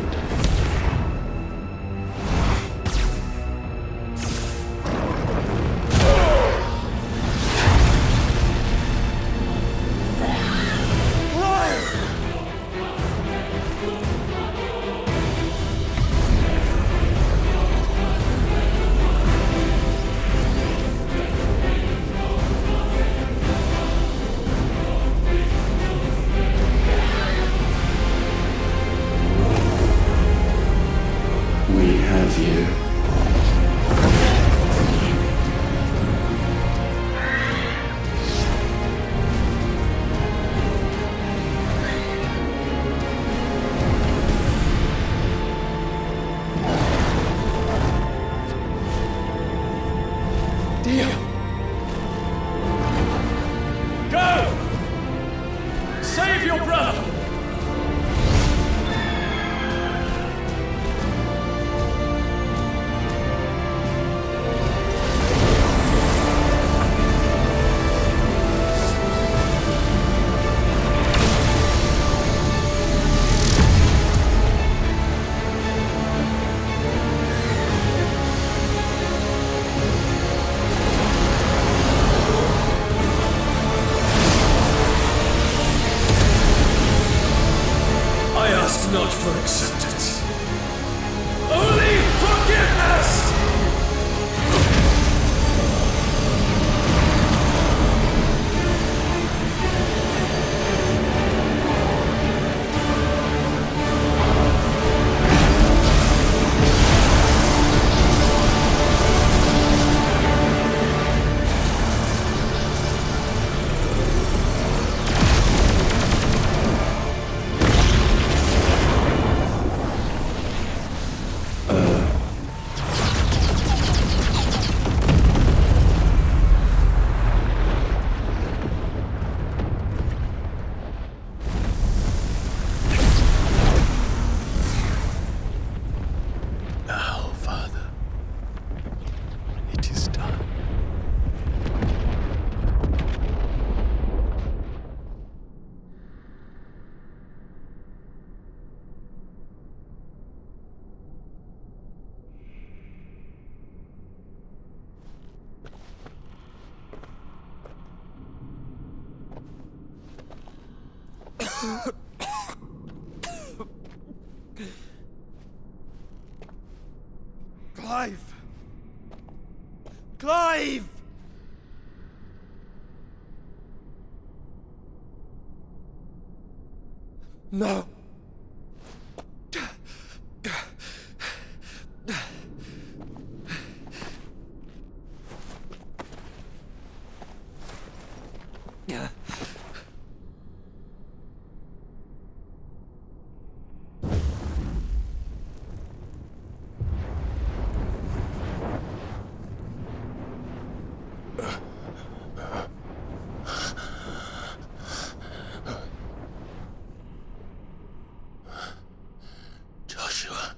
We have you. Deal. Go! Save your brother! Not for acceptance. Only forgiveness! Now, Father, it is done. Clive! Clive! No. Joshua.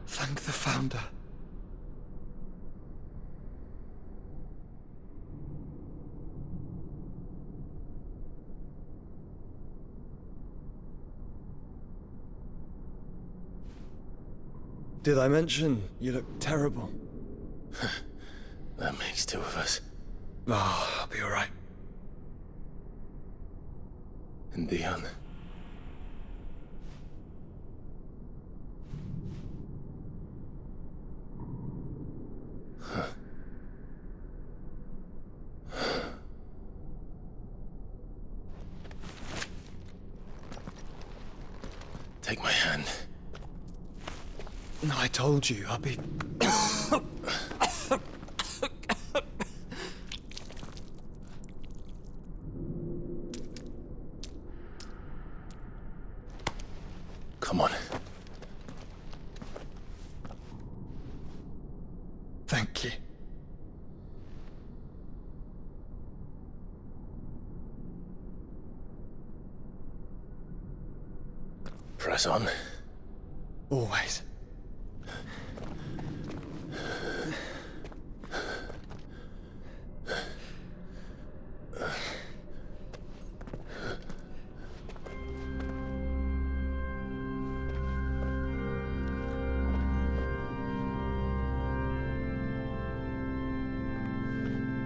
Thank the Founder. Did I mention you look terrible? That makes two of us. Oh, I'll be alright. And Dion. Take my hand. I told you, I'll be... Come on. Thank you. Press on. Always.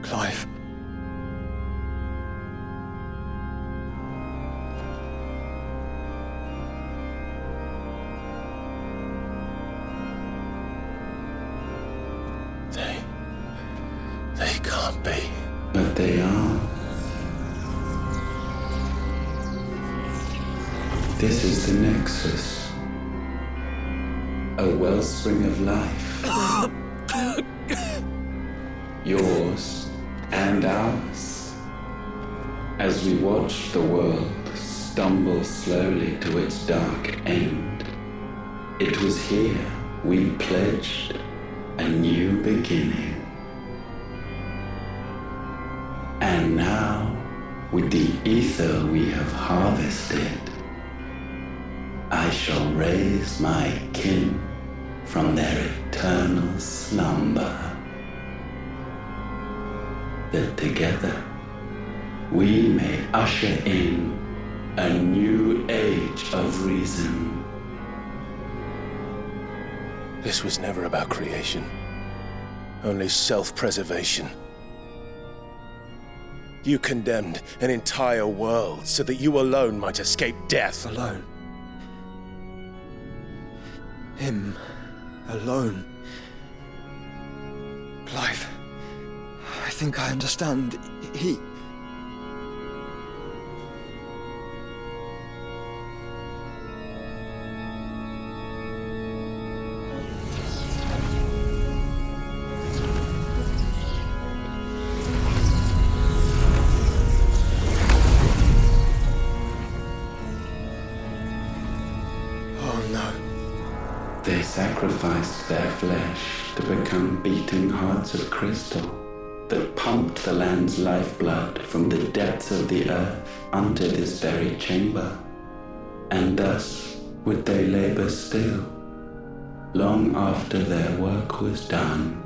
Clive. They can't be. But they are. This is the Nexus. A wellspring of life. Yours and ours. As we watch the world stumble slowly to its dark end, it was here we pledged a new beginning. And now, with the ether we have harvested, I shall raise my kin from their eternal slumber, that together we may usher in a new age of reason. This was never about creation, only self-preservation. You condemned an entire world so that you alone might escape death. Alone. Him. Alone. Clive. I think I understand. He... They sacrificed their flesh to become beating hearts of crystal that pumped the land's lifeblood from the depths of the earth unto this very chamber. And thus would they labor still, long after their work was done,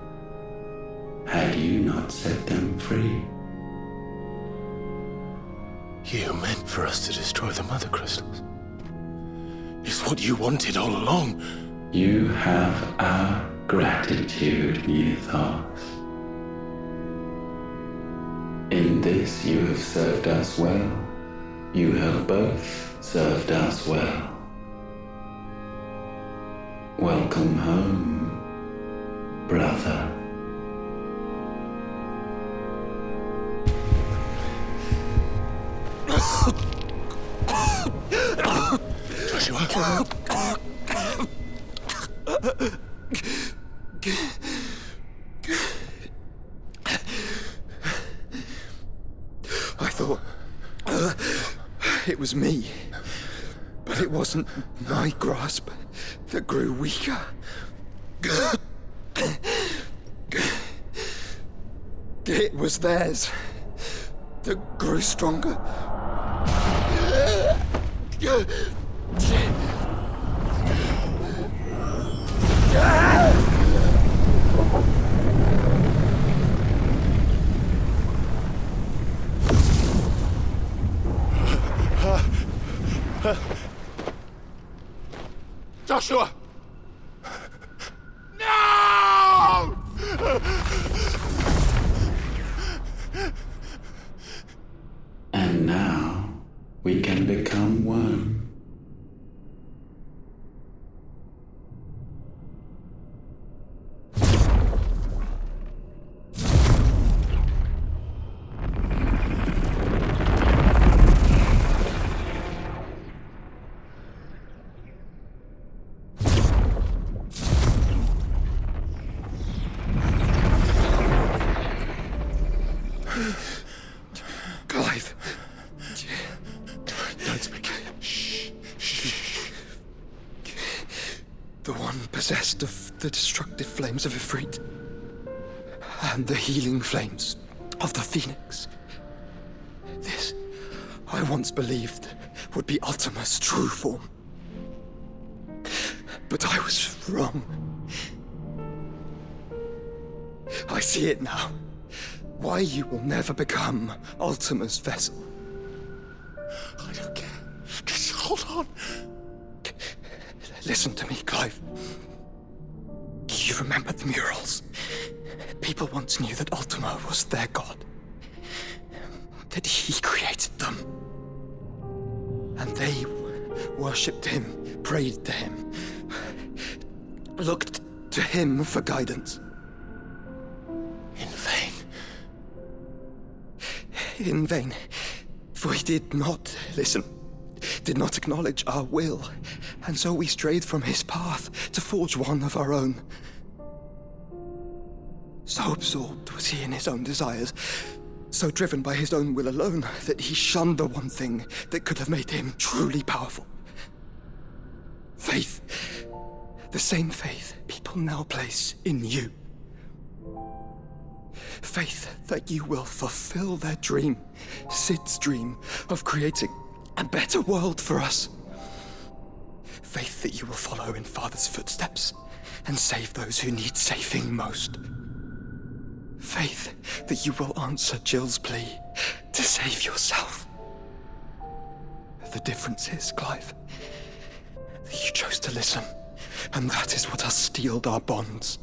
had you not set them free. You meant for us to destroy the mother crystals. It's what you wanted all along. You have our gratitude, Mythos. In this you have served us well. You have both served us well. Welcome home, brother. Joshua. I thought it was me, but it wasn't my grasp that grew weaker. It was theirs that grew stronger. Joshua! No! And now we can become one. Clive. Don't speak. Shh. Shh. The one possessed of the destructive flames of Ifrit and the healing flames of the Phoenix. This, I once believed, would be Ultima's true form. But I was wrong. I see it now. Why you will never become Ultima's vessel. I don't care. Just hold on. Listen to me, Clive. You remember the murals? People once knew that Ultima was their god. That he created them. And they worshipped him, prayed to him, looked to him for guidance. In vain. In vain. For he did not listen, did not acknowledge our will, and so we strayed from his path to forge one of our own. So absorbed was he in his own desires, so driven by his own will alone, that he shunned the one thing that could have made him truly powerful. Faith. The same faith people now place in you. Faith that you will fulfill their dream, Sid's dream, of creating a better world for us. Faith that you will follow in Father's footsteps and save those who need saving most. Faith that you will answer Jill's plea to save yourself. The difference is, Clive, that you chose to listen, and that is what has steeled our bonds.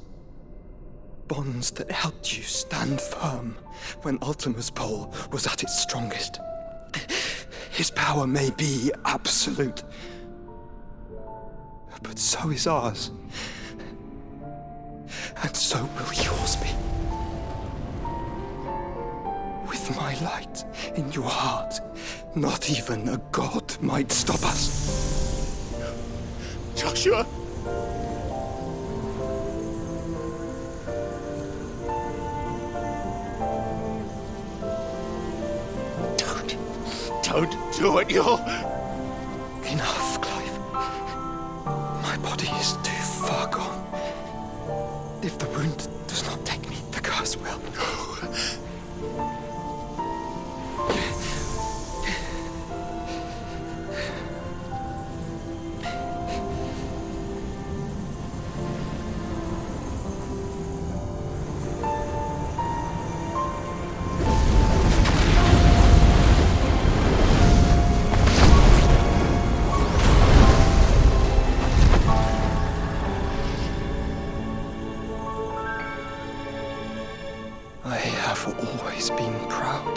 Bonds that helped you stand firm when Ultima's pull was at its strongest. His power may be absolute, but so is ours. And so will yours be. With my light in your heart, not even a god might stop us. Joshua! Don't do it, you'll... Enough, Clive. My body is too far gone. If the wound does not take me, the curse will. I have always been proud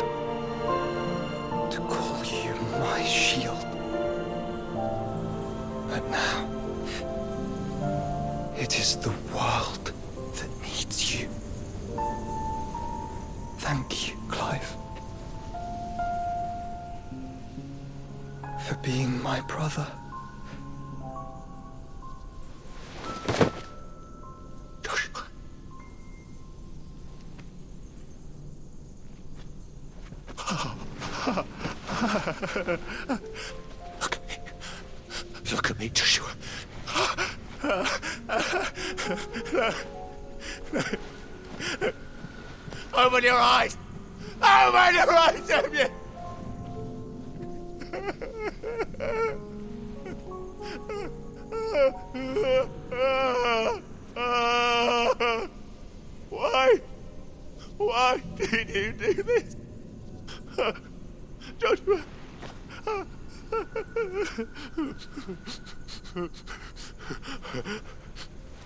to call you my shield. But now, it is the world that needs you. Thank you, Clive, for being my brother. Look at me, Joshua. Open your eyes! Open your eyes, Damien! Why? Why did you do this? Joshua!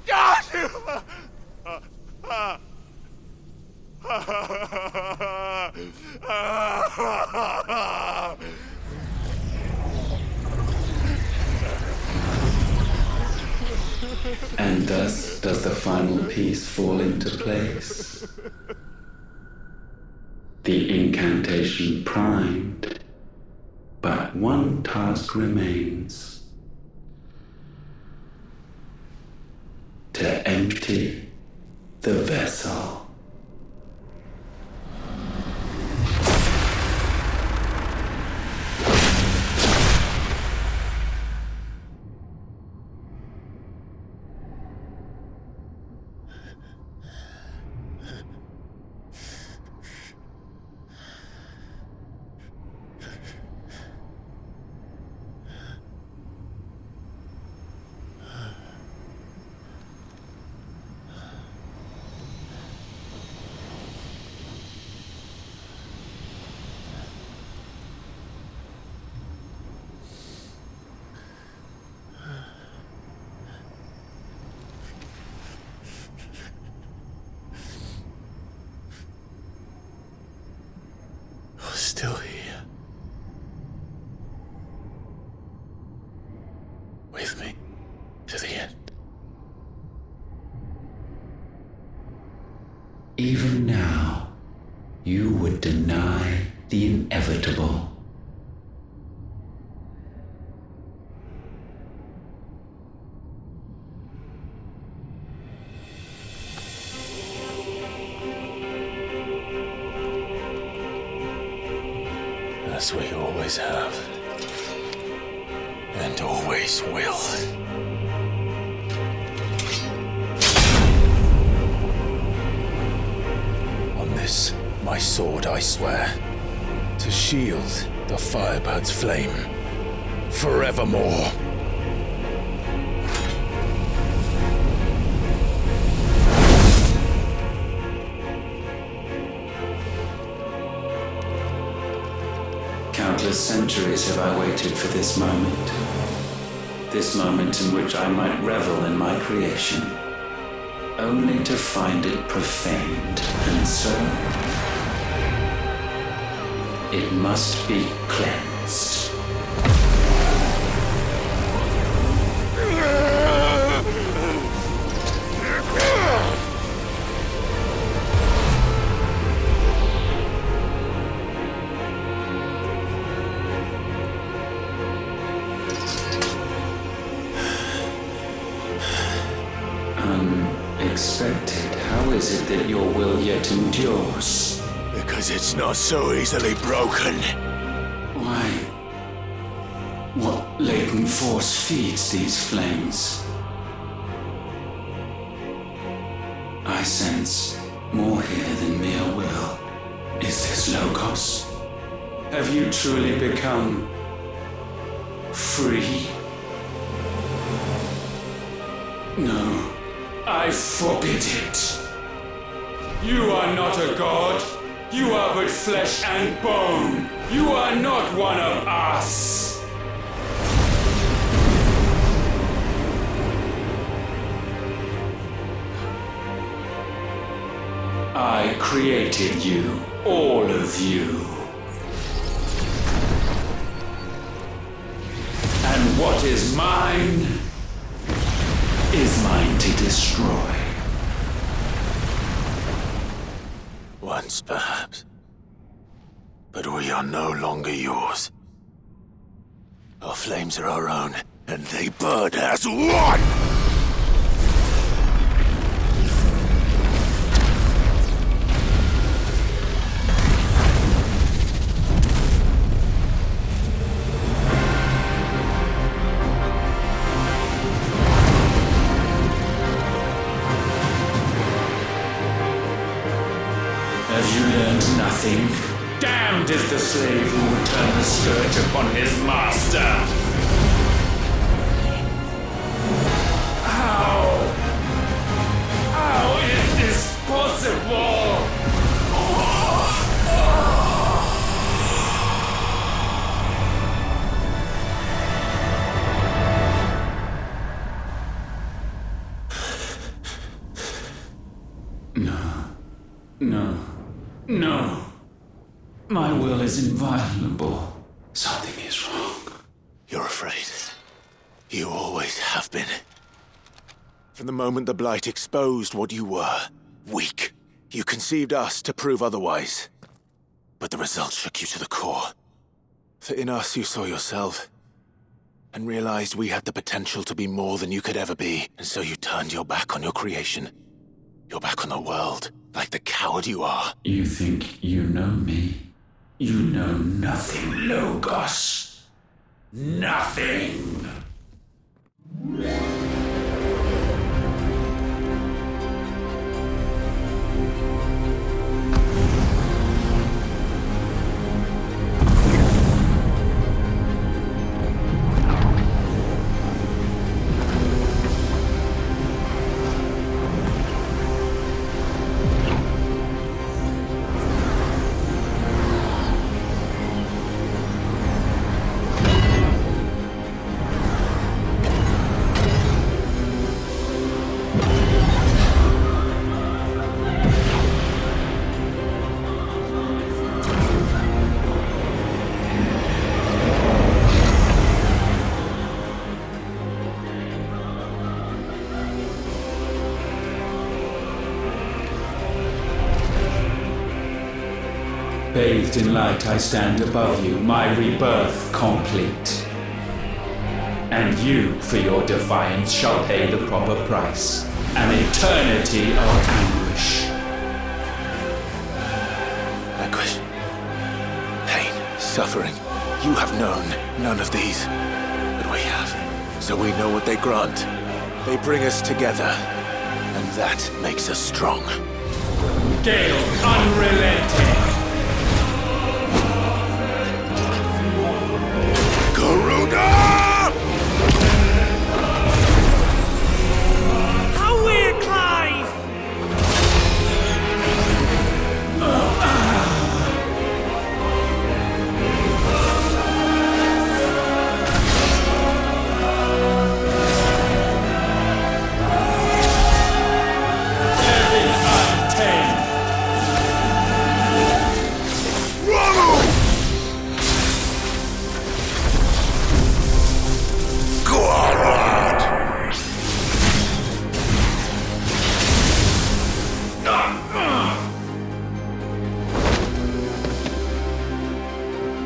Joshua! And thus does the final piece fall into place. The incantation primed, but one task remains: to empty the vessel. Even now, you would deny the inevitable. As we always have. And always will. On this, my sword, I swear, to shield the Firebird's flame forevermore. Countless centuries have I waited for this moment. This moment in which I might revel in my creation, only to find it profaned, and so it must be cleansed. Unexpected. How is it that your will yet endures? Because it's not so easily broken. Why? What latent force feeds these flames? I sense more here than mere will. Is this Logos? Have you truly become free? No, I forbid it. You are not a god. You are but flesh and bone. You are not one of us. I created you, all of you. And what is mine is mine to destroy. Once, perhaps. But we are no longer yours. Our flames are our own, and they burn as one! Have you learned nothing? Damned is the slave who would turn the scourge upon his master! How is this possible? No. My will is inviolable. Something is wrong. You're afraid. You always have been. From the moment the Blight exposed what you were, weak, you conceived us to prove otherwise. But the results shook you to the core. For in us you saw yourself, and realized we had the potential to be more than you could ever be, and so you turned your back on your creation. Your back on the world, like the coward you are. You think you know me? You know nothing, Logos. Nothing! Bathed in light, I stand above you, my rebirth complete. And you, for your defiance, shall pay the proper price. An eternity of anguish. Anguish. Pain. Suffering. You have known none of these. But we have. So we know what they grant. They bring us together. And that makes us strong. Gale unrelenting. Garuda! How weird, Clive!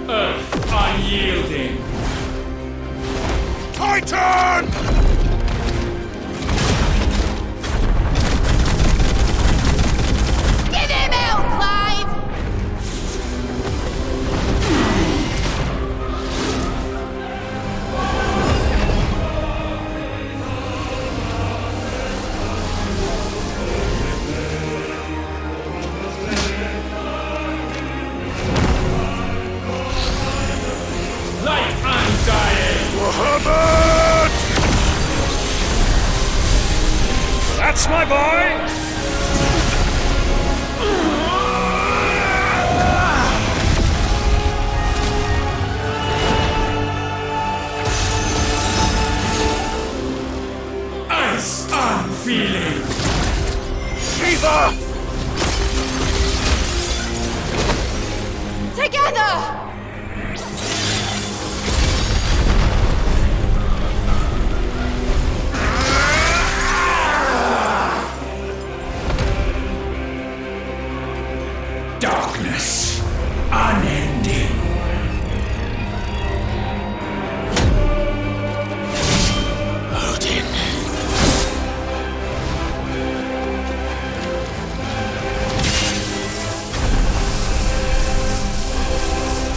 Earth unyielding. Titan! Get him out, Clive! Light undying. Muhammad! That's my boy! Ice unfeeling. Shiva! Together! Darkness unending. Odin.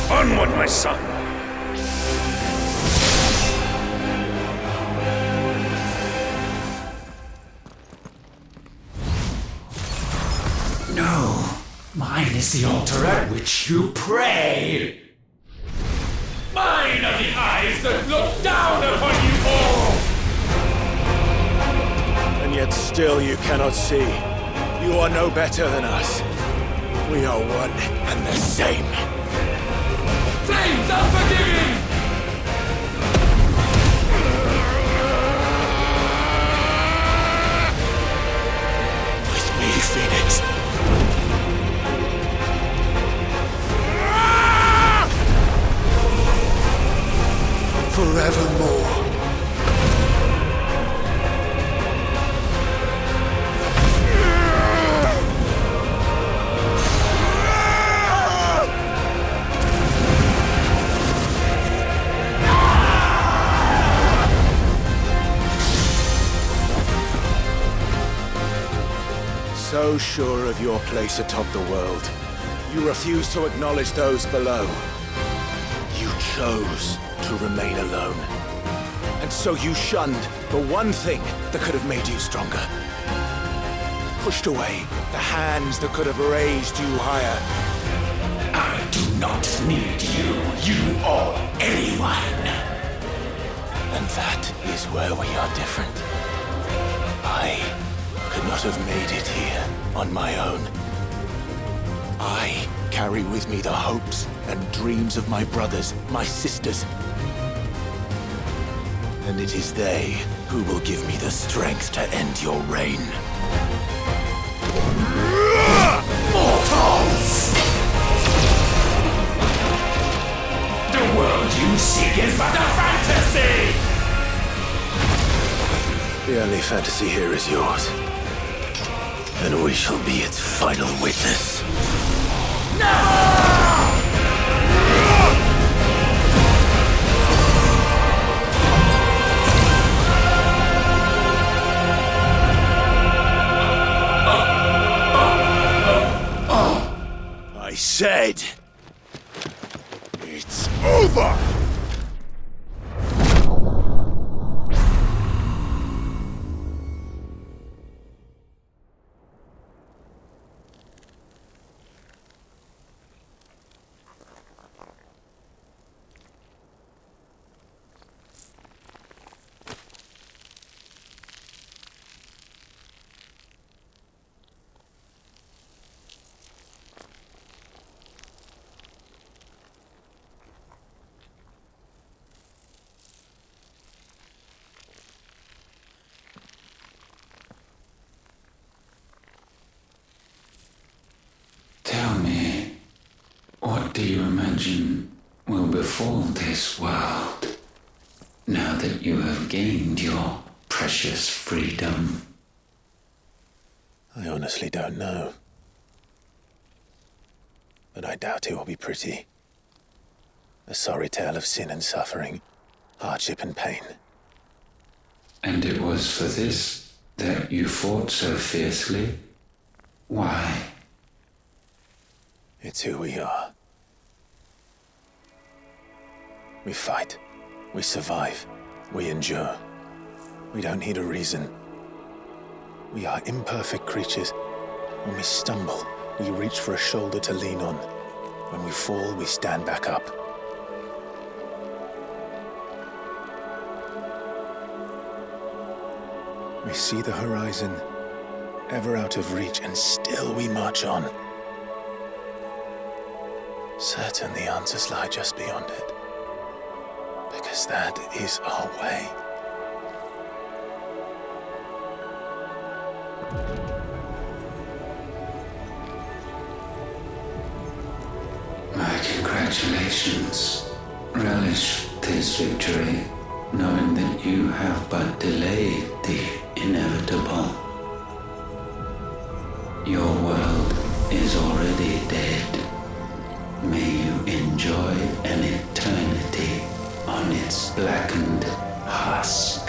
Onward, my son! No, mine is the altar at which you pray. Mine are the eyes that look down upon you all. And yet still you cannot see. You are no better than us. We are one and the same. Flames unforgiving. With me, Phoenix. Forevermore. So sure of your place atop the world, you refuse to acknowledge those below. You chose to remain alone. And so you shunned the one thing that could have made you stronger. Pushed away the hands that could have raised you higher. I do not need you, you or anyone. And that is where we are different. I could not have made it here on my own. I carry with me the hopes and dreams of my brothers, my sisters. And it is they who will give me the strength to end your reign. Mortals! The world you seek is but a fantasy! The only fantasy here is yours. And we shall be its final witness. Never! said, it's over! Tell me, what do you imagine will befall this world now that you have gained your precious freedom? I honestly don't know. But I doubt it will be pretty. A sorry tale of sin and suffering, hardship and pain. And it was for this that you fought so fiercely? Why? It's who we are. We fight. We survive. We endure. We don't need a reason. We are imperfect creatures. When we stumble, we reach for a shoulder to lean on. When we fall, we stand back up. We see the horizon, ever out of reach, and still we march on. Certain the answers lie just beyond it, because that is our way. My congratulations. Relish this victory, knowing that you have but delayed the inevitable. Your world is already dead. May you enjoy an eternity on its blackened husk.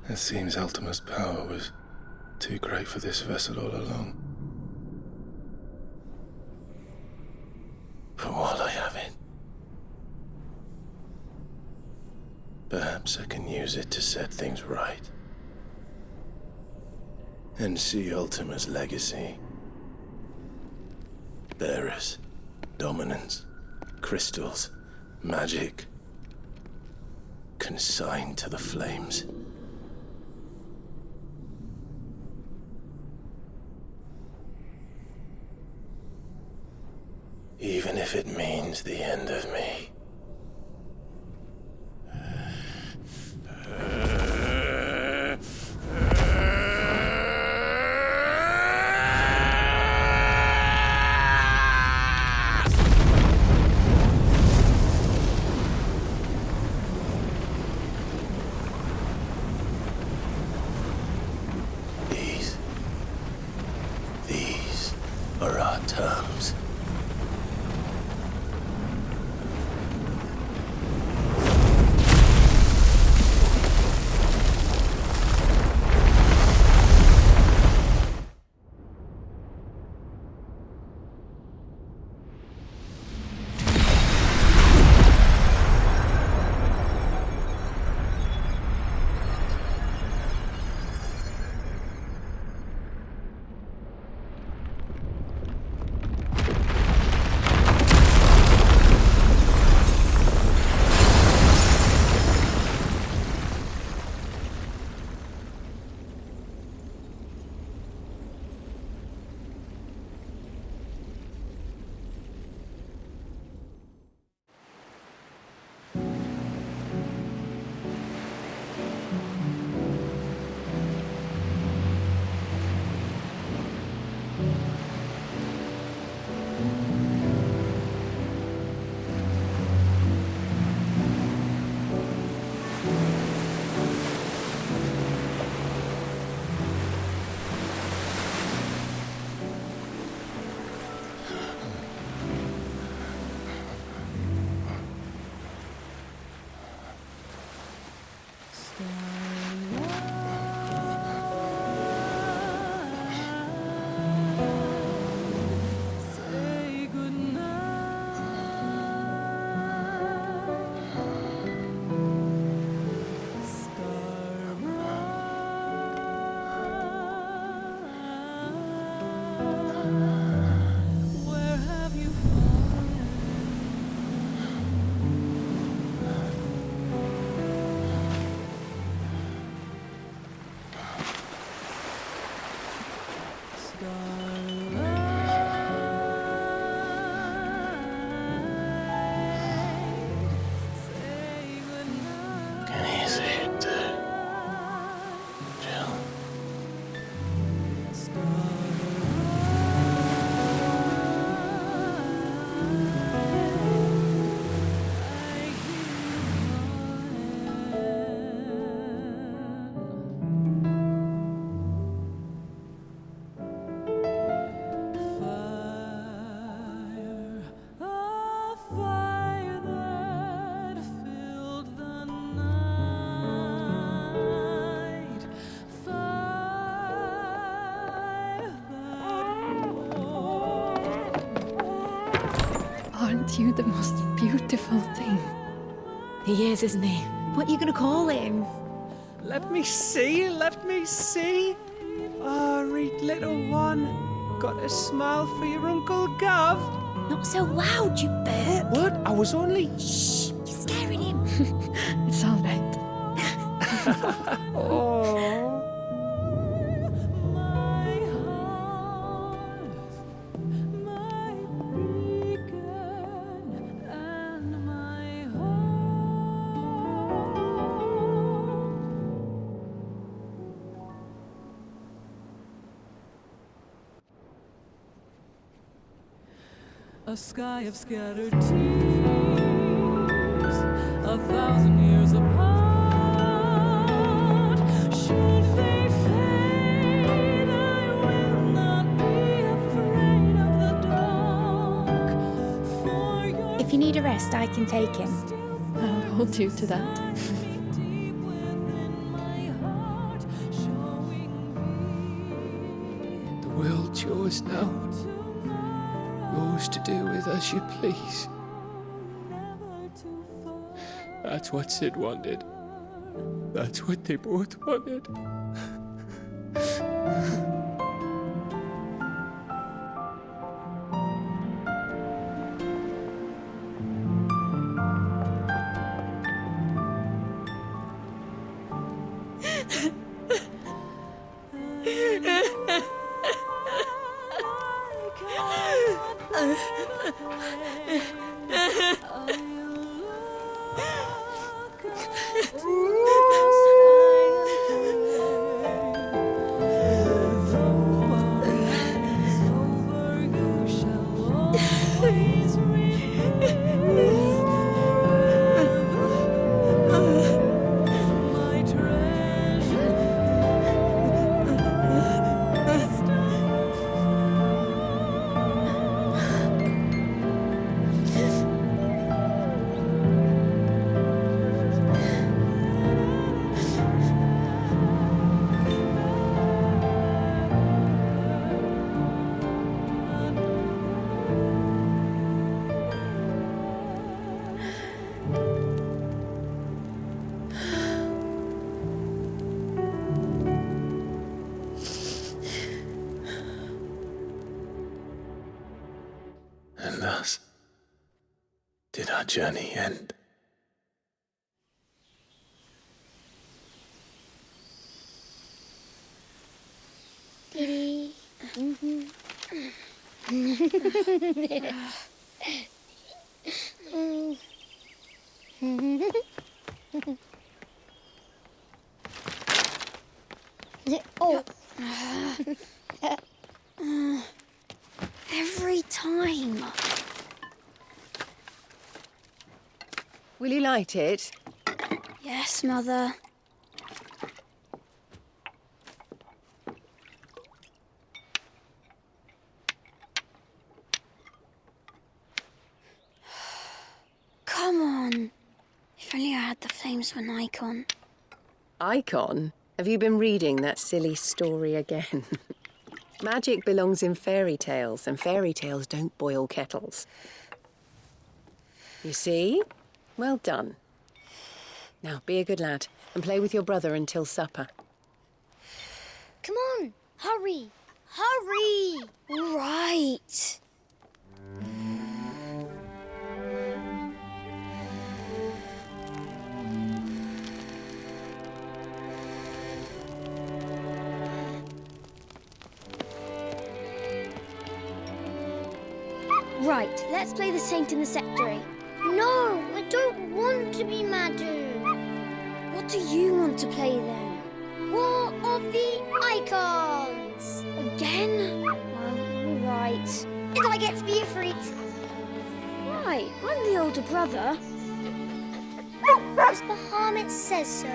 It seems Ultima's power was too great for this vessel all along. But while I have it, perhaps I can use it to set things right. And see Ultima's legacy. Bearers, dominance, crystals, magic, consigned to the flames. Even if it means the end of me. These are our terms. you the most beautiful thing. He is, isn't he? What are you going to call him? Let me see, let me see. Oh, read little one. Got a smile for your Uncle Gav. Not so loud, you burp. What? I was only... Shh, you're scaring him. It's all right. Oh. A sky of scattered tears, 1,000 years apart. Should they fade, I will not be afraid of the dark. For your If you need a rest, I can take him. I'll hold you to that. The world's yours now. Yours to do with as you please. That's what Sid wanted. That's what they both wanted. And thus did our journey end. Diddy. Oh. Every time. Will you light it? Yes, Mother. Come on. If only I had the flames for an icon. Icon? Have you been reading that silly story again? Magic belongs in fairy tales, and fairy tales don't boil kettles. You see? Well done. Now, be a good lad and play with your brother until supper. Come on, hurry! Hurry! All right. Right, let's play the Saint in the Secretary. No, I don't want to be Madhu. What do you want to play then? War of the Icons! Again? Well, all right. And I get to be a freak. Right, I'm the older brother. Because Bahamut says so.